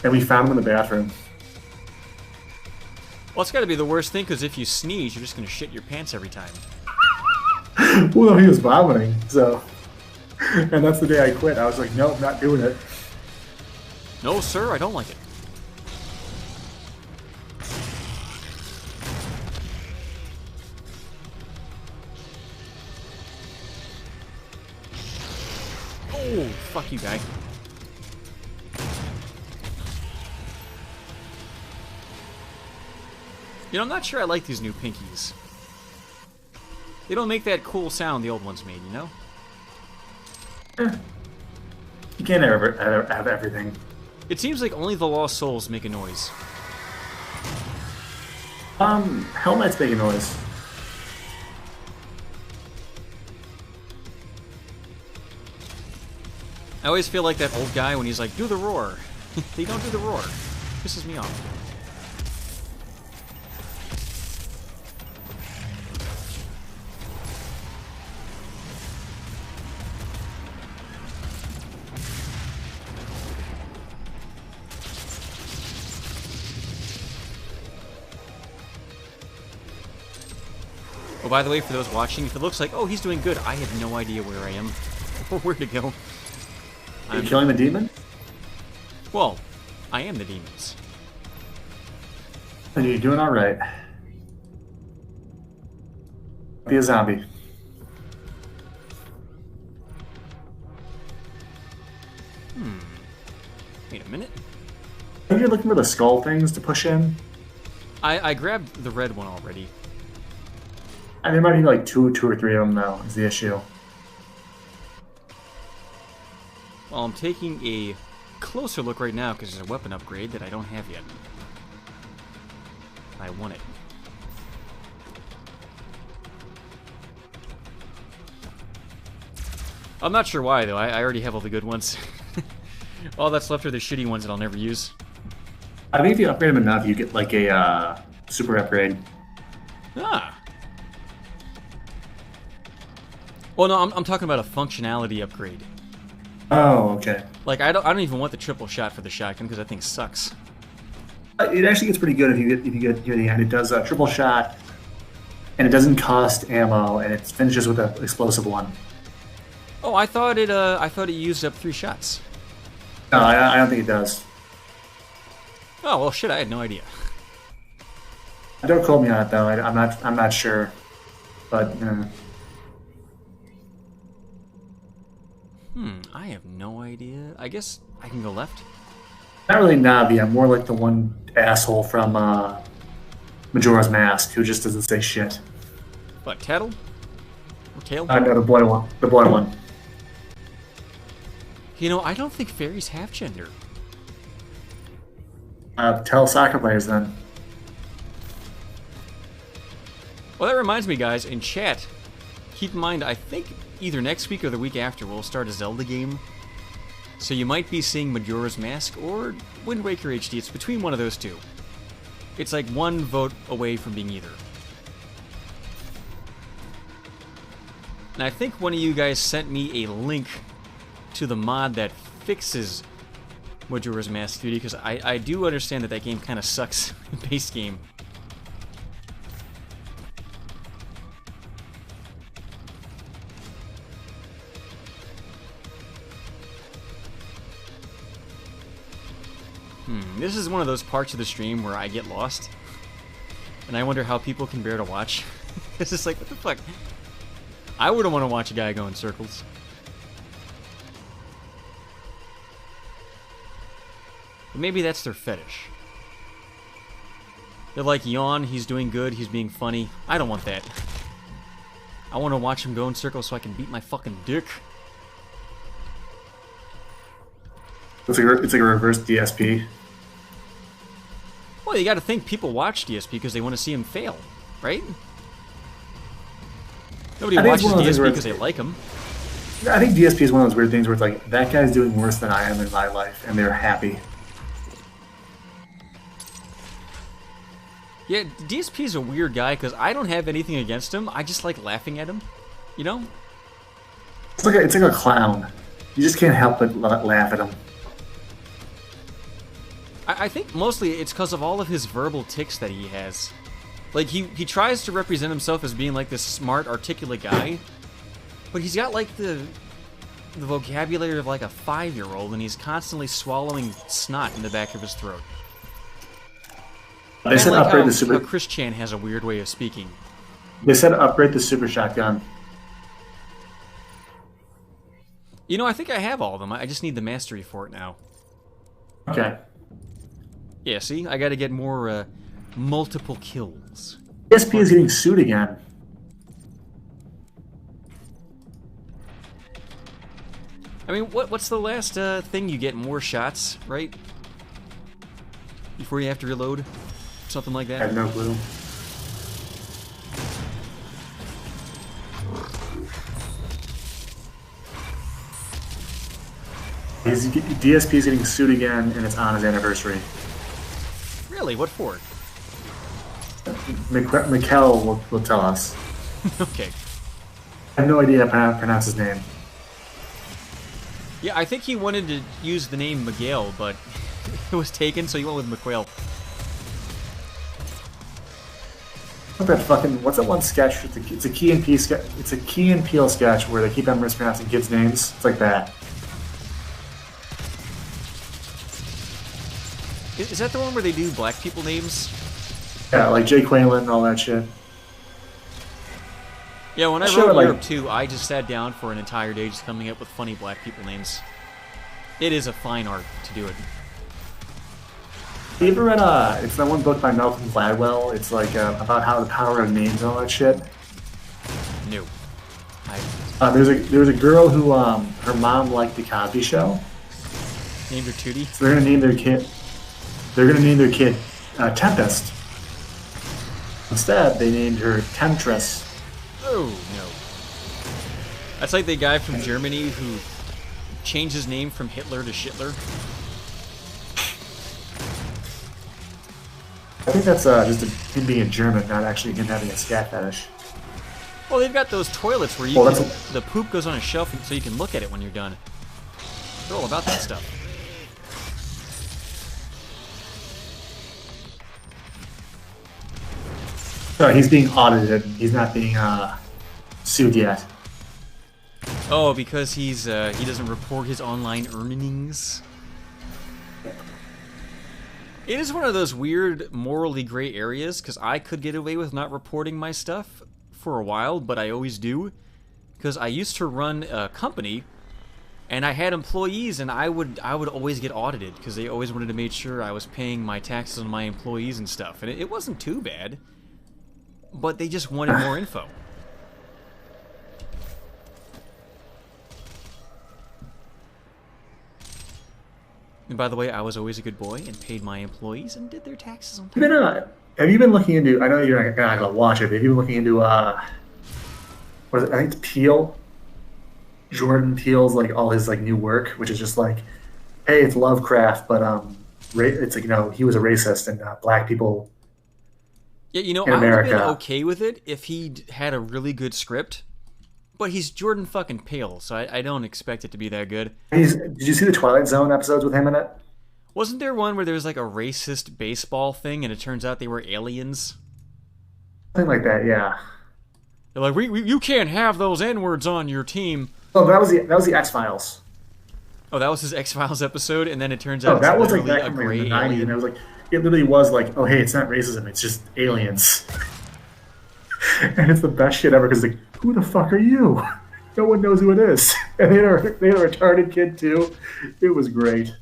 [SPEAKER 8] and we found him in the bathroom.
[SPEAKER 1] Well, it's got to be the worst thing, because if you sneeze, you're just going to shit your pants every time.
[SPEAKER 8] Well, no, he was vomiting, so... And that's the day I quit. I was like, nope, not doing it.
[SPEAKER 1] No, sir, I don't like it. Oh, fuck you, guy. You know, I'm not sure I like these new pinkies. They don't make that cool sound the old ones made, you know?
[SPEAKER 8] You can't ever have everything.
[SPEAKER 1] It seems like only the Lost Souls make a noise.
[SPEAKER 8] Helmet's making noise.
[SPEAKER 1] I always feel like that old guy when he's like, do the roar. They don't do the roar. Pisses me off. Oh, by the way, for those watching, if it looks like, oh, he's doing good, I have no idea where I am or where to go.
[SPEAKER 8] Are you killing the demon?
[SPEAKER 1] Well, I am the demons.
[SPEAKER 8] And you're doing alright. Be a zombie.
[SPEAKER 1] Wait a minute.
[SPEAKER 8] I think you're looking for the skull things to push in.
[SPEAKER 1] I grabbed the red one already.
[SPEAKER 8] And there might be like two or three of them, though, is the issue.
[SPEAKER 1] Well, I'm taking a closer look right now because there's a weapon upgrade that I don't have yet. I want it. I'm not sure why, though. I already have all the good ones. All that's left are the shitty ones that I'll never use.
[SPEAKER 8] I think if you upgrade them enough, you get like a super upgrade.
[SPEAKER 1] Ah. Well, no, I'm talking about a functionality upgrade.
[SPEAKER 8] Oh, okay.
[SPEAKER 1] Like, I don't even want the triple shot for the shotgun because that thing sucks.
[SPEAKER 8] It actually gets pretty good if you get near the end. It does a triple shot, and it doesn't cost ammo, and it finishes with an explosive one.
[SPEAKER 1] Oh, I thought it used up 3 shots.
[SPEAKER 8] No, I don't think it does.
[SPEAKER 1] Oh well, shit! I had no idea.
[SPEAKER 8] Don't quote me on it though. I'm not sure, but.
[SPEAKER 1] I have no idea. I guess I can go left.
[SPEAKER 8] Not really Navi. I'm more like the one asshole from Majora's Mask who just doesn't say shit.
[SPEAKER 1] What, Tattle? Or Tail?
[SPEAKER 8] No, the boy one. The boy one.
[SPEAKER 1] You know, I don't think fairies have gender.
[SPEAKER 8] Tell soccer players then.
[SPEAKER 1] Well, that reminds me, guys, in chat, keep in mind, I think either next week or the week after we'll start a Zelda game. So you might be seeing Majora's Mask or Wind Waker HD. It's between one of those two. It's like one vote away from being either. And I think one of you guys sent me a link to the mod that fixes Majora's Mask 3D, because I do understand that game kind of sucks in base game. This is one of those parts of the stream where I get lost. And I wonder how people can bear to watch. It's just like, what the fuck? I wouldn't want to watch a guy go in circles. But maybe that's their fetish. They're like, yawn, he's doing good, he's being funny. I don't want that. I want to watch him go in circles so I can beat my fucking dick.
[SPEAKER 8] It's like a reverse DSP.
[SPEAKER 1] Well, you gotta think people watch DSP because they want to see him fail, right? Nobody watches DSP because they like him.
[SPEAKER 8] I think DSP is one of those weird things where it's like, that guy's doing worse than I am in my life, and they're happy.
[SPEAKER 1] Yeah, DSP is a weird guy because I don't have anything against him. I just like laughing at him, you know?
[SPEAKER 8] It's like a clown. You just can't help but laugh at him.
[SPEAKER 1] I think mostly it's because of all of his verbal tics that he has. Like, he tries to represent himself as being like this smart, articulate guy, but he's got like the vocabulary of like a 5-year-old, and he's constantly swallowing snot in the back of his throat.
[SPEAKER 8] They said
[SPEAKER 1] like
[SPEAKER 8] upgrade the super.
[SPEAKER 1] How Chris Chan has a weird way of speaking.
[SPEAKER 8] They said upgrade the super shotgun.
[SPEAKER 1] You know, I think I have all of them. I just need the mastery for it now.
[SPEAKER 8] Okay.
[SPEAKER 1] Yeah, see? I gotta get more, multiple kills.
[SPEAKER 8] DSP is getting sued again.
[SPEAKER 1] I mean, what's the last, thing you get? More shots, right? Before you have to reload? Something like that?
[SPEAKER 8] I have no clue. DSP is getting sued again, and it's on his anniversary.
[SPEAKER 1] Really? What for?
[SPEAKER 8] Mikkel will tell us.
[SPEAKER 1] Okay.
[SPEAKER 8] I have no idea how to pronounce his name.
[SPEAKER 1] Yeah, I think he wanted to use the name Miguel, but it was taken, so he went with McQuail.
[SPEAKER 8] What's that one sketch? It's a Key and Peele sketch. It's a Key and Peele sketch where they keep on mispronouncing kids' names. It's like that.
[SPEAKER 1] Is that the one where they do black people names?
[SPEAKER 8] Yeah, like Jay Quaylen and all that shit.
[SPEAKER 1] Yeah, when I wrote Europe 2, I just sat down for an entire day just coming up with funny black people names. It is a fine art to do it.
[SPEAKER 8] You ever read it's that one book by Malcolm Gladwell? It's like about how the power of names and all that shit.
[SPEAKER 1] No.
[SPEAKER 8] There was a girl who her mom liked the Cosby Show.
[SPEAKER 1] Named her Tootie.
[SPEAKER 8] So they're gonna name their kid. They're gonna name their kid Tempest. Instead, they named her Temptress.
[SPEAKER 1] Oh no. That's like the guy from Germany who changed his name from Hitler to Schittler.
[SPEAKER 8] I think that's just him being a German, not actually him having a scat fetish.
[SPEAKER 1] Well, they've got those toilets where the poop goes on a shelf so you can look at it when you're done. They're all about that stuff.
[SPEAKER 8] So he's being audited. He's not being sued yet.
[SPEAKER 1] Oh, because he doesn't report his online earnings. It is one of those weird, morally gray areas, because I could get away with not reporting my stuff for a while, but I always do. Because I used to run a company, and I had employees, and I would always get audited, because they always wanted to make sure I was paying my taxes on my employees and stuff. And it wasn't too bad, but they just wanted more info. And by the way, I was always a good boy and paid my employees and did their taxes on time.
[SPEAKER 8] Have you been looking into? I know you're not gonna watch it. But have you been looking into? What is it? I think it's Peele. Jordan Peele's like all his like new work, which is just like, hey, it's Lovecraft, but it's like he was a racist and black people.
[SPEAKER 1] Yeah, I would have been okay with it if he had a really good script. But he's Jordan fucking Peele, so I don't expect it to be that good.
[SPEAKER 8] Did you see the Twilight Zone episodes with him in it?
[SPEAKER 1] Wasn't there one where there was like a racist baseball thing, and it turns out they were aliens?
[SPEAKER 8] Something like that, yeah.
[SPEAKER 1] They're like, you can't have those N-words on your team.
[SPEAKER 8] Oh, that was the X-Files.
[SPEAKER 1] Oh, that was his X-Files episode, and then it turns out
[SPEAKER 8] that was like
[SPEAKER 1] literally
[SPEAKER 8] back
[SPEAKER 1] a
[SPEAKER 8] in
[SPEAKER 1] gray
[SPEAKER 8] the 90s,
[SPEAKER 1] alien.
[SPEAKER 8] and it was like it literally was like, oh hey, it's not racism, it's just aliens. And it's the best shit ever because like, who the fuck are you? No one knows who it is. And they had a retarded kid too. It was great.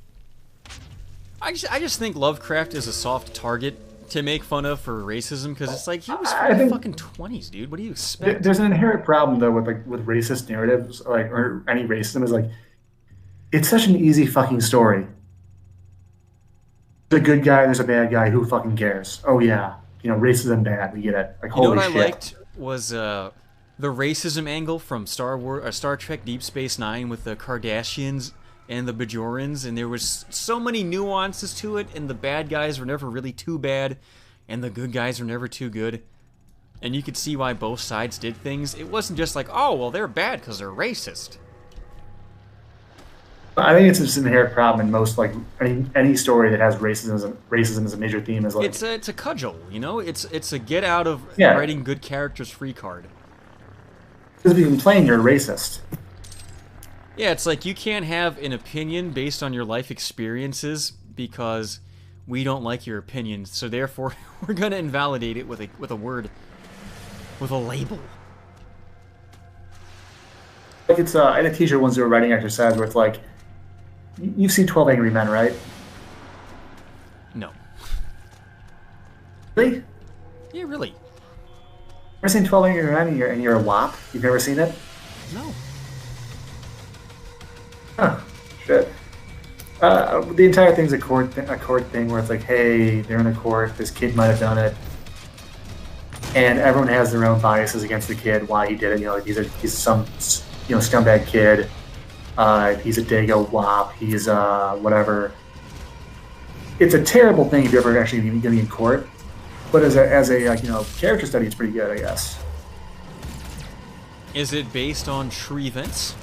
[SPEAKER 1] I just think Lovecraft is a soft target to make fun of for racism because it's like he was from the fucking 20s, dude. What do you expect?
[SPEAKER 8] There's an inherent problem though with racist narratives, like or any racism is like it's such an easy fucking story. There's a good guy, there's a bad guy. Who fucking cares? Oh yeah, racism bad. We get it. Like holy shit.
[SPEAKER 1] You know what I liked was the racism angle from Star Trek Deep Space Nine with the Kardashians and the Bajorans, and there was so many nuances to it, and the bad guys were never really too bad, and the good guys were never too good, and you could see why both sides did things. It wasn't just like, oh, well, they're bad because they're racist.
[SPEAKER 8] I think it's just an inherent problem in most, like, any story that has racism as a major theme is like...
[SPEAKER 1] It's a cudgel, It's a get out of writing good characters free card.
[SPEAKER 8] Because if you complain, you're a racist.
[SPEAKER 1] Yeah, it's like you can't have an opinion based on your life experiences because we don't like your opinions, so therefore we're going to invalidate it with a word, with a label.
[SPEAKER 8] Like it's I had a teacher once do a writing exercise where it's like, you've seen 12 Angry Men, right?
[SPEAKER 1] No.
[SPEAKER 8] Really?
[SPEAKER 1] Yeah, really.
[SPEAKER 8] Ever seen 12 Angry Men and you're a WAP? You've never seen it?
[SPEAKER 1] No.
[SPEAKER 8] Huh. Shit. The entire thing's a court thing where it's like, hey, they're in a court, this kid might have done it, and everyone has their own biases against the kid, why he did it. Like he's some scumbag kid. He's a Dago WAP. He's whatever. It's a terrible thing if you're ever actually going to be in court. But as a character study, it's pretty good, I guess.
[SPEAKER 1] Is it based on true events?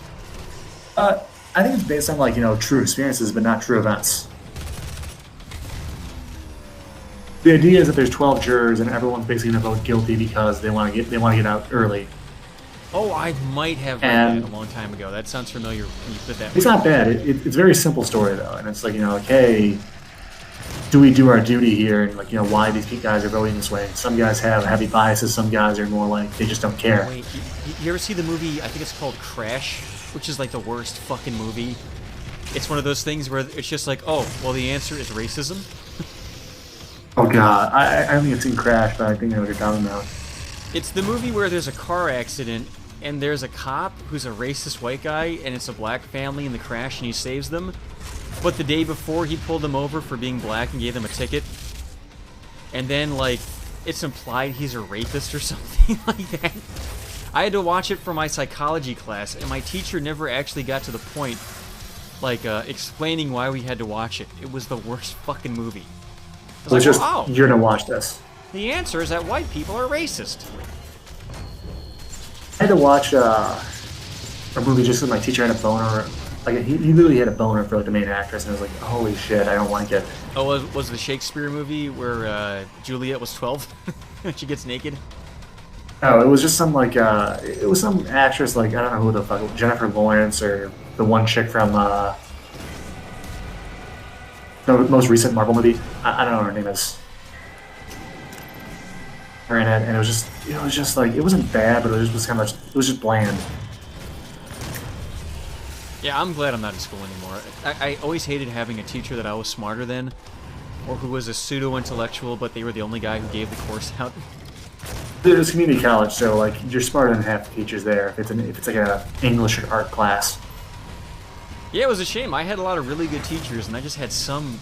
[SPEAKER 8] I think it's based on true experiences, but not true events. The idea is that there's 12 jurors and everyone's basically going to vote guilty because they want to get out early.
[SPEAKER 1] Oh, I might have read that a long time ago. That sounds familiar when you put that.
[SPEAKER 8] It's not bad. It's a very simple story though, and it's like hey, do we do our duty here? And why these guys are voting this way? Some guys have heavy biases. Some guys are more like they just don't care.
[SPEAKER 1] Wait, you ever see the movie? I think it's called Crash, which is like the worst fucking movie. It's one of those things where it's just like, oh, well, the answer is racism.
[SPEAKER 8] Oh god, I haven't even seen Crash, but I think I know what you're talking about.
[SPEAKER 1] It's the movie where there's a car accident and there's a cop who's a racist white guy, and it's a black family in the crash, and he saves them. But the day before, he pulled them over for being black and gave them a ticket. And then, it's implied he's a rapist or something like that. I had to watch it for my psychology class, and my teacher never actually got to the point, explaining why we had to watch it. It was the worst fucking movie. I was like,
[SPEAKER 8] you're gonna watch this.
[SPEAKER 1] The answer is that white people are racist.
[SPEAKER 8] I had to watch a movie just because my teacher had a boner. Like he literally had a boner for like the main actress, and I was like, holy shit, I don't want to get.
[SPEAKER 1] Oh, was the Shakespeare movie where Juliet was 12 and she gets naked?
[SPEAKER 8] Oh, it was just some like it was some actress like I don't know who the fuck, Jennifer Lawrence or the one chick from the most recent Marvel movie. I don't know what her name is. Her in it, and it was just like it wasn't bad, but it was kind of it was just bland.
[SPEAKER 1] Yeah, I'm glad I'm not in school anymore. I always hated having a teacher that I was smarter than, or who was a pseudo-intellectual, but they were the only guy who gave the course out.
[SPEAKER 8] It's community college, so like you're smarter than half the teachers there. If it's like a English or art class.
[SPEAKER 1] Yeah, it was a shame. I had a lot of really good teachers, and I just had some.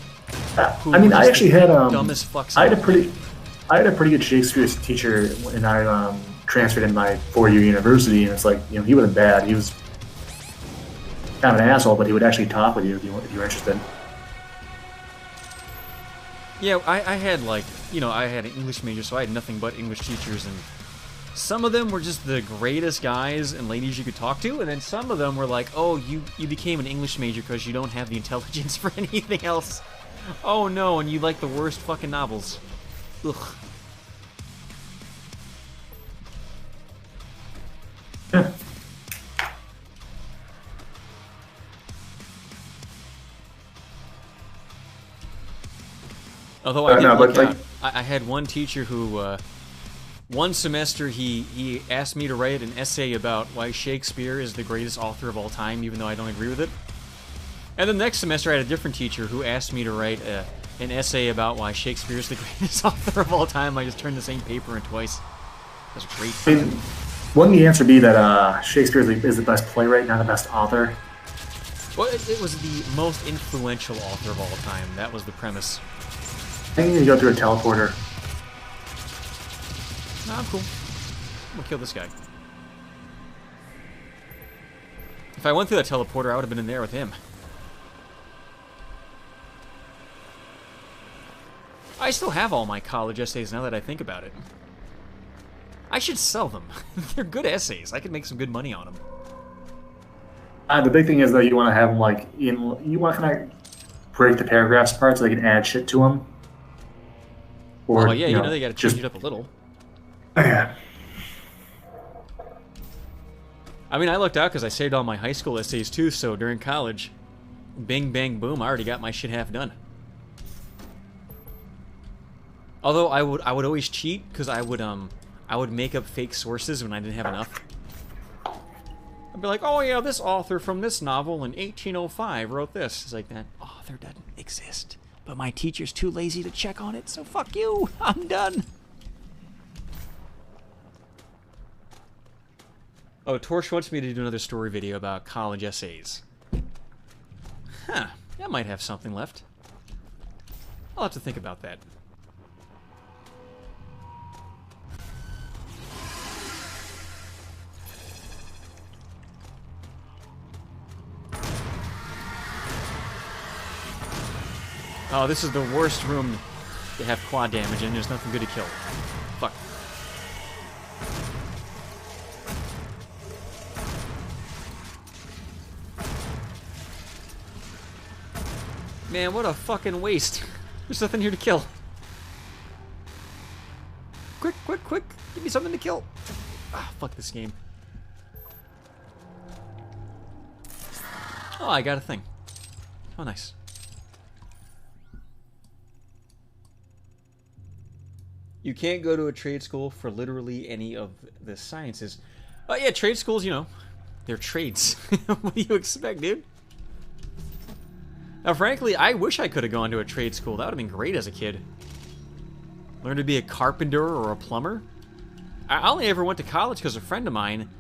[SPEAKER 8] I mean, I actually had
[SPEAKER 1] dumb as fuck.
[SPEAKER 8] I had a pretty good Shakespeare teacher when I transferred in my 4-year university, and it's like he wasn't bad. He was kind of an asshole, but he would actually talk with you if you were interested.
[SPEAKER 1] Yeah, I had like I had an English major, so I had nothing but English teachers, and some of them were just the greatest guys and ladies you could talk to, and then some of them were like, oh, you became an English major because you don't have the intelligence for anything else. Oh no, and you like the worst fucking novels. Ugh.
[SPEAKER 8] Yeah.
[SPEAKER 1] Although I did look out. I had one teacher who, one semester he asked me to write an essay about why Shakespeare is the greatest author of all time, even though I don't agree with it. And the next semester I had a different teacher who asked me to write an essay about why Shakespeare is the greatest author of all time. I just turned the same paper in twice. That was great.
[SPEAKER 8] I mean, wouldn't the answer be that Shakespeare is the best playwright, not the best author?
[SPEAKER 1] Well, it was the most influential author of all time. That was the premise.
[SPEAKER 8] I think you need to go through a teleporter.
[SPEAKER 1] Nah, I'm cool. I'm gonna kill this guy. If I went through that teleporter, I would have been in there with him. I still have all my college essays now that I think about it. I should sell them. They're good essays. I could make some good money on them.
[SPEAKER 8] The big thing is though, you want to have them like you want to kind of break the paragraphs apart so they can add shit to them.
[SPEAKER 1] Or, oh yeah, you know they got to change it up a little.
[SPEAKER 8] Yeah.
[SPEAKER 1] I mean, I looked out because I saved all my high school essays too. So during college, bing bang boom, I already got my shit half done. Although I would always cheat because I would make up fake sources when I didn't have enough. I'd be like, oh yeah, this author from this novel in 1805 wrote this. It's like, that author doesn't exist. But my teacher's too lazy to check on it, so fuck you. I'm done. Oh, Torch wants me to do another story video about college essays. Huh. That might have something left. I'll have to think about that. Oh, this is the worst room to have quad damage in. There's nothing good to kill. Fuck. Man, what a fucking waste. There's nothing here to kill. Quick, quick, quick. Give me something to kill. Ah, fuck this game. Oh, I got a thing. Oh, nice. You can't go to a trade school for literally any of the sciences. Oh yeah, trade schools, you know, they're trades. What do you expect, dude? Now, frankly, I wish I could have gone to a trade school. That would have been great as a kid. Learn to be a carpenter or a plumber. I only ever went to college because a friend of mine,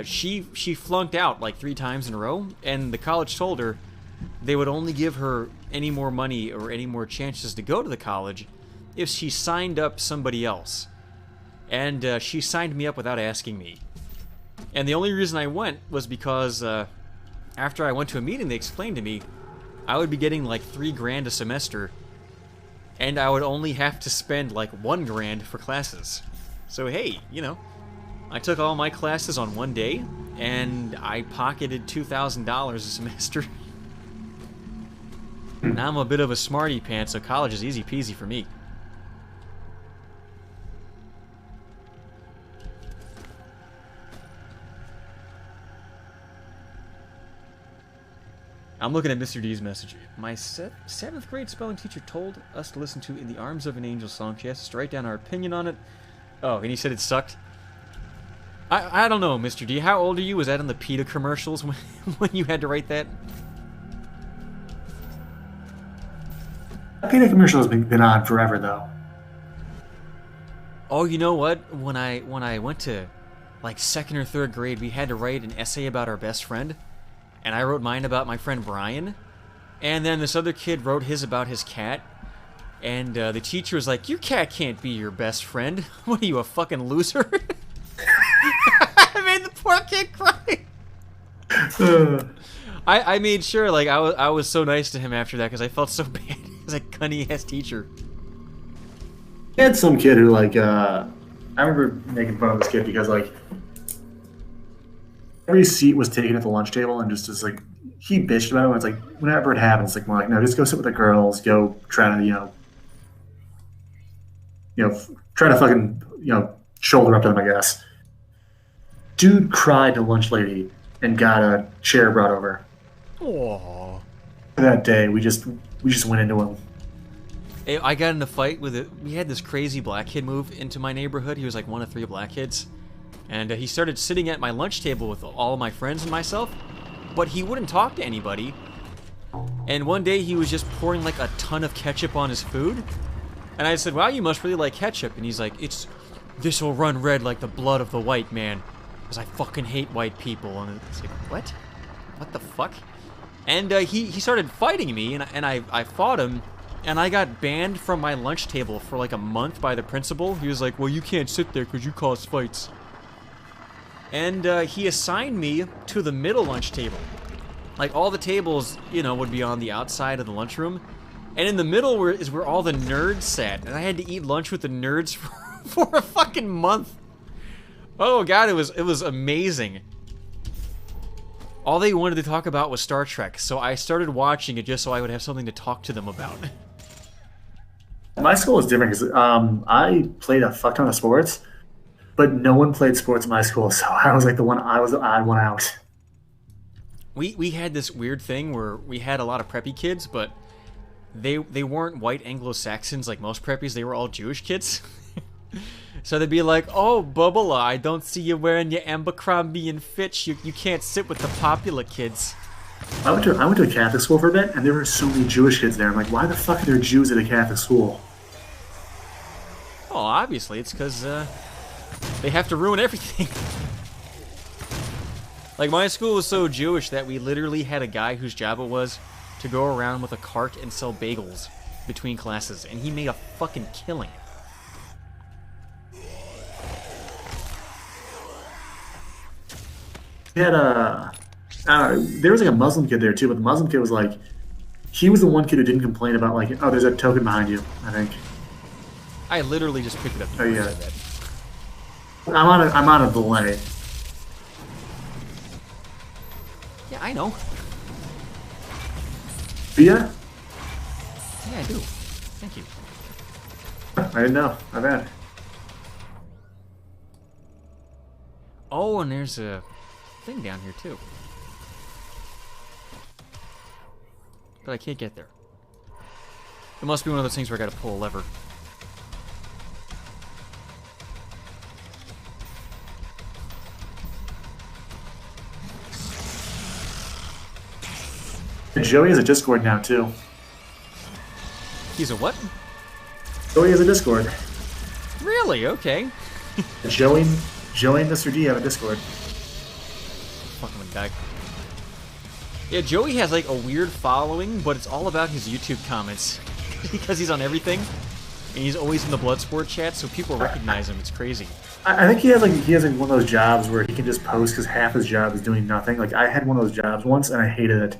[SPEAKER 1] she flunked out like 3 times in a row, and the college told her they would only give her any more money or any more chances to go to the college if she signed up somebody else. And she signed me up without asking me. And the only reason I went was because after I went to a meeting, they explained to me I would be getting like $3 grand a semester, and I would only have to spend like $1 grand for classes. So hey, you know, I took all my classes on one day, and I pocketed $2,000 a semester. Now I'm a bit of a smarty pants, so college is easy peasy for me. I'm looking at Mr. D's message. My 7th grade spelling teacher told us to listen to In the Arms of an Angel song. She asked us to write down our opinion on it. Oh, and he said it sucked? I don't know, Mr. D. How old are you? Was that in the PETA commercials when you had to write that?
[SPEAKER 8] The PETA commercial has been on forever, though.
[SPEAKER 1] Oh, you know what? When I went to, like, 2nd or 3rd grade, we had to write an essay about our best friend. And I wrote mine about my friend Brian. And then this other kid wrote his about his cat. And the teacher was like, your cat can't be your best friend. What are you, a fucking loser? I made the poor kid cry. I made sure, like, I was so nice to him after that because I felt so bad. He was a cunny-ass teacher.
[SPEAKER 8] I had some kid who, like, I remember making fun of this kid because, like, every seat was taken at the lunch table and just like, he bitched about it. And it's like, whenever it happens, it's like, more like, no, just go sit with the girls, go try to, try to fucking, shoulder up to them, I guess. Dude cried to lunch lady and got a chair brought over.
[SPEAKER 1] Aww.
[SPEAKER 8] That day, we just went into him.
[SPEAKER 1] I got in a fight with it. We had this crazy black kid move into my neighborhood. He was like one of 3 black kids. And he started sitting at my lunch table with all of my friends and myself. But he wouldn't talk to anybody. And one day he was just pouring like a ton of ketchup on his food. And I said, wow, you must really like ketchup. And he's like, this will run red like the blood of the white man. Because I fucking hate white people. And it's like, what? What the fuck? And he started fighting me, and I fought him. And I got banned from my lunch table for like a month by the principal. He was like, well, you can't sit there because you cause fights. And he assigned me to the middle lunch table. Like, all the tables, would be on the outside of the lunchroom. And in the middle is where all the nerds sat. And I had to eat lunch with the nerds for a fucking month. Oh god, it was amazing. All they wanted to talk about was Star Trek, so I started watching it just so I would have something to talk to them about.
[SPEAKER 8] My school was different because I played a fuck ton of sports, but no one played sports in my school, so I was like I was the odd one out.
[SPEAKER 1] We had this weird thing where we had a lot of preppy kids, but they weren't white Anglo-Saxons like most preppies, they were all Jewish kids. So they'd be like, oh, Bubba, I don't see you wearing your Abercrombie and Fitch. You can't sit with the popular kids.
[SPEAKER 8] I went to a Catholic school for a bit, and there were so many Jewish kids there. I'm like, why the fuck are there Jews at a Catholic school?
[SPEAKER 1] Oh, obviously, it's because they have to ruin everything. Like, my school was so Jewish that we literally had a guy whose job it was to go around with a cart and sell bagels between classes, and he made a fucking killing.
[SPEAKER 8] We had there was like a Muslim kid there too, but the Muslim kid was like, he was the one kid who didn't complain about like, oh, there's a token behind you, I think.
[SPEAKER 1] I literally just picked it up.
[SPEAKER 8] Oh yeah. I'm on a delay.
[SPEAKER 1] Yeah, I know.
[SPEAKER 8] Yeah?
[SPEAKER 1] Yeah, I do. Thank you.
[SPEAKER 8] I didn't know. My bad.
[SPEAKER 1] Oh, and there's a thing down here too. But I can't get there. It must be one of those things where I gotta pull a lever.
[SPEAKER 8] Joey has a Discord now too.
[SPEAKER 1] He's a what?
[SPEAKER 8] Joey has a Discord.
[SPEAKER 1] Really? Okay.
[SPEAKER 8] Joey and Mr. D have a Discord.
[SPEAKER 1] Fucking with that. Yeah, Joey has like a weird following, but it's all about his YouTube comments. Because he's on everything. And he's always in the Bloodsport chat, so people recognize him. It's crazy.
[SPEAKER 8] I think he has one of those jobs where he can just post because half his job is doing nothing. Like, I had one of those jobs once and I hated it.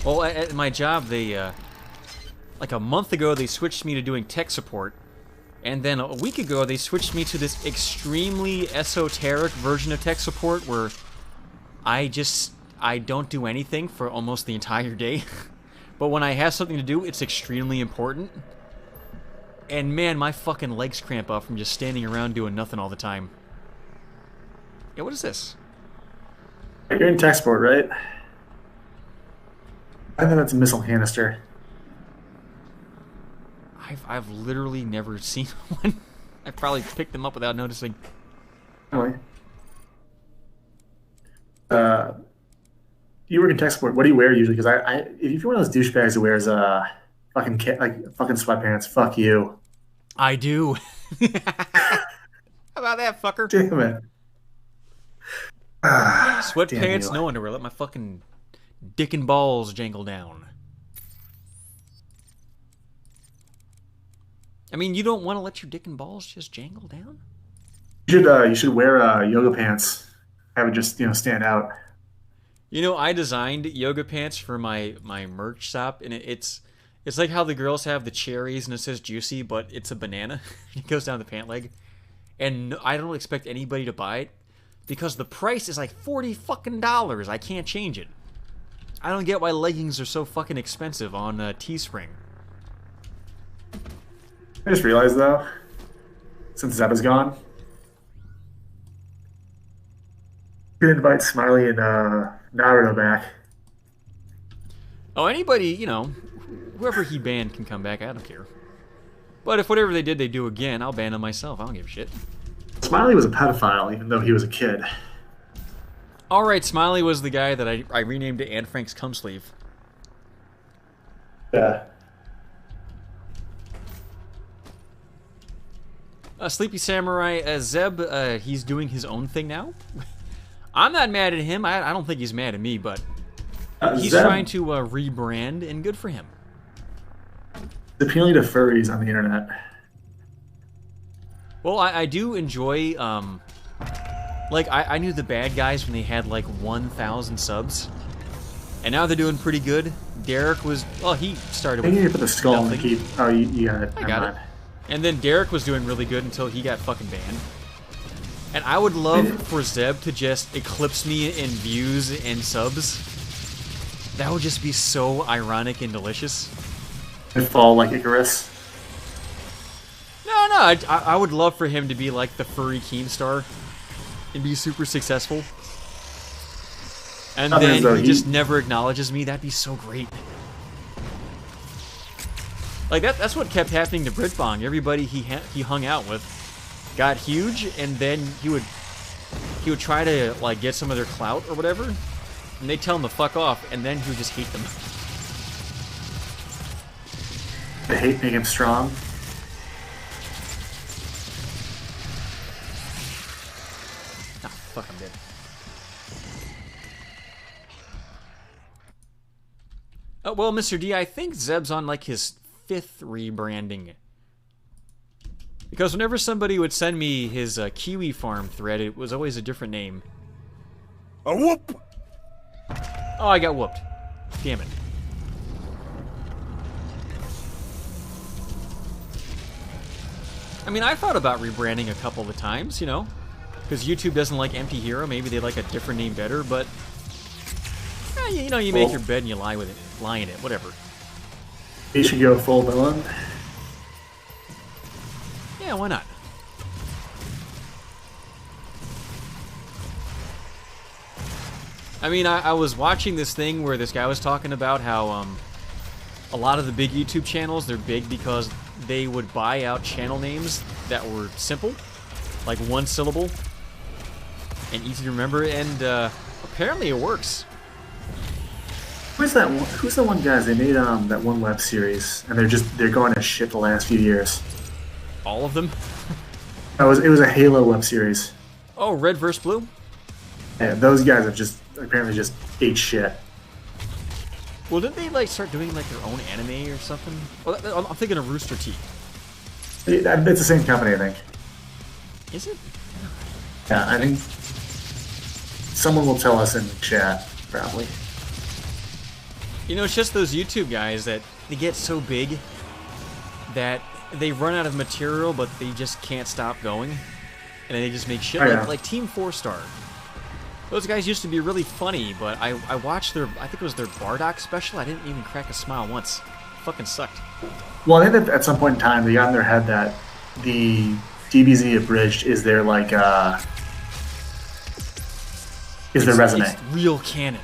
[SPEAKER 1] Well, at my job, they, like a month ago, they switched me to doing tech support. And then a week ago, they switched me to this extremely esoteric version of tech support where I don't do anything for almost the entire day. But when I have something to do, it's extremely important. And man, my fucking legs cramp up from just standing around doing nothing all the time. Yeah, what is this?
[SPEAKER 8] You're in tech support, right? I think that's a missile canister.
[SPEAKER 1] I've literally never seen one. I probably picked them up without noticing.
[SPEAKER 8] Anyway. You work in tech support. What do you wear usually? Because if you're one of those douchebags who wears fucking sweatpants, fuck you.
[SPEAKER 1] I do. How about that, fucker?
[SPEAKER 8] Damn it.
[SPEAKER 1] Sweatpants, no underwear. Let my fucking dick and balls jangle down. I mean, you don't want to let your dick and balls just jangle down?
[SPEAKER 8] You should wear yoga pants. Have it just stand out.
[SPEAKER 1] You know, I designed yoga pants for my merch shop, and it's like how the girls have the cherries and it says juicy, but it's a banana. It goes down the pant leg, and I don't expect anybody to buy it because the price is like $40 fucking. I can't change it. I don't get why leggings are so fucking expensive on Teespring.
[SPEAKER 8] I just realized though, since Zeb is gone, you can invite Smiley and Naruto back.
[SPEAKER 1] Oh, anybody, whoever he banned can come back. I don't care. But if whatever they did they do again, I'll ban them myself. I don't give a shit.
[SPEAKER 8] Smiley was a pedophile, even though he was a kid.
[SPEAKER 1] Alright, Smiley was the guy that I renamed to Anne Frank's cum sleeve.
[SPEAKER 8] Yeah.
[SPEAKER 1] Sleepy Samurai, Zeb, he's doing his own thing now. I'm not mad at him. I don't think he's mad at me, but he's trying to rebrand, and good for him.
[SPEAKER 8] It's appealing to furries on the internet.
[SPEAKER 1] Well, I do enjoy, I knew the bad guys when they had, 1,000 subs. And now they're doing pretty good. Derek was, he started with
[SPEAKER 8] I need to put the skull in the
[SPEAKER 1] nothing.
[SPEAKER 8] keep. Oh, you got it.
[SPEAKER 1] I got it. And then Derek was doing really good until he got fucking banned. And I would love for Zeb to just eclipse me in views and subs. That would just be so ironic and delicious.
[SPEAKER 8] And fall like Icarus.
[SPEAKER 1] No, I would love for him to be like the furry Keemstar and be super successful. And then he just never acknowledges me. That'd be so great. Like that's what kept happening to Britbong. Everybody he hung out with got huge, and then he would try to get some of their clout or whatever, and they'd tell him to fuck off, and then he would just hate them.
[SPEAKER 8] The hate make him strong.
[SPEAKER 1] Ah, fuck, I'm dead. Oh, well, Mr. D, I think Zeb's on his 5th rebranding. Because whenever somebody would send me his Kiwi Farm thread, it was always a different name.
[SPEAKER 10] A whoop!
[SPEAKER 1] Oh, I got whooped. Damn it. I mean, I thought about rebranding a couple of times, because YouTube doesn't like Emptyhero. Maybe they like a different name better, but you make your bed and you lie in it, whatever.
[SPEAKER 8] You should go full villain.
[SPEAKER 1] Yeah, why not? I mean, I was watching this thing where this guy was talking about how a lot of the big YouTube channels, they're big because they would buy out channel names that were simple, like one syllable, and easy to remember, and apparently it works.
[SPEAKER 8] Who's that? Who's the one guys? They made that one web series, and they're going to shit the last few years.
[SPEAKER 1] All of them?
[SPEAKER 8] It was a Halo web series.
[SPEAKER 1] Oh, Red vs. Blue?
[SPEAKER 8] Yeah, those guys have apparently just ate shit.
[SPEAKER 1] Well, didn't they start doing their own anime or something? Well, I'm thinking of Rooster Teeth.
[SPEAKER 8] It's the same company, I think.
[SPEAKER 1] Is it?
[SPEAKER 8] Yeah, I think someone will tell us in chat, probably.
[SPEAKER 1] It's just those YouTube guys that they get so big that they run out of material, but they just can't stop going, and they just make shit like Team 4-Star. Those guys used to be really funny, but I watched their, I think it was their Bardock special. I didn't even crack a smile once. Fucking sucked.
[SPEAKER 8] Well, I think that at some point in time they got in their head that the DBZ abridged is their like their resume.
[SPEAKER 1] It's real canon.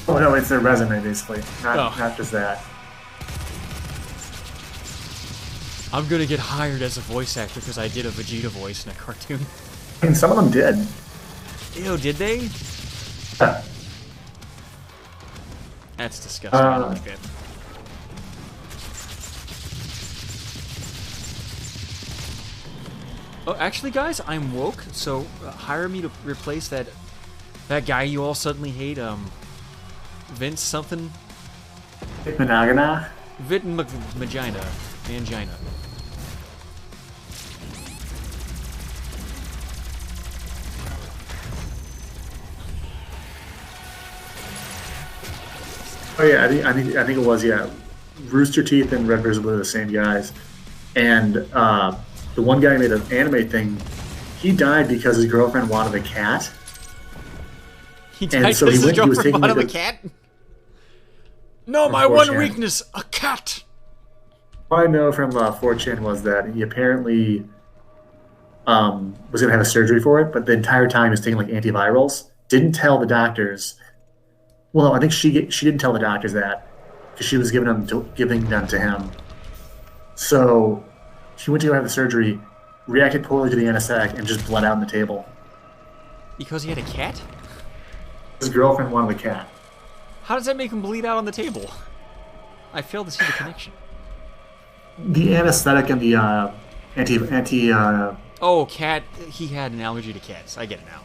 [SPEAKER 8] Oh no, it's their resume basically, not just that.
[SPEAKER 1] I'm gonna get hired as a voice actor because I did a Vegeta voice in a cartoon.
[SPEAKER 8] I mean, some of them did.
[SPEAKER 1] Ew, did they?
[SPEAKER 8] Yeah.
[SPEAKER 1] That's disgusting. I don't like that. Oh, actually, guys, I'm woke, so hire me to replace that guy you all suddenly hate, Vince something?
[SPEAKER 8] Managana?
[SPEAKER 1] Vit Mangina. Mangina.
[SPEAKER 8] Oh yeah, I think it was, yeah. Rooster Teeth and Red Blue are the same guys, and the one guy who made an anime thing, he died because his girlfriend wanted a cat.
[SPEAKER 1] He died because his girlfriend wanted a cat? No, my one weakness, a cat!
[SPEAKER 8] What I know from 4chan was that he apparently was going to have a surgery for it, but the entire time he was taking like antivirals. Didn't tell the doctors. Well, no, I think she didn't tell the doctors that because she was giving them to him. So he went to go have the surgery, reacted poorly to the anesthetic, and just bled out on the table.
[SPEAKER 1] Because he had a cat?
[SPEAKER 8] His girlfriend wanted a cat.
[SPEAKER 1] How does that make him bleed out on the table? I failed to see the connection.
[SPEAKER 8] The anesthetic and the anti.
[SPEAKER 1] Oh, cat. He had an allergy to cats. I get it now.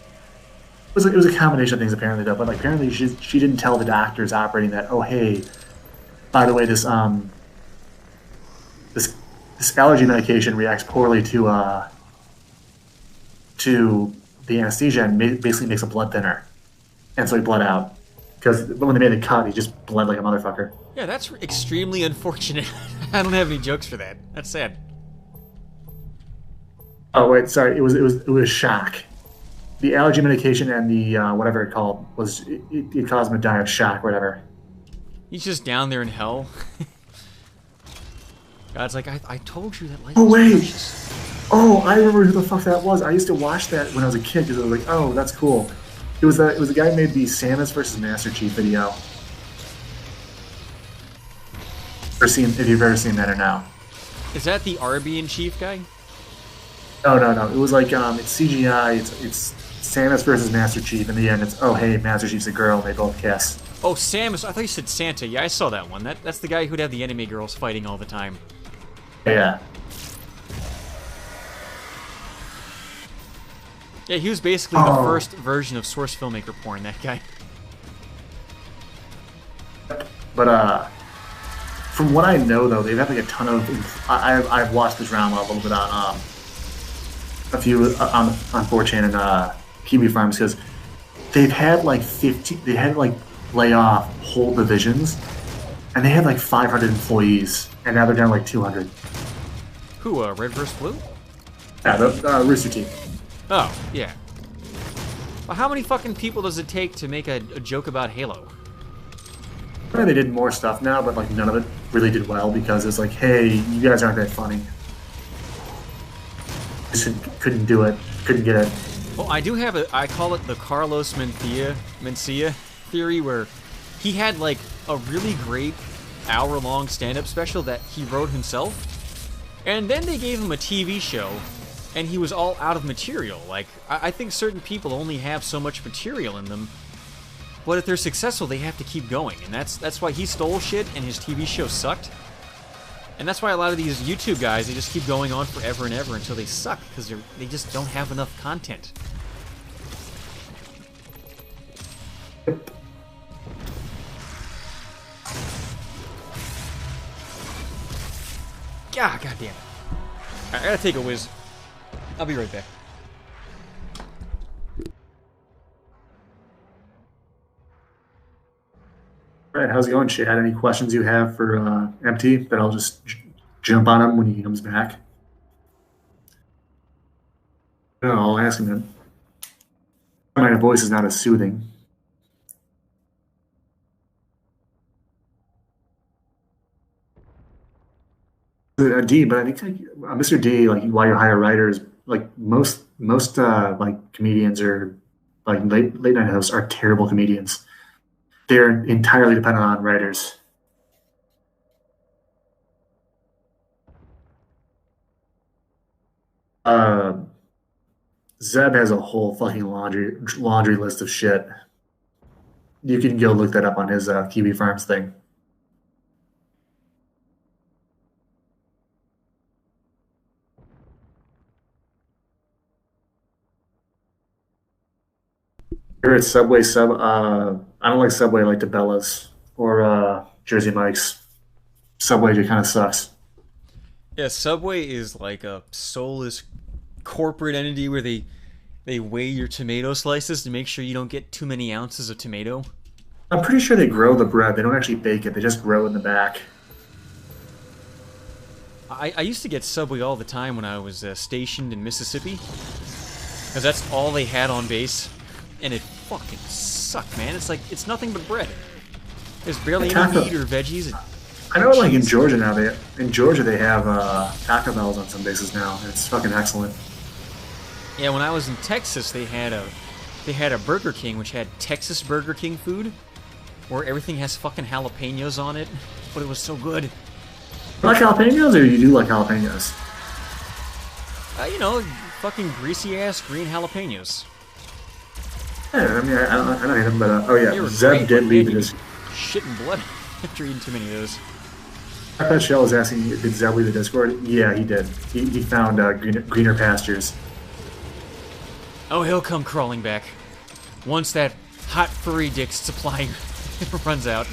[SPEAKER 8] It was a combination of things apparently, though. But like, apparently she didn't tell the doctors operating that. Oh, hey, by the way, this allergy medication reacts poorly to the anesthesia and basically makes a blood thinner, and so he bled out. Because when they made the cut, he just bled like a motherfucker.
[SPEAKER 1] Yeah, that's extremely unfortunate. I don't have any jokes for that. That's sad.
[SPEAKER 8] Oh wait, sorry. It was shock. The allergy medication and the whatever it called was it caused him to die of shock, or whatever.
[SPEAKER 1] He's just down there in hell. God's like, I told you that life
[SPEAKER 8] Oh
[SPEAKER 1] was
[SPEAKER 8] wait.
[SPEAKER 1] precious.
[SPEAKER 8] Oh, I remember who the fuck that was. I used to watch that when I was a kid because I was like, oh, that's cool. It was the guy who made the Samus versus Master Chief video. If you've ever seen that or no.
[SPEAKER 1] Is that the RB in Chief guy?
[SPEAKER 8] No. It was like it's CGI. It's Samus versus Master Chief. In the end, it's oh hey, Master Chief's a girl. They both kiss.
[SPEAKER 1] Oh, Samus. I thought you said Santa. Yeah, I saw that one. That's the guy who'd have the anime girls fighting all the time.
[SPEAKER 8] Yeah.
[SPEAKER 1] Yeah, he was basically the first version of source filmmaker porn, that guy.
[SPEAKER 8] But from what I know, though, they've had like a ton of. I've watched the drama a little bit on a few on 4chan and Kiwi Farms because they've had like 50. They had like lay off whole divisions, and they had like 500 employees, and now they're down like 200.
[SPEAKER 1] Who? Red vs. Blue?
[SPEAKER 8] Yeah, the Rooster Teeth.
[SPEAKER 1] Oh, yeah. Well, how many fucking people does it take to make a joke about Halo?
[SPEAKER 8] They did more stuff now, but like none of it really did well because it's like, hey, you guys aren't that funny. Just couldn't do it. Couldn't get it.
[SPEAKER 1] Well, I do have I call it the Carlos Mencia theory, where he had like a really great hour-long stand-up special that he wrote himself, and then they gave him a TV show, and he was all out of material. Like, I think certain people only have so much material in them, but if they're successful, they have to keep going, and that's why he stole shit, and his TV show sucked. And that's why a lot of these YouTube guys, they just keep going on forever and ever until they suck, because they just don't have enough content. God damn it. I gotta take a whiz. I'll be right back.
[SPEAKER 8] All right, how's it going, Chad? Any questions you have for Empty that I'll just jump on him when he comes back? No, I'll ask him then. My voice is not as soothing. D, but I think Mr. D, like why you hire writers, like most like comedians or like late night hosts are terrible comedians. They're entirely dependent on writers. Zeb has a whole fucking laundry list of shit. You can go look that up on his Kiwi Farms thing. Here at Subway I don't like Subway, I like DeBella's or Jersey Mike's. Subway just kind of sucks.
[SPEAKER 1] Yeah, Subway is like a soulless corporate entity where they weigh your tomato slices to make sure you don't get too many ounces of tomato.
[SPEAKER 8] I'm pretty sure they grow the bread. They don't actually bake it. They just grow in the back.
[SPEAKER 1] I used to get Subway all the time when I was stationed in Mississippi, because that's all they had on base, and it fucking sucked, man. It's nothing but bread. There's barely any meat or veggies.
[SPEAKER 8] I know, like in Georgia now, they have Taco Bells on some bases now. It's fucking excellent.
[SPEAKER 1] Yeah, when I was in Texas, they had a Burger King which had Texas Burger King food, where everything has fucking jalapenos on it, but it was so good.
[SPEAKER 8] You like jalapenos, or you do like jalapenos?
[SPEAKER 1] You know, fucking greasy ass green jalapenos.
[SPEAKER 8] Yeah, I mean, I don't hate them, but oh yeah, Zeb did leave this.
[SPEAKER 1] Shitting blood after eating too many of those.
[SPEAKER 8] I bet Shell was asking, did Zeb leave the Discord? Yeah, he did. He found greener pastures.
[SPEAKER 1] Oh, he'll come crawling back once that hot furry dick supply runs out.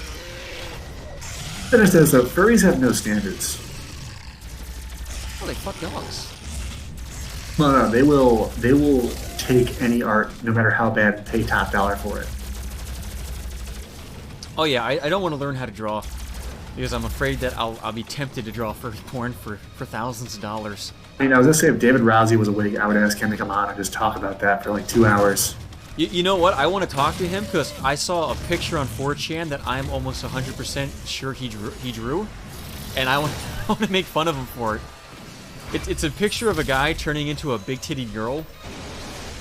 [SPEAKER 8] Understand this though, furries have no standards.
[SPEAKER 1] Oh, they fuck dogs.
[SPEAKER 8] No, they will take any art, no matter how bad, and pay top dollar for it.
[SPEAKER 1] Oh yeah, I don't want to learn how to draw, because I'm afraid that I'll be tempted to draw furry porn for thousands of dollars.
[SPEAKER 8] I mean, I was gonna say if David Rousey was awake, I would ask him to come on and just talk about that for like 2 hours.
[SPEAKER 1] You know what? I want to talk to him because I saw a picture on 4chan that I'm almost 100% sure he drew, and I want to make fun of him for it. It's a picture of a guy turning into a big-titted girl.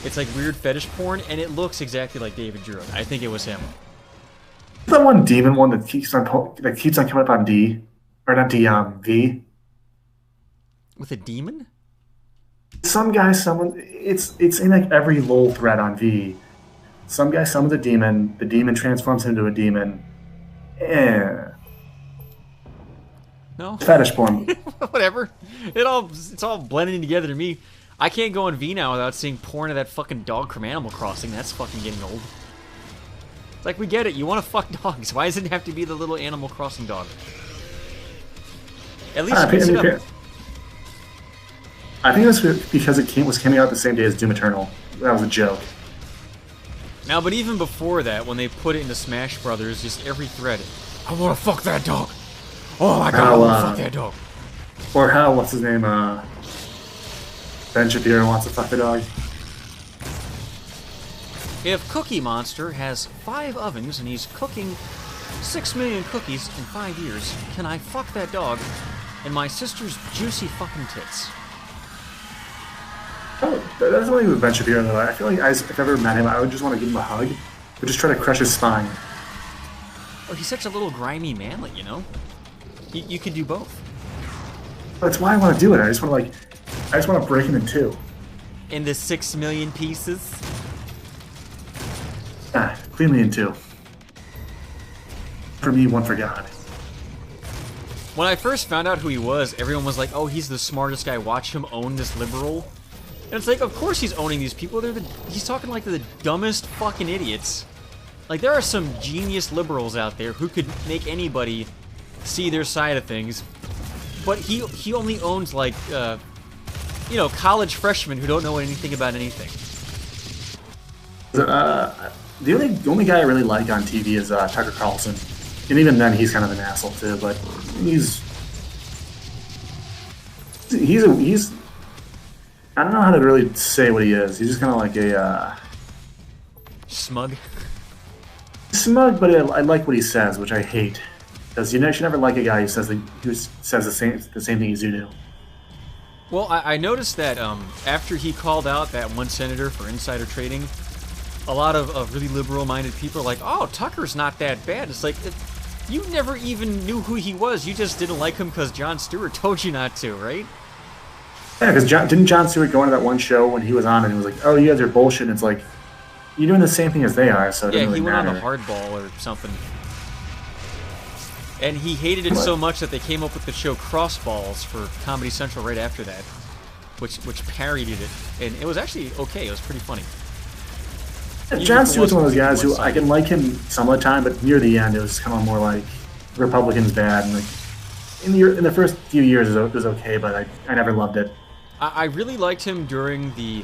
[SPEAKER 1] It's like weird fetish porn, and it looks exactly like David drew it. I think it was him.
[SPEAKER 8] That one demon one that keeps on coming up on D, or not D, V.
[SPEAKER 1] With a demon?
[SPEAKER 8] It's in like every LOL thread on V. Some guy summons a demon, the demon transforms into a demon.
[SPEAKER 1] No.
[SPEAKER 8] Fetish porn.
[SPEAKER 1] Whatever. It's all blending together to me. I can't go on V now without seeing porn of that fucking dog from Animal Crossing. That's fucking getting old. It's like, we get it. You want to fuck dogs. Why does it have to be the little Animal Crossing dog? At least mix it up.
[SPEAKER 8] I think that's because it was coming out the same day as Doom Eternal. That was a joke.
[SPEAKER 1] Now, but even before that, when they put it into Smash Brothers, just every thread, I want to fuck that dog. Oh my god, I want to fuck that dog.
[SPEAKER 8] Or how, what's his name, Ben Shapiro wants to fuck the dog.
[SPEAKER 1] If Cookie Monster has 5 ovens and he's cooking 6 million cookies in 5 years, can I fuck that dog in my sister's juicy fucking tits?
[SPEAKER 8] Oh, that's only with Ben Shapiro, though. I feel like if I ever met him, I would just want to give him a hug, but just try to crush his spine.
[SPEAKER 1] Oh, he's such a little grimy manlet, you know? You could do both.
[SPEAKER 8] That's why I want to do it. I just want to break him in 2.
[SPEAKER 1] Into 6 million pieces?
[SPEAKER 8] Cleanly in 2. For me, 1 for God.
[SPEAKER 1] When I first found out who he was, everyone was like, oh, he's the smartest guy. Watch him own this liberal. And it's like, of course he's owning these people. He's talking like they're the dumbest fucking idiots. Like, there are some genius liberals out there who could make anybody see their side of things. But he only owns, like, you know, college freshmen who don't know anything about anything.
[SPEAKER 8] The only guy I really like on TV is Tucker Carlson. And even then, he's kind of an asshole, too. But he's I don't know how to really say what he is. He's just kind of like a
[SPEAKER 1] Smug.
[SPEAKER 8] smug, but I like what he says, which I hate. Because you should never like a guy who says the same thing as you do.
[SPEAKER 1] Well, I noticed that after he called out that one senator for insider trading, a lot of really liberal-minded people are like, "Oh, Tucker's not that bad." It's like, you never even knew who he was. You just didn't like him because Jon Stewart told you not to, right?
[SPEAKER 8] Yeah, because didn't Jon Stewart go into that one show when he was on and he was like, "Oh, you guys are bullshit." And it's like, you're doing the same thing as they are, so it
[SPEAKER 1] yeah,
[SPEAKER 8] doesn't really
[SPEAKER 1] he went
[SPEAKER 8] matter.
[SPEAKER 1] on the hardball or something. And he hated it so much that they came up with the show Crossballs for Comedy Central right after that, which parodied it, and it was actually okay. It was pretty funny.
[SPEAKER 8] Jon Stewart's one of those guys who I can like him some of the time, but near the end it was kind of more like Republicans bad. And like in the first few years it was okay, but I never loved it.
[SPEAKER 1] I really liked him during the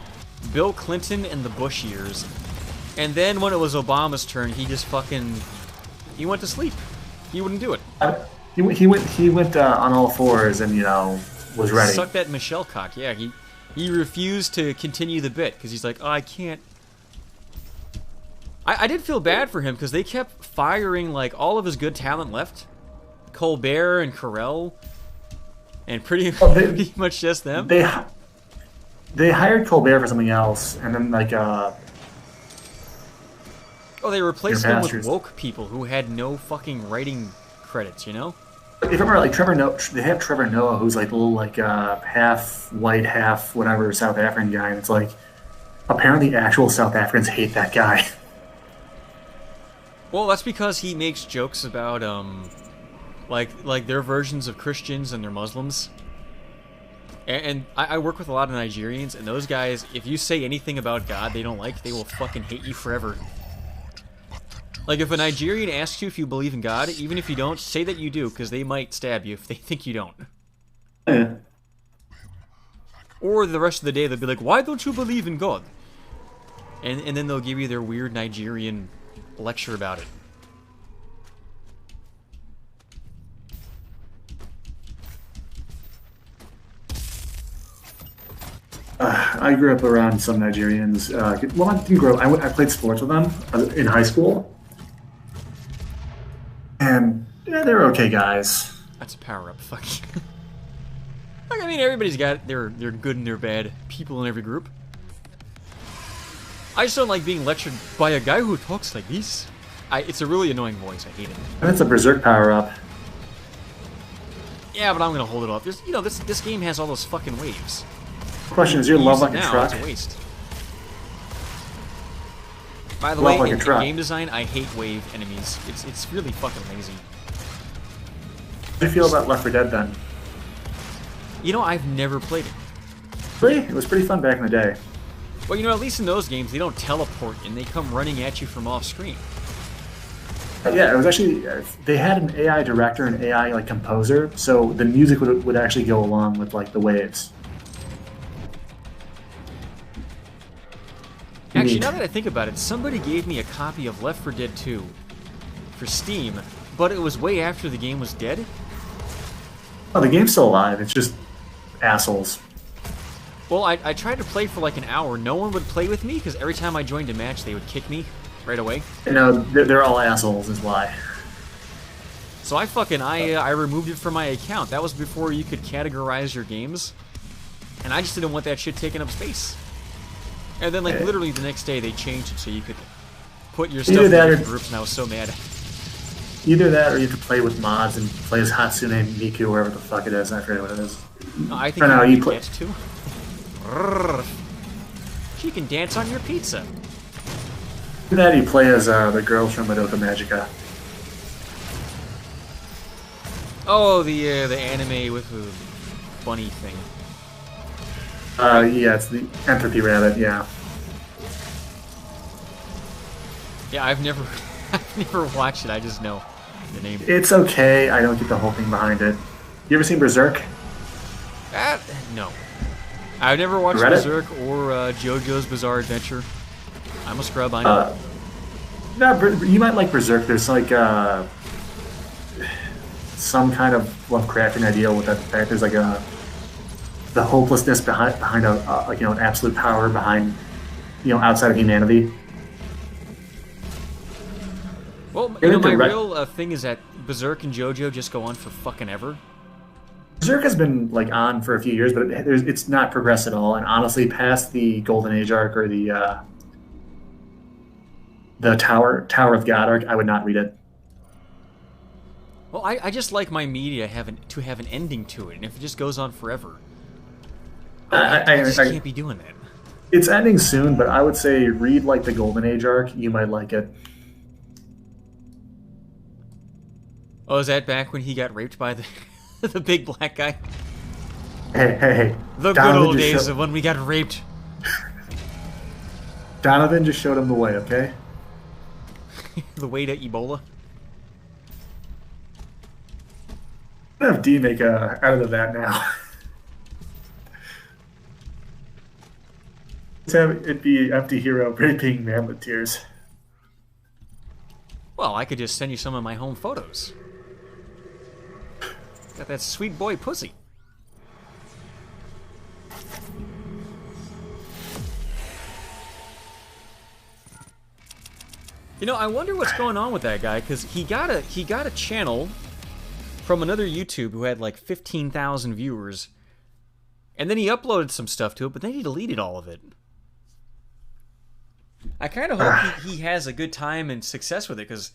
[SPEAKER 1] Bill Clinton and the Bush years, and then when it was Obama's turn, he just he went to sleep. He wouldn't do it.
[SPEAKER 8] He went on all fours and was ready.
[SPEAKER 1] Suck that Michelle cock. Yeah, he refused to continue the bit because he's like, oh, I can't. I did feel bad for him because they kept firing like all of his good talent left, Colbert and Carell, and pretty much just them.
[SPEAKER 8] They hired Colbert for something else, and then like
[SPEAKER 1] they replaced him with woke people who had no fucking writing credits,
[SPEAKER 8] If you remember, like Trevor Noah, they have Trevor Noah, who's like a little like half white, half whatever South African guy, and it's like apparently actual South Africans hate that guy.
[SPEAKER 1] Well, that's because he makes jokes about like their versions of Christians and their Muslims. And I work with a lot of Nigerians, and those guys, if you say anything about God they don't like, they will fucking hate you forever. Like, if a Nigerian asks you if you believe in God, even if you don't, say that you do, because they might stab you if they think you don't.
[SPEAKER 8] Yeah.
[SPEAKER 1] Or the rest of the day, they'll be like, why don't you believe in God? And then they'll give you their weird Nigerian lecture about it.
[SPEAKER 8] I grew up around some Nigerians. Well, I didn't grow up. I played sports with them in high school. And yeah, they're okay guys.
[SPEAKER 1] That's a power-up. Fuck you. Like, I mean, everybody's got their good and their bad people in every group. I just don't like being lectured by a guy who talks like this. It's a really annoying voice. I hate it.
[SPEAKER 8] That's a berserk power-up.
[SPEAKER 1] Yeah, but I'm gonna hold it off. There's, this game has all those fucking waves.
[SPEAKER 8] Question is, your love like a truck?
[SPEAKER 1] It's a waste. By the way, in game design, I hate wave enemies. It's really fucking lazy.
[SPEAKER 8] How do you feel about Left 4 Dead then?
[SPEAKER 1] I've never played it.
[SPEAKER 8] Really? It was pretty fun back in the day.
[SPEAKER 1] Well, at least in those games, they don't teleport and they come running at you from off screen.
[SPEAKER 8] Yeah, it was actually, they had an AI director and AI like composer, so the music would actually go along with like the waves.
[SPEAKER 1] Actually, now that I think about it, somebody gave me a copy of Left 4 Dead 2 for Steam, but it was way after the game was dead.
[SPEAKER 8] Oh, the game's still alive. It's just assholes.
[SPEAKER 1] Well, I tried to play for like an hour. No one would play with me because every time I joined a match, they would kick me right away.
[SPEAKER 8] They're all assholes is why.
[SPEAKER 1] So I removed it from my account. That was before you could categorize your games, and I just didn't want that shit taking up space. And then, like, literally the next day, they changed it so you could put your stuff in different groups, and I was so mad.
[SPEAKER 8] Either that, or you could play with mods and play as Hatsune Miku, wherever the fuck it is. I forget what it is.
[SPEAKER 1] No, I think you can dance too. She can dance on your pizza.
[SPEAKER 8] Either that, you play as the girls from Madoka Magica.
[SPEAKER 1] Oh, the anime with the bunny thing.
[SPEAKER 8] Yeah, it's the Entropy Rabbit, yeah.
[SPEAKER 1] Yeah, I've never watched it, I just know the name.
[SPEAKER 8] It's okay, I don't get the whole thing behind it. You ever seen Berserk?
[SPEAKER 1] No. I've never watched Berserk or JoJo's Bizarre Adventure. I'm a scrub, I know.
[SPEAKER 8] No, you might like Berserk. There's like some kind of Lovecraftian idea with that fact. There's like the hopelessness behind a like, an absolute power behind outside of humanity.
[SPEAKER 1] Well, my real thing is that Berserk and JoJo just go on for fucking ever.
[SPEAKER 8] Berserk has been like on for a few years, but it's not progressed at all. And honestly, past the Golden Age arc or the Tower of God arc, I would not read it.
[SPEAKER 1] Well, I just like my media to have an ending to it, and if it just goes on forever, I just can't be doing that.
[SPEAKER 8] It's ending soon, but I would say read like the Golden Age arc. You might like it.
[SPEAKER 1] Oh, is that back when he got raped by the big black guy?
[SPEAKER 8] Hey.
[SPEAKER 1] The good old days of when we got raped.
[SPEAKER 8] Donovan just showed him the way, okay?
[SPEAKER 1] The way to Ebola?
[SPEAKER 8] I'm gonna have D make a out of that now. Let's have it be Emptyhero raping man with tears.
[SPEAKER 1] Well, I could just send you some of my home photos. Got that sweet boy pussy. You know, I wonder what's going on with that guy, because he got a channel from another YouTube who had like 15,000 viewers, and then he uploaded some stuff to it, but then he deleted all of it. I kind of hope he has a good time and success with it, because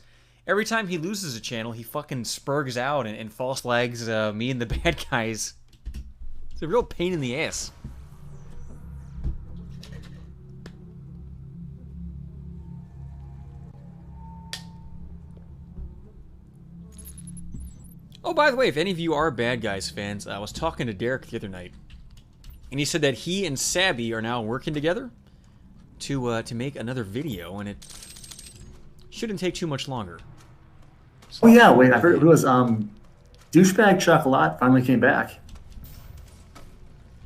[SPEAKER 1] every time he loses a channel, he fucking spurgs out and false flags me and the bad guys. It's a real pain in the ass. Oh, by the way, if any of you are Bad Guys fans, I was talking to Derek the other night, and he said that he and Sabby are now working together to make another video, and it shouldn't take too much longer.
[SPEAKER 8] So, oh yeah, wait, I heard it was Douchebag Chocolat finally came back.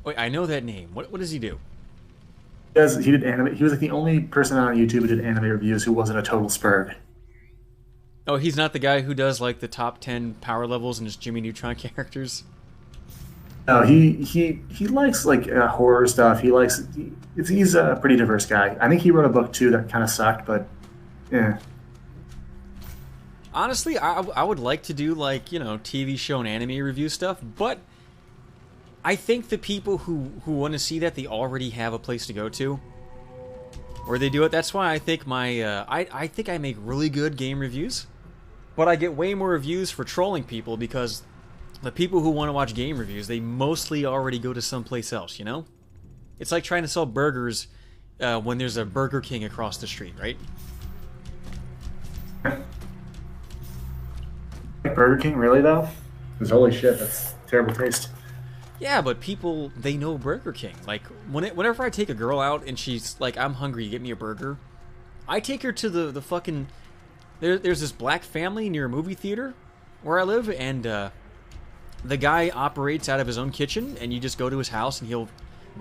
[SPEAKER 1] Wait, I know that name. What does he do?
[SPEAKER 8] He did anime. He was like the only person on YouTube who did anime reviews who wasn't a total spurg.
[SPEAKER 1] Oh, he's not the guy who does like the top 10 power levels and just Jimmy Neutron characters?
[SPEAKER 8] No, he likes like horror stuff. He's a pretty diverse guy. I think he wrote a book too that kind of sucked, but yeah.
[SPEAKER 1] Honestly, I would like to do like, TV show and anime review stuff, but I think the people who want to see that, they already have a place to go to where they do it. That's why I think I think I make really good game reviews, but I get way more reviews for trolling people, because the people who want to watch game reviews, they mostly already go to someplace else, you know? It's like trying to sell burgers when there's a Burger King across the street, right?
[SPEAKER 8] Burger King, really though? Because holy shit, that's terrible taste.
[SPEAKER 1] Yeah, but people, they know Burger King. Like, whenever I take a girl out and she's like, I'm hungry, get me a burger, I take her to the fucking... There's this black family near a movie theater where I live, and the guy operates out of his own kitchen, and you just go to his house and he'll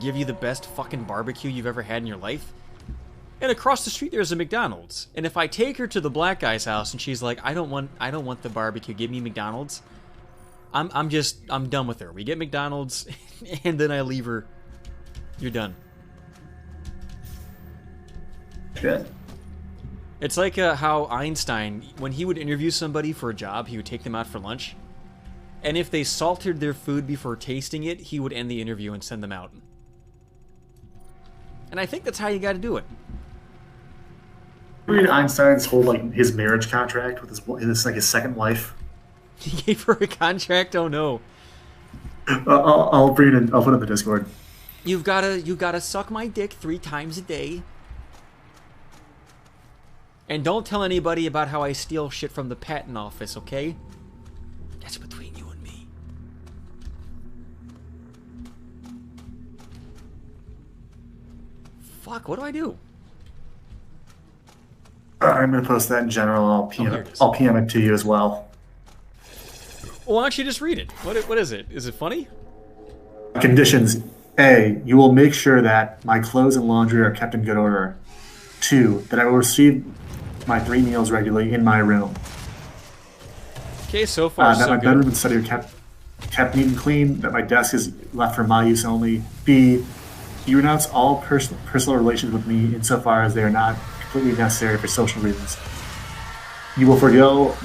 [SPEAKER 1] give you the best fucking barbecue you've ever had in your life. And across the street there's a McDonald's. And if I take her to the black guy's house and she's like, I don't want the barbecue, give me McDonald's, I'm done with her. We get McDonald's and then I leave her. You're done.
[SPEAKER 8] Good.
[SPEAKER 1] It's like how Einstein, when he would interview somebody for a job, he would take them out for lunch. And if they salted their food before tasting it, he would end the interview and send them out. And I think that's how you got to do it.
[SPEAKER 8] Read Einstein's whole his marriage contract with his second wife.
[SPEAKER 1] He gave her a contract. Oh no.
[SPEAKER 8] I'll bring it in. I'll put it in the Discord.
[SPEAKER 1] You've gotta suck my dick 3 times a day. And don't tell anybody about how I steal shit from the patent office, okay? That's between you and me. Fuck, what do I do?
[SPEAKER 8] I'm gonna post that in general. I'll PM it to you as well.
[SPEAKER 1] Well, why don't you just read it? What is it? Is it funny?
[SPEAKER 8] Conditions: A, you will make sure that my clothes and laundry are kept in good order. 2, that I will receive my 3 meals regularly in my room.
[SPEAKER 1] Okay, so far
[SPEAKER 8] that
[SPEAKER 1] so
[SPEAKER 8] my
[SPEAKER 1] good.
[SPEAKER 8] bedroom and study are kept kept neat and clean, that my desk is left for my use only. B, you renounce all personal relations with me insofar as they are not completely necessary for social reasons. You will forgo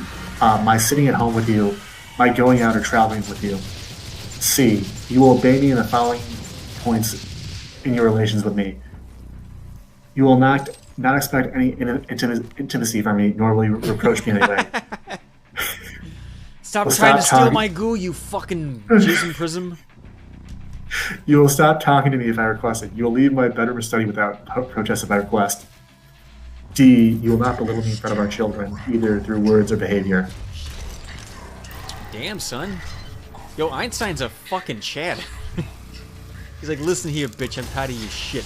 [SPEAKER 8] my sitting at home with you, my going out or traveling with you. C, you will obey me in the following points in your relations with me. You will not expect any intimacy from me, nor will you reproach me in any way.
[SPEAKER 1] Stop trying to steal my goo, you fucking jism prism.
[SPEAKER 8] You will stop talking to me if I request it. You will leave my bedroom or study without protest if I request. D, you will not belittle me in front of our children, either through words or behavior.
[SPEAKER 1] Damn, son. Yo, Einstein's a fucking Chad. He's like, listen here, bitch, I'm tired of your shit.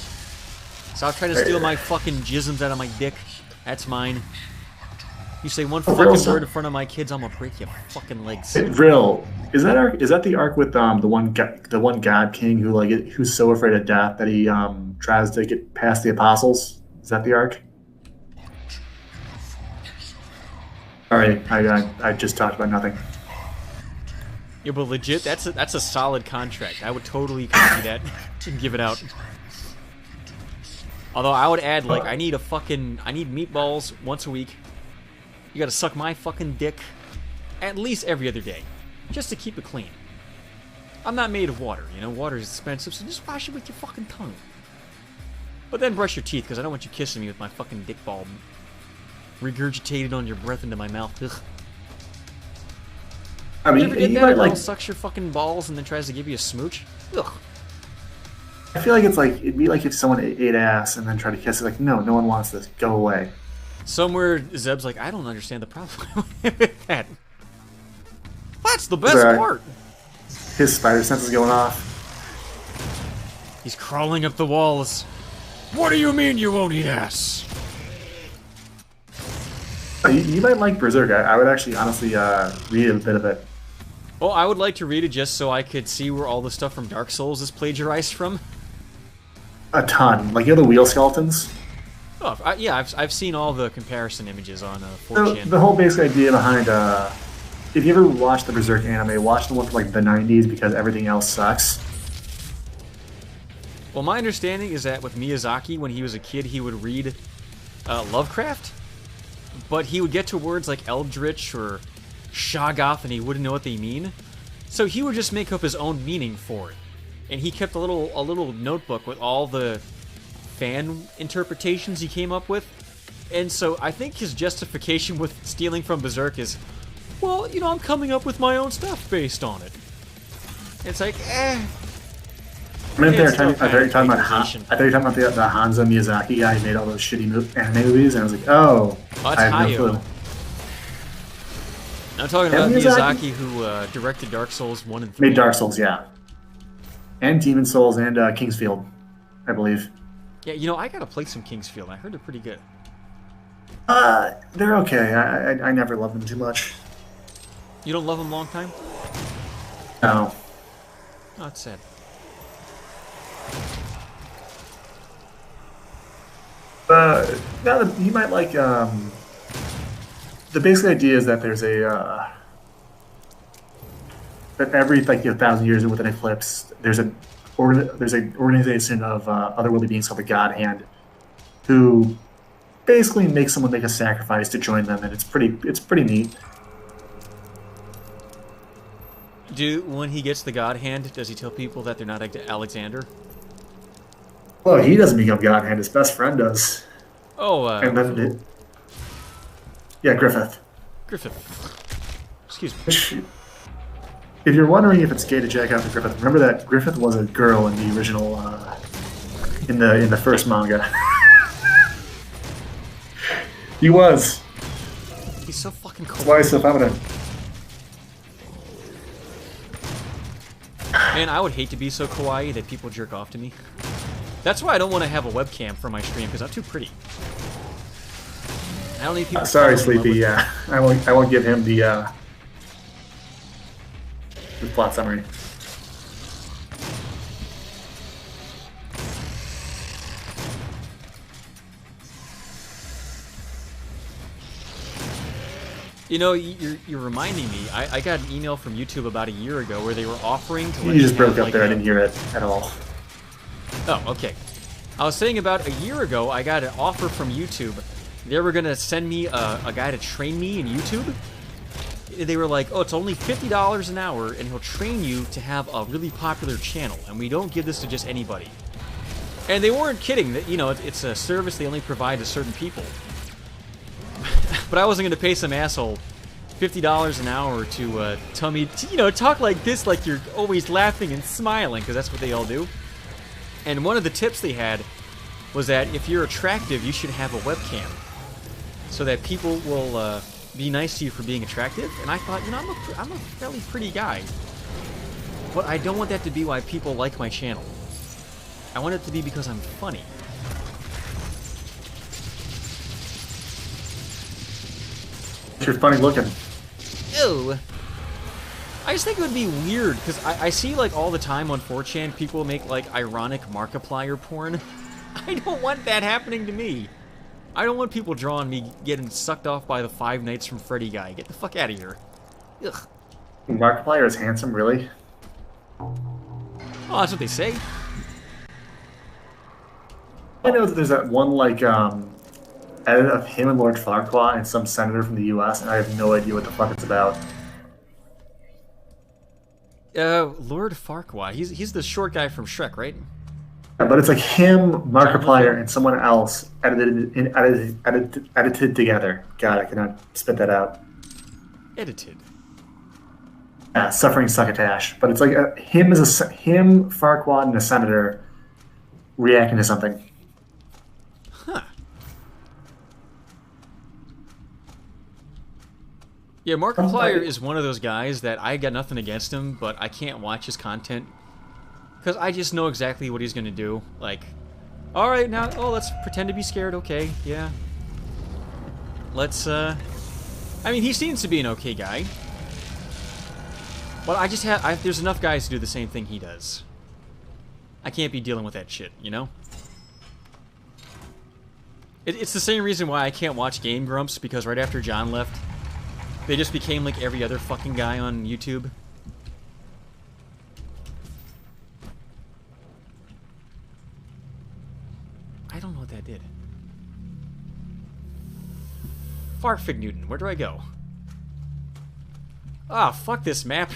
[SPEAKER 1] Stop trying to steal my fucking jisms out of my dick. That's mine. You say one fucking word in front of my kids, I'm gonna break your fucking legs.
[SPEAKER 8] Vril, is that the arc with the one God King who's so afraid of death that he tries to get past the apostles? Is that the arc? Sorry, I just talked about nothing.
[SPEAKER 1] Yeah, but legit, that's a solid contract. I would totally copy that and give it out. Although I would add, like, I need meatballs once a week. You gotta suck my fucking dick at least every other day, just to keep it clean. I'm not made of water, you know, water is expensive, so just wash it with your fucking tongue. But then brush your teeth, because I don't want you kissing me with my fucking dick ball regurgitated on your breath into my mouth. Ugh.
[SPEAKER 8] I mean,
[SPEAKER 1] you ever get that? A girl sucks your fucking balls and then tries to give you a smooch? Ugh.
[SPEAKER 8] I feel like it'd be like if someone ate ass and then tried to kiss it. Like, no one wants this. Go away.
[SPEAKER 1] Somewhere Zeb's like, I don't understand the problem with that. That's the best part.
[SPEAKER 8] His spider sense is going off.
[SPEAKER 1] He's crawling up the walls. What do you mean you won't eat ass?
[SPEAKER 8] You might like Berserk. I would actually honestly read a bit of it.
[SPEAKER 1] Well, I would like to read it just so I could see where all the stuff from Dark Souls is plagiarized from.
[SPEAKER 8] A ton. Like, you know the wheel skeletons?
[SPEAKER 1] Oh, yeah, I've seen all the comparison images on 4chan.
[SPEAKER 8] The whole basic idea behind, if you ever watched the Berserk anime, watch the one from like the 90s because everything else sucks.
[SPEAKER 1] Well, my understanding is that with Miyazaki, when he was a kid, he would read Lovecraft, but he would get to words like Eldritch or Shoggoth and he wouldn't know what they mean. So he would just make up his own meaning for it. And he kept a little notebook with all the fan interpretations he came up with. And so I think his justification with stealing from Berserk is, well, you know, I'm coming up with my own stuff based on it. It's like, eh.
[SPEAKER 8] I thought you were talking about the Hanzo Miyazaki guy who made all those shitty anime movies, and I was like, oh,
[SPEAKER 1] that's
[SPEAKER 8] I have no clue.
[SPEAKER 1] I'm talking about Miyazaki who directed Dark Souls 1 and 3.
[SPEAKER 8] Made Dark Souls, yeah. And Demon Souls and Kingsfield, I believe.
[SPEAKER 1] Yeah, you know, I gotta play some Kingsfield. I heard they're pretty good.
[SPEAKER 8] They're okay. I never loved them too much.
[SPEAKER 1] You don't love them long time?
[SPEAKER 8] No.
[SPEAKER 1] Oh, that's sad.
[SPEAKER 8] Now that you might like, the basic idea is that there's a that every 1,000 years with an eclipse, there's an organization of otherworldly beings called the God Hand, who basically makes someone make a sacrifice to join them, and it's pretty neat.
[SPEAKER 1] When he gets the God Hand, does he tell people that they're not Alexander?
[SPEAKER 8] Well, he doesn't become God Hand. His best friend does.
[SPEAKER 1] Oh,
[SPEAKER 8] and then Griffith.
[SPEAKER 1] Excuse me.
[SPEAKER 8] If you're wondering if it's gay to jack out to Griffith, remember that Griffith was a girl in the original, in the first manga. He was.
[SPEAKER 1] He's so fucking cool.
[SPEAKER 8] That's why he's so feminine.
[SPEAKER 1] Man, I would hate to be so kawaii that people jerk off to me. That's why I don't want to have a webcam for my stream, because I'm too pretty. I don't need people.
[SPEAKER 8] Sorry, Sleepy. Yeah, I won't give him the plot summary.
[SPEAKER 1] You know, you're reminding me. I got an email from YouTube about a year ago where they were offering to.
[SPEAKER 8] You just broke up there. I didn't hear it at all.
[SPEAKER 1] Oh, okay. I was saying about a year ago, I got an offer from YouTube. They were gonna send me a guy to train me in YouTube. They were like, "Oh, it's only $50 an hour, and he'll train you to have a really popular channel, and we don't give this to just anybody." And they weren't kidding. That, you know, it's a service they only provide to certain people. But I wasn't going to pay some asshole $50 an hour to tell me, to, you know, talk like this, like you're always laughing and smiling, because that's what they all do. And one of the tips they had was that if you're attractive, you should have a webcam, so that people will be nice to you for being attractive. And I thought, you know, I'm a fairly pretty guy, but I don't want that to be why people like my channel. I want it to be because I'm funny.
[SPEAKER 8] You're funny looking.
[SPEAKER 1] Ew. I just think it would be weird, because I see, like, all the time on 4chan, people make, like, ironic Markiplier porn. I don't want that happening to me. I don't want people drawing me getting sucked off by the Five Nights from Freddy guy. Get the fuck out of here. Ugh.
[SPEAKER 8] Markiplier is handsome, really?
[SPEAKER 1] Oh, that's what they say.
[SPEAKER 8] I know that there's that one, like, edit of him and Lord Farquaad and some senator from the U.S., and I have no idea what the fuck it's about.
[SPEAKER 1] Lord Farquaad. He's the short guy from Shrek, right?
[SPEAKER 8] Yeah, but it's like him, Markiplier, and someone else edited together. God, I cannot spit that out.
[SPEAKER 1] Edited.
[SPEAKER 8] Yeah, suffering succotash. But it's like him, Farquaad, and a senator reacting to something.
[SPEAKER 1] Huh. Yeah, Markiplier is one of those guys that I got nothing against him, but I can't watch his content because I just know exactly what he's going to do. Like, all right, now, oh, let's pretend to be scared. Okay, yeah. Let's, I mean, he seems to be an okay guy. But I just have, there's enough guys to do the same thing he does. I can't be dealing with that shit, you know? It's the same reason why I can't watch Game Grumps, because right after John left, they just became like every other fucking guy on YouTube. I don't know what that did. Fartfig Newton, where do I go? Ah, fuck this map.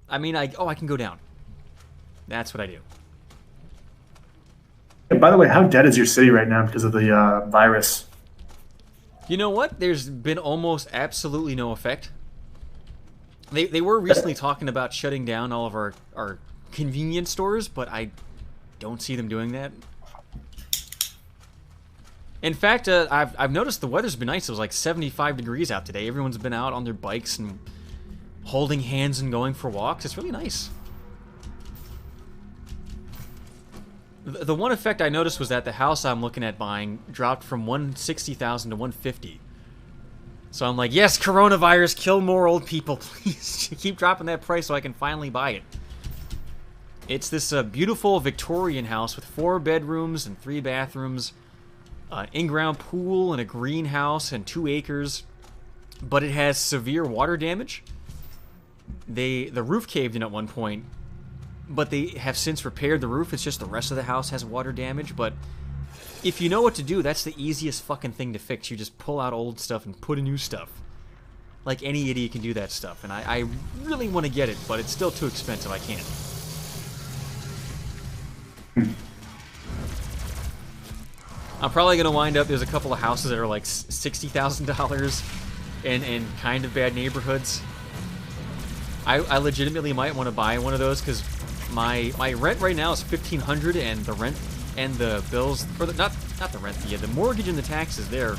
[SPEAKER 1] I mean, I can go down. That's what I do.
[SPEAKER 8] And by the way, how dead is your city right now because of the virus?
[SPEAKER 1] You know what? There's been almost absolutely no effect. They were recently talking about shutting down all of our convenience stores, but I don't see them doing that. In fact, I've noticed the weather's been nice. It was like 75 degrees out today. Everyone's been out on their bikes and holding hands and going for walks. It's really nice. The one effect I noticed was that the house I'm looking at buying dropped from $160,000 to $150,000. So I'm like, yes, coronavirus, kill more old people, please. Keep dropping that price so I can finally buy it. It's this beautiful Victorian house with 4 bedrooms and 3 bathrooms, an in-ground pool and a greenhouse and 2 acres, but it has severe water damage. The roof caved in at one point, but they have since repaired the roof. It's just the rest of the house has water damage. But if you know what to do, that's the easiest fucking thing to fix. You just pull out old stuff and put in new stuff. Like, any idiot can do that stuff. And I really want to get it, but it's still too expensive. I can't. I'm probably going to wind up, there's a couple of houses that are like $60,000 in kind of bad neighborhoods. I legitimately might want to buy one of those because my rent right now is $1,500, and the rent and the bills, or not the rent, the mortgage and the taxes there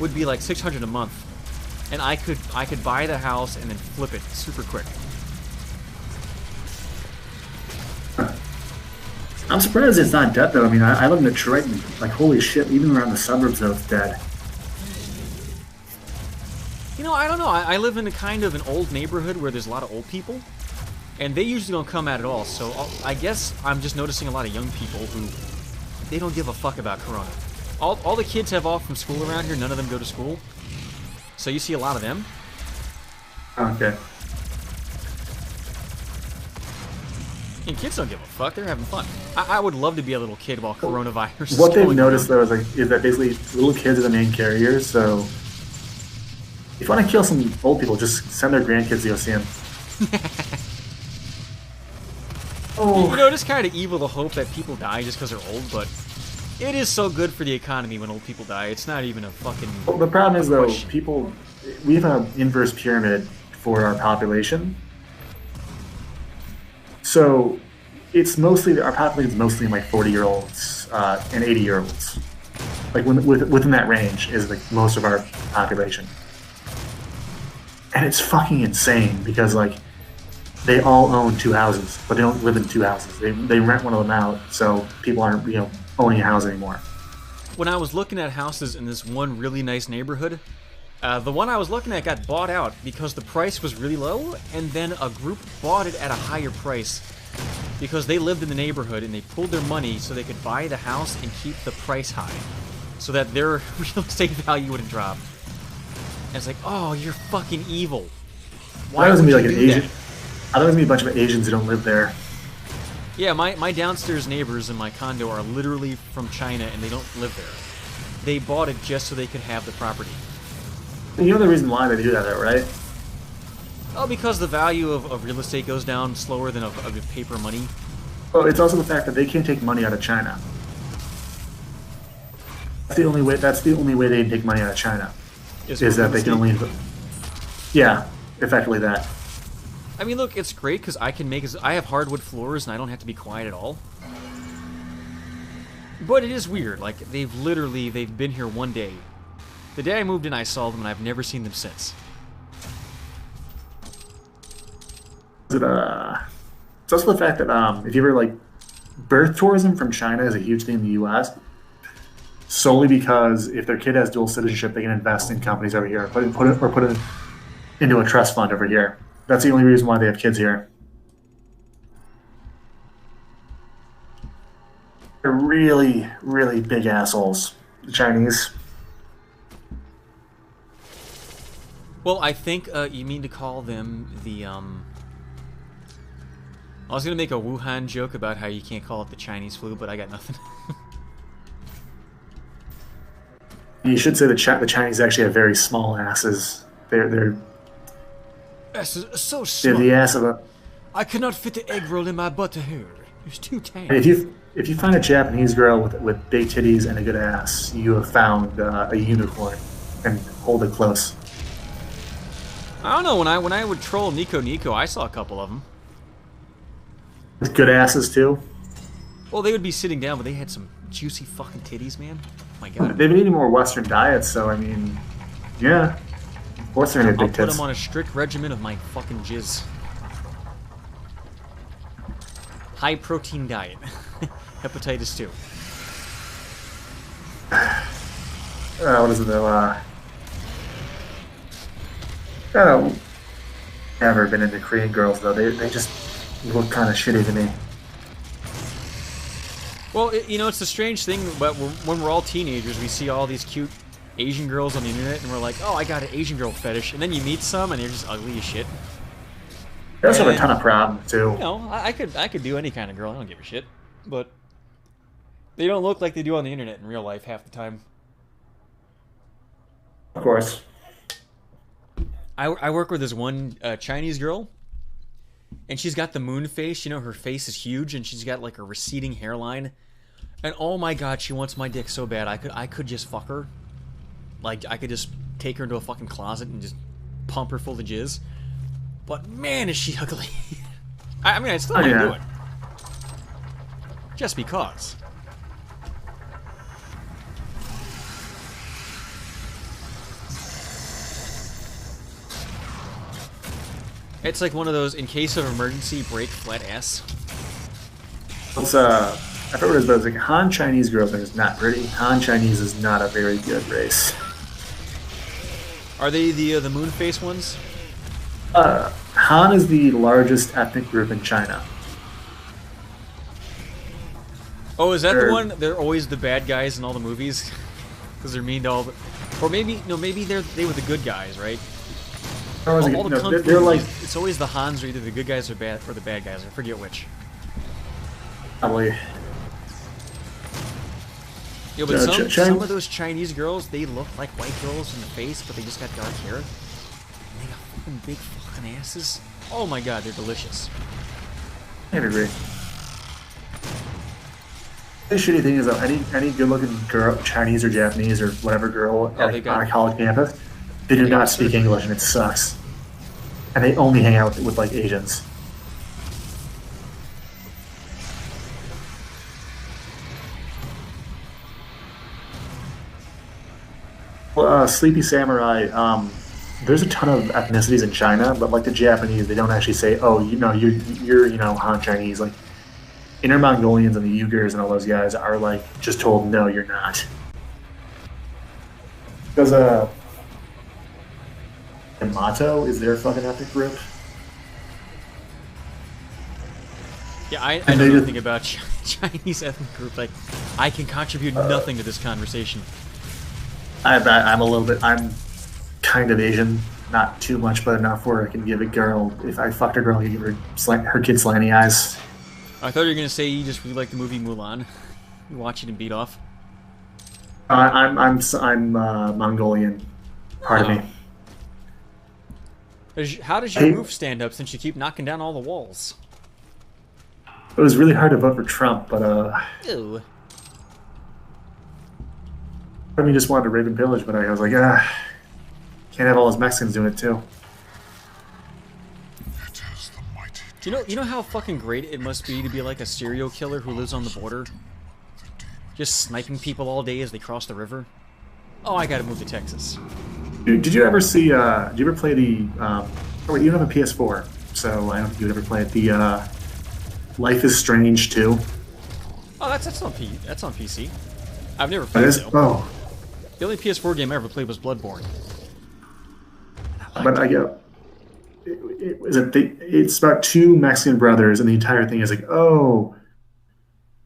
[SPEAKER 1] would be like $600 a month, and I could buy the house and then flip it super quick.
[SPEAKER 8] I'm surprised it's not dead though. I mean, I live in Detroit, and like, holy shit, even around the suburbs though, it's dead.
[SPEAKER 1] You know, I don't know. I live in a kind of an old neighborhood where there's a lot of old people, and they usually don't come out at all. So I guess I'm just noticing a lot of young people who, they don't give a fuck about Corona. All the kids have off from school around here. None of them go to school. So you see a lot of them.
[SPEAKER 8] Okay.
[SPEAKER 1] And kids don't give a fuck. They're having fun. I would love to be a little kid while coronavirus is
[SPEAKER 8] What they've
[SPEAKER 1] going
[SPEAKER 8] noticed,
[SPEAKER 1] around.
[SPEAKER 8] though, is that basically little kids are the main carriers, so if you want to kill some old people, just send their grandkids to go see them.
[SPEAKER 1] You know, it's kind of evil to hope that people die just because they're old, but it is so good for the economy when old people die. It's not even a fucking...
[SPEAKER 8] Well, the problem is, though,
[SPEAKER 1] question.
[SPEAKER 8] we have an inverse pyramid for our population. So it's mostly, our population is mostly like 40-year-olds and 80-year-olds. Like within that range is like most of our population. And it's fucking insane because like they all own 2 houses, but they don't live in 2 houses. They rent one of them out, so people aren't owning a house anymore.
[SPEAKER 1] When I was looking at houses in this one really nice neighborhood, the one I was looking at got bought out because the price was really low, and then a group bought it at a higher price because they lived in the neighborhood and they pulled their money so they could buy the house and keep the price high so that their real estate value wouldn't drop. And it's like, oh, you're fucking evil. Why would you do that?
[SPEAKER 8] I thought it was gonna be a bunch of Asians who don't live there.
[SPEAKER 1] Yeah, my downstairs neighbors in my condo are literally from China and they don't live there. They bought it just so they could have the property.
[SPEAKER 8] You know the reason why they do that, though, right?
[SPEAKER 1] Oh, because the value of real estate goes down slower than of paper money.
[SPEAKER 8] Well, it's also the fact that they can't take money out of China. That's the only way. That's the only way they can take money out of China. Is that they can only. Yeah, effectively that.
[SPEAKER 1] I mean, look, it's great because I have hardwood floors and I don't have to be quiet at all. But it is weird. Like they've been here one day. The day I moved in, I saw them and I've never seen them since.
[SPEAKER 8] It's also the fact that if you ever like birth tourism from China is a huge thing in the U.S. solely because if their kid has dual citizenship, they can invest in companies over here, put it into a trust fund over here. That's the only reason why they have kids here. They're really, really big assholes, the Chinese.
[SPEAKER 1] Well, I think you mean to call them the I was gonna make a Wuhan joke about how you can't call it the Chinese flu, but I got nothing.
[SPEAKER 8] You should say the Chinese actually have very small asses. They're
[SPEAKER 1] so small.
[SPEAKER 8] They're the ass of a.
[SPEAKER 1] I could not fit the egg roll in my butterhole. It's too tiny.
[SPEAKER 8] And if you find a Japanese girl with big titties and a good ass, you have found a unicorn, and hold it close.
[SPEAKER 1] I don't know. When I would troll Nico, I saw a couple of them.
[SPEAKER 8] With good asses too.
[SPEAKER 1] Well, they would be sitting down, but they had some juicy fucking titties, man. Oh my god.
[SPEAKER 8] They've been eating more Western diets, so I mean, yeah. Of course they're gonna have
[SPEAKER 1] I'll
[SPEAKER 8] big
[SPEAKER 1] put
[SPEAKER 8] tits.
[SPEAKER 1] them on a strict regimen of my fucking jizz. High protein diet. Hepatitis 2.
[SPEAKER 8] What is it though? Oh, never been into Korean girls though. They just look kind of shitty to me.
[SPEAKER 1] Well, it's a strange thing, but when we're all teenagers, we see all these cute Asian girls on the internet, and we're like, oh, I got an Asian girl fetish, and then you meet some, and they're just ugly as shit.
[SPEAKER 8] They also have a ton of problems too.
[SPEAKER 1] I could do any kind of girl. I don't give a shit, but they don't look like they do on the internet in real life half the time.
[SPEAKER 8] Of course.
[SPEAKER 1] I work with this one Chinese girl, and she's got the moon face. Her face is huge, and she's got like a receding hairline. And oh my god, she wants my dick so bad. I could just fuck her. Like, I could just take her into a fucking closet and just pump her full of jizz. But man, is she ugly. I mean, I still might do it. Just because. It's like one of those, in case of emergency, break flat ass.
[SPEAKER 8] It's I forget what it is, but it's like Han Chinese girls are just not pretty. Han Chinese is not a very good race.
[SPEAKER 1] Are they the moon face ones?
[SPEAKER 8] Han is the largest ethnic group in China.
[SPEAKER 1] Oh, is that the one? They're always the bad guys in all the movies. because they're mean to all the, or maybe no, maybe they were the good guys, right?
[SPEAKER 8] All
[SPEAKER 1] the
[SPEAKER 8] no,
[SPEAKER 1] kung fu
[SPEAKER 8] they're like
[SPEAKER 1] movies, it's always the Hans are either the good guys or the bad guys. I forget which.
[SPEAKER 8] probably.
[SPEAKER 1] Yeah, but some of those Chinese girls, they look like white girls in the face, but they just got dark hair. And they got fucking big fucking asses. Oh my god, they're delicious.
[SPEAKER 8] I agree. The shitty thing is though, any good-looking girl, Chinese or Japanese or whatever girl on a college campus, they do not speak English, and it sucks. And they only hang out with like Asians. Well, Sleepy Samurai, there's a ton of ethnicities in China, but like the Japanese, they don't actually say, "Oh, you're Han Chinese." Like Inner Mongolians and the Uyghurs and all those guys are like just told, "No, you're not." Because Yamato is their fucking ethnic group.
[SPEAKER 1] Yeah, I know nothing about Chinese ethnic group. Like, I can contribute nothing to this conversation.
[SPEAKER 8] I'm a little bit. I'm kind of Asian, not too much, but enough where I can give a girl. If I fucked a girl, I can give her kid slanty eyes.
[SPEAKER 1] I thought you were gonna say you just really like the movie Mulan. You watch it and beat off.
[SPEAKER 8] I'm Mongolian. Pardon me.
[SPEAKER 1] How does your roof stand up since you keep knocking down all the walls?
[SPEAKER 8] It was really hard to vote for Trump, but
[SPEAKER 1] Ew.
[SPEAKER 8] I mean, just wanted to rape and pillage, but I was like, can't have all those Mexicans doing it too.
[SPEAKER 1] You know how fucking great it must be to be like a serial killer who lives on the border, just sniping people all day as they cross the river? Oh, I gotta move to Texas.
[SPEAKER 8] Dude, did you ever see? Did you ever play the? Oh wait, you don't have a PS4, so I don't think you would ever play it. The Life is Strange 2.
[SPEAKER 1] Oh, that's on PC. I've never played it.
[SPEAKER 8] Oh.
[SPEAKER 1] The only PS4 game I ever played was Bloodborne.
[SPEAKER 8] But I get it's about two Mexican brothers, and the entire thing is like, oh,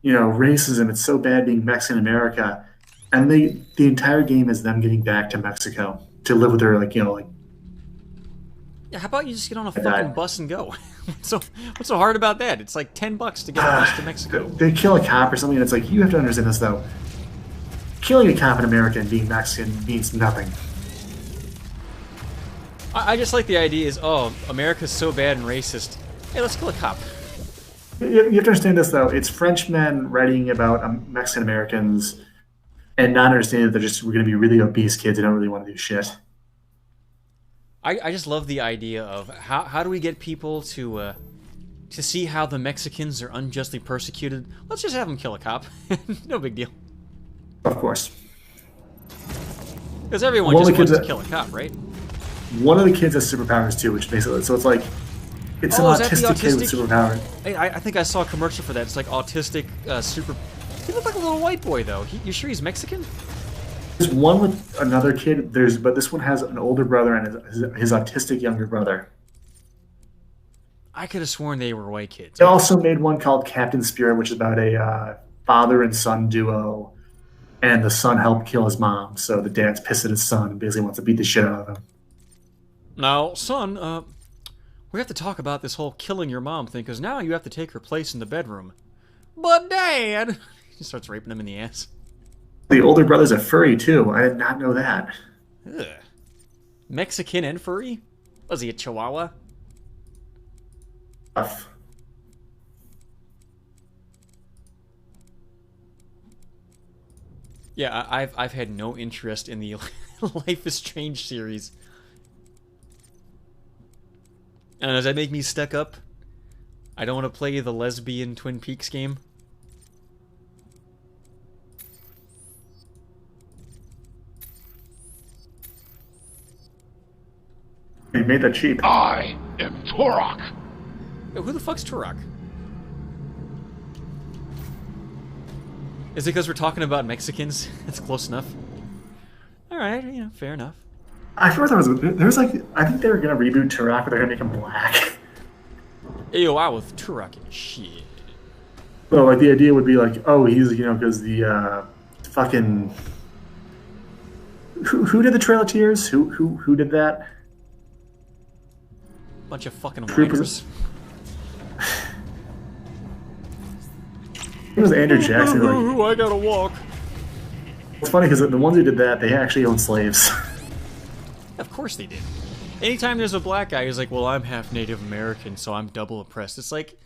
[SPEAKER 8] racism. It's so bad being Mexican in America, and the entire game is them getting back to Mexico to live with their
[SPEAKER 1] Yeah, how about you just get on a fucking bus and go? What's so hard about that? It's like $10 to get a bus to Mexico.
[SPEAKER 8] They kill a cop or something, and it's like, you have to understand this though. Killing a cop in America and being Mexican means nothing.
[SPEAKER 1] I just like the idea is, oh, America's so bad and racist. Hey, let's kill a cop.
[SPEAKER 8] You have to understand this, though. It's Frenchmen writing about Mexican Americans and not understanding that we're going to be really obese kids who don't really want to do shit.
[SPEAKER 1] I just love the idea of how do we get people to see how the Mexicans are unjustly persecuted? Let's just have them kill a cop. No big deal.
[SPEAKER 8] Of course.
[SPEAKER 1] Because everyone just wants to kill a cop, right?
[SPEAKER 8] One of the kids has superpowers too, which basically, so it's like, it's an autistic kid with superpowers.
[SPEAKER 1] I think I saw a commercial for that. It's like autistic super. He looked like a little white boy though. You sure he's Mexican?
[SPEAKER 8] There's one with another kid. But this one has an older brother and his autistic younger brother.
[SPEAKER 1] I could have sworn they were white kids.
[SPEAKER 8] They also made one called Captain Spirit, which is about a father and son duo, and the son helped kill his mom. So the dad's pissed at his son and basically wants to beat the shit out of him.
[SPEAKER 1] Now, son, we have to talk about this whole killing your mom thing, because now you have to take her place in the bedroom. But Dad! He starts raping him in the ass.
[SPEAKER 8] The older brother's a furry, too. I did not know that.
[SPEAKER 1] Ugh. Mexican and furry? Was he a chihuahua?
[SPEAKER 8] Tough.
[SPEAKER 1] Yeah, I've had no interest in the Life is Strange series. And does that make me stuck up? I don't want to play the lesbian Twin Peaks game.
[SPEAKER 8] They made that cheap.
[SPEAKER 10] I am Turok.
[SPEAKER 1] Yo, who the fuck's Turok? Is it because we're talking about Mexicans? That's close enough. Alright, fair enough.
[SPEAKER 8] I forgot there was like, I think they were going to reboot Turok, but they're going to make him black.
[SPEAKER 1] Yo, I with Turok and shit.
[SPEAKER 8] So, like, the idea would be like, oh, he's, because the fucking Who did the Trail of Tears? Who did that?
[SPEAKER 1] Bunch of fucking
[SPEAKER 8] Troopers.
[SPEAKER 1] whiners.
[SPEAKER 8] It was Andrew Jackson. Like,
[SPEAKER 1] Ooh, I gotta walk.
[SPEAKER 8] it's funny because the ones who did that, they actually owned slaves.
[SPEAKER 1] Of course they did. Anytime there's a black guy who's like, well, I'm half Native American, so I'm double oppressed. It's like,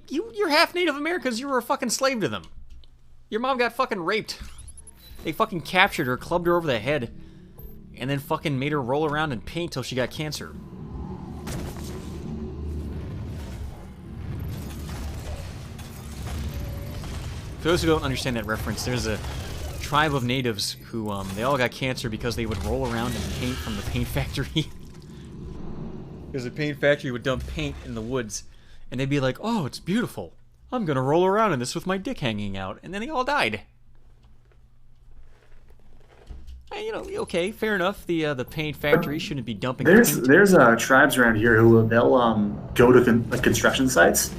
[SPEAKER 1] you're half Native Americans. You were a fucking slave to them. Your mom got fucking raped. They fucking captured her, clubbed her over the head, and then fucking made her roll around in paint till she got cancer. For those who don't understand that reference, there's a tribe of natives who, they all got cancer because they would roll around in paint from the paint factory. Because the paint factory would dump paint in the woods, and they'd be like, oh, it's beautiful. I'm gonna roll around in this with my dick hanging out. And then they all died. You know, okay, fair enough. The paint factory shouldn't be dumping paint.
[SPEAKER 8] There's tribes around here who they'll go to construction sites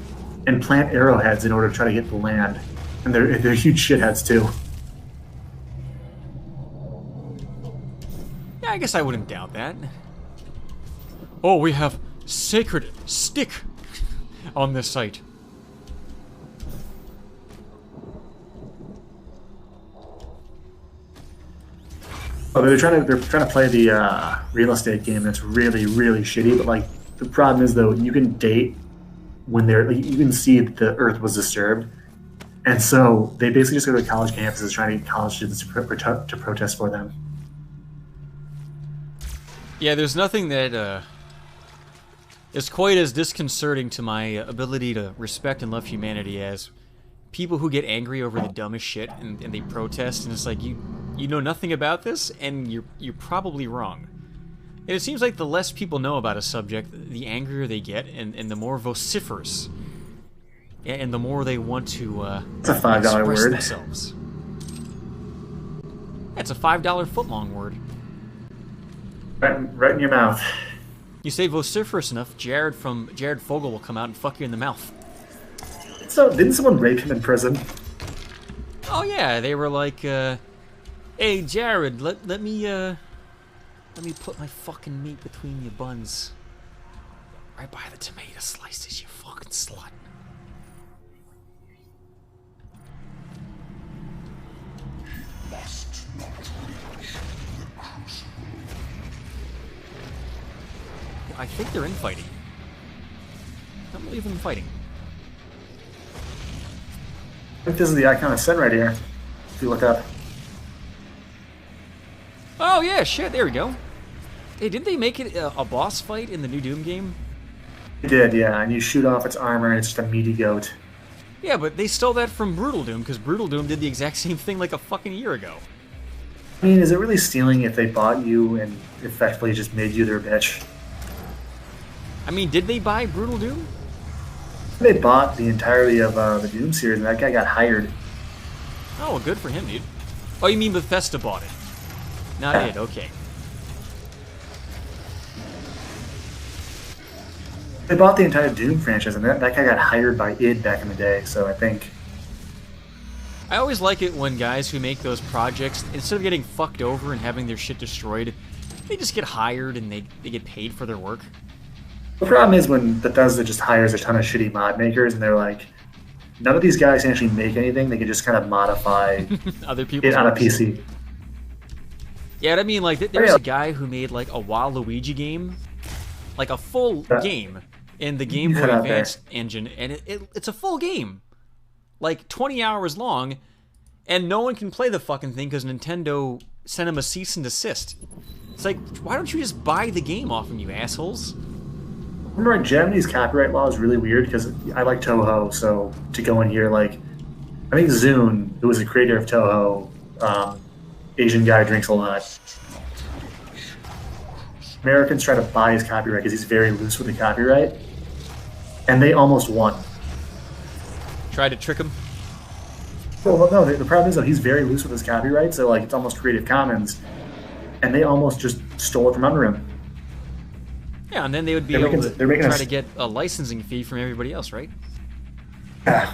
[SPEAKER 8] and plant arrowheads in order to try to get the land. And they're huge shitheads too.
[SPEAKER 1] Yeah, I guess I wouldn't doubt that. Oh, we have sacred stick on this site.
[SPEAKER 8] Oh, they're trying to play the real estate game. That's really shitty. But like the problem is though, you can date when you can see that the Earth was disturbed. And so they basically just go to college campuses trying to get college students to protest for them.
[SPEAKER 1] Yeah, there's nothing that is quite as disconcerting to my ability to respect and love humanity as people who get angry over the dumbest shit and they protest, and it's like, you know nothing about this, and you're probably wrong. And it seems like the less people know about a subject, the angrier they get, and the more vociferous. And the more they want to
[SPEAKER 8] it's a $5 word.
[SPEAKER 1] Themselves. That's a $5 footlong word.
[SPEAKER 8] Right in your mouth.
[SPEAKER 1] You say vociferous enough, Jared Fogle will come out and fuck you in the mouth.
[SPEAKER 8] So didn't someone rape him in prison?
[SPEAKER 1] Oh yeah, they were like, hey Jared, let me put my fucking meat between your buns. Right by the tomato slices, you fucking slut. I think they're infighting. I don't believe them fighting.
[SPEAKER 8] I think this is the icon of sin right here. If you look up.
[SPEAKER 1] Oh yeah, shit, there we go. Hey, didn't they make it a boss fight in the new Doom game?
[SPEAKER 8] They did, yeah, and you shoot off its armor and it's just a meaty goat.
[SPEAKER 1] Yeah, but they stole that from Brutal Doom, because Brutal Doom did the exact same thing like a fucking year ago.
[SPEAKER 8] I mean, is it really stealing if they bought you and effectively just made you their bitch?
[SPEAKER 1] I mean, did they buy Brutal Doom?
[SPEAKER 8] They bought the entirety of the Doom series, and that guy got hired.
[SPEAKER 1] Oh, well, good for him, dude. Oh, you mean Bethesda bought it? Not it, okay.
[SPEAKER 8] They bought the entire Doom franchise, and that guy got hired by id back in the day, so I think...
[SPEAKER 1] I always like it when guys who make those projects, instead of getting fucked over and having their shit destroyed, they just get hired and they get paid for their work.
[SPEAKER 8] The problem is when Bethesda just hires a ton of shitty mod makers, and they're like, none of these guys can actually make anything, they can just kind of modify
[SPEAKER 1] other people
[SPEAKER 8] it on a PC.
[SPEAKER 1] Yeah, I mean, like, there's a guy who made, like, a Waluigi game, like a full game, in the Game Boy Advance engine, and it's a full game. Like, 20 hours long, and no one can play the fucking thing because Nintendo sent him a cease and desist. It's like, why don't you just buy the game off him, you assholes?
[SPEAKER 8] Remember, Japanese copyright law is really weird because I like Toho, so to go in here, like, I think Zune, who was the creator of Toho, Asian guy drinks a lot. Americans try to buy his copyright because he's very loose with the copyright, and they almost won.
[SPEAKER 1] Tried to trick him?
[SPEAKER 8] Well, no, the problem is, though, he's very loose with his copyright, so, like, it's almost Creative Commons, and they almost just stole it from under him.
[SPEAKER 1] Yeah, and then they would be able to try to get a licensing fee from everybody else, right?
[SPEAKER 8] Yeah.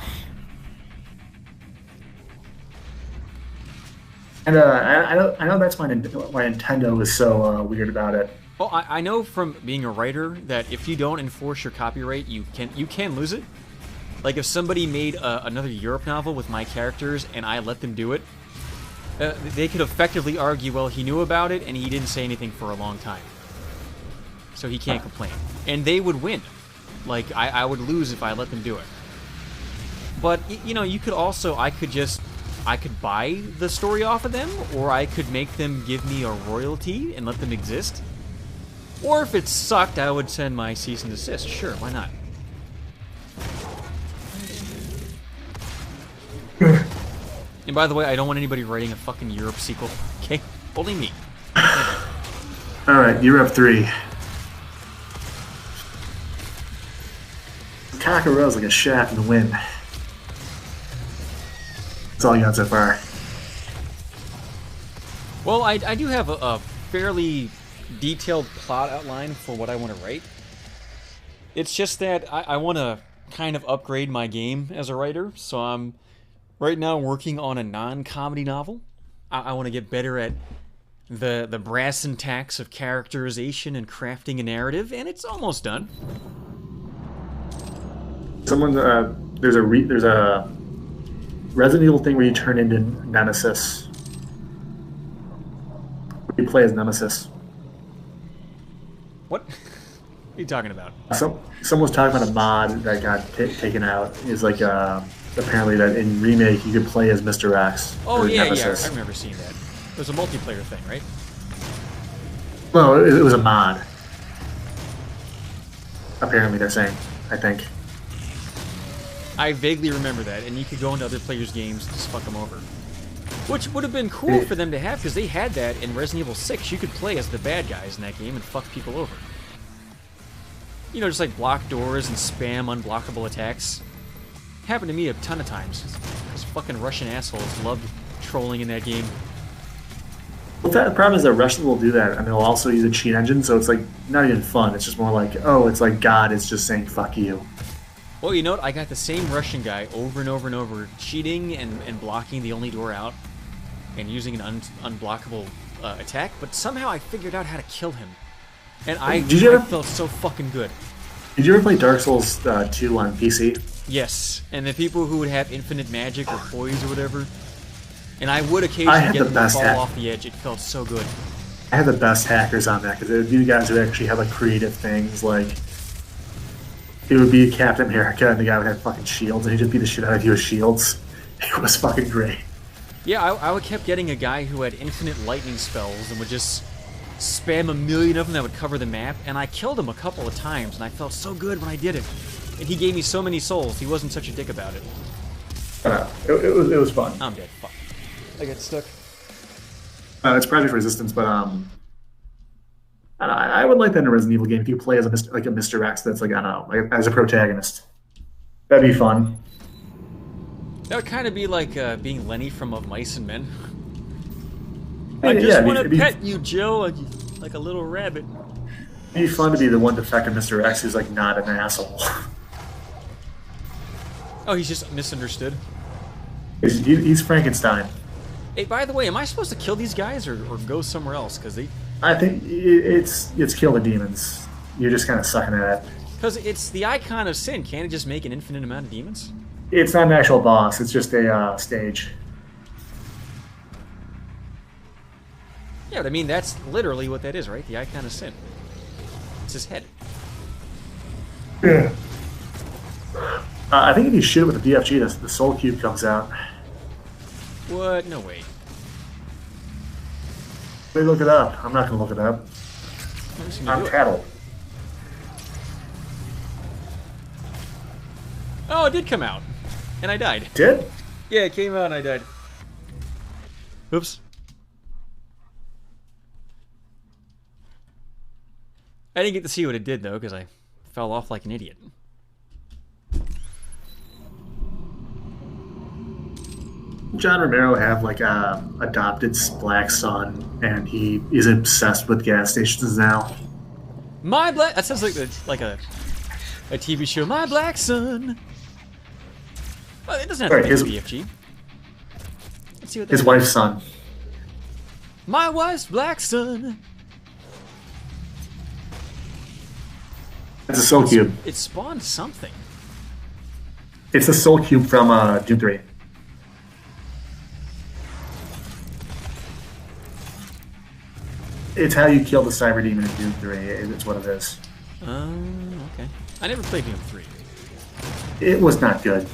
[SPEAKER 8] And I know that's why Nintendo is so weird about it.
[SPEAKER 1] Well, I know from being a writer that if you don't enforce your copyright, you can lose it. Like if somebody made another Europe novel with my characters and I let them do it, they could effectively argue, well, he knew about it and he didn't say anything for a long time, so he can't complain, and they would win. Like I would lose if I let them do it. But you know, you could also I could buy the story off of them, or I could make them give me a royalty and let them exist. Or if it sucked, I would send my cease and desist. Sure, why not? And by the way, I don't want anybody writing a fucking Europe sequel. Okay? Only me.
[SPEAKER 8] Alright, Europe 3. Kakarot's like a shaft in the wind. That's all I got so far.
[SPEAKER 1] Well, I do have a fairly detailed plot outline for what I want to write. It's just that I want to kind of upgrade my game as a writer, so I'm right now working on a non-comedy novel. I want to get better at the brass and tacks of characterization and crafting a narrative, and it's almost done.
[SPEAKER 8] There's a Resident Evil thing where you turn into Nemesis. You play as Nemesis.
[SPEAKER 1] What? What are you talking about?
[SPEAKER 8] Someone was talking about a mod that got taken out. It's like apparently that in Remake you could play as Mr. X.
[SPEAKER 1] Oh yeah,
[SPEAKER 8] Nemesis.
[SPEAKER 1] yeah, I remember seeing that. It was a multiplayer thing, right?
[SPEAKER 8] No, it was a mod. Apparently they're saying, I think.
[SPEAKER 1] I vaguely remember that, and you could go into other players' games and just fuck them over. Which would have been cool for them to have, because they had that in Resident Evil 6. You could play as the bad guys in that game and fuck people over. You know, just like block doors and spam unblockable attacks. Happened to me a ton of times. Those fucking Russian assholes loved trolling in that game.
[SPEAKER 8] Well, the problem is that Russians will do that, and they'll also use a cheat engine, so it's like not even fun. It's just more like, oh, it's like God is just saying fuck you.
[SPEAKER 1] Well, you know what? I got the same Russian guy over and over and over, cheating and blocking the only door out, and using an unblockable attack, but somehow I figured out how to kill him. And I felt so fucking good.
[SPEAKER 8] Did you ever play Dark Souls 2 on PC?
[SPEAKER 1] Yes, and the people who would have infinite magic or poise or whatever, and I would occasionally get them to fall off the edge. It felt so good.
[SPEAKER 8] I had the best hackers on that, because it would be the guys who actually had like creative things, like it would be Captain America and the guy would have fucking shields, and he'd just beat the shit out of you with shields. It was fucking great.
[SPEAKER 1] Yeah, I kept getting a guy who had infinite lightning spells and would just spam a million of them that would cover the map, and I killed him a couple of times, and I felt so good when I did it. And he gave me so many souls. He wasn't such a dick about it.
[SPEAKER 8] It was fun.
[SPEAKER 1] I'm dead. Fuck. I got stuck.
[SPEAKER 8] It's Project Resistance, but I would like that in a Resident Evil game if you play as a Mr. X that's like, I don't know, like, as a protagonist. That'd be fun.
[SPEAKER 1] That would kind of be like being Lenny from Of Mice and Men.
[SPEAKER 8] Yeah,
[SPEAKER 1] I just want to pet you, Jill, like a little rabbit.
[SPEAKER 8] It'd be fun to be the one defective Mr. X who's like not an asshole.
[SPEAKER 1] Oh, he's just misunderstood.
[SPEAKER 8] He's Frankenstein.
[SPEAKER 1] Hey, by the way, am I supposed to kill these guys or go somewhere else? Because they...
[SPEAKER 8] I think it's kill the demons. You're just kind of sucking at it.
[SPEAKER 1] Because it's the icon of sin. Can't it just make an infinite amount of demons?
[SPEAKER 8] It's not an actual boss. It's just a stage.
[SPEAKER 1] Yeah, but I mean, that's literally what that is, right? The icon of sin. It's his head.
[SPEAKER 8] Yeah. I think if you shoot it with the DFG, the soul cube comes out.
[SPEAKER 1] What? No way.
[SPEAKER 8] Maybe look it up. I'm not going to look it up. I'm cattle.
[SPEAKER 1] Oh, it did come out. And I died.
[SPEAKER 8] Did?
[SPEAKER 1] Yeah, it came out and I died. Oops. I didn't get to see what it did, though, because I fell off like an idiot.
[SPEAKER 8] John Romero have like a adopted black son, and he is obsessed with gas stations now.
[SPEAKER 1] My black... That sounds like a TV show. My black son. Well, it doesn't have to be BFG. Let's see what
[SPEAKER 8] his wife's son.
[SPEAKER 1] My wife's black sun.
[SPEAKER 8] It's a soul cube.
[SPEAKER 1] It spawned something.
[SPEAKER 8] It's a soul cube from Doom 3. It's how you kill the Cyber Demon in Doom 3. It's what it is.
[SPEAKER 1] Okay. I never played Doom 3.
[SPEAKER 8] It was not good.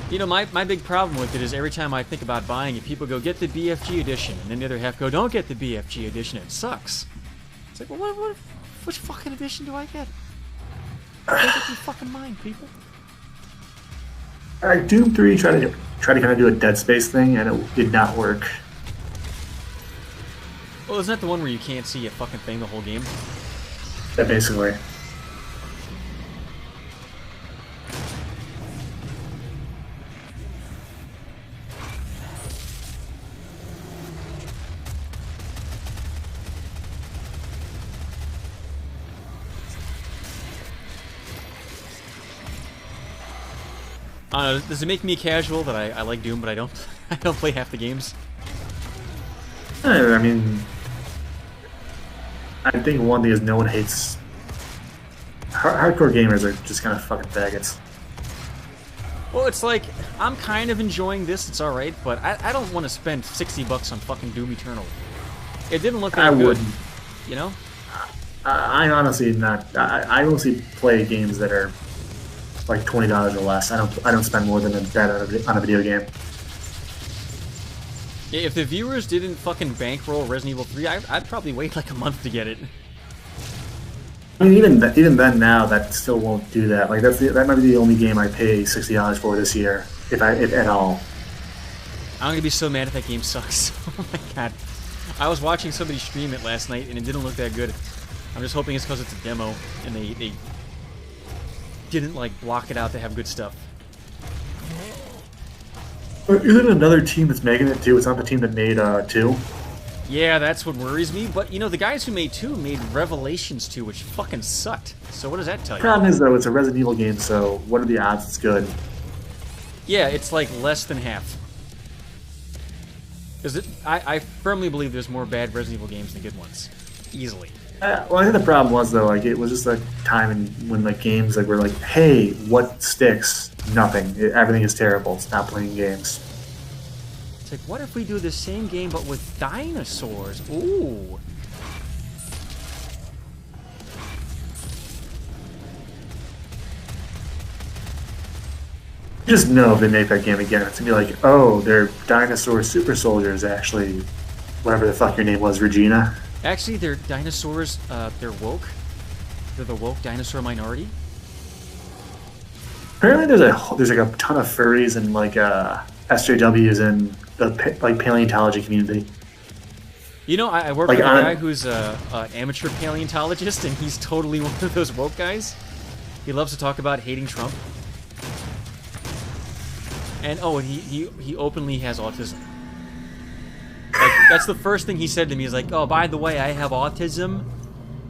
[SPEAKER 1] You know, my big problem with it is every time I think about buying it, people go, get the BFG edition. And then the other half go, don't get the BFG edition. It sucks. It's like, well, which fucking edition do I get? Make up your fucking mind, people.
[SPEAKER 8] Doom 3 tried to kind of do a Dead Space thing, and it did not work.
[SPEAKER 1] Well, isn't that the one where you can't see a fucking thing the whole game?
[SPEAKER 8] Yeah, basically.
[SPEAKER 1] Does it make me casual that I like Doom, but I don't I don't play half the games?
[SPEAKER 8] I mean, I think one thing is no one hates... Hardcore gamers are just kind of fucking faggots.
[SPEAKER 1] Well, it's like, I'm kind of enjoying this, it's alright, but I don't want to spend $60 on fucking Doom Eternal. It didn't look that good,
[SPEAKER 8] wouldn't.
[SPEAKER 1] You know?
[SPEAKER 8] I honestly not... I mostly play games that are like $20 or less. I don't spend more than that on a video game.
[SPEAKER 1] Yeah, if the viewers didn't fucking bankroll Resident Evil 3, I'd probably wait like a month to get it.
[SPEAKER 8] I mean, even then now, that still won't do that. Like that might be the only game I pay $60 for this year, if at all.
[SPEAKER 1] I'm gonna be so mad if that game sucks. Oh my god. I was watching somebody stream it last night and it didn't look that good. I'm just hoping it's because it's a demo and they didn't like block it out to have good stuff.
[SPEAKER 8] Isn't it another team that's making it too? It's not the team that made 2?
[SPEAKER 1] Yeah, that's what worries me. But, you know, the guys who made 2 made Revelations 2, which fucking sucked. So what does that tell you?
[SPEAKER 8] The problem is, though, it's a Resident Evil game, so what are the odds it's good?
[SPEAKER 1] Yeah, it's like less than half. Because I firmly believe there's more bad Resident Evil games than good ones. Easily.
[SPEAKER 8] Well, I think the problem was, though, like, it was just a time when, like, games, like, were like, hey, what sticks? Nothing. Everything is terrible. Stop playing games.
[SPEAKER 1] It's like, what if we do the same game but with dinosaurs? Ooh.
[SPEAKER 8] You just know if they make that game again, it's gonna be like, oh, they're dinosaur super soldiers, actually. Whatever the fuck your name was, Regina.
[SPEAKER 1] Actually, they're dinosaurs, they're woke. They're the woke dinosaur minority.
[SPEAKER 8] Apparently there's like a ton of furries and like SJWs in the like paleontology community.
[SPEAKER 1] You know, I work
[SPEAKER 8] like,
[SPEAKER 1] with a guy who's an amateur paleontologist, and he's totally one of those woke guys. He loves to talk about hating Trump. And oh, and he openly has autism. Like, that's the first thing he said to me. He's like, oh, by the way, I have autism.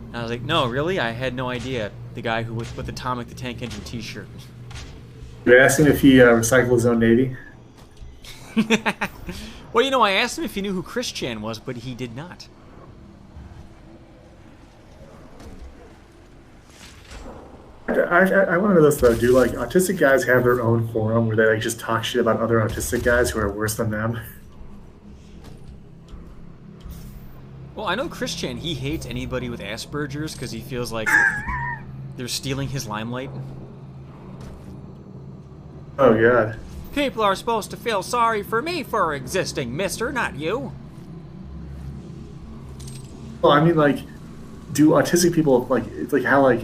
[SPEAKER 1] And I was like, no, really? I had no idea. The guy who with the Atomic the Tank Engine t-shirt.
[SPEAKER 8] You asked him if he recycled his own Navy?
[SPEAKER 1] Well, you know, I asked him if he knew who Chris Chan was, but he did not.
[SPEAKER 8] I want to know this, though. Do, like, autistic guys have their own forum where they, like, just talk shit about other autistic guys who are worse than them?
[SPEAKER 1] Well, I know Chris Chan, he hates anybody with Asperger's because he feels like they're stealing his limelight.
[SPEAKER 8] Oh, God.
[SPEAKER 1] People are supposed to feel sorry for me for existing, mister, not you.
[SPEAKER 8] Well, I mean, like, do autistic people, like, it's like how, like,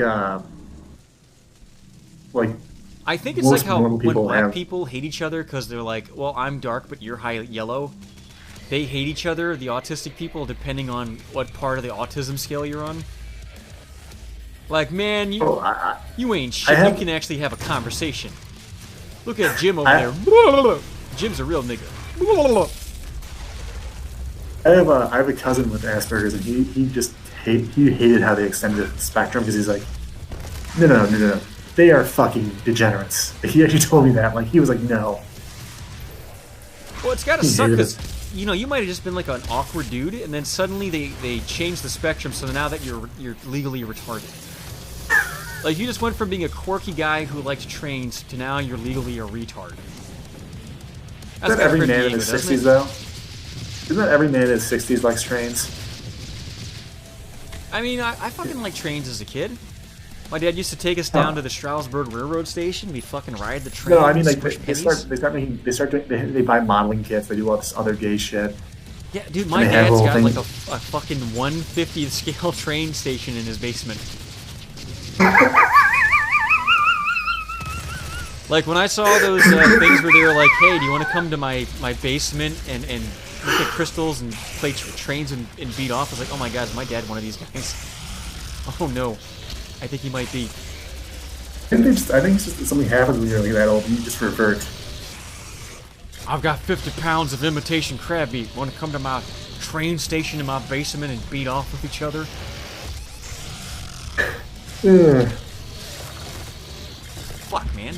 [SPEAKER 1] I think it's like how when black people hate each other because they're like, well, I'm dark, but you're high yellow. They hate each other, the autistic people, depending on what part of the autism scale you're on. Like, man, you ain't shit. You can actually have a conversation. Look at Jim over there. Jim's a real nigga.
[SPEAKER 8] I have a cousin with Asperger's, and he just hated how they extended the spectrum because he's like, no. They are fucking degenerates. He actually told me that. Like, he was like, no.
[SPEAKER 1] Well, it's gotta suck because you know, you might have just been like an awkward dude, and then suddenly they changed the spectrum, so now that you're legally retarded. Like, you just went from being a quirky guy who liked trains to now you're legally a retard.
[SPEAKER 8] Isn't that every man in his 60s, though? Isn't that every man in his 60s likes trains?
[SPEAKER 1] I mean, I fucking liked trains as a kid. My dad used to take us down to the Stroudsburg Railroad Station. We'd fucking ride the train.
[SPEAKER 8] No, I mean, like, they buy modeling kits, they do all this other gay shit.
[SPEAKER 1] Yeah, dude, my dad's got like a fucking 1/50th scale train station in his basement. Like, when I saw those things where they were like, hey, do you want to come to my basement and look at crystals and play trains and beat off? I was like, oh my god, is my dad one of these guys? Oh no, I think he might be.
[SPEAKER 8] I think it's just something happens when you're like that old, you just revert.
[SPEAKER 1] I've got 50 pounds of imitation crab meat. Want to come to my train station in my basement and beat off with each other? Fuck, man.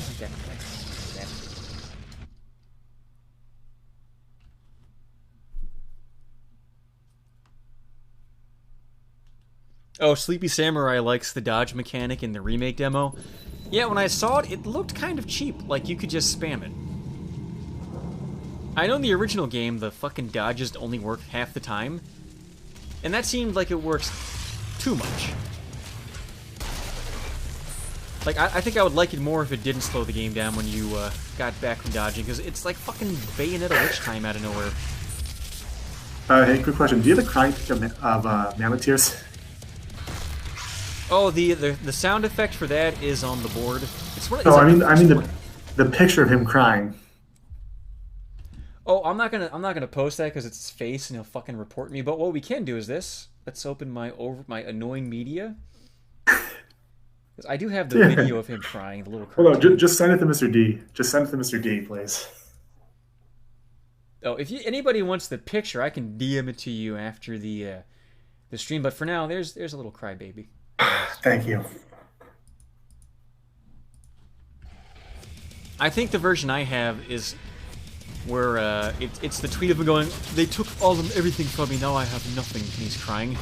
[SPEAKER 1] Oh, Sleepy Samurai likes the dodge mechanic in the remake demo. Yeah, when I saw it, it looked kind of cheap. Like, you could just spam it. I know in the original game, the fucking dodges only work half the time. And that seemed like it works too much. Like, I think I would like it more if it didn't slow the game down when you got back from dodging, because it's like fucking Bayonetta Witch Time out of nowhere.
[SPEAKER 8] Hey, quick question. Do you have the crying of Mammoth Tears?
[SPEAKER 1] Oh, the sound effect for that is on the board. It's what,
[SPEAKER 8] no, I mean the picture of him crying.
[SPEAKER 1] Oh, I'm not gonna post that because it's his face and he'll fucking report me. But what we can do is this. Let's open my annoying media. Because I do have the video of him crying. The little.
[SPEAKER 8] Hold on, just send it to Mr. D. Just send it to Mr. D, please.
[SPEAKER 1] Oh, if anybody wants the picture, I can DM it to you after the stream. But for now, there's a little crybaby.
[SPEAKER 8] Thank you.
[SPEAKER 1] I think the version I have is where it's the tweet of him going, "They took everything from me. Now I have nothing." And he's crying.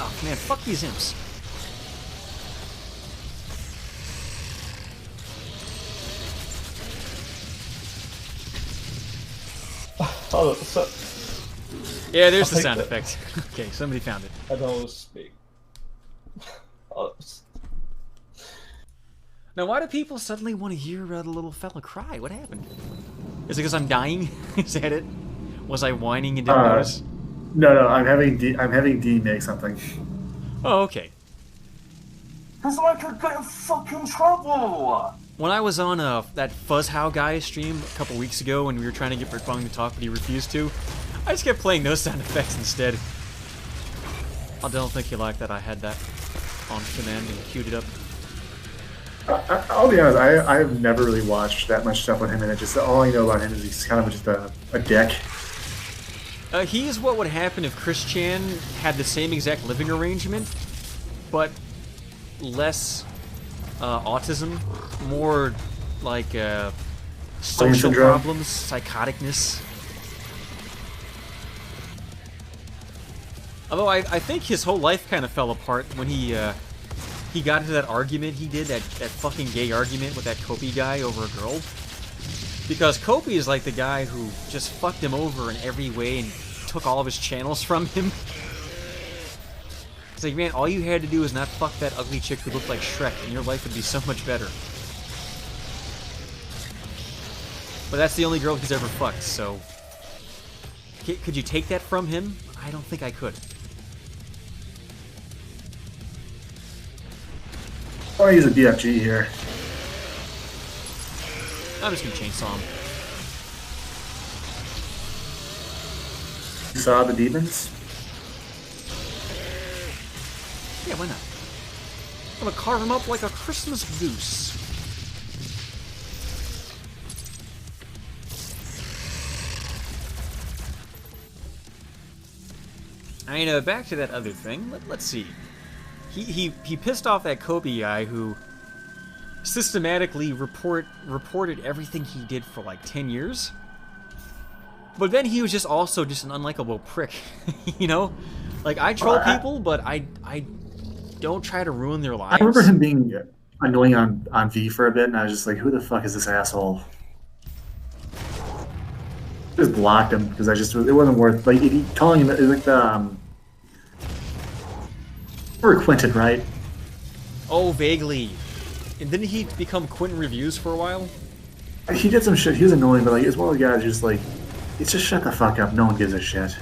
[SPEAKER 1] Oh man, fuck these imps.
[SPEAKER 11] Oh, so...
[SPEAKER 1] Yeah, there's the sound effect. Okay, somebody found it.
[SPEAKER 11] I don't speak.
[SPEAKER 1] Now, why do people suddenly want to hear the little fella cry? What happened? Is it because I'm dying? Is that it? Was I whining and didn't notice?
[SPEAKER 8] No, I'm having D make something.
[SPEAKER 1] Oh, okay.
[SPEAKER 11] Cause I could get in fucking trouble.
[SPEAKER 1] When I was on that Fuzzhow guy stream a couple weeks ago when we were trying to get Brick Bong to talk, but he refused to, I just kept playing those sound effects instead. I don't think he liked that I had that on command and queued it up.
[SPEAKER 8] I'll be honest, I have never really watched that much stuff with him in it. Just all I know about him is he's kind of just a dick.
[SPEAKER 1] He's what would happen if Chris Chan had the same exact living arrangement, but less autism, more like social problems, psychoticness. Although I think his whole life kind of fell apart when he got into that argument he did, that fucking gay argument with that Kopi guy over a girl. Because Kopi is like the guy who just fucked him over in every way and took all of his channels from him. It's like, man, all you had to do is not fuck that ugly chick who looked like Shrek, and your life would be so much better. But that's the only girl he's ever fucked, so... Could you take that from him? I don't think I could.
[SPEAKER 8] I want to use a BFG here.
[SPEAKER 1] I'm just gonna chainsaw him.
[SPEAKER 8] You saw the demons?
[SPEAKER 1] Yeah, why not? I'm gonna carve him up like a Christmas goose. I mean, back to that other thing. Let's see. He pissed off that Kobe guy who systematically reported everything he did for like 10 years. But then he was just also just an unlikable prick, you know? Like, I troll people, but I don't try to ruin their lives.
[SPEAKER 8] I remember him being annoying on V for a bit, and I was just like, who the fuck is this asshole? I just blocked him because it wasn't worth, like, calling him, like, or Quentin, right?
[SPEAKER 1] Oh, vaguely. And didn't he become Quentin Reviews for a while?
[SPEAKER 8] He did some shit. He was annoying, but like, it's one of the guys who's just like, it's just shut the fuck up. No one gives a shit.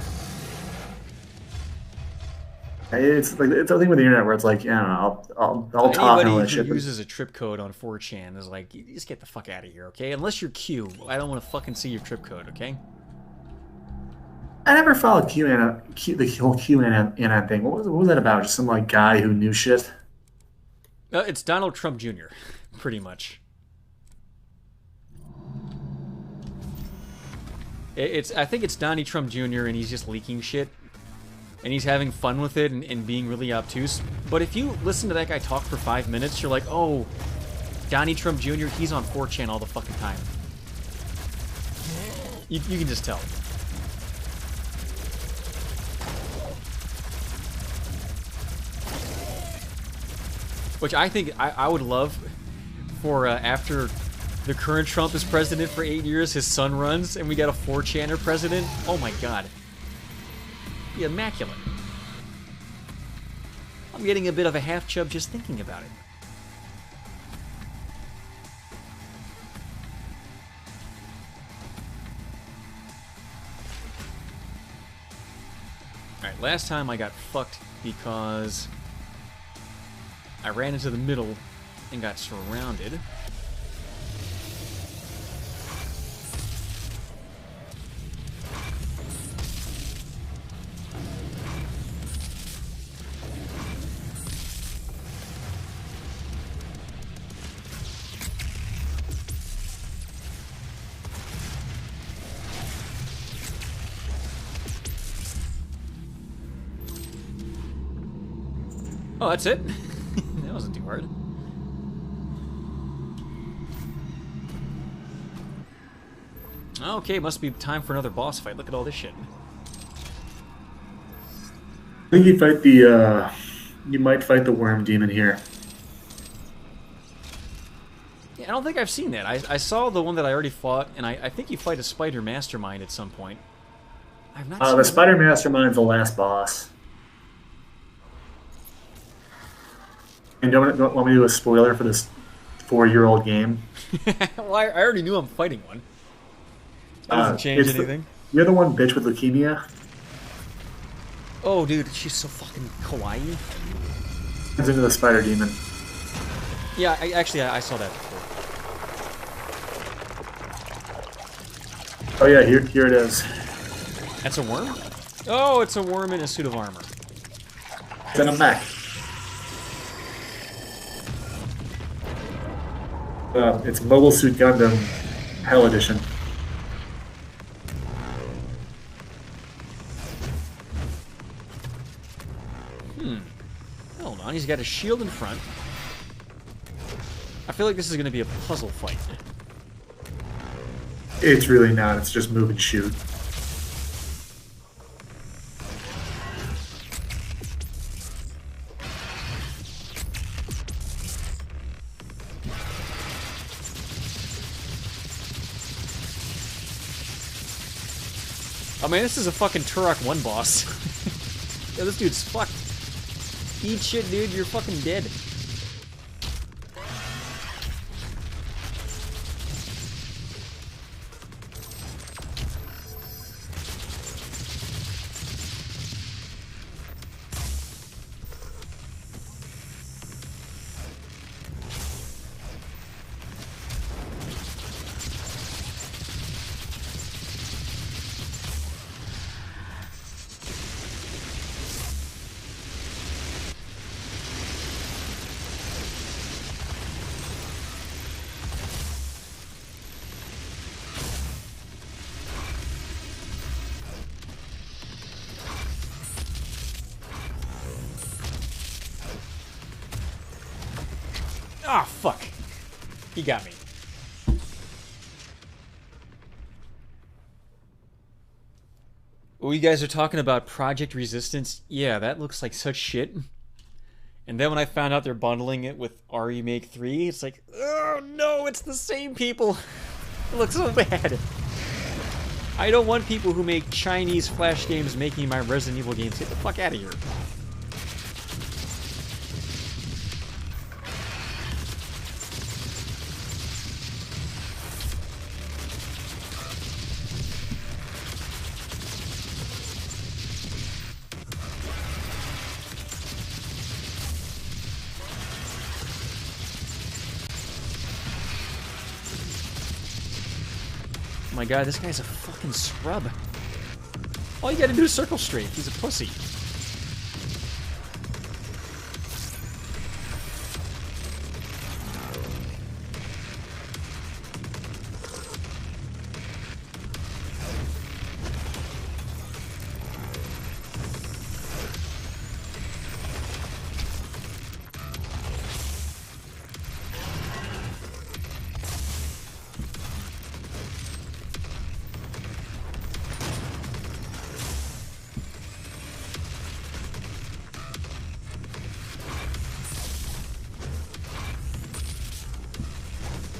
[SPEAKER 8] It's like it's a thing with the internet where it's like, I don't know, I'll talk and all that shit.
[SPEAKER 1] Anybody who uses a trip code on 4chan is like, you just get the fuck out of here, okay? Unless you're Q, I don't want to fucking see your trip code, okay?
[SPEAKER 8] I never followed the whole QAnon thing. What was that about? Just some like guy who knew shit?
[SPEAKER 1] It's Donald Trump Jr., pretty much. I think it's Donnie Trump Jr. and he's just leaking shit. And he's having fun with it and being really obtuse. But if you listen to that guy talk for 5 minutes, you're like, oh, Donnie Trump Jr., he's on 4chan all the fucking time. You can just tell. Which I think I would love for after the current Trump is president for 8 years, his son runs, and we got a 4chaner president. Oh my god. Be immaculate. I'm getting a bit of a half chub just thinking about it. Alright, last time I got fucked because I ran into the middle and got surrounded. Oh, that's it? That wasn't too hard. Okay, must be time for another boss fight. Look at all this shit.
[SPEAKER 8] I think you might fight the worm demon here.
[SPEAKER 1] Yeah, I don't think I've seen that. I saw the one that I already fought, and I think you fight a spider mastermind at some point. I've not seen
[SPEAKER 8] the spider mastermind's the last boss. And don't want me to do a spoiler for this 4-year-old game?
[SPEAKER 1] Well, I already knew I'm fighting one. That doesn't change anything.
[SPEAKER 8] You're the one bitch with leukemia?
[SPEAKER 1] Oh, dude, she's so fucking kawaii.
[SPEAKER 8] Turns into the spider demon.
[SPEAKER 1] Yeah, I saw that before.
[SPEAKER 8] Oh yeah, here it is.
[SPEAKER 1] That's a worm? Oh, it's a worm in a suit of armor.
[SPEAKER 8] It's in a mech. It's Mobile Suit Gundam Hell Edition.
[SPEAKER 1] Hold on, he's got a shield in front. I feel like this is going to be a puzzle fight.
[SPEAKER 8] It's really not. It's just move and shoot.
[SPEAKER 1] Oh man, this is a fucking Turok 1 boss. Yo, this dude's fucked. Eat shit, dude, you're fucking dead. Ah, fuck. He got me. Oh, you guys are talking about Project Resistance? Yeah, that looks like such shit. And then when I found out they're bundling it with Remake 3, it's like, oh no, it's the same people. It looks so bad. I don't want people who make Chinese Flash games making my Resident Evil games. Get the fuck out of here. Oh my god, this guy's a fucking scrub. All you gotta do is circle strafe. He's a pussy.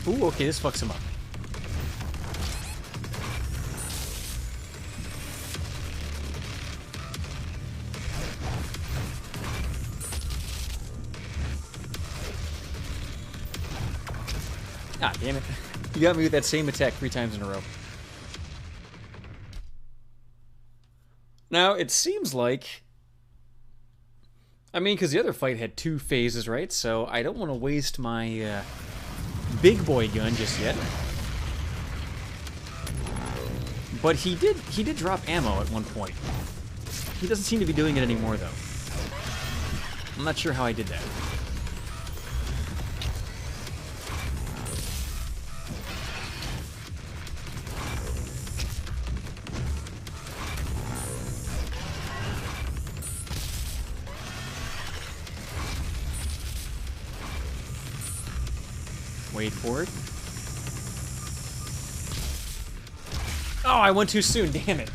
[SPEAKER 1] Ooh, okay, this fucks him up. Ah, damn it. You got me with that same attack 3 times in a row. Now, it seems like... I mean, because the other fight had 2 phases, right? So I don't want to waste my... big boy gun just yet. But he did drop ammo at one point. He doesn't seem to be doing it anymore though. I'm not sure how I did that. Wait for it. Oh, I went too soon, damn it.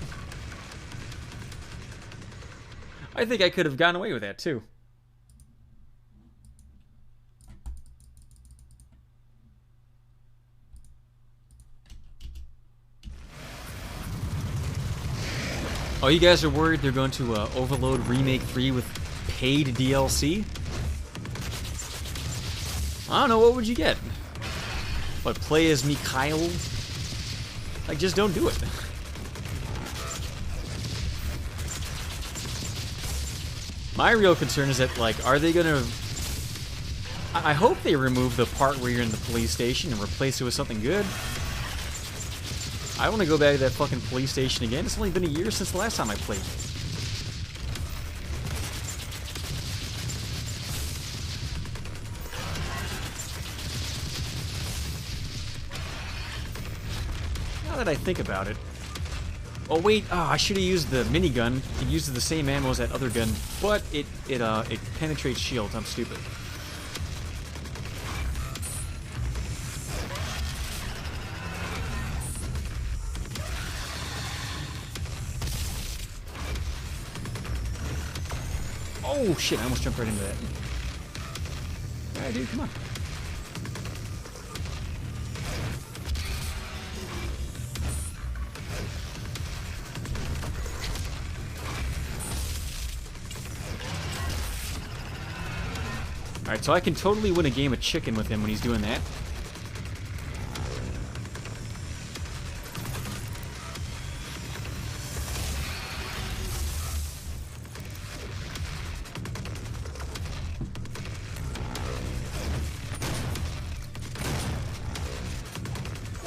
[SPEAKER 1] I think I could have gotten away with that, too. Oh, you guys are worried they're going to overload Remake 3 with paid DLC? I don't know, what would you get? What, play as Mikhail? Like, just don't do it. My real concern is that, like, are they gonna... I hope they remove the part where you're in the police station and replace it with something good. I want to go back to that fucking police station again. It's only been a year since the last time I played. Now that I think about it... Oh wait, I should have used the minigun. It uses the same ammo as that other gun, but it penetrates shields. I'm stupid. Oh shit, I almost jumped right into that. Alright dude, come on. Alright, so I can totally win a game of chicken with him when he's doing that.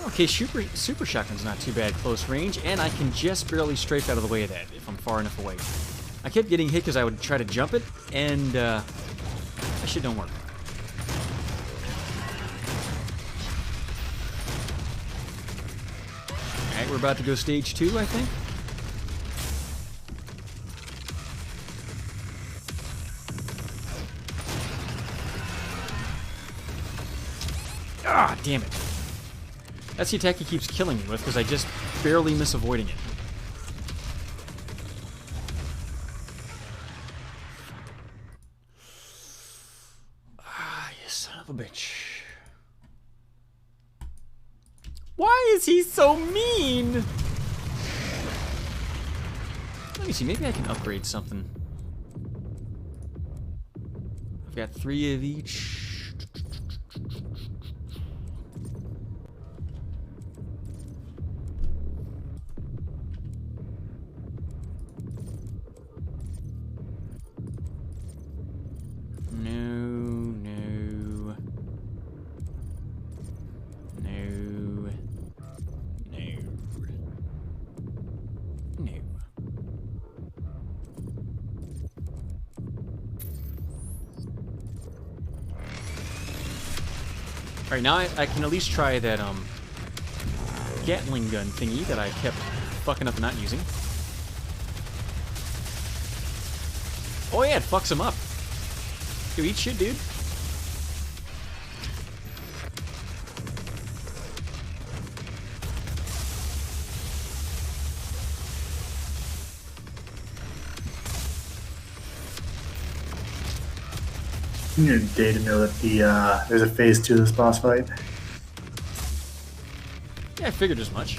[SPEAKER 1] Okay, super shotgun's not too bad close range, and I can just barely strafe out of the way of that if I'm far enough away. I kept getting hit because I would try to jump it, and that shit don't work. Alright, we're about to go stage 2, I think. damn it. That's the attack he keeps killing me with, because I just barely miss avoiding it. Ah, you son of a bitch. Why is he so mean? Let me see, maybe I can upgrade something. I've got 3 of each. Alright, now I can at least try that, Gatling gun thingy that I kept fucking up and not using. Oh yeah, it fucks him up. Yo, eat shit, dude.
[SPEAKER 8] You need a day to know that there's a phase 2 of this boss fight.
[SPEAKER 1] Yeah, I figured as much.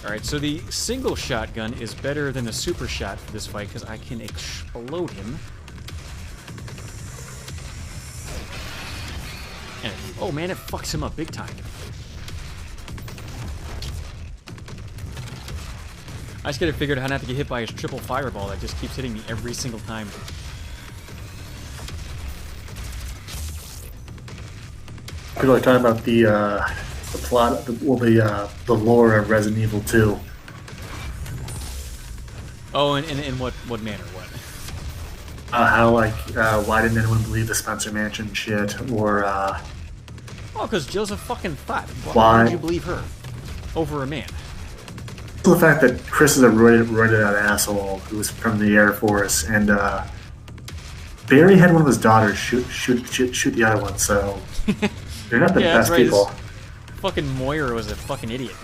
[SPEAKER 1] Alright, so the single shotgun is better than the super shot for this fight because I can explode him. And oh man, it fucks him up big time. I just gotta figure out how not to get hit by his triple fireball that just keeps hitting me every single time.
[SPEAKER 8] People are talking about the plot, the lore of Resident Evil 2.
[SPEAKER 1] Oh, and in what manner? What?
[SPEAKER 8] How, like, why didn't anyone believe the Spencer Mansion shit, or,
[SPEAKER 1] Oh, because Joseph fucking thought.
[SPEAKER 8] Why
[SPEAKER 1] would you believe her over a man?
[SPEAKER 8] The fact that Chris is a roided out asshole who was from the Air Force, and Barry had one of his daughters shoot the other one, so they're not the best
[SPEAKER 1] right.
[SPEAKER 8] people.
[SPEAKER 1] Fucking Moira was a fucking idiot.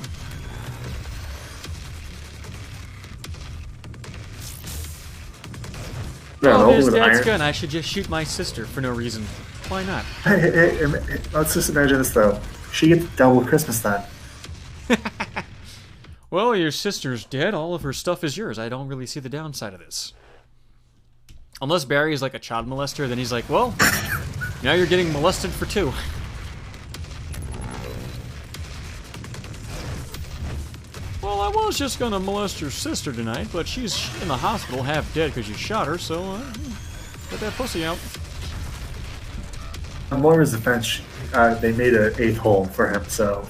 [SPEAKER 8] Yeah,
[SPEAKER 1] oh, there's Dad's gun. I should just shoot my sister for no reason. Why not?
[SPEAKER 8] Hey, let's just imagine this though. She gets double Christmas then.
[SPEAKER 1] Well, your sister's dead. All of her stuff is yours. I don't really see the downside of this. Unless Barry is like a child molester, then he's like, well, now you're getting molested for 2. Well, I was just gonna molest your sister tonight, but she's in the hospital half dead because you shot her, so get that pussy out.
[SPEAKER 8] On Moira's defense, they made an 8th hole for him, so...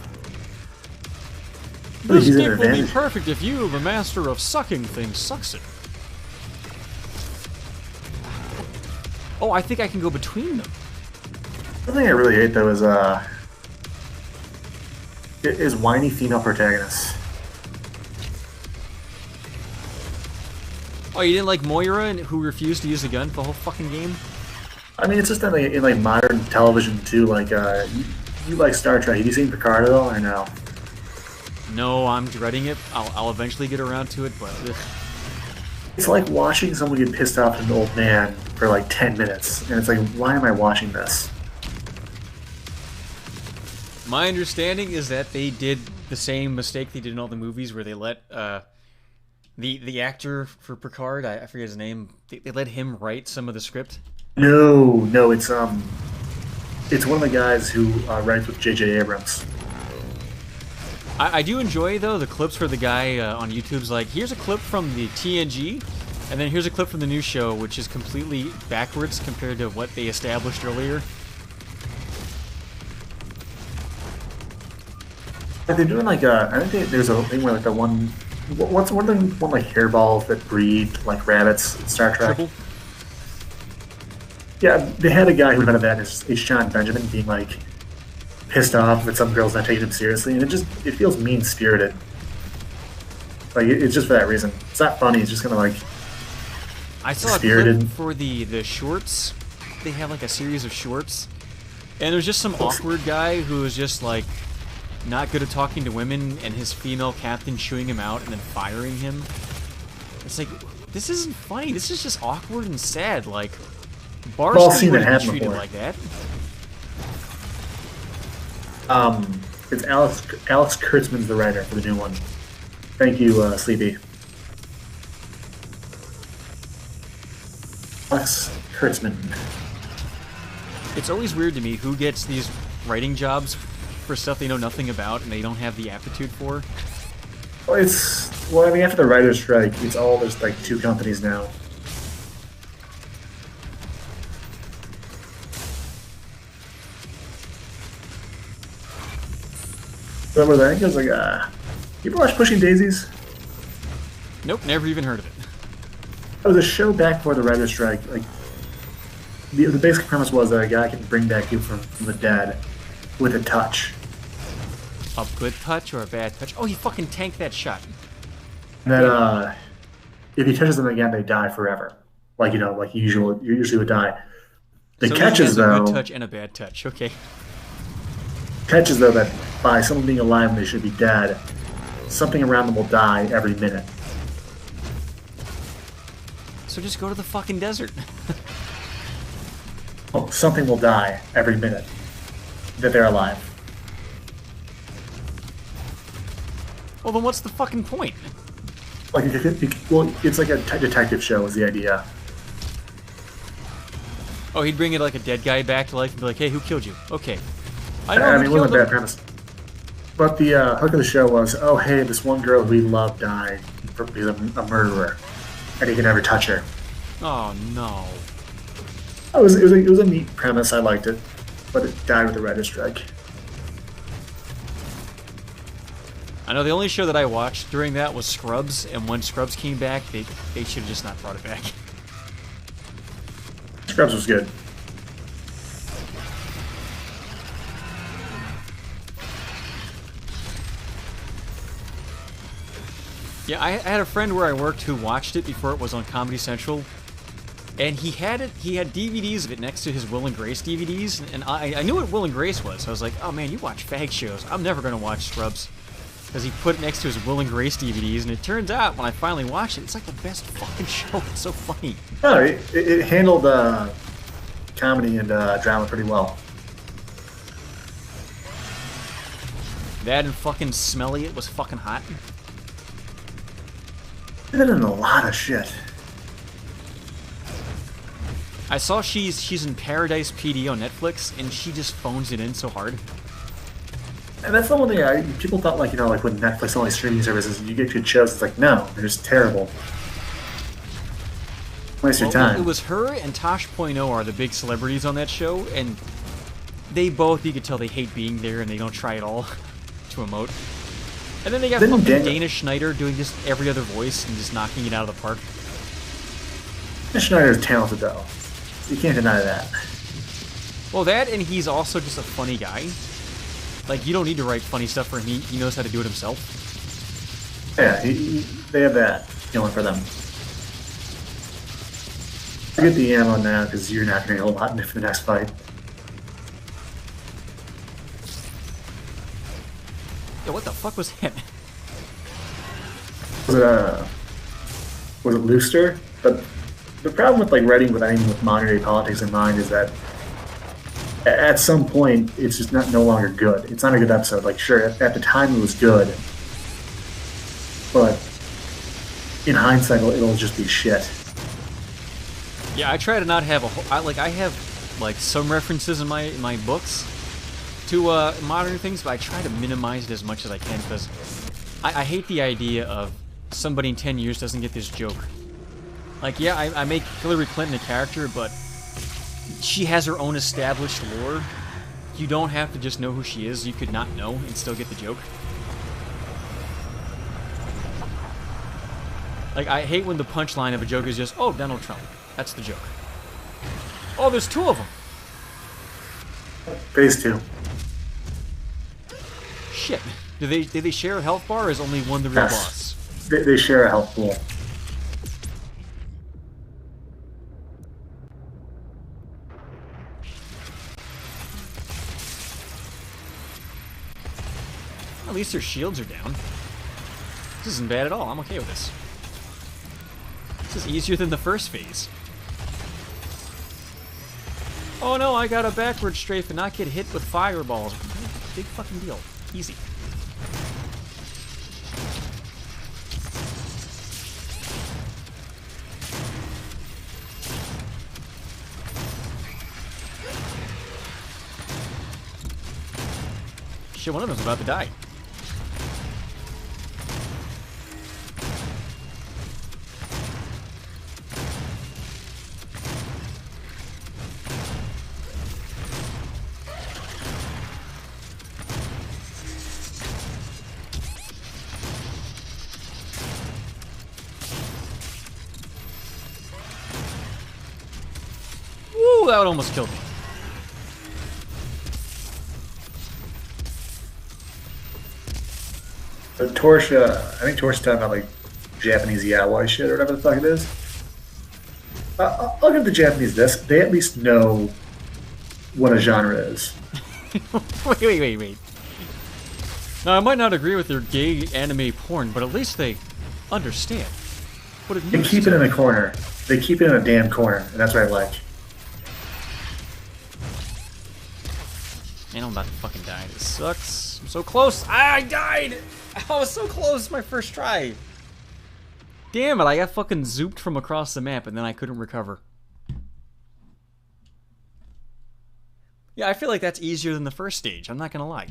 [SPEAKER 1] This dick will be perfect if you, the master of sucking things, sucks it. Oh, I think I can go between them.
[SPEAKER 8] The thing I really hate, though, is whiny female protagonists.
[SPEAKER 1] Oh, you didn't like Moira, who refused to use the gun for the whole fucking game?
[SPEAKER 8] I mean, it's just that in like modern television, too, like, you like Star Trek. Have you seen Picard at all, or no?
[SPEAKER 1] No, I'm dreading it. I'll eventually get around to it, but... Ugh.
[SPEAKER 8] It's like watching someone get pissed off at an old man for like 10 minutes, and it's like, why am I watching this?
[SPEAKER 1] My understanding is that they did the same mistake they did in all the movies where they let the actor for Picard, I forget his name, they let him write some of the script.
[SPEAKER 8] No, it's one of the guys who writes with J.J. Abrams.
[SPEAKER 1] I do enjoy, though, the clips where the guy on YouTube's like, here's a clip from the TNG, and then here's a clip from the new show, which is completely backwards compared to what they established earlier.
[SPEAKER 8] They're doing like I think there's a thing where like the one, what's one thing, one like hairballs that breed like rabbits in Star Trek.
[SPEAKER 1] Triple?
[SPEAKER 8] Yeah, they had a guy who invented that, is John Benjamin, being like pissed off that some girls not taking him seriously, and it feels mean-spirited. Like it's just for that reason. It's not funny. It's just kind of like
[SPEAKER 1] I saw a clip for the shorts. They have like a series of shorts, and there's just some awkward guy who is just like not good at talking to women, and his female captain chewing him out and then firing him. It's like, this isn't funny. This is just awkward and sad. Like, Barsky wouldn't be treated like that.
[SPEAKER 8] It's Alex Kurtzman's the writer for the new one. Thank you, Sleepy. Alex Kurtzman.
[SPEAKER 1] It's always weird to me who gets these writing jobs for stuff they know nothing about and they don't have the aptitude for.
[SPEAKER 8] Well, I mean, after the writer's strike, it's all just like 2 companies now. Remember that? It was like, you ever watch Pushing Daisies?
[SPEAKER 1] Nope, never even heard of it.
[SPEAKER 8] It was a show back before the writer's strike. Like, the basic premise was that a guy can bring back you from the dead with a touch.
[SPEAKER 1] A good touch or a bad touch? Oh, he fucking tanked that shot.
[SPEAKER 8] And then, if he touches them again, they die forever. Like, like you usually would die. The catch is, though...
[SPEAKER 1] a good touch and a bad touch, okay.
[SPEAKER 8] Catch is, though, that by someone being alive when they should be dead, something around them will die every minute.
[SPEAKER 1] So just go to the fucking desert.
[SPEAKER 8] Well, something will die every minute that they're alive.
[SPEAKER 1] Well, then what's the fucking point?
[SPEAKER 8] Like, it's like a detective show is the idea.
[SPEAKER 1] Oh, he'd bring it like a dead guy back to life and be like, hey, who killed you? Okay.
[SPEAKER 8] I mean, it wasn't a bad premise. But the hook of the show was, oh, hey, this one girl we love died because of a murderer, and he can never touch her.
[SPEAKER 1] Oh, no.
[SPEAKER 8] It was a neat premise. I liked it, but it died with the writer's strike.
[SPEAKER 1] I know the only show that I watched during that was Scrubs, and when Scrubs came back, they should have just not brought it back.
[SPEAKER 8] Scrubs was good.
[SPEAKER 1] Yeah, I had a friend where I worked who watched it before it was on Comedy Central, and he had DVDs of it next to his Will and Grace DVDs, and I knew what Will and Grace was, so I was like, oh man, you watch fag shows. I'm never going to watch Scrubs. Because he put it next to his Will and Grace DVDs, and it turns out, when I finally watched it, it's like the best fucking show. It's so funny.
[SPEAKER 8] No, it handled comedy and drama pretty well.
[SPEAKER 1] That and fucking Smelly It was fucking hot.
[SPEAKER 8] It did a lot of shit.
[SPEAKER 1] I saw she's in Paradise PD on Netflix, and she just phones it in so hard.
[SPEAKER 8] And that's the one thing people thought, like, like when Netflix only streaming services, you get good shows. It's like, no, they're just terrible. Waste your time.
[SPEAKER 1] It was her and Tosh.0 are the big celebrities on that show, and they both, you could tell they hate being there, and they don't try at all to emote. And then they got fucking Dana Schneider doing just every other voice and just knocking it out of the park.
[SPEAKER 8] Dana Schneider is talented, though. You can't deny that.
[SPEAKER 1] Well, that, and he's also just a funny guy. Like, you don't need to write funny stuff for him. He knows how to do it himself.
[SPEAKER 8] Yeah, they have that going for them. I get the ammo now, because you're not going to get a lot in for the next fight.
[SPEAKER 1] Yeah, what the fuck was that?
[SPEAKER 8] Was it Looster? But the problem with, like, writing with anything with modern day politics in mind is that at some point, it's just no longer good. It's not a good episode. Like, sure, at the time it was good, but in hindsight, it'll just be shit.
[SPEAKER 1] Yeah, I try to not have I have like some references in my books to modern things, but I try to minimize it as much as I can because I hate the idea of somebody in 10 years doesn't get this joke. Like, yeah, I make Hillary Clinton a character, but she has her own established lore. You don't have to just know who she is. You could not know and still get the joke. Like, I hate when the punchline of a joke is just, oh, Donald Trump. That's the joke. Oh, there's 2 of them.
[SPEAKER 8] Phase 2.
[SPEAKER 1] Shit. Do they share a health bar, or is only one the real boss?
[SPEAKER 8] They share a health pool.
[SPEAKER 1] At least their shields are down. This isn't bad at all. I'm okay with this. This is easier than the first phase. Oh no, I got a backward strafe and not get hit with fireballs. Big fucking deal. Easy. Shit, one of them's about to die. Woo, that would almost killed me.
[SPEAKER 8] So Torch, I think Torch is talking about like Japanese yaoi shit or whatever the fuck it is. I'll give the Japanese this. They at least know what a genre is.
[SPEAKER 1] Wait. Now, I might not agree with their gay anime porn, but at least they understand what it means.
[SPEAKER 8] They keep it in a corner. They keep it in a damn corner, and that's what I like.
[SPEAKER 1] Man, I'm about to fucking die. This sucks. I'm so close. I died! I was so close my first try. Damn it, I got fucking zooped from across the map and then I couldn't recover. Yeah, I feel like that's easier than the first stage. I'm not gonna lie.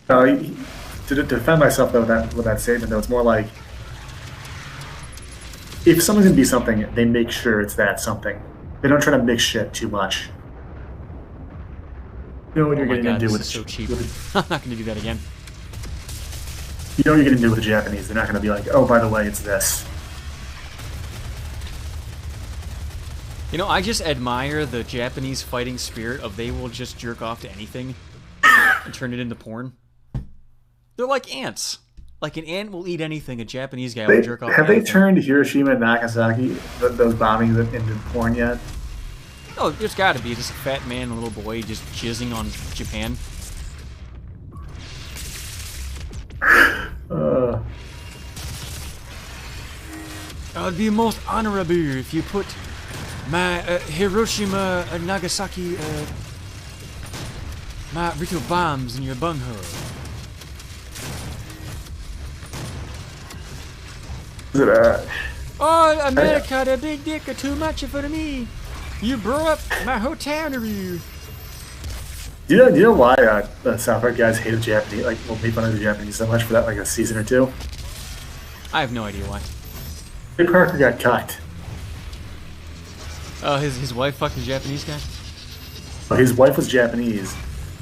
[SPEAKER 8] To defend myself though with that statement though, it's more like if someone's gonna be something, they make sure it's that something. They don't try to mix shit too much. You know what you're getting into with
[SPEAKER 1] so cheap. I'm not gonna do that again.
[SPEAKER 8] You know what you're getting into with the Japanese. They're not gonna be like, oh, by the way, it's this.
[SPEAKER 1] You know, I just admire the Japanese fighting spirit of they will just jerk off to anything and turn it into porn. They're like ants. Like an ant will eat anything, a Japanese guy will jerk off to anything.
[SPEAKER 8] Have they turned Hiroshima and Nagasaki, those bombings, into porn yet?
[SPEAKER 1] Oh, there's gotta be. Just a fat man and a little boy just jizzing on Japan. I'd be most honorable if you put my Hiroshima and Nagasaki my little bombs in your bunghole. Oh, America, the big dick are too much for me. You blew up my whole town of you.
[SPEAKER 8] Do you know why the South Park guys hate the Japanese, like, will make fun of the Japanese so much for that, like, a season or two?
[SPEAKER 1] I have no idea why.
[SPEAKER 8] Trey Parker got cut.
[SPEAKER 1] Oh, his wife fucked the Japanese guy?
[SPEAKER 8] Well, his wife was Japanese,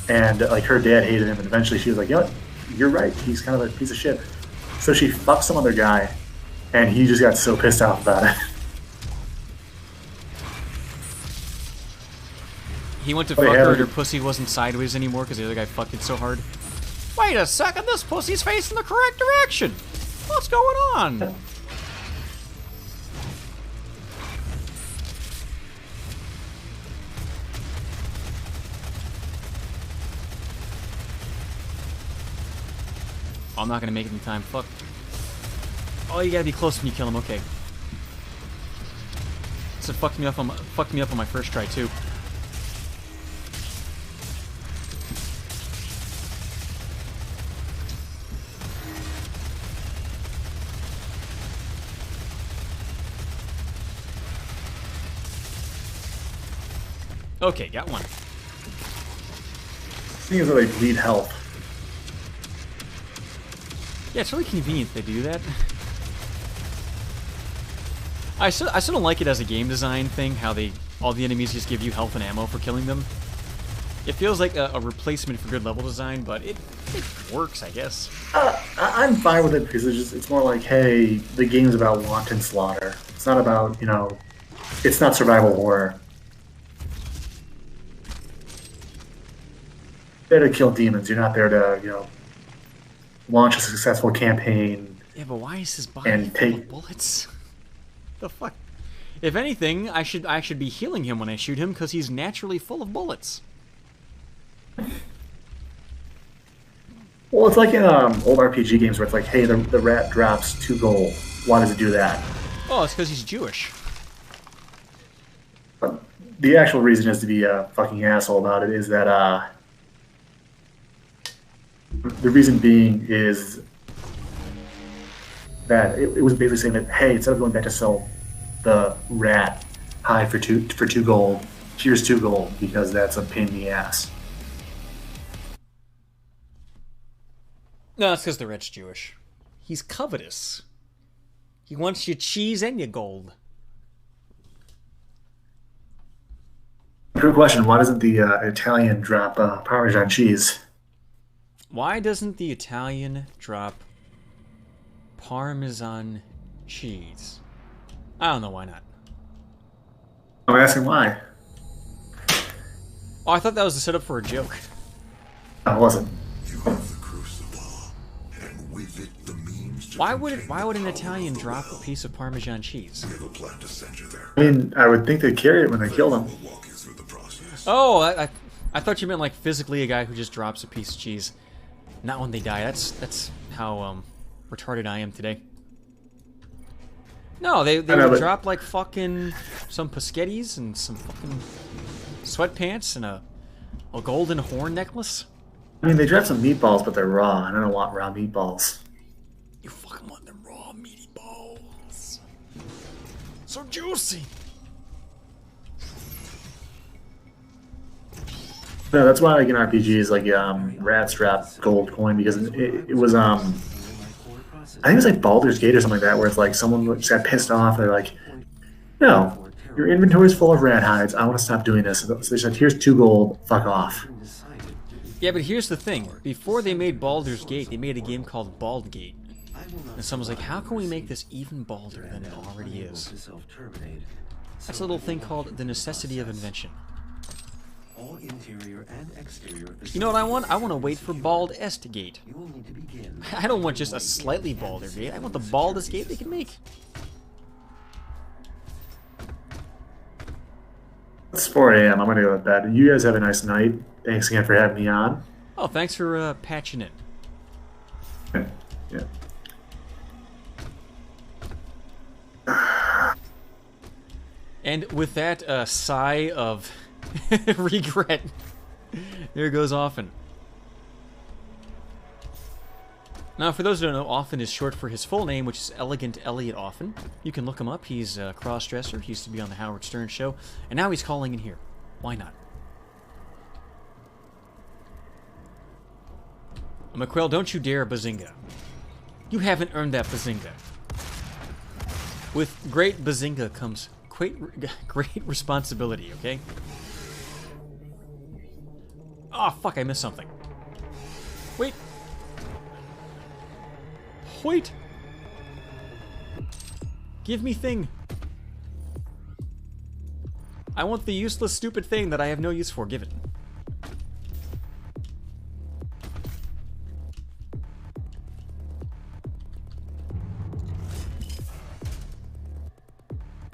[SPEAKER 8] and, like, her dad hated him, and eventually she was like, you know what, you're right, he's kind of a piece of shit. So she fucked some other guy, and he just got so pissed off about it.
[SPEAKER 1] He went to fuck her and her pussy wasn't sideways anymore because the other guy fucked it so hard. Wait a second, this pussy's facing the correct direction! What's going on? Oh, I'm not gonna make it in time, fuck. Oh, you gotta be close when you kill him, okay. So it fucked me up on my first try too. Okay, got one.
[SPEAKER 8] Thing is that they bleed health.
[SPEAKER 1] Yeah, it's really convenient they do that. I still don't like it as a game design thing, how all the enemies just give you health and ammo for killing them. It feels like a replacement for good level design, but it works, I guess.
[SPEAKER 8] I'm fine with it because it's more like, hey, the game's about wanton slaughter. It's not about, you know, it's not survival horror. You're there to kill demons. You're not there to, you know, launch a successful campaign.
[SPEAKER 1] Yeah, but why is his body full of bullets? The fuck? If anything, I should be healing him when I shoot him because he's naturally full of bullets.
[SPEAKER 8] Well, it's like in old RPG games where it's like, hey, the rat drops 2 gold. Why does it do that?
[SPEAKER 1] Oh, it's because he's Jewish.
[SPEAKER 8] But the actual reason is to be a fucking asshole about it is that the reason being is that it was basically saying that, hey, instead of going back to sell the rat high for two gold, here's 2 gold because that's a pain in the ass.
[SPEAKER 1] No, it's because the rat's Jewish. He's covetous. He wants your cheese and your gold.
[SPEAKER 8] True question, why doesn't the Italian drop Parmesan cheese?
[SPEAKER 1] Why doesn't the Italian drop Parmesan cheese? I don't know why not.
[SPEAKER 8] I'm asking why.
[SPEAKER 1] Oh, I thought that was the setup for a joke.
[SPEAKER 8] No, it wasn't.
[SPEAKER 2] You have the crucible, and with it the means to
[SPEAKER 1] Why would an Italian drop a piece of Parmesan cheese?
[SPEAKER 2] We have a plan to send you there.
[SPEAKER 8] I mean, I would think they'd carry it when they killed him.
[SPEAKER 2] We'll walk you through the process.
[SPEAKER 1] Oh, I thought you meant like physically a guy who just drops a piece of cheese. Not when they die. That's how retarded I am today. No, they would drop like fucking some Paschettis and some fucking sweatpants and a golden horn necklace.
[SPEAKER 8] I mean, they drop some meatballs, but they're raw, and I don't want raw meatballs.
[SPEAKER 1] You fucking want them raw meaty balls. So juicy.
[SPEAKER 8] No, that's why like in RPGs, like rats drop gold coin because it was I think it was like Baldur's Gate or something like that, where it's like someone just got pissed off. They're like, no, your inventory's full of rat hides. I want to stop doing this. So they said, here's 2 gold. Fuck off.
[SPEAKER 1] Yeah, but here's the thing. Before they made Baldur's Gate, they made a game called Baldgate. And someone's like, how can we make this even balder than it already is? That's a little thing called the necessity of invention.
[SPEAKER 6] All interior and exterior.
[SPEAKER 1] You know what I want? I want to wait for Bald-est Gate. I don't want just a slightly balder gate. I want the baldest gate they can make.
[SPEAKER 8] It's 4 a.m. I'm gonna go to bed. You guys have a nice night. Thanks again for having me on.
[SPEAKER 1] Oh, thanks for patching it.
[SPEAKER 8] Yeah.
[SPEAKER 1] And with that sigh of regret, there goes Offen. Now, for those who don't know, Offen is short for his full name, which is Elegant Elliot Offen. You can look him up. He's a cross-dresser. He used to be on the Howard Stern Show, and now he's calling in here. Why not? McQuail, don't you dare bazinga. You haven't earned that bazinga. With great bazinga comes great responsibility, okay? Oh, fuck, I missed something. Wait. Wait. Give me thing. I want the useless, stupid thing that I have no use for. Give it.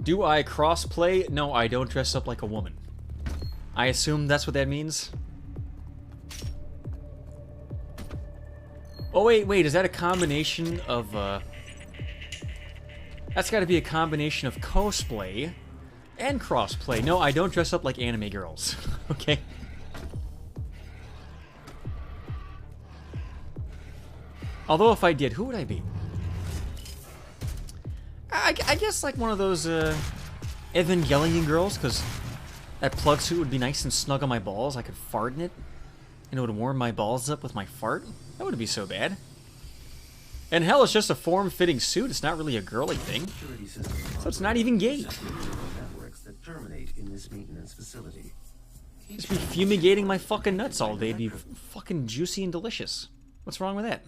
[SPEAKER 1] Do I crossplay? No, I don't dress up like a woman. I assume that's what that means. Oh, wait, is that a combination of, That's gotta be a combination of cosplay and crossplay. No, I don't dress up like anime girls. Okay? Although if I did, who would I be? I guess like one of those, Evangelion girls, because that plug suit would be nice and snug on my balls. I could fart in it, and it would warm my balls up with my fart. That wouldn't be so bad. And hell, it's just a form-fitting suit. It's not really a girly thing. So it's not even gay. Just be fumigating my fucking nuts all day. It'd be fucking juicy and delicious. What's wrong with that?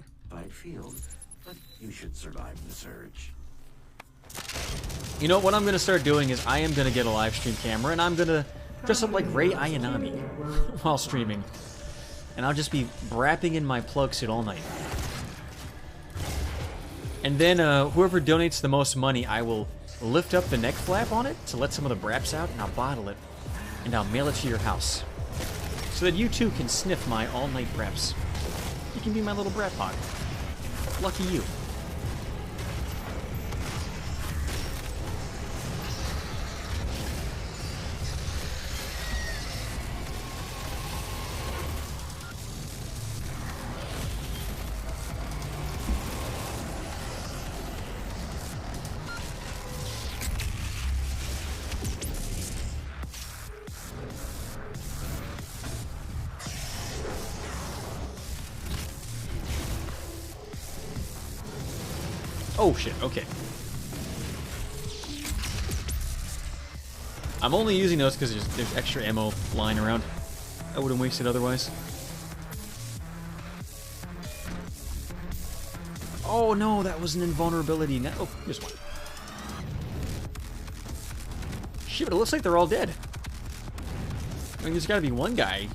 [SPEAKER 6] Field, but you should survive the surge.
[SPEAKER 1] You know, what I'm going to start doing is I am going to get a live stream camera, and I'm going to dress up like Rei Ayanami while streaming. And I'll just be brapping in my plug suit all night. And then whoever donates the most money, I will lift up the neck flap on it to let some of the braps out, and I'll bottle it, and I'll mail it to your house. So that you too can sniff my all-night braps. You can be my little brat pod. Lucky you. Oh shit, okay. I'm only using those because there's extra ammo lying around. I wouldn't waste it otherwise. Oh no, that was an invulnerability. No, oh, here's one. Shit, but it looks like they're all dead. I mean, there's gotta be one guy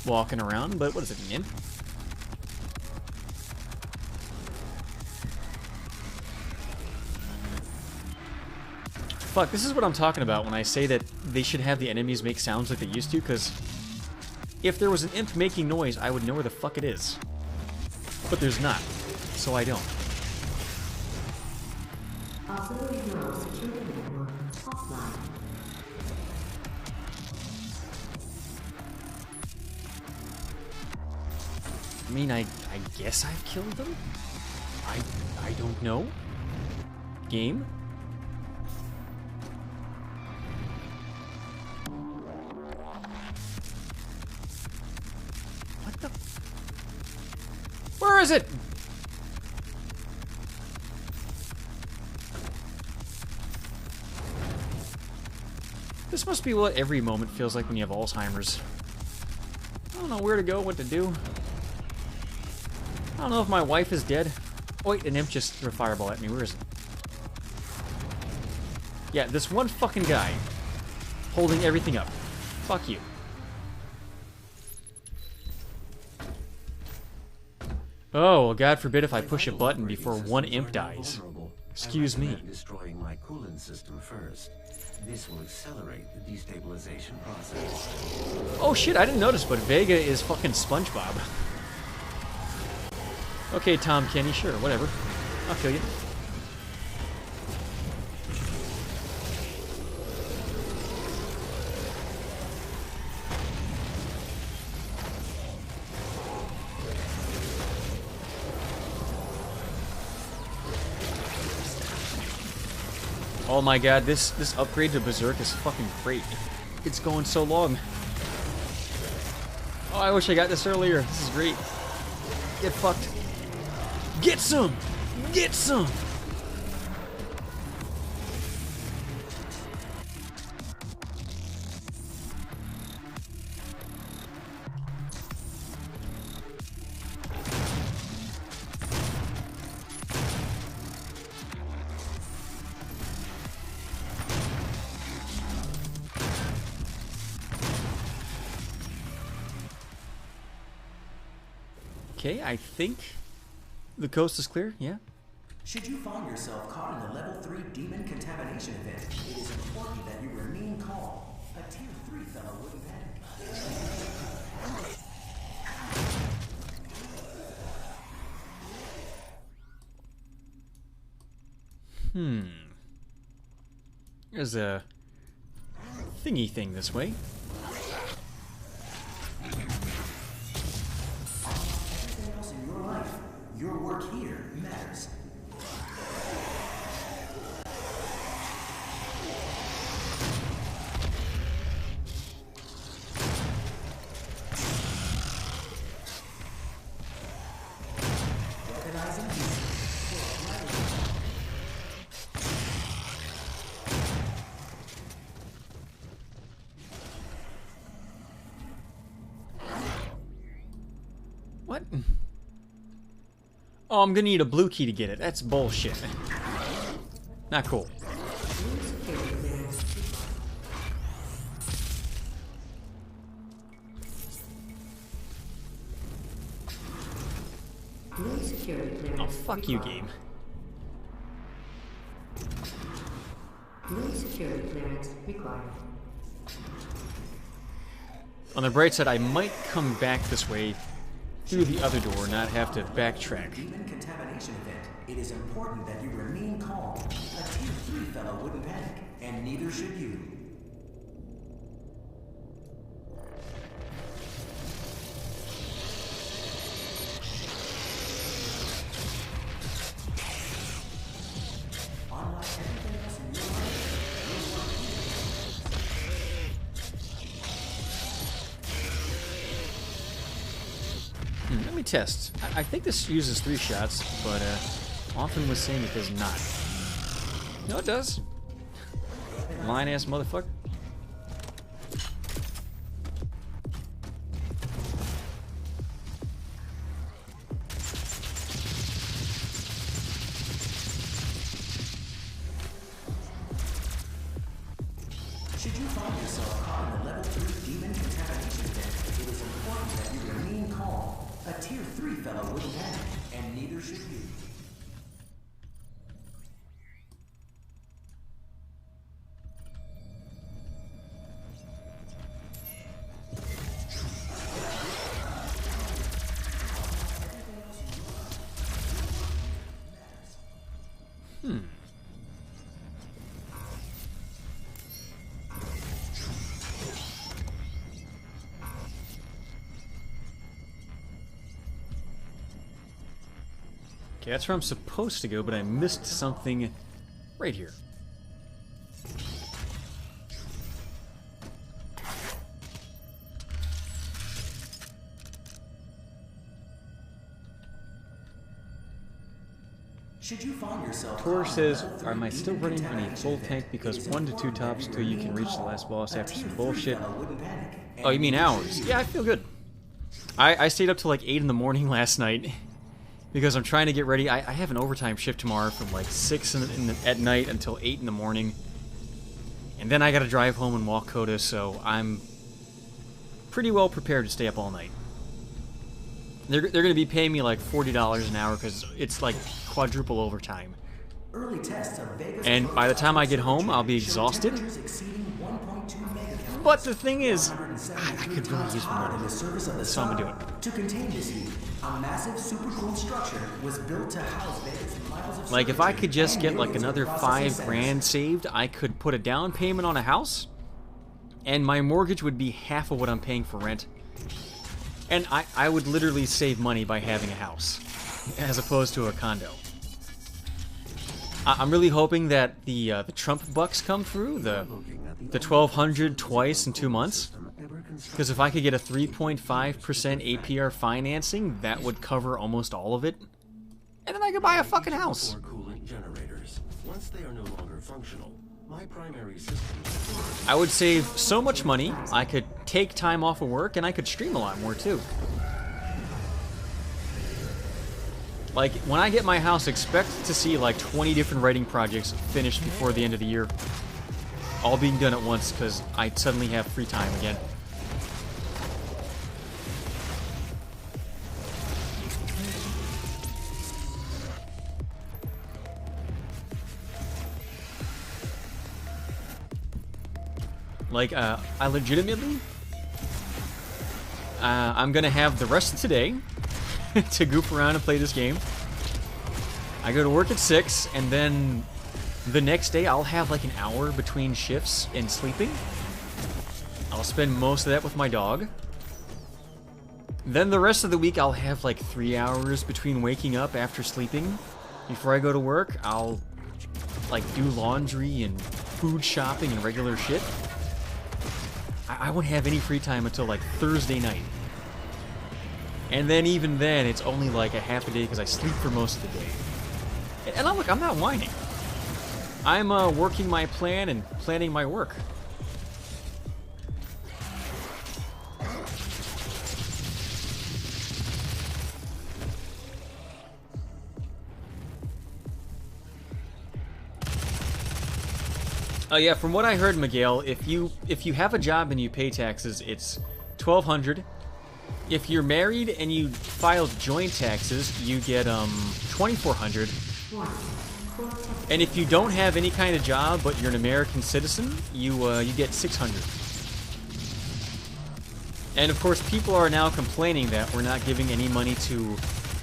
[SPEAKER 1] walking around, but what is it, an imp? Fuck, this is what I'm talking about when I say that they should have the enemies make sounds like they used to, because if there was an imp making noise, I would know where the fuck it is. But there's not, so I don't.
[SPEAKER 7] Auxiliary neural security network offline.
[SPEAKER 1] I mean, I guess I've killed them? I don't know. Game? What the? Where is it? This must be what every moment feels like when you have Alzheimer's. I don't know where to go, what to do. I don't know if my wife is dead. Oh wait, an imp just threw a fireball at me. Where is it? Yeah, this one fucking guy holding everything up. Fuck you. Oh, well, God forbid if I push a button before one imp dies. Excuse me.
[SPEAKER 6] Destroying my coolant system first. This will accelerate the destabilization process.
[SPEAKER 1] Oh shit, I didn't notice, but Vega is fucking SpongeBob. Okay, Tom Kenny, sure, whatever. I'll kill you. Oh my god, this upgrade to Berserk is fucking great. It's going so long. Oh, I wish I got this earlier. This is great. Get fucked. Get some! Get some! Okay, I think the coast is clear, yeah?
[SPEAKER 6] Should you find yourself caught in a level 3 demon contamination event, it is important that you remain calm. A tier 3 fellow wouldn't panic.
[SPEAKER 1] There's a thingy thing this way.
[SPEAKER 6] Everything else in your life, your work here matters.
[SPEAKER 1] What? Oh, I'm gonna need a blue key to get it. That's bullshit. Not cool. Oh, fuck you, game.
[SPEAKER 7] Blue security clearance required.
[SPEAKER 1] On the bright side, I might come back this way through the other door, not have to backtrack.
[SPEAKER 6] Demon contamination event. It is important that you remain calm. A tier 3 fellow wouldn't panic, and neither should you. Unlike everything else in your
[SPEAKER 1] Let me test. I think this uses 3 shots, but often was saying it does not. No, it does. Line-ass motherfucker.
[SPEAKER 6] Should you find yourself caught in a level 3 demon contamination event, it is important that you remain calm. A tier 3 fellow wouldn't panic, and neither should you.
[SPEAKER 1] Okay, that's where I'm supposed to go, but I missed something right here.
[SPEAKER 6] Should you find yourself
[SPEAKER 1] Tor says, am I still running on a full tank because 1 to 2 tops till you can reach the last boss after some bullshit? Oh, you mean hours? Yeah, I feel good. I stayed up till like 8 in the morning last night because I'm trying to get ready. I have an overtime shift tomorrow from like 6 at night until 8 in the morning. And then I gotta drive home and walk Coda, so I'm pretty well prepared to stay up all night. They're going to be paying me like $40 an hour because it's like quadruple overtime.
[SPEAKER 6] Early tests of Vegas
[SPEAKER 1] And by the time I get home, I'll be exhausted. But the thing is, I could really use more money, so I'm going to do it.
[SPEAKER 6] To contain this heat, a massive super-cooled structure was built to house Vegas miles of
[SPEAKER 1] Like, if I could just get like another $5 grand saved, I could put a down payment on a house, and my mortgage would be half of what I'm paying for rent. And I would literally save money by having a house, as opposed to a condo. I'm really hoping that the Trump bucks come through, the 1,200 twice in 2 months. Because if I could get a 3.5% APR financing, that would cover almost all of it. And then I could buy a fucking house.
[SPEAKER 12] Once they are no longer functional, my primary system.
[SPEAKER 1] I would save so much money, I could take time off of work, and I could stream a lot more too. Like, when I get my house, expect to see like 20 different writing projects finished before the end of the year. All being done at once, because I suddenly have free time again. Like, I legitimately, I'm gonna have the rest of today to goof around and play this game. I go to work at 6, and then the next day I'll have like an hour between shifts and sleeping. I'll spend most of that with my dog. Then the rest of the week I'll have like 3 hours between waking up after sleeping. Before I go to work, I'll like do laundry and food shopping and regular shit. I won't have any free time until like Thursday night. And then even then, it's only like a half a day because I sleep for most of the day. And I'm not whining. I'm working my plan and planning my work. Yeah, from what I heard, Miguel, if you have a job and you pay taxes, it's $1,200. If you're married and you filed joint taxes, you get $2,400. And if you don't have any kind of job but you're an American citizen, you get $600. And of course, people are now complaining that we're not giving any money to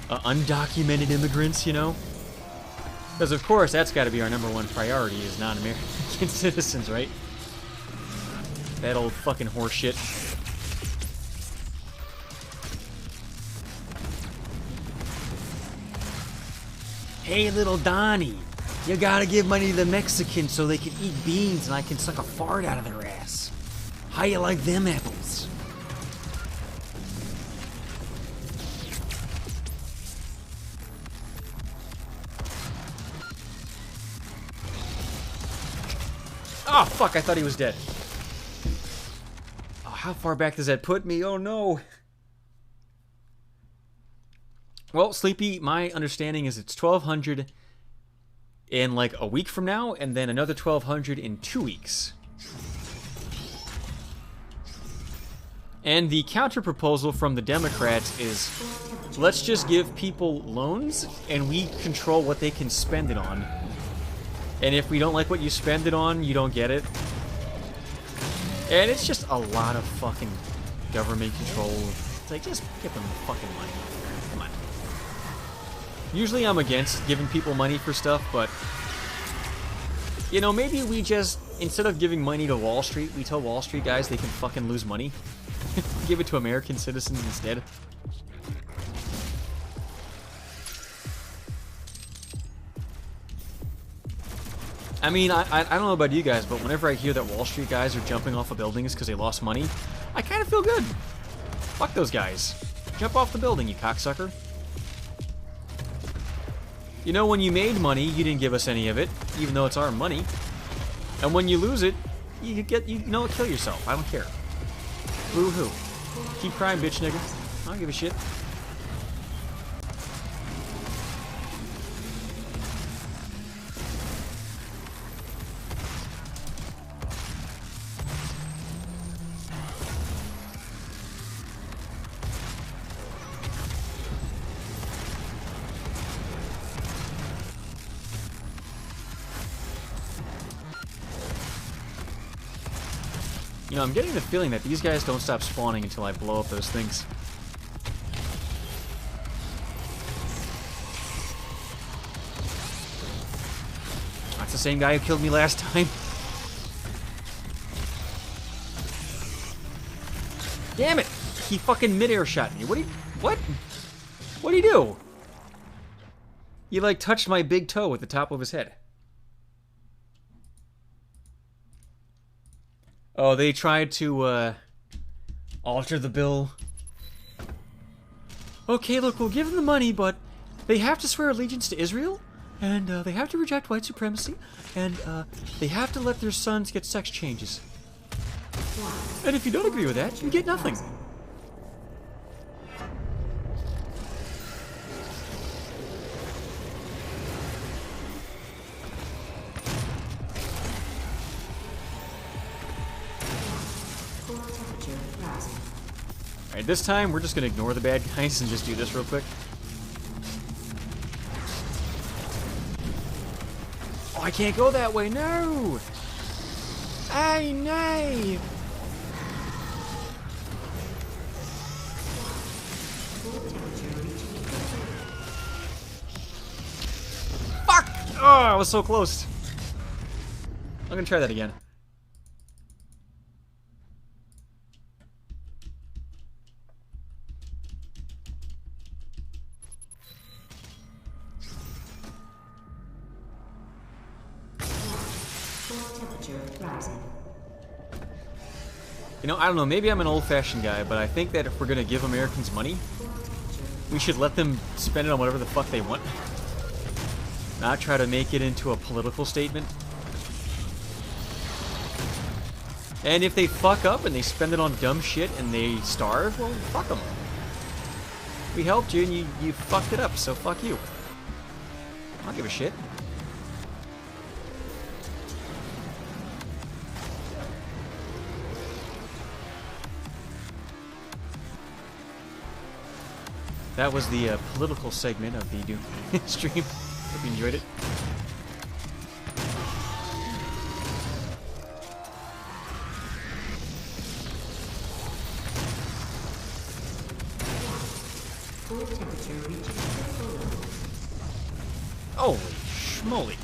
[SPEAKER 1] undocumented immigrants, you know? Because of course, that's got to be our #1 priority is non-American citizens, right? That old fucking horse shit. Hey, little Donnie, you gotta give money to the Mexicans so they can eat beans and I can suck a fart out of their ass. How you like them apples? Oh, fuck, I thought he was dead. Oh, how far back does that put me? Oh, no. Well, Sleepy, my understanding is it's 1,200 in like a week from now, and then another 1,200 in 2 weeks. And the counter-proposal from the Democrats is, let's just give people loans, and we control what they can spend it on. And if we don't like what you spend it on, you don't get it. And it's just a lot of fucking government control. It's like, just give them the fucking money. Come on. Usually I'm against giving people money for stuff, but... You know, maybe we just, instead of giving money to Wall Street, we tell Wall Street guys they can fucking lose money. Give it to American citizens instead. I mean, I don't know about you guys, but whenever I hear that Wall Street guys are jumping off of buildings because they lost money, I kind of feel good. Fuck those guys. Jump off the building, you cocksucker. You know, when you made money, you didn't give us any of it, even though it's our money. And when you lose it, you know what, kill yourself. I don't care. Boo-hoo. Keep crying, bitch nigga. I don't give a shit. You know, I'm getting the feeling that these guys don't stop spawning until I blow up those things. That's the same guy who killed me last time. Damn it! He fucking mid-air shot me. What? What'd he do? He like touched my big toe with the top of his head. Oh, they tried to, alter the bill. Okay, look, we'll give them the money, but they have to swear allegiance to Israel, and, they have to reject white supremacy, and, they have to let their sons get sex changes. And if you don't agree with that, you get nothing. Alright, this time we're just gonna ignore the bad guys and just do this real quick. Oh, I can't go that way, no! Ay, nay! Fuck! Oh, I was so close. I'm gonna try that again. You know, I don't know, maybe I'm an old-fashioned guy, but I think that if we're gonna give Americans money, we should let them spend it on whatever the fuck they want. Not try to make it into a political statement. And if they fuck up and they spend it on dumb shit and they starve, well, fuck them. We helped you and you fucked it up, so fuck you. I don't give a shit. That was the political segment of the Doom stream. Hope you enjoyed it.
[SPEAKER 7] Core temperature reaches critical levels.
[SPEAKER 1] Holy schmoly.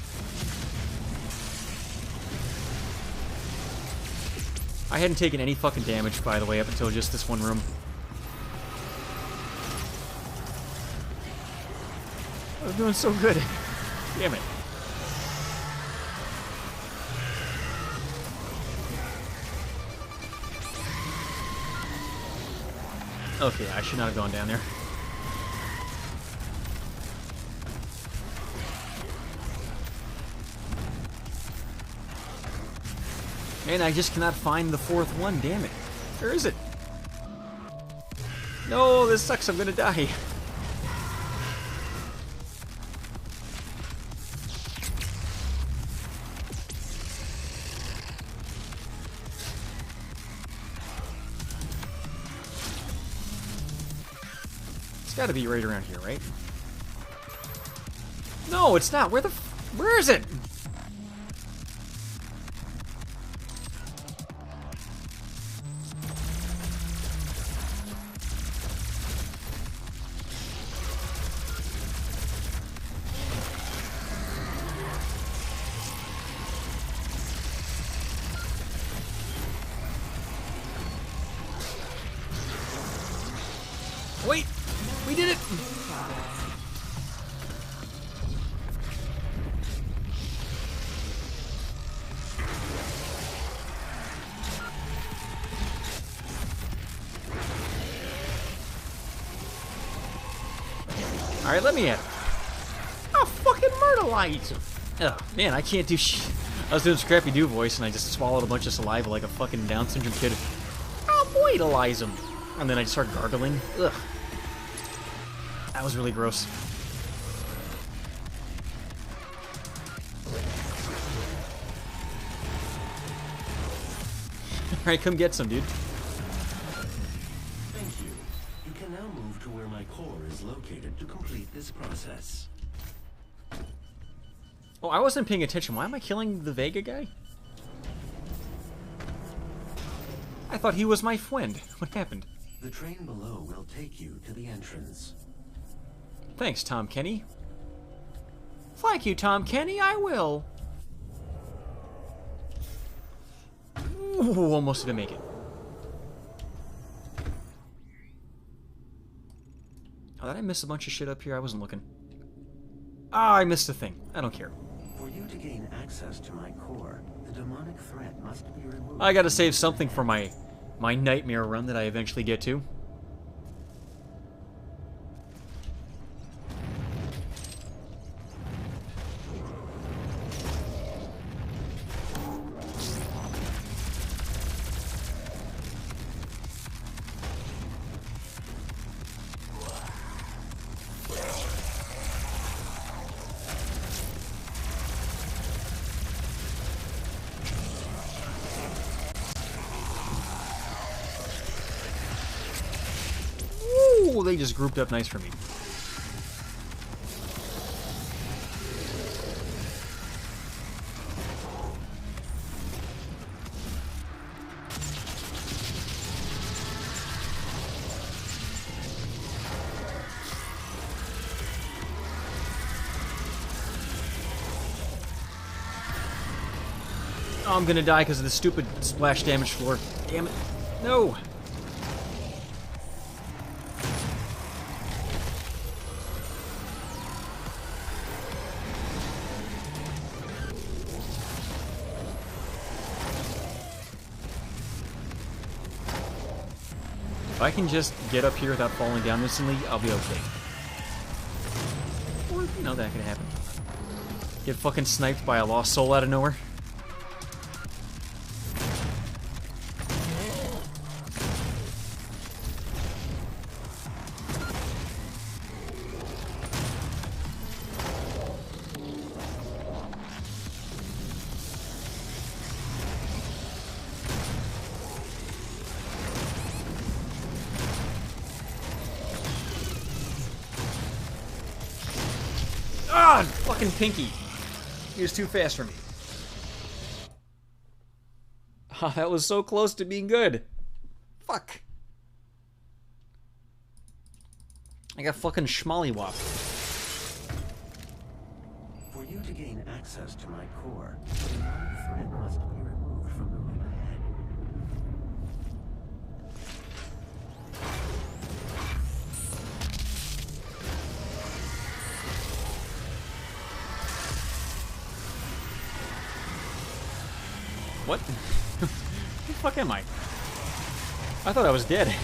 [SPEAKER 1] I hadn't taken any fucking damage, by the way, up until just this one room. I was doing so good. Damn it. Okay, I should not have gone down there. And I just cannot find the fourth one, damn it. Where is it? No, this sucks, I'm gonna die. It's gotta be right around here, right? No, it's not. Where is it? Wait! We did it! Alright, let me at it. Oh, fucking myrtleize! Oh, man, I can't do shit. I was doing Scrappy Doo voice and I just swallowed a bunch of saliva like a fucking Down syndrome kid. I'll voidalize him! And then I just started gargling. Ugh. That was really gross. Alright, come get some, dude.
[SPEAKER 12] Thank you. You can now move to where my core is located to complete this process.
[SPEAKER 1] Oh, I wasn't paying attention. Why am I killing the Vega guy? I thought he was my friend. What happened?
[SPEAKER 12] The train below will take you to the entrance.
[SPEAKER 1] Thanks, Tom Kenny. Thank you, Tom Kenny, I will. Ooh, almost didn't make it. Oh, did I miss a bunch of shit up here? I wasn't looking. Ah, I missed a thing. I don't care.
[SPEAKER 12] For you to gain access to my core, the demonic threat must be removed.
[SPEAKER 1] I gotta save something for my nightmare run that I eventually get to. Ooh, they just grouped up nice for me. Oh, I'm gonna die because of the stupid splash damage floor. Damn it. No! If I can just get up here without falling down instantly, I'll be okay. Or, you know, that could happen. Get fucking sniped by a lost soul out of nowhere. Ah, fucking Pinky. He was too fast for me. Ah, that was so close to being good. Fuck. I got fucking schmollywop.
[SPEAKER 12] For you to gain access to my core, the thread must be removed from the room ahead.
[SPEAKER 1] What? Who the fuck am I? I thought I was dead.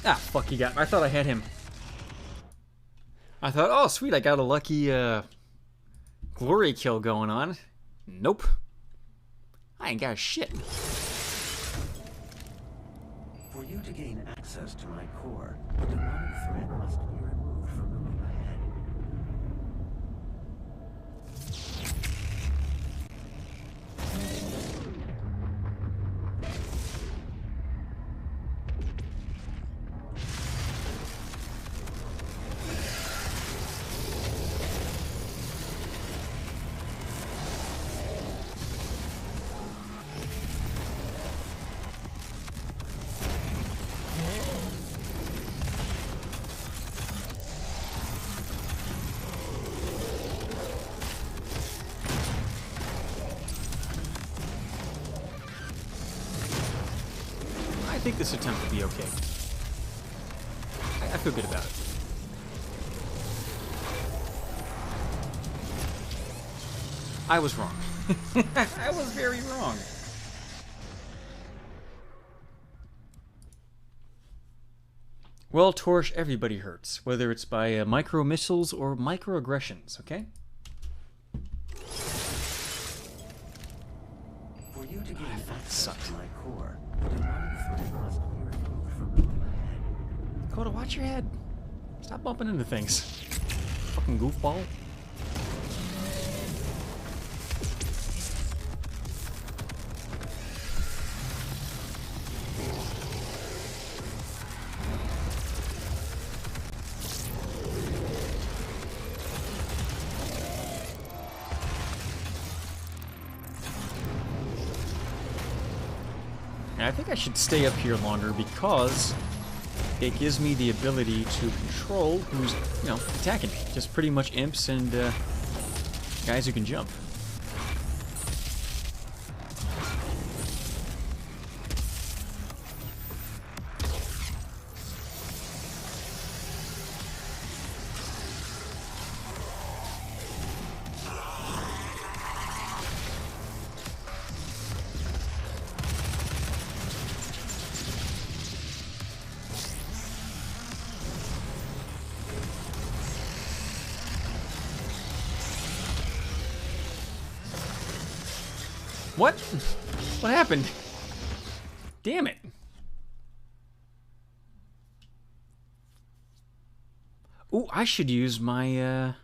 [SPEAKER 1] Ah, fuck, he got... I thought I had him. I thought, oh, sweet, I got a lucky, glory kill going on. Nope. I ain't got shit.
[SPEAKER 12] For you to gain access to my core, the demonic thread must be removed from the room ahead.
[SPEAKER 1] I think this attempt will be okay. I feel good about it. I was wrong. I was very wrong. Well, Torch, everybody hurts, whether it's by micro missiles or microaggressions, okay?
[SPEAKER 12] For you to gain access
[SPEAKER 1] Sucked.
[SPEAKER 12] to my core, the demonic thread must be removed from the room ahead.
[SPEAKER 1] Coda, watch your head. Stop bumping into things. Fucking goofball. And I think I should stay up here longer because it gives me the ability to control who's, you know, attacking me. Just pretty much imps and guys who can jump. What? What happened? Damn it. Ooh, I should use my,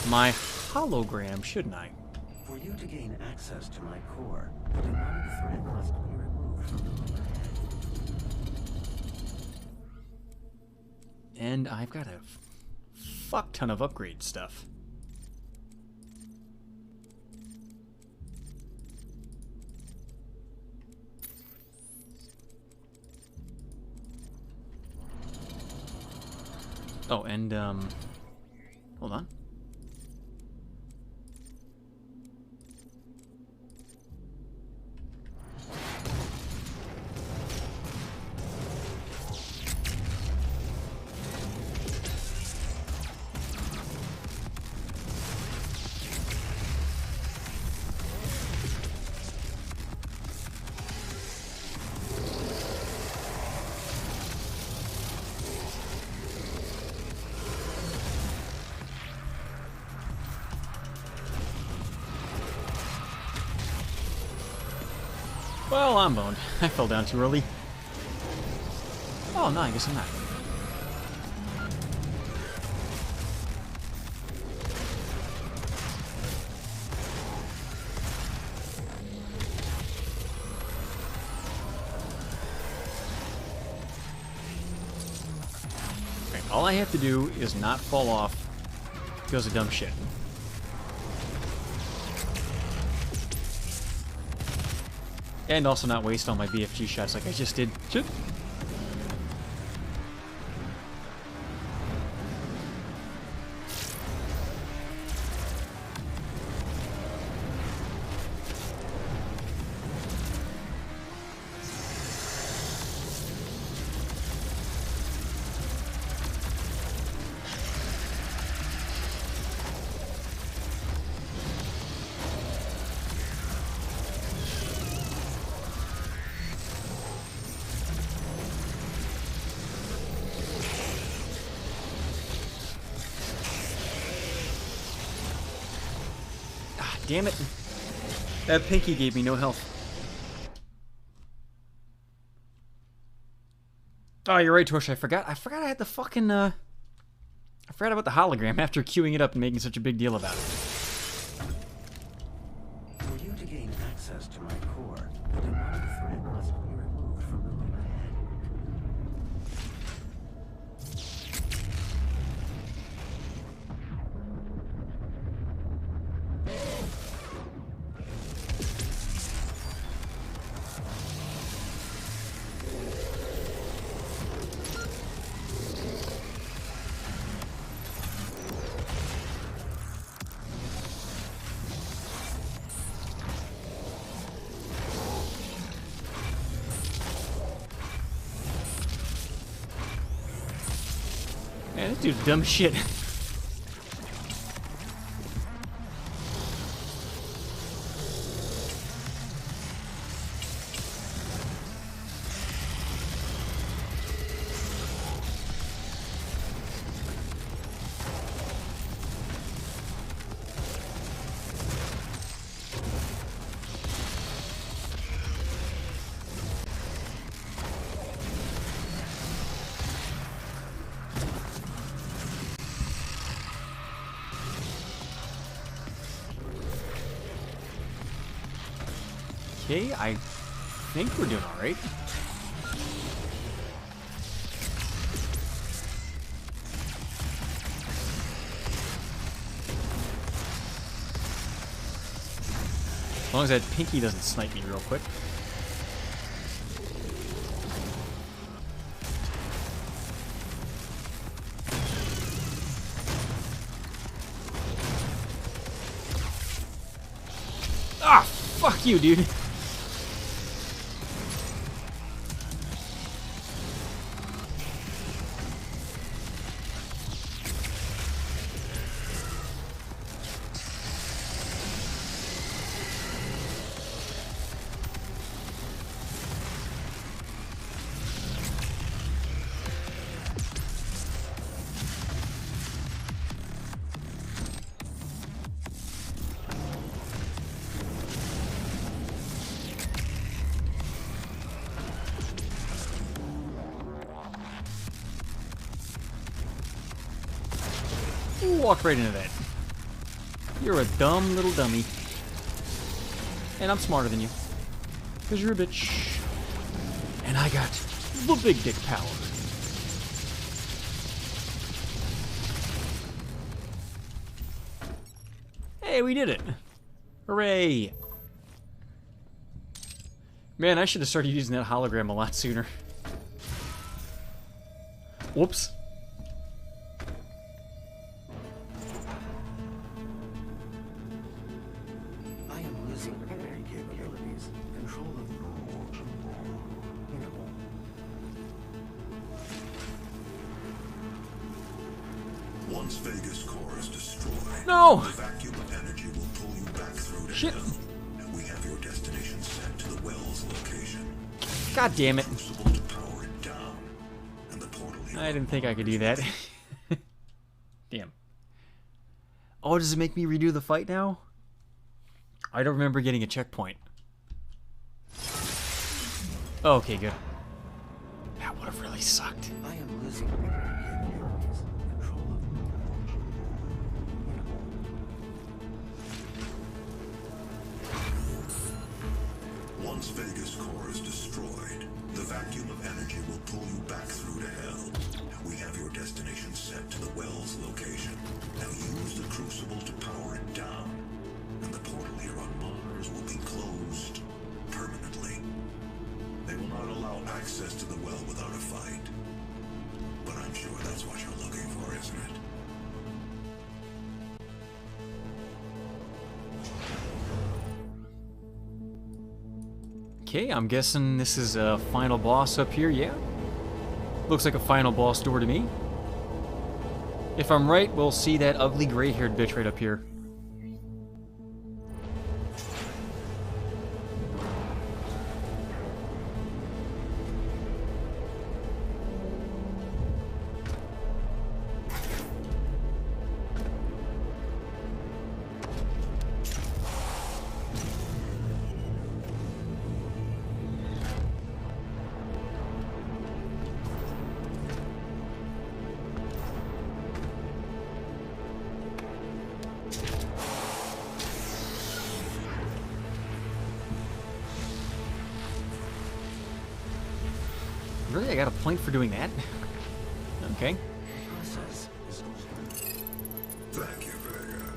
[SPEAKER 1] my hologram, shouldn't I?
[SPEAKER 12] For you to gain access to my core, the demonic thread must be removed from the room ahead.
[SPEAKER 1] And I've got a fuck ton of upgrade stuff. Oh, and, hold on. Well, I'm boned. I fell down too early. Oh, no, I guess I'm not. Okay, all I have to do is not fall off because of dumb shit. And also not waste all my BFG shots like I just did. Shit. Damn it. That pinky gave me no health. Oh, you're right, Torch. I forgot I had the fucking, I forgot about the hologram after queuing it up and making such a big deal about it.
[SPEAKER 12] For you to gain access to my core, the demonic thread must be removed from the room ahead.
[SPEAKER 1] Man, this dude's dumb as shit. Okay, I think we're doing alright. As long as that pinky doesn't snipe me real quick. Ah, fuck you, dude. Walked right into that. You're a dumb little dummy. And I'm smarter than you. Because you're a bitch. And I got the big dick power. Hey, we did it. Hooray. Man, I should have started using that hologram a lot sooner. Whoops.
[SPEAKER 2] Once Vega's core is destroyed,
[SPEAKER 1] no!
[SPEAKER 2] The vacuum of energy will pull you back through to
[SPEAKER 1] Shit.
[SPEAKER 2] hell. We have your destination set to the well's location.
[SPEAKER 1] God damn it.
[SPEAKER 2] Crucible to power it down. And the portal
[SPEAKER 1] I didn't think I could do that. Damn. Oh, does it make me redo the fight now? I don't remember getting a checkpoint. Okay, good. That would have really sucked.
[SPEAKER 12] I am losing control of
[SPEAKER 2] Once Vega's core is destroyed, the vacuum of energy will pull you back through to hell. We have your destination set to the well's location. Now use the crucible to power it down, and the portal here on Mars will be closed permanently. They will not allow access to the well without a fight. But I'm sure that's what you're looking for, isn't it?
[SPEAKER 1] Okay, I'm guessing this is a final boss up here, yeah? Looks like a final boss door to me. If I'm right, we'll see that ugly gray-haired bitch right up here. Really? I got a point for doing that? Okay.
[SPEAKER 2] Thank you, Vega.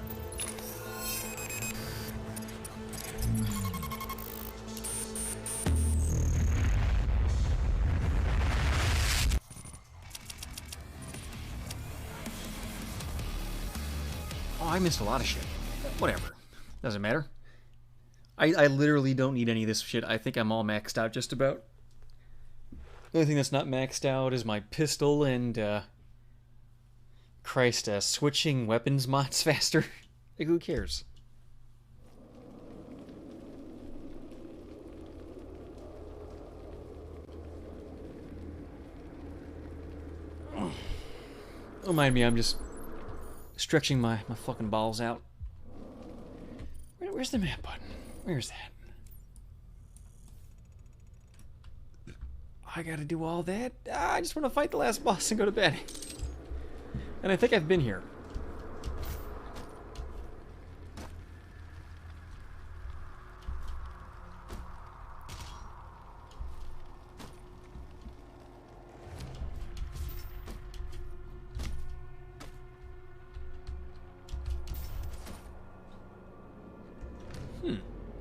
[SPEAKER 1] Oh, I missed a lot of shit. Whatever. Doesn't matter. I literally don't need any of this shit. I think I'm all maxed out just about. The only thing that's not maxed out is my pistol and, Christ, switching weapons mods faster. Like, who cares? Don't mind me, I'm just stretching my fucking balls out. Where's the map button? Where's that? I gotta do all that? I just want to fight the last boss and go to bed. And I think I've been here.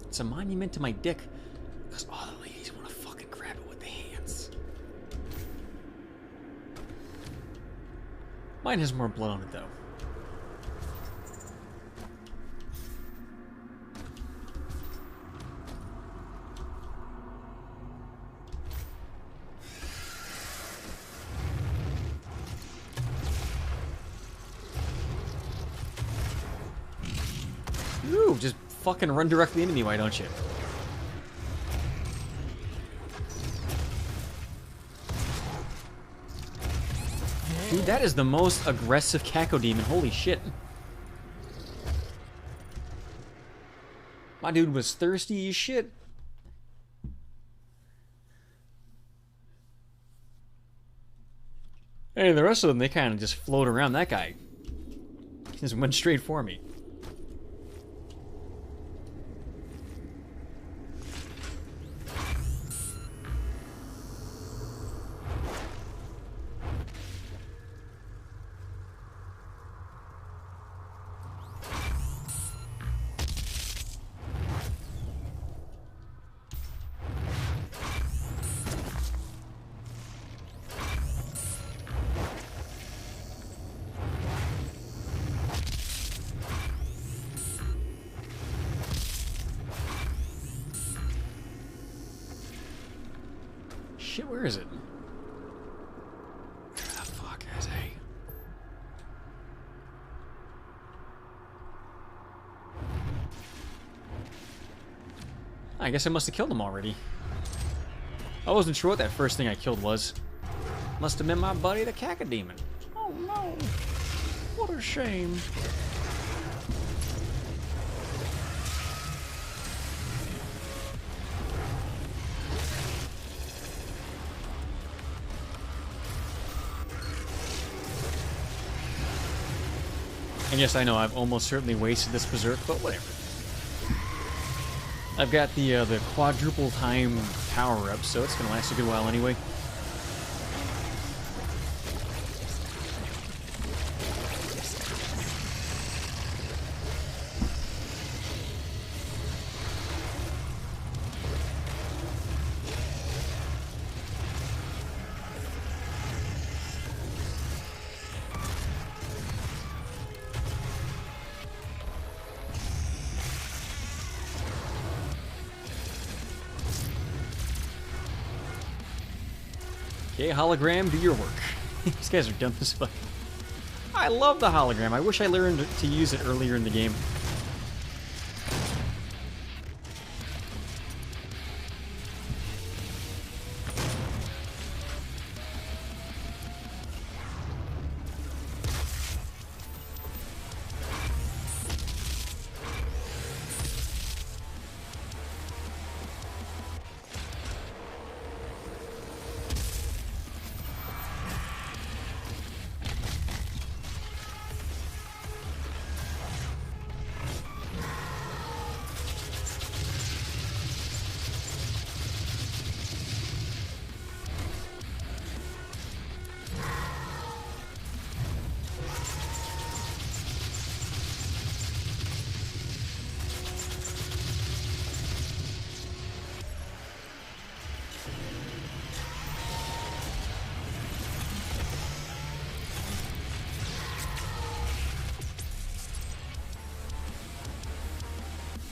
[SPEAKER 1] It's a monument to my dick. Because all the ladies want to fucking grab it with their hands. Mine has more blood on it, though. Ooh, just fucking run directly into me, why don't you? Dude, that is the most aggressive Cacodemon. Holy shit. My dude was thirsty as shit. Hey, the rest of them, they kind of just float around. That guy just went straight for me. Shit, where is it? Where the fuck is he? I guess I must have killed him already. I wasn't sure what that first thing I killed was. Must have been my buddy, the Cacodemon. Oh no. What a shame. And yes, I know I've almost certainly wasted this berserk, but whatever. I've got the quadruple time power up, so it's gonna last a good while anyway. Okay, hologram, do your work. These guys are dumb as fuck. I love the hologram. I wish I learned to use it earlier in the game.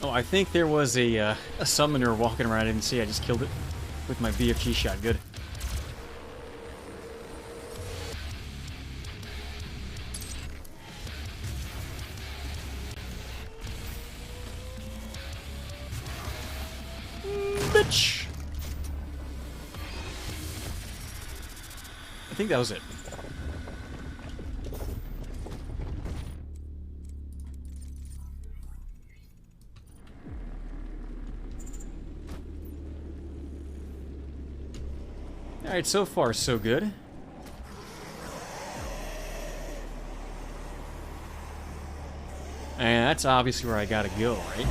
[SPEAKER 1] Oh, I think there was a summoner walking around. I didn't see. I just killed it with my BFG shot. Good. Bitch! I think that was it. Alright, so far so good. And that's obviously where I gotta go, right?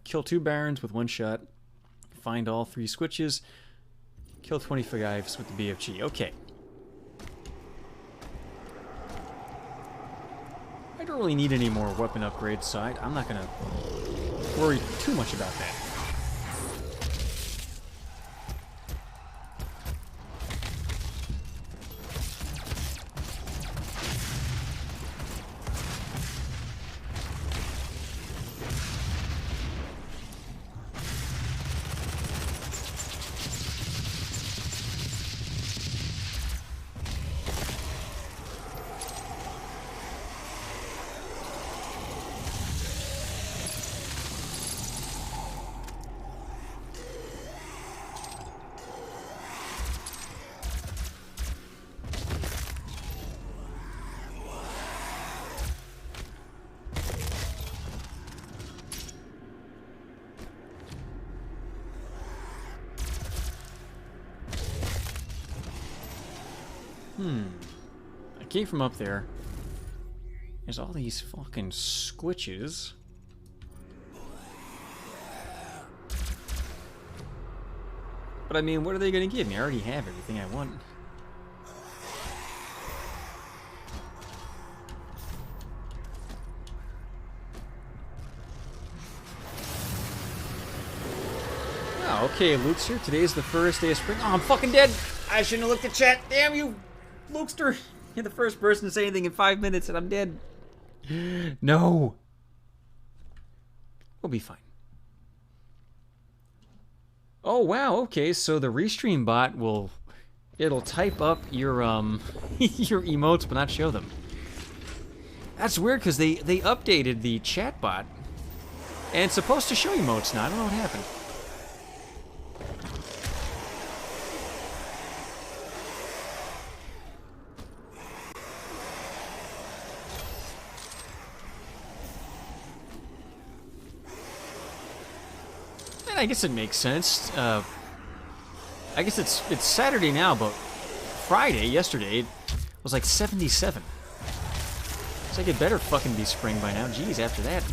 [SPEAKER 1] Kill 2 barons with 1 shot, find all 3 switches, kill 25 guys with the BFG. Okay. I don't really need any more weapon upgrades, so I'm not gonna worry too much about that. I came from up there. There's all these fucking squitches. But I mean, what are they gonna give me? I already have everything I want. Oh, okay, Luke's here. Today's the first day of spring. Oh, I'm fucking dead! I shouldn't have looked at chat. Damn you, Lukester! You're the first person to say anything in 5 minutes and I'm dead. No! We'll be fine. Oh, wow, okay, so the restream bot it'll type up your, your emotes but not show them. That's weird, because they updated the chat bot, and it's supposed to show emotes now. I don't know what happened. I guess it makes sense. I guess it's Saturday now, but Friday, yesterday, it was like 77. It's like it better fucking be spring by now. Jeez, after that.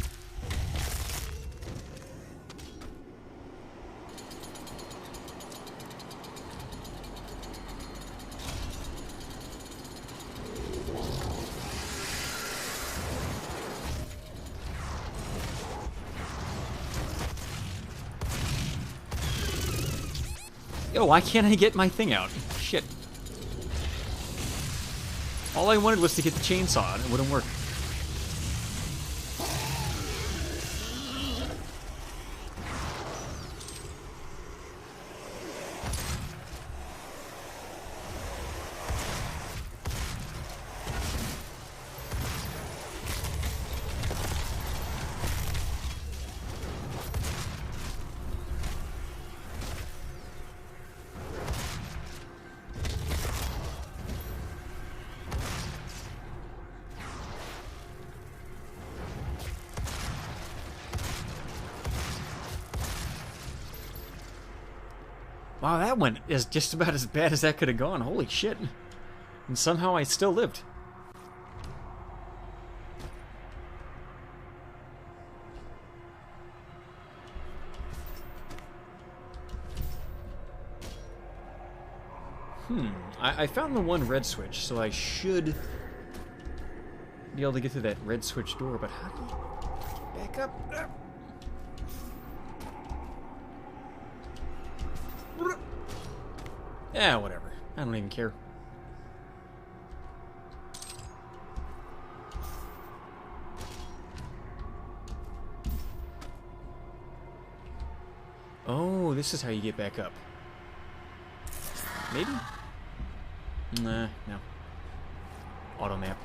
[SPEAKER 1] Yo, why can't I get my thing out? Shit. All I wanted was to get the chainsaw and it wouldn't work. Wow, that one is just about as bad as that could have gone. Holy shit. And somehow I still lived. I found the one red switch, so I should be able to get through that red switch door, but how do you back up? Yeah, whatever. I don't even care. Oh, this is how you get back up. Maybe? Nah, no. Auto map.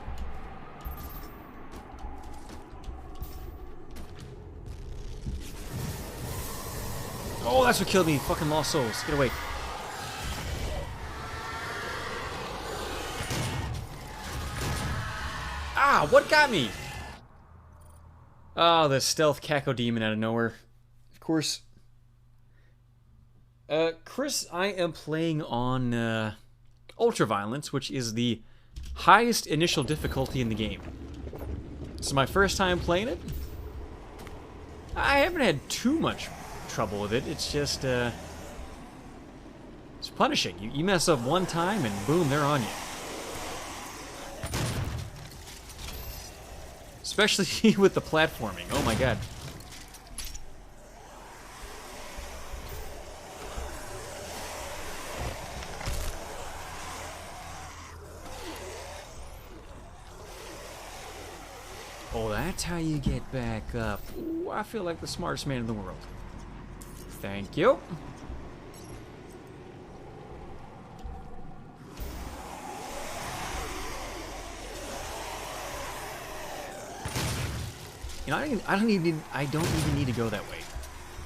[SPEAKER 1] Oh, that's what killed me. Fucking lost souls. Get away. Ah, what got me? Oh, the stealth Caco demon out of nowhere. Of course. Chris, I am playing on Ultraviolence, which is the highest initial difficulty in the game. It's my first time playing it. I haven't had too much trouble with it. It's just, it's punishing. You mess up one time and boom, they're on you. Especially with the platforming. Oh my god. Oh, that's how you get back up. Ooh, I feel like the smartest man in the world. Thank you. You know, I don't even need to go that way,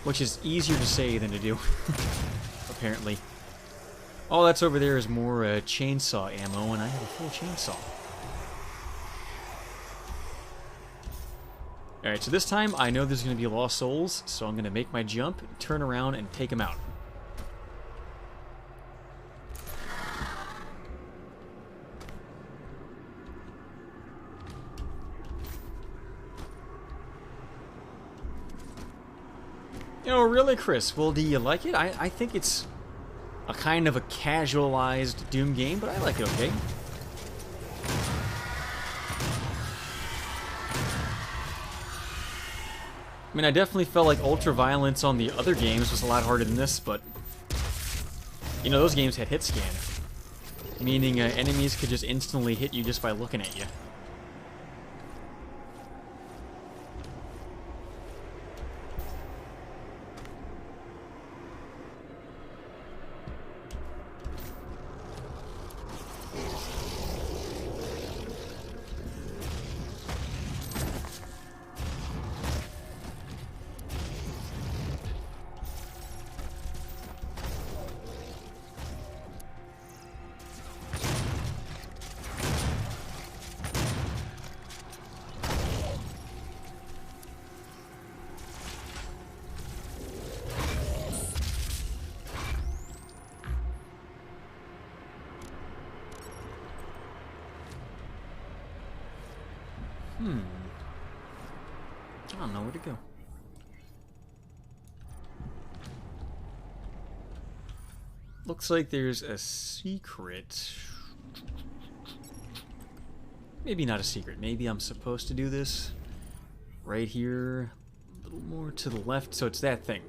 [SPEAKER 1] which is easier to say than to do. Apparently. All that's over there is more chainsaw ammo, and I have a full chainsaw. Alright, so this time I know there's going to be lost souls, so I'm going to make my jump, turn around, and take them out. You know, really, Chris, well, do you like it? I think it's a kind of a casualized Doom game, but I like it okay. I mean, I definitely felt like Ultraviolence on the other games was a lot harder than this, but you know, those games had hit scan, meaning enemies could just instantly hit you just by looking at you. Where'd it go? Looks like there's a secret. Maybe not a secret. Maybe I'm supposed to do this right here. A little more to the left. So it's that thing.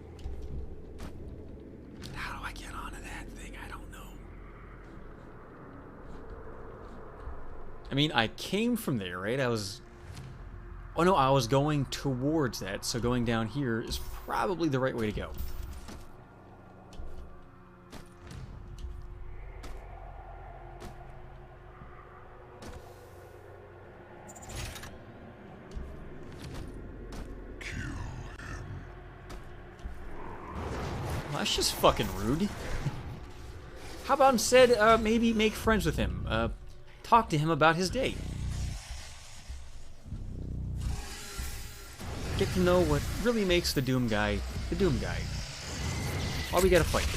[SPEAKER 1] How do I get onto that thing? I don't know. I mean, I came from there, right? I was... Oh no, I was going towards that. So going down here is probably the right way to go. Well, that's just fucking rude. How about instead, maybe make friends with him? Talk to him about his day. Get to know what really makes the Doom guy the Doom guy. Why we gotta fight?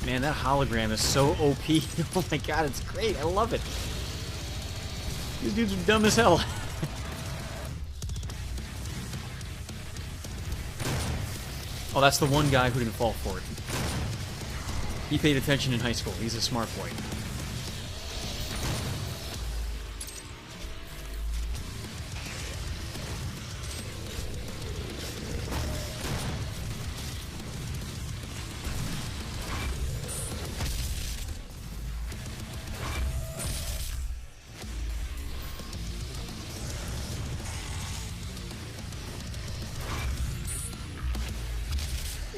[SPEAKER 1] Man, that hologram is so OP. Oh my god, it's great. I love it. These dudes are dumb as hell. Oh, that's the one guy who didn't fall for it. He paid attention in high school. He's a smart boy.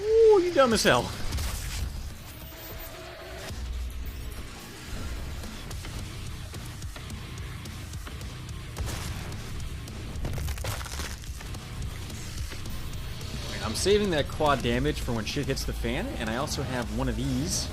[SPEAKER 1] Ooh, you dumb as hell. I'm saving that quad damage for when shit hits the fan, and I also have one of these.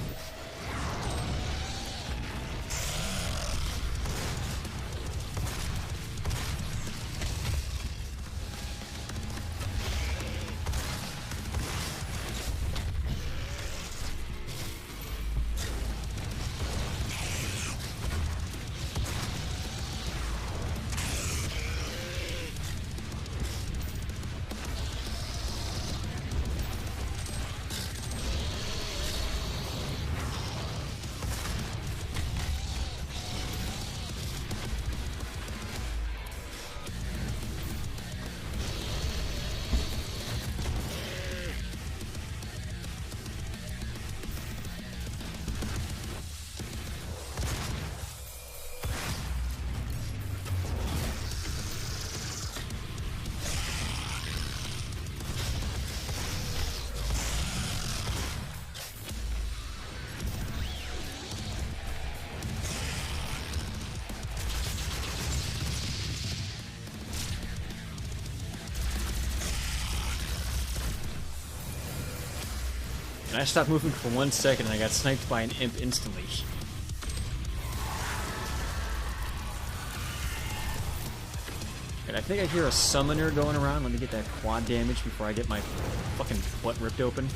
[SPEAKER 1] And I stopped moving for 1 second and I got sniped by an imp instantly. And I think I hear a summoner going around. Let me get that quad damage before I get my fucking butt ripped open.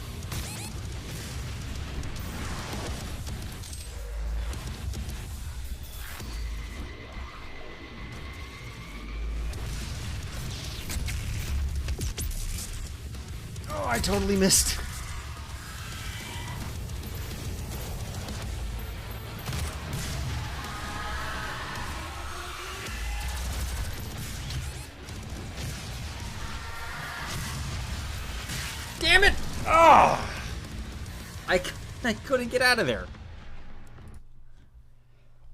[SPEAKER 1] Oh, I totally missed. Damn it! Oh! I couldn't get out of there.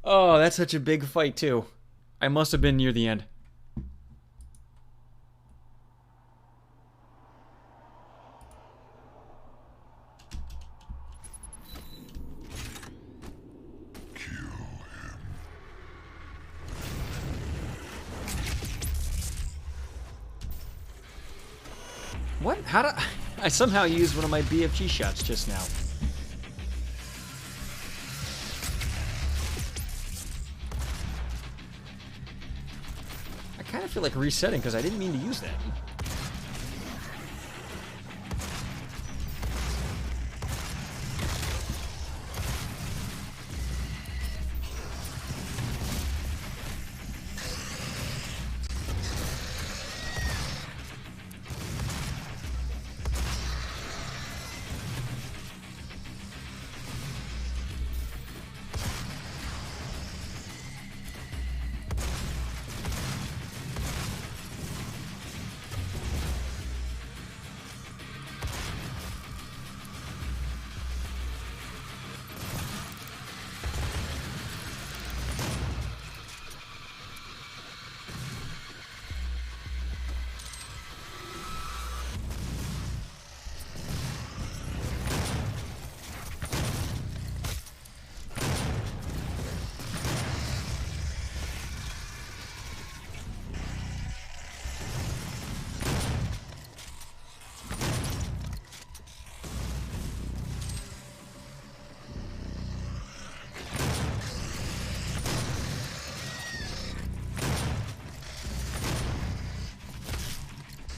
[SPEAKER 1] Oh, that's such a big fight, too. I must have been near the end. What? How do I somehow used one of my BFG shots just now? I kind of feel like resetting because I didn't mean to use that.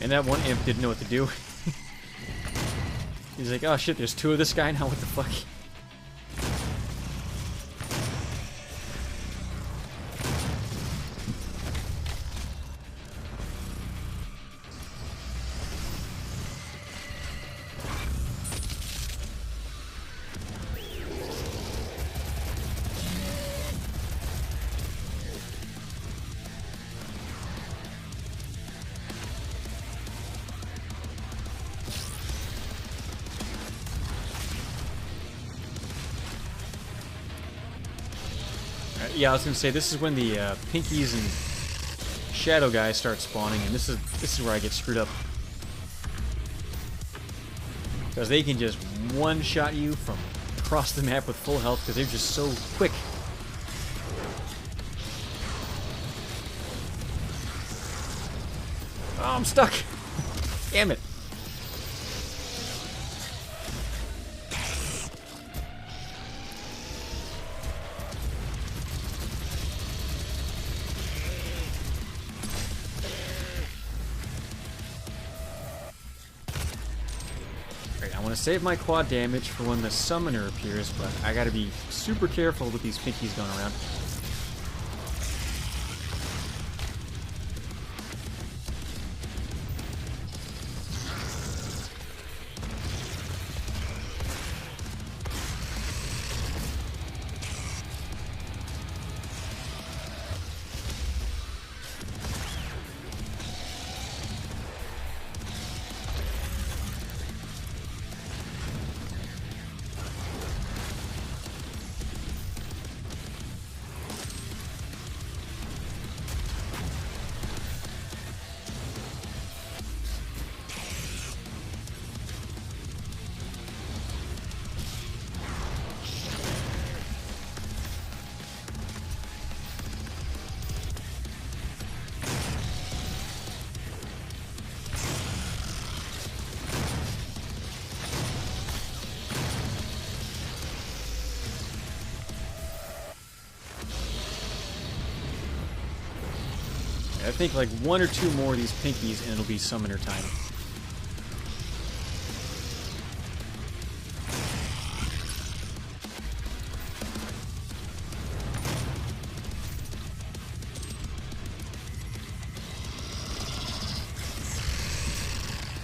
[SPEAKER 1] And that one imp didn't know what to do. He's like, oh shit, there's two of this guy now, what the fuck? Yeah, I was gonna say this is when the pinkies and shadow guys start spawning, and this is where I get screwed up because they can just one-shot you from across the map with full health because they're just so quick. Oh, I'm stuck. Damn it. I want to save my quad damage for when the summoner appears, but I gotta be super careful with these pinkies going around. I think like one or two more of these pinkies and it'll be summoner time.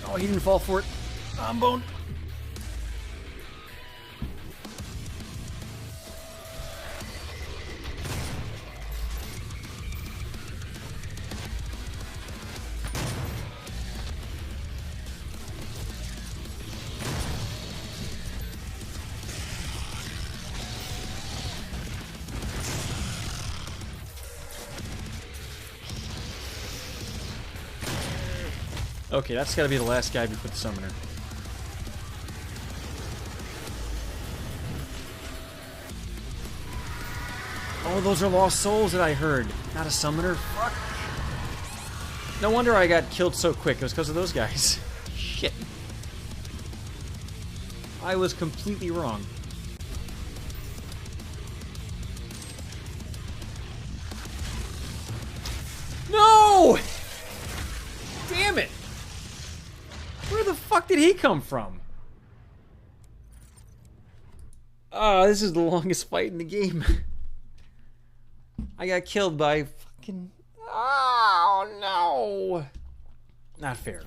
[SPEAKER 1] Oh, he didn't fall for it. I'm boned. Okay, that's gotta be the last guy before the summoner. Oh, those are lost souls that I heard. Not a summoner? Fuck. No wonder I got killed so quick. It was because of those guys. Shit. I was completely wrong. No! Damn it! Where the fuck did he come from? Ah, this is the longest fight in the game. I got killed by fucking... Oh, no! Not fair.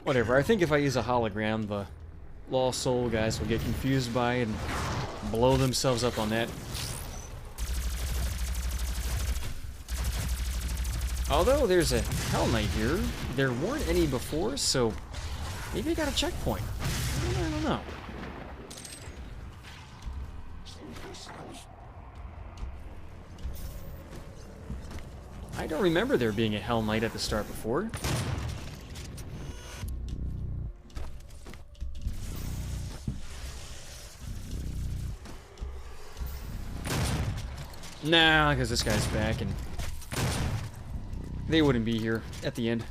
[SPEAKER 1] Whatever, I think if I use a hologram, the Lost Soul guys will get confused by it and blow themselves up on that. Although there's a Hell Knight here, there weren't any before, so maybe I got a checkpoint. I don't know. I don't remember there being a Hell Knight at the start before. Nah, because this guy's back and they wouldn't be here at the end.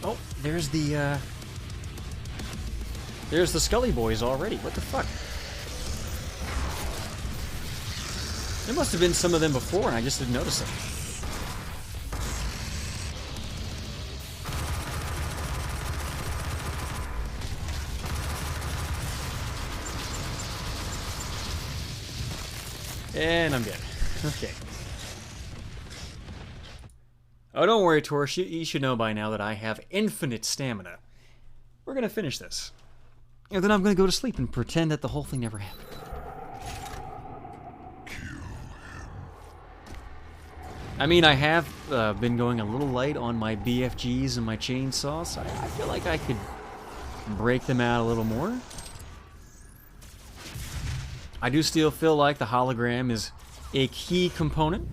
[SPEAKER 1] Oh, there's the Scully boys already. What the fuck? There must have been some of them before and I just didn't notice them. And I'm dead. Okay. Oh, don't worry, Torch. You should know by now that I have infinite stamina. We're gonna finish this. And then I'm gonna go to sleep and pretend that the whole thing never happened. I mean, I have been going a little light on my BFGs and my chainsaw, so I feel like I could break them out a little more. I do still feel like the hologram is a key component.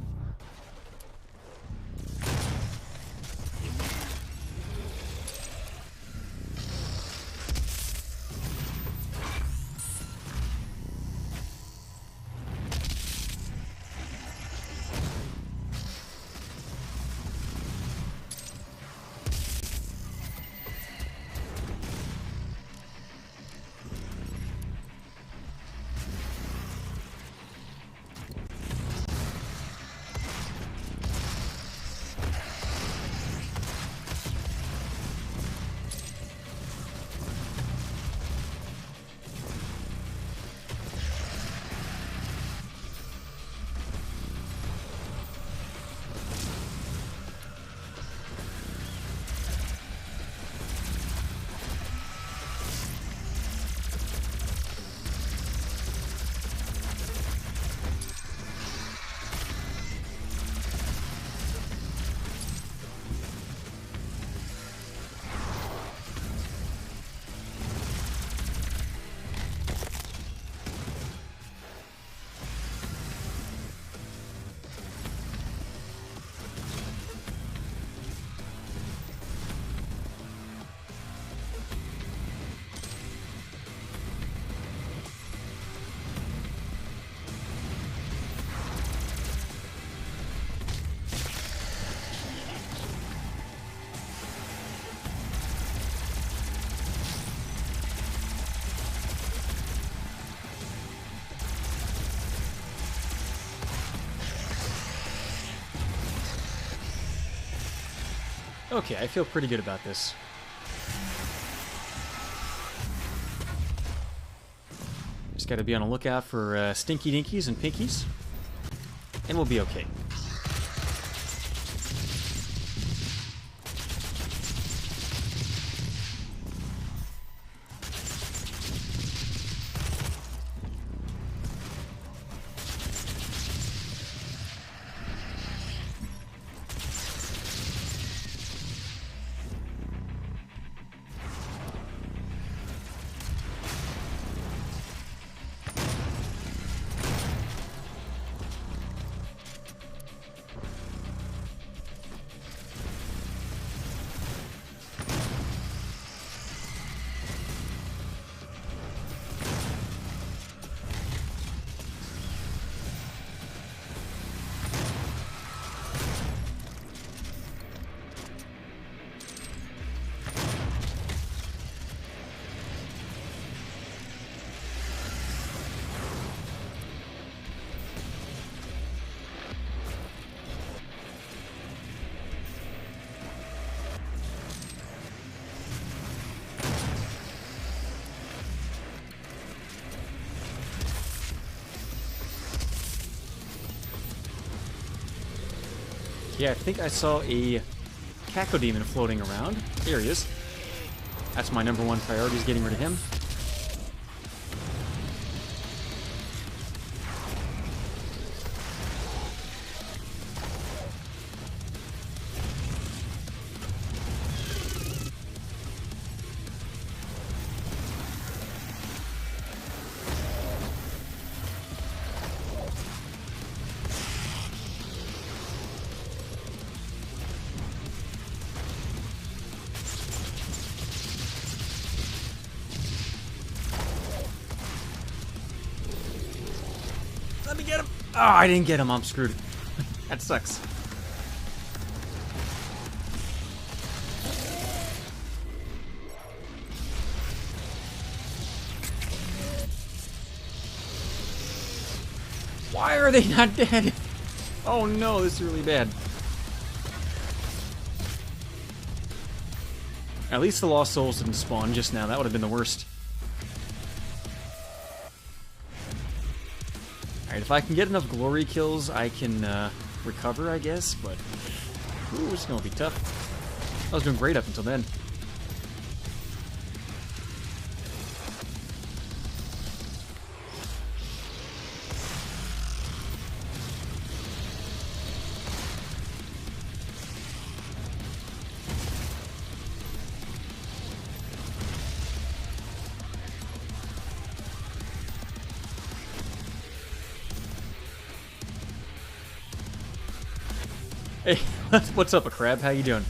[SPEAKER 1] Okay, I feel pretty good about this. Just gotta be on the lookout for stinky dinkies and pinkies, and we'll be okay. Okay, I think I saw a Cacodemon floating around. Here he is. That's my #1 priority, is getting rid of him. Let me get him! Oh, I didn't get him. I'm screwed. That sucks. Why are they not dead? Oh no, this is really bad. At least the Lost Souls didn't spawn just now. That would have been the worst. Alright, if I can get enough glory kills, I can recover, I guess, but ooh, it's gonna be tough. I was doing great up until then. Hey, what's up, a crab? How you doing?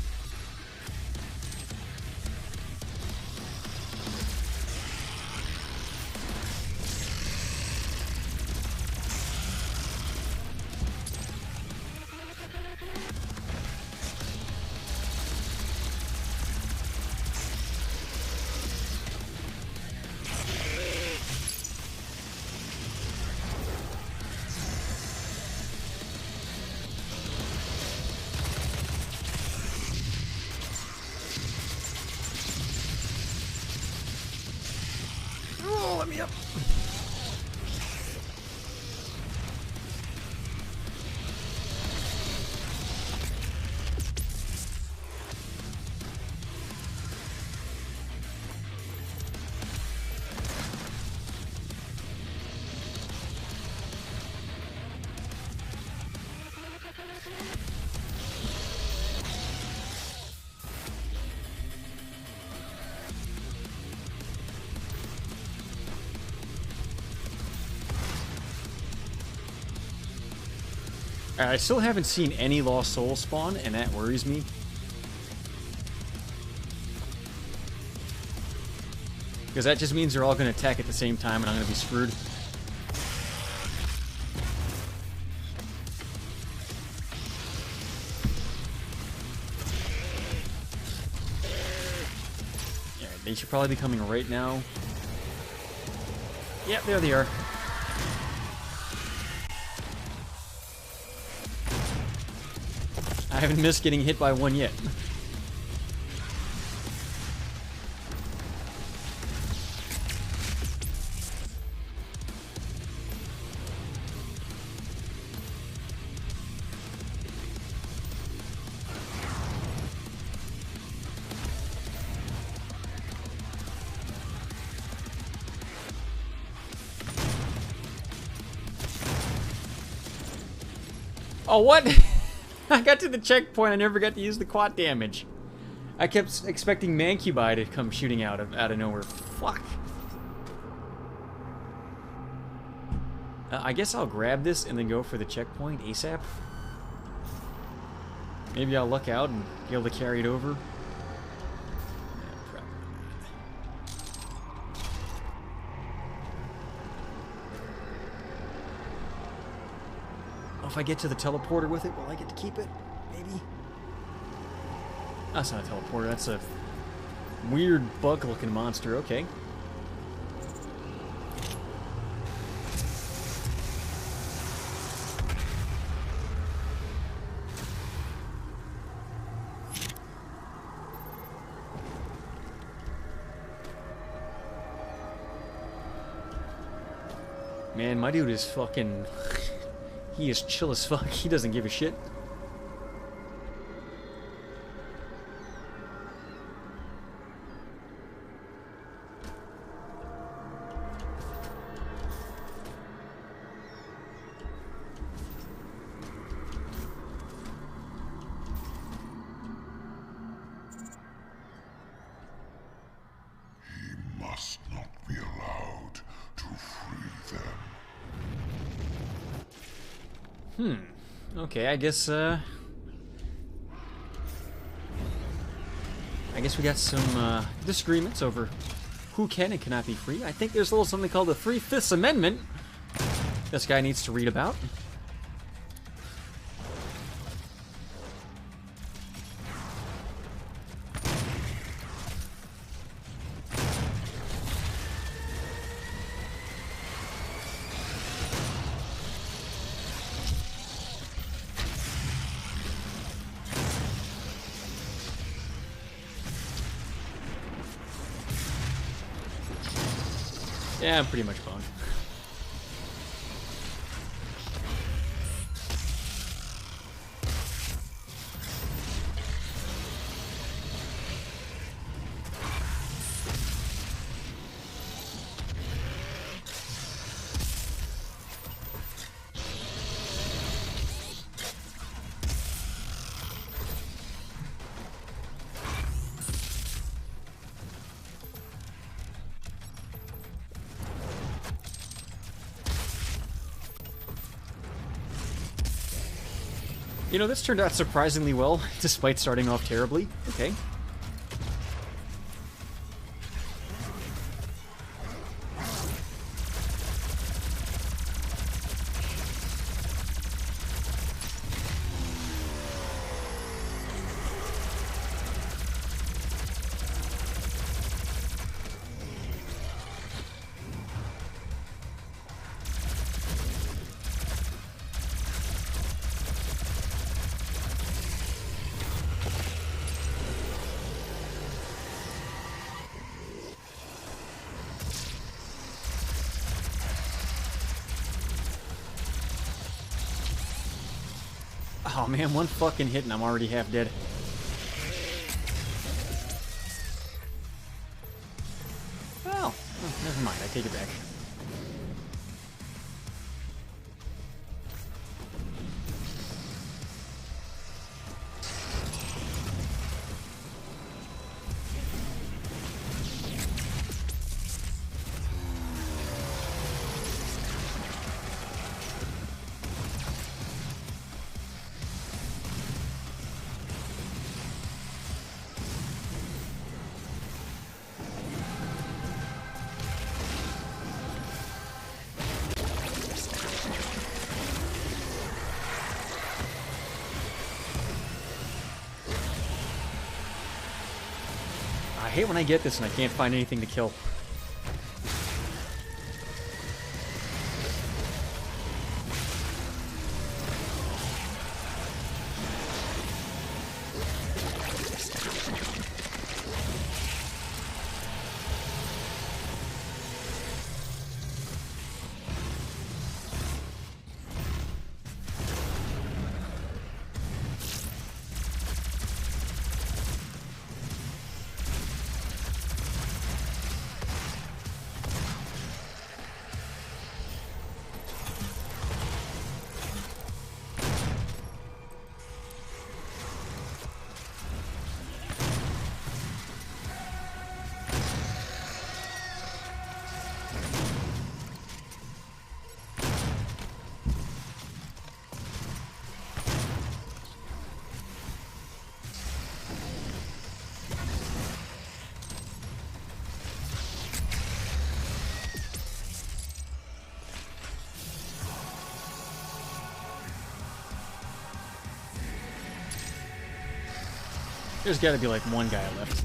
[SPEAKER 1] Oh, let me up. I still haven't seen any Lost Soul spawn, and that worries me. Because that just means they're all going to attack at the same time, and I'm going to be screwed. Yeah, they should probably be coming right now. Yep, there they are. I haven't missed getting hit by one yet. Oh, what? I got to the checkpoint, I never got to use the quad damage. I kept expecting Mancubi to come shooting out of nowhere. Fuck. I guess I'll grab this and then go for the checkpoint ASAP. Maybe I'll luck out and be able to carry it over. If I get to the teleporter with it, will I get to keep it? Maybe? That's not a teleporter, that's a weird bug-looking monster. Okay. Man, my dude is fucking... He is chill as fuck. He doesn't give a shit. Okay, I guess we got some disagreements over who can and cannot be free. I think there's a little something called the 3/5 Amendment this guy needs to read about. Yeah, I'm pretty much boned. You know, this turned out surprisingly well, despite starting off terribly. Okay. Oh man, one fucking hit and I'm already half dead. Oh, never mind, I take it back. I hate when I get this and I can't find anything to kill. There's gotta be like one guy left.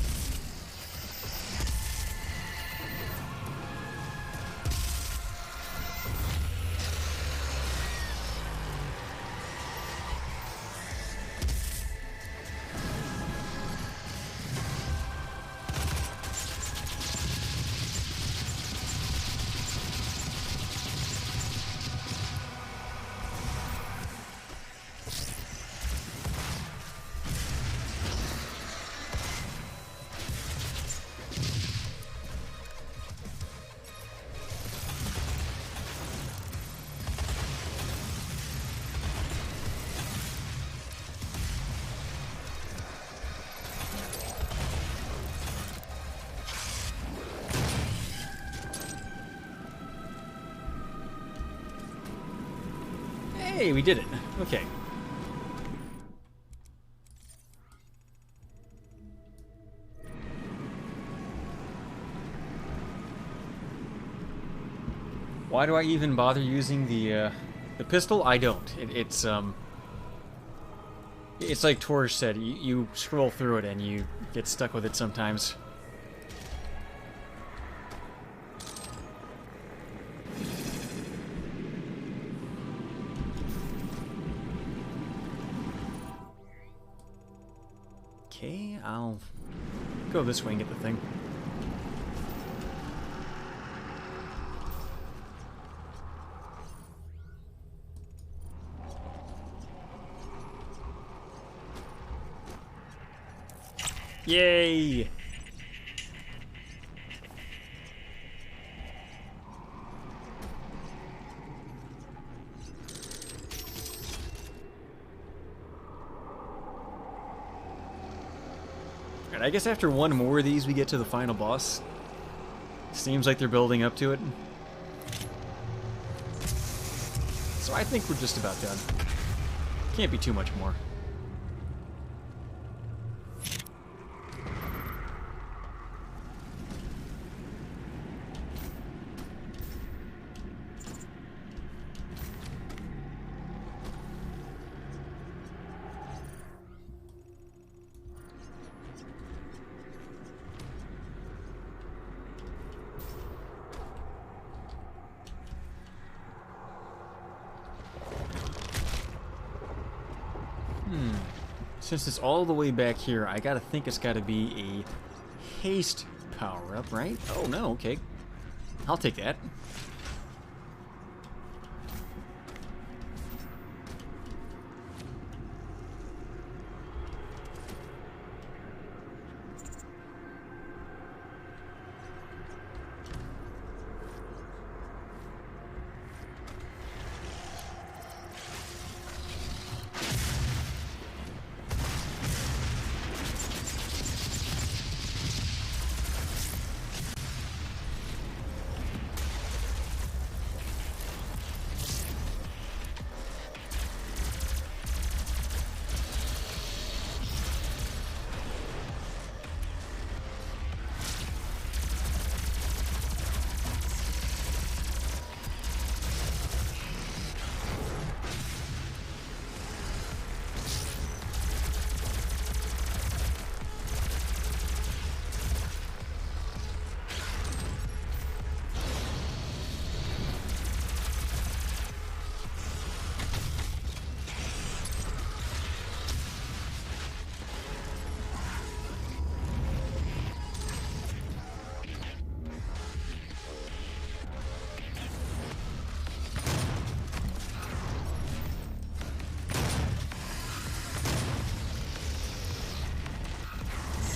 [SPEAKER 1] Hey, we did it. Okay. Why do I even bother using the pistol? I don't. It's like Torj said, you scroll through it and you get stuck with it sometimes. Okay, I'll go this way and get the thing. Yay! Alright, I guess after one more of these we get to the final boss. Seems like they're building up to it. So I think we're just about done. Can't be too much more. Since it's all the way back here, I gotta think it's gotta be a haste power-up, right? Oh no, okay. I'll take that.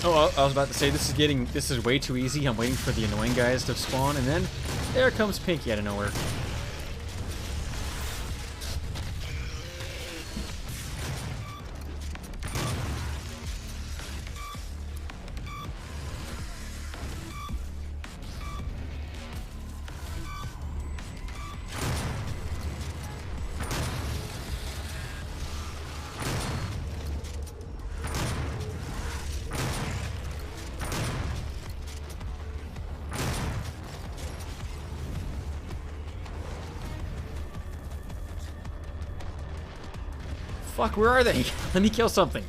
[SPEAKER 1] Oh, I was about to say, this is way too easy. I'm waiting for the annoying guys to spawn, and then there comes Pinky out of nowhere. Fuck, where are they? Let me kill something.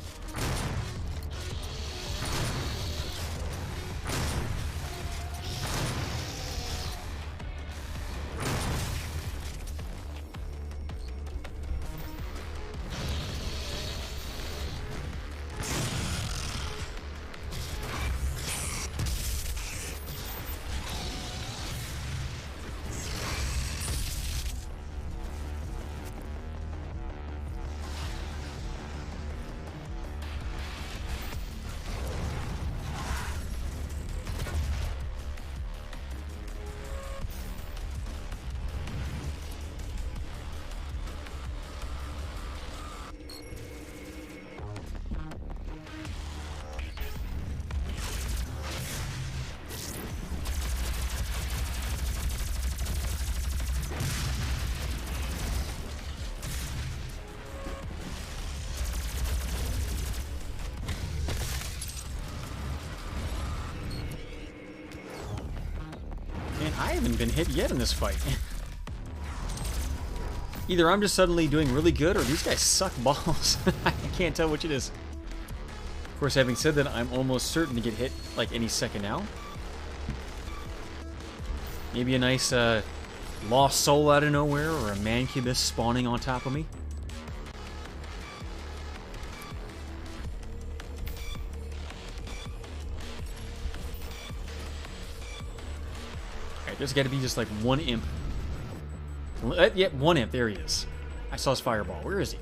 [SPEAKER 1] haven't been hit yet in this fight. Either I'm just suddenly doing really good, or these guys suck balls. I can't tell which it is. Of course, having said that, I'm almost certain to get hit like any second now. Maybe a nice lost soul out of nowhere, or a mancubus spawning on top of me. Alright, there's got to be just like one imp. Yep, one imp. There he is. I saw his fireball. Where is he?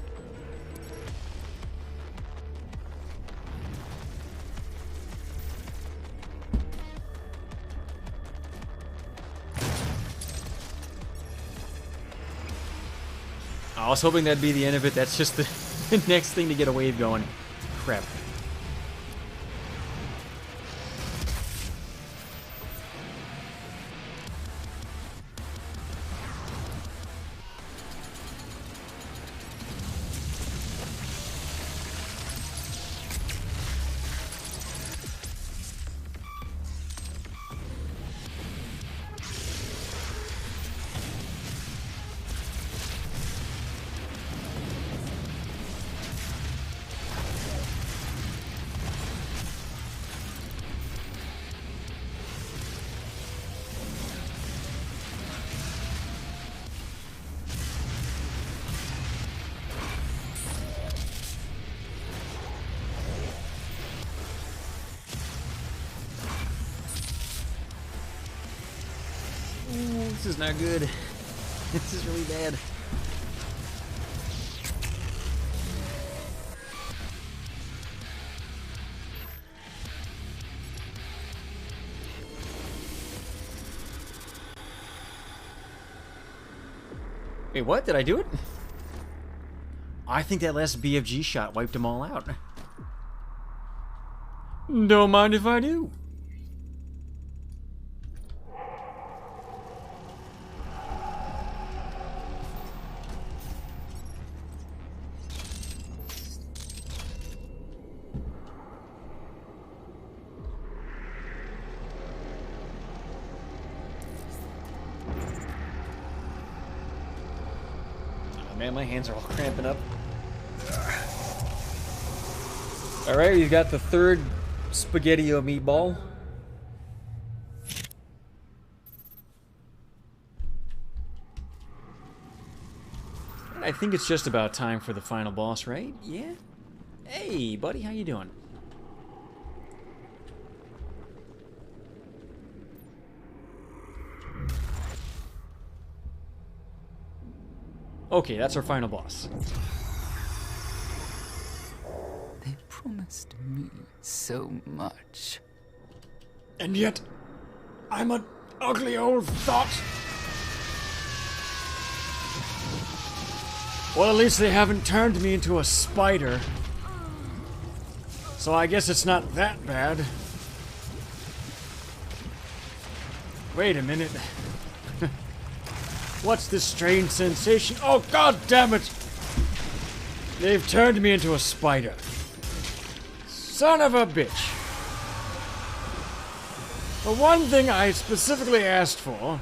[SPEAKER 1] I was hoping that'd be the end of it. That's just the next thing to get a wave going. Crap. This is not good. This is really bad. Wait, what? Did I do it? I think that last BFG shot wiped them all out. Don't mind if I do. Man, my hands are all cramping up. Alright, we've got the third spaghetti-o meatball. I think it's just about time for the final boss, right? Yeah? Hey, buddy, how you doing? Okay, that's our final boss.
[SPEAKER 5] They promised me so much.
[SPEAKER 1] And yet, I'm an ugly old thought. Well, at least they haven't turned me into a spider. So I guess it's not that bad. Wait a minute. What's this strange sensation? Oh, god damn it! They've turned me into a spider. Son of a bitch. The one thing I specifically asked for.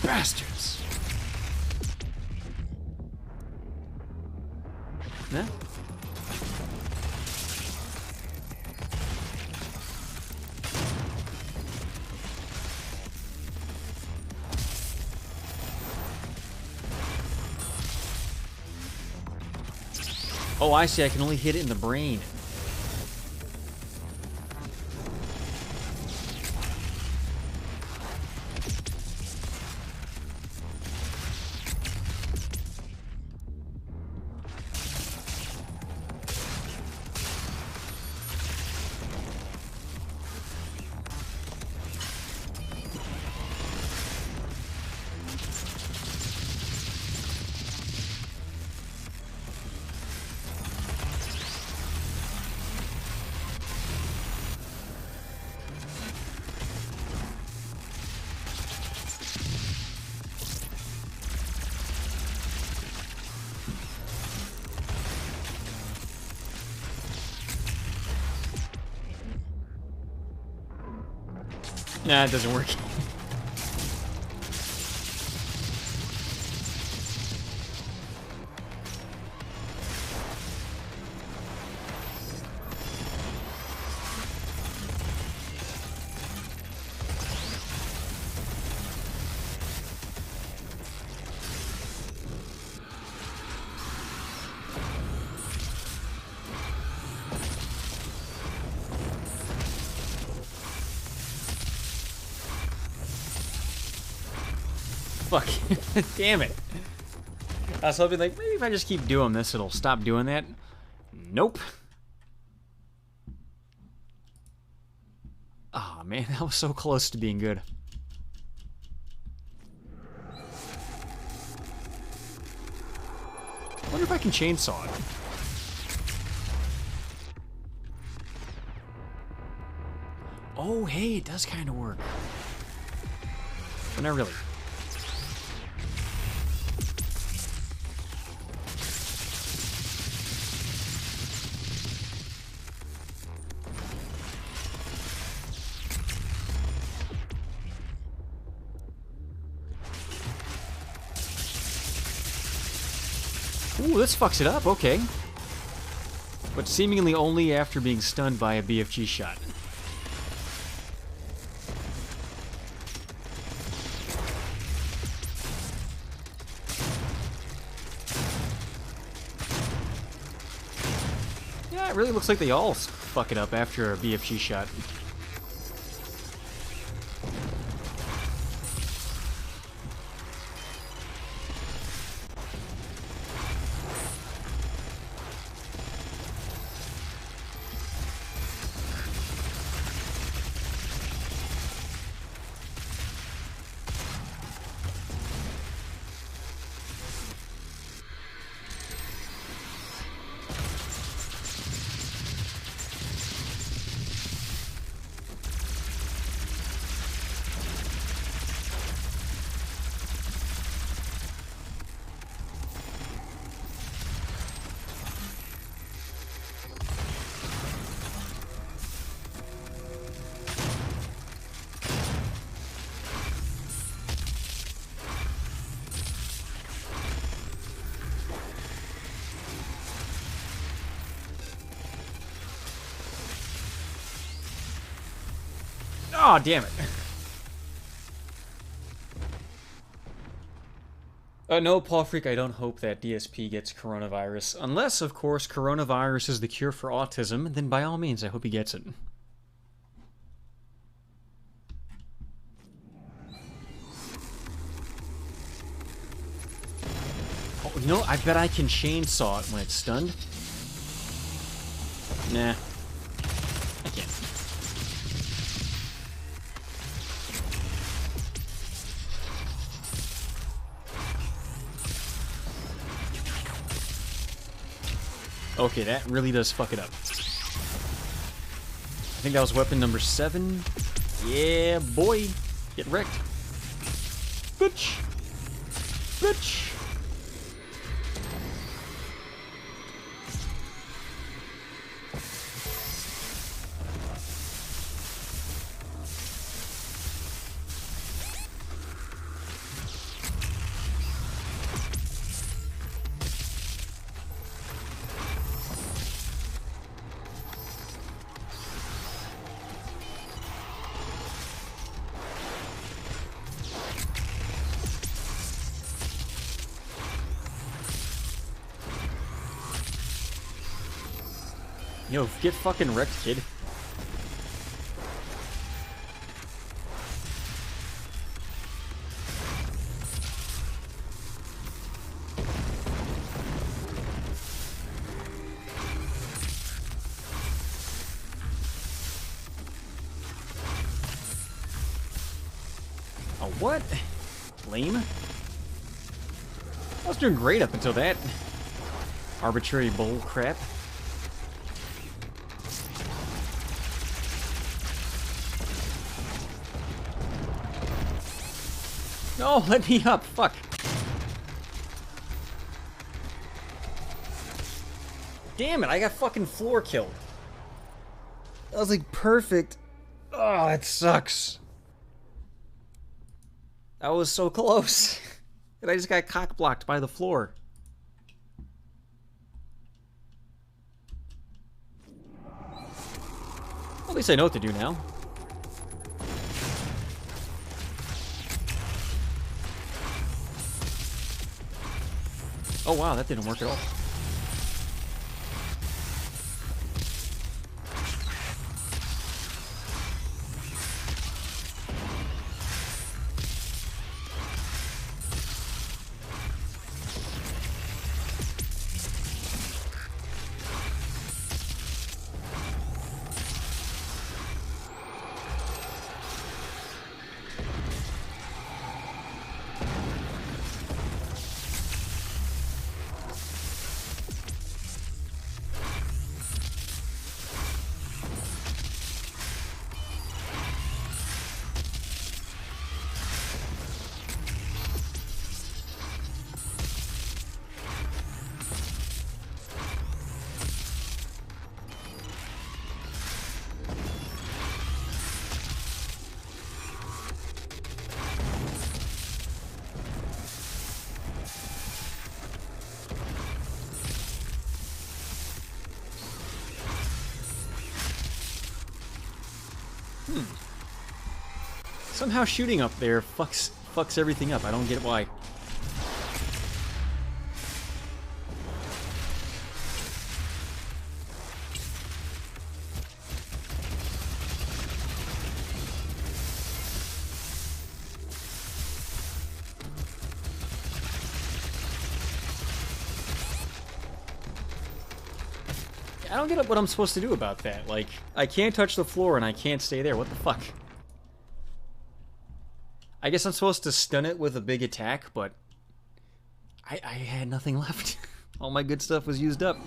[SPEAKER 1] Bastards. Huh? Oh, I see. I can only hit it in the brain. Nah, it doesn't work. Fuck. Damn it. I was hoping, like, maybe if I just keep doing this, it'll stop doing that. Nope. Oh, man, that was so close to being good. I wonder if I can chainsaw it. Oh, hey, it does kind of work. But not really. Ooh, this fucks it up, okay. But seemingly only after being stunned by a BFG shot. Yeah, it really looks like they all fuck it up after a BFG shot. Oh, damn it. No, Paul Freak, I don't hope that DSP gets coronavirus. Unless, of course, coronavirus is the cure for autism, then by all means, I hope he gets it. Oh, you know, I bet I can chainsaw it when it's stunned. Nah. I can't. Okay, that really does fuck it up. I think that was weapon number 7. Yeah, boy. Get wrecked. Bitch. Bitch. Yo, get fucking wrecked, kid. Oh, what? Lame? I was doing great up until that arbitrary bull crap. No, let me up. Fuck. Damn it, I got fucking floor killed. That was like perfect. Oh, that sucks. That was so close. And I just got cock blocked by the floor. At least I know what to do now. Oh wow, that didn't work at all. Somehow shooting up there fucks everything up. I don't get why. I don't get what I'm supposed to do about that. Like, I can't touch the floor and I can't stay there. What the fuck? I guess I'm supposed to stun it with a big attack, but I had nothing left. All my good stuff was used up.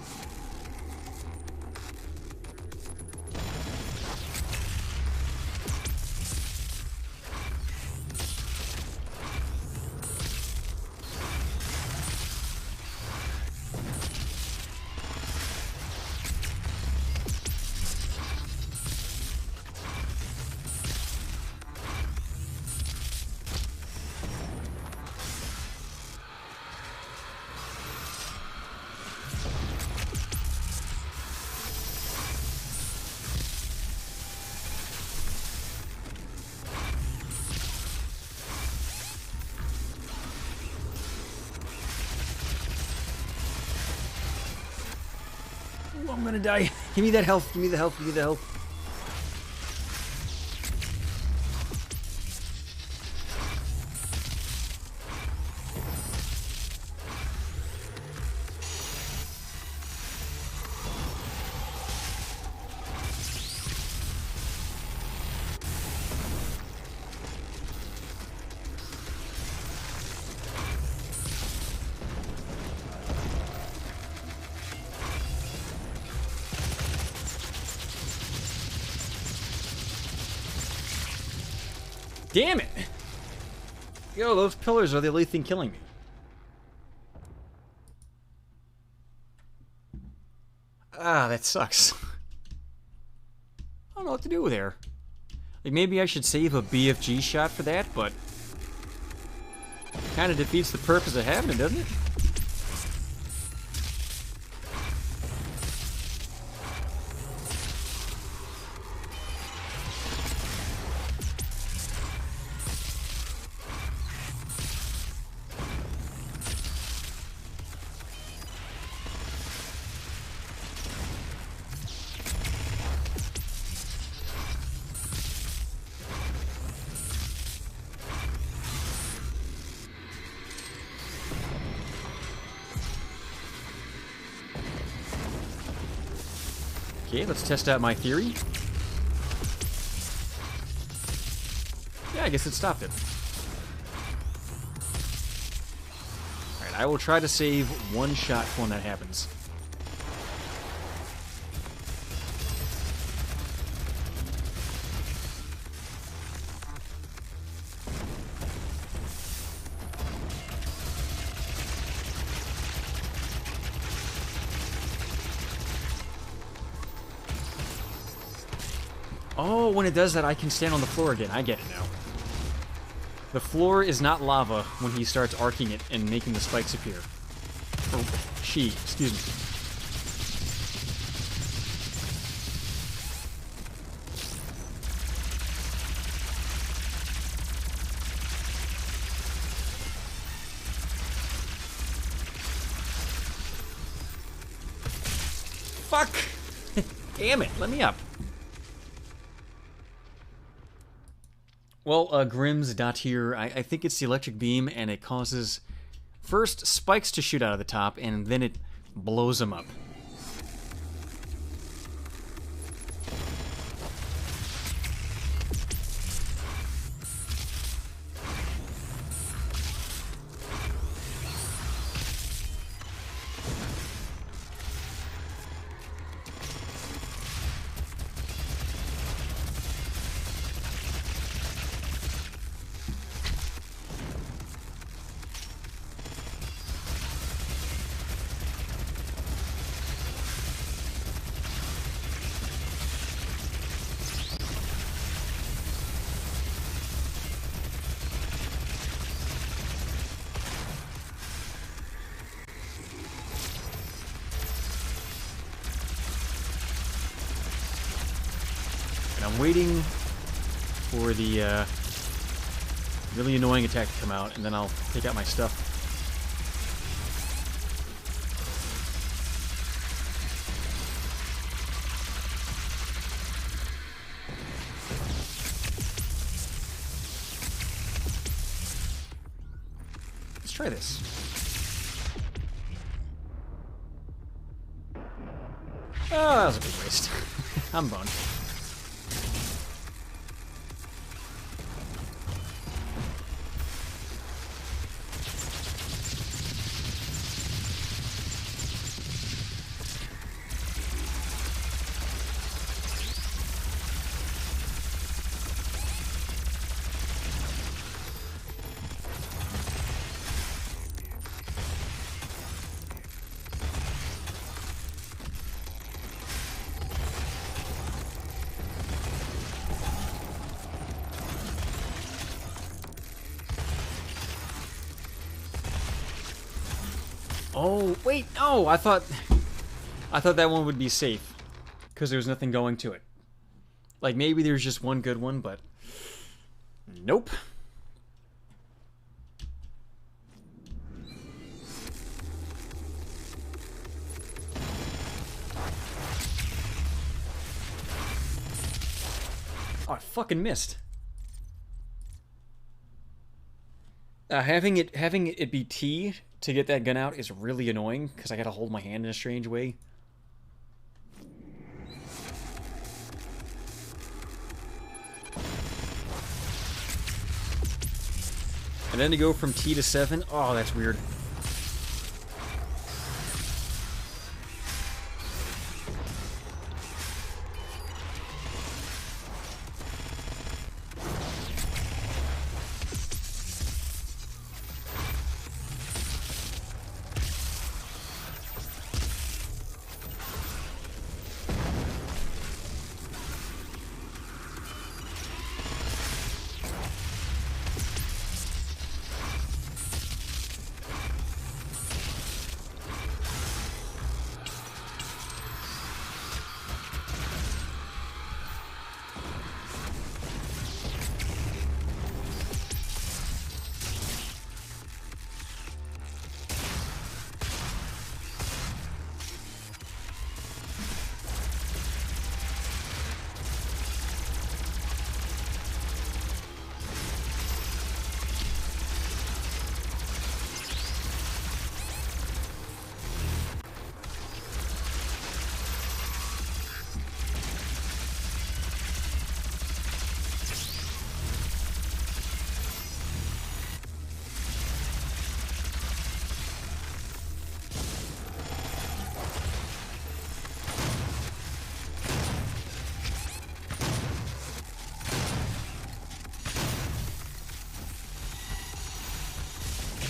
[SPEAKER 1] I'm gonna die. Give me that health. Give me the health. Give me the health. Damn it! Yo, those pillars are the only thing killing me. Ah, that sucks. I don't know what to do there. Like, maybe I should save a BFG shot for that, but kind of defeats the purpose of having it, doesn't it? Okay, let's test out my theory. Yeah, I guess it stopped it. Alright, I will try to save one shot when that happens. Oh, when it does that, I can stand on the floor again. I get it now. The floor is not lava when he starts arcing it and making the spikes appear. Or she, excuse me. Fuck! Damn it, let me up. Well, Grimm's dot here. I think it's the electric beam, and it causes first spikes to shoot out of the top, and then it blows them up. I'm waiting for the really annoying attack to come out, and then I'll take out my stuff. Let's try this. Oh, that was a big waste. I'm boned. Oh, wait, no! I thought that one would be safe. Because there was nothing going to it. Like, maybe there's just one good one, but... Nope. Oh, I fucking missed. Having it be T to get that gun out is really annoying because I gotta hold my hand in a strange way. And then to go from T to 7, oh, that's weird.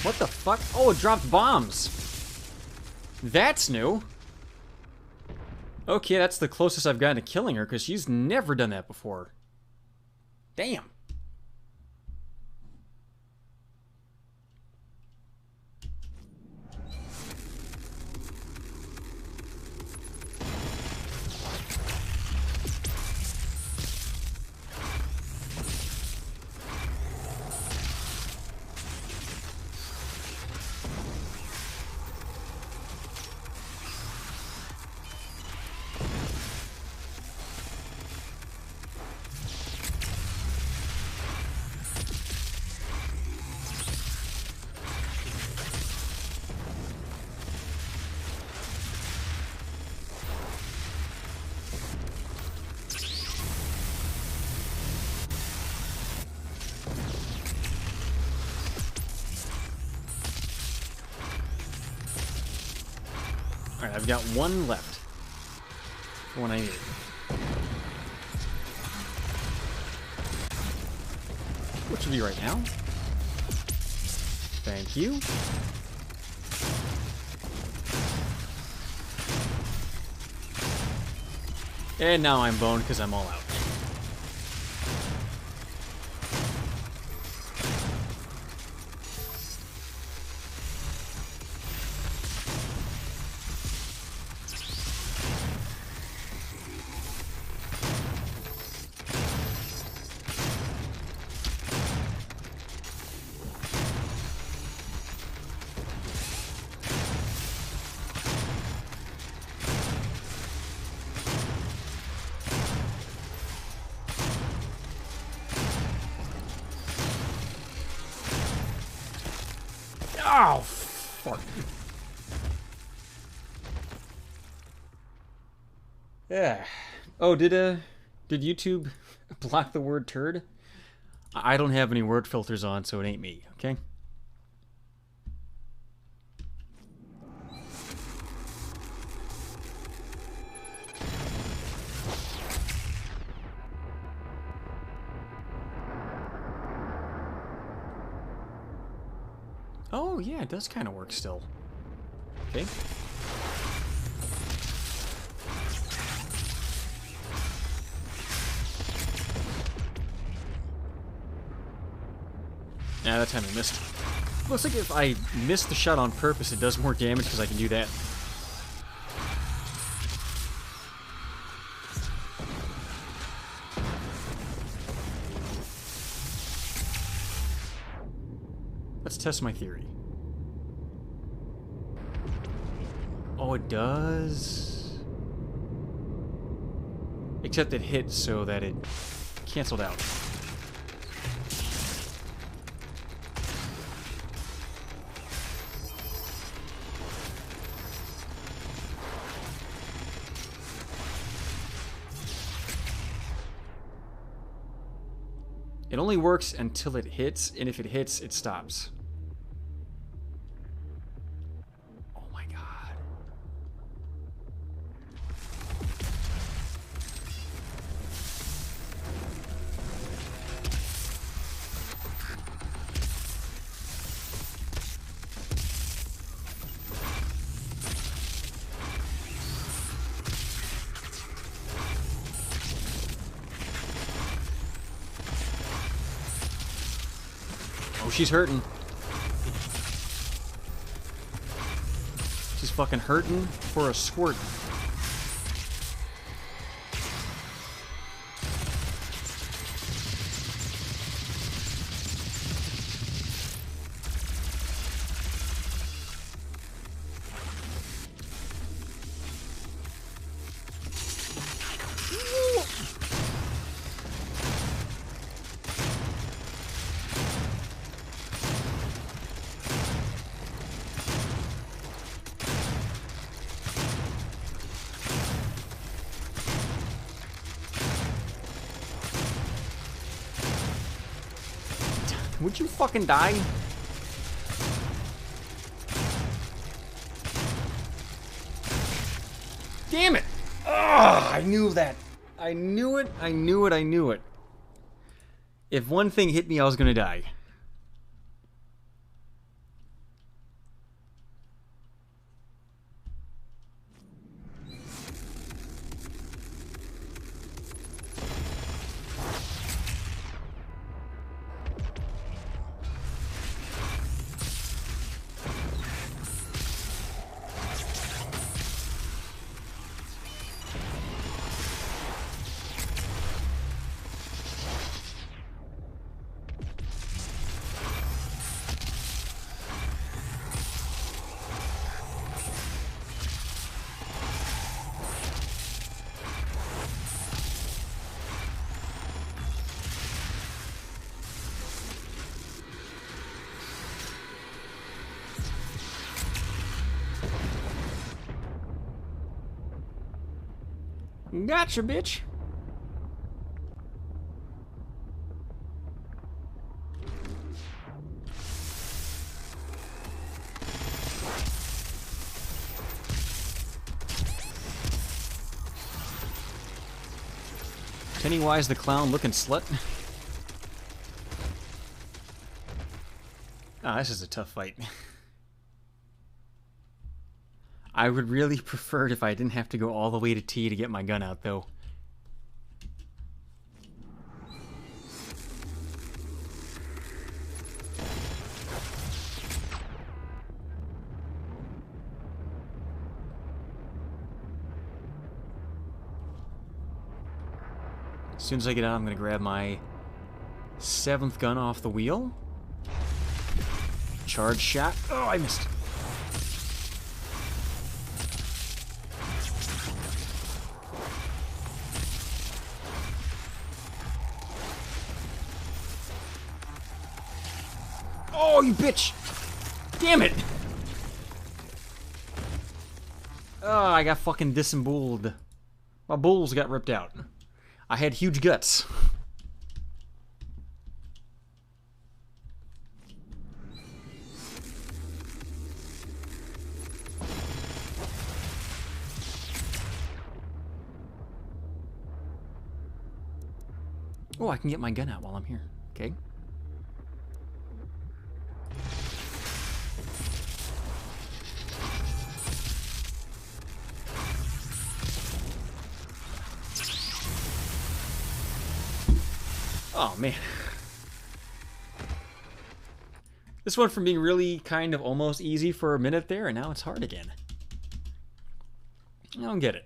[SPEAKER 1] What the fuck? Oh, it dropped bombs. That's new. Okay, that's the closest I've gotten to killing her, because she's never done that before. Damn. Alright, I've got one left. The one I need. Which will be right now. Thank you. And now I'm boned because I'm all out. Oh, fuck. Yeah. Oh, did YouTube block the word turd? I don't have any word filters on, so it ain't me, okay? Oh, yeah, it does kind of work still. Okay. Yeah, that time I missed. Looks like if I miss the shot on purpose, it does more damage because I can do that. Let's test my theory. Oh, it does. Except it hit so that it canceled out. It only works until it hits, and if it hits, it stops. Oh my god. Oh, she's hurting. She's fucking hurting for a squirt. Would you fucking die? Damn it! Ugh, I knew that. I knew it, I knew it, I knew it. If one thing hit me, I was gonna die. Gotcha, bitch. Pennywise the clown looking slut. Ah, this is a tough fight. I would really prefer it if I didn't have to go all the way to T to get my gun out, though. As soon as I get out, I'm going to grab my 7th gun off the wheel. Charge shot. Oh, I missed. Oh, you bitch! Damn it! Oh, I got fucking disemboweled. My balls got ripped out. I had huge guts. Oh, I can get my gun out while I'm here. Okay. Oh, man. This went from being really kind of almost easy for a minute there, and now it's hard again. I don't get it.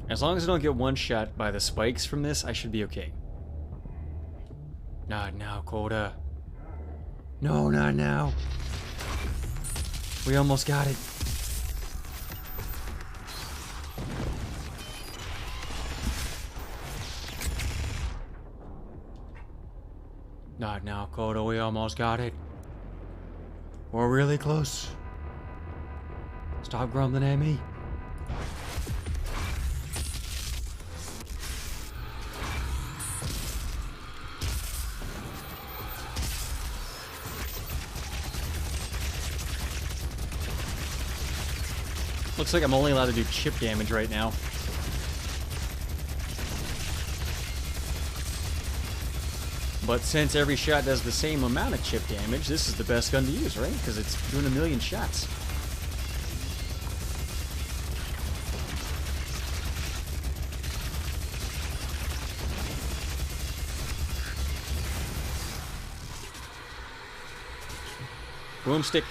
[SPEAKER 1] As long as I don't get one shot by the spikes from this, I should be okay. Not now, Coda. No, not now. We almost got it. Not now, Coda. We almost got it. We're really close. Stop grumbling at me. Looks like I'm only allowed to do chip damage right now. But since every shot does the same amount of chip damage, this is the best gun to use, right? Because it's doing 1,000,000 shots. Boomstick.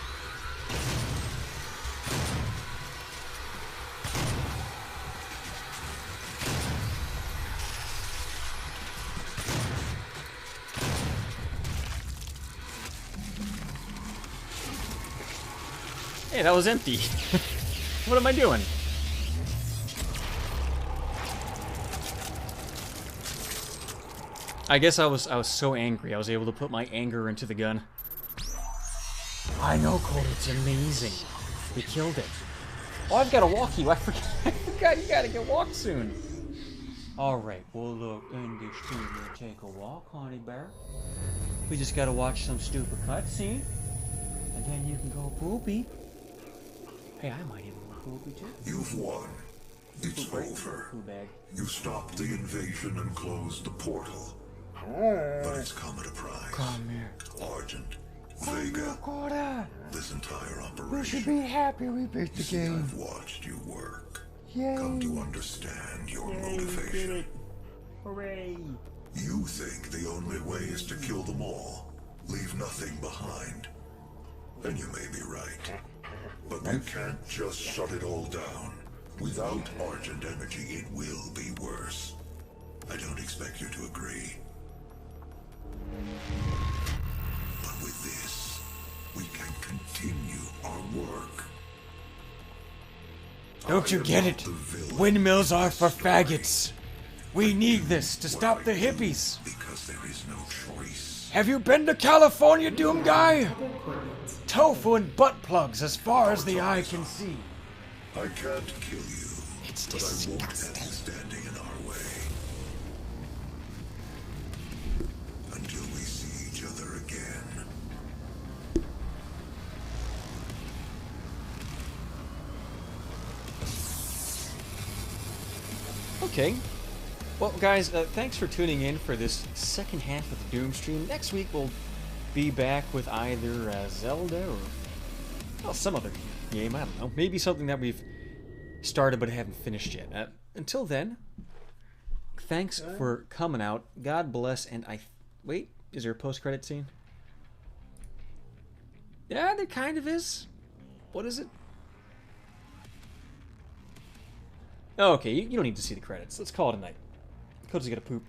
[SPEAKER 1] Hey, that was empty. What am I doing? I guess I was so angry. I was able to put my anger into the gun. I know, Cole. It's amazing. We killed it. Oh, I've got to walk you. I forgot you gotta get walked soon. All right. Well, look, in this studio, take a walk, honey bear. We just gotta watch some stupid cutscene, and then you can go poopy. Hey, I might even want poopy too.
[SPEAKER 2] You've won. It's over. You stopped the invasion and closed the portal. But it's come at a price.
[SPEAKER 1] Come here.
[SPEAKER 2] Argent, Vega, this entire operation.
[SPEAKER 13] We should be happy we beat the game.
[SPEAKER 2] I've watched you work.
[SPEAKER 13] Yay.
[SPEAKER 2] Come to understand your motivation.
[SPEAKER 1] Hooray!
[SPEAKER 2] You think the only way is to kill them all, leave nothing behind. And you may be right. But we can't just shut it all down. Without Argent energy, it will be worse. I don't expect you to agree. But with this, we can continue our work.
[SPEAKER 1] Don't you get it? Windmills are for faggots. We need this to stop the hippies.
[SPEAKER 2] Because there is no choice.
[SPEAKER 1] Have you been to California, Doom Guy? Tofu and butt plugs as far as the eye can see.
[SPEAKER 2] I can't kill you, but I won't have you standing in our way.
[SPEAKER 1] Okay. Well, guys, thanks for tuning in for this second half of the Doom stream. Next week we'll be back with either Zelda or, well, some other game. I don't know. Maybe something that we've started but haven't finished yet. Until then, thanks for coming out. God bless, and wait, is there a post-credit scene? Yeah, there kind of is. What is it? Oh, okay, you don't need to see the credits. Let's call it a night. Cody's gonna poop.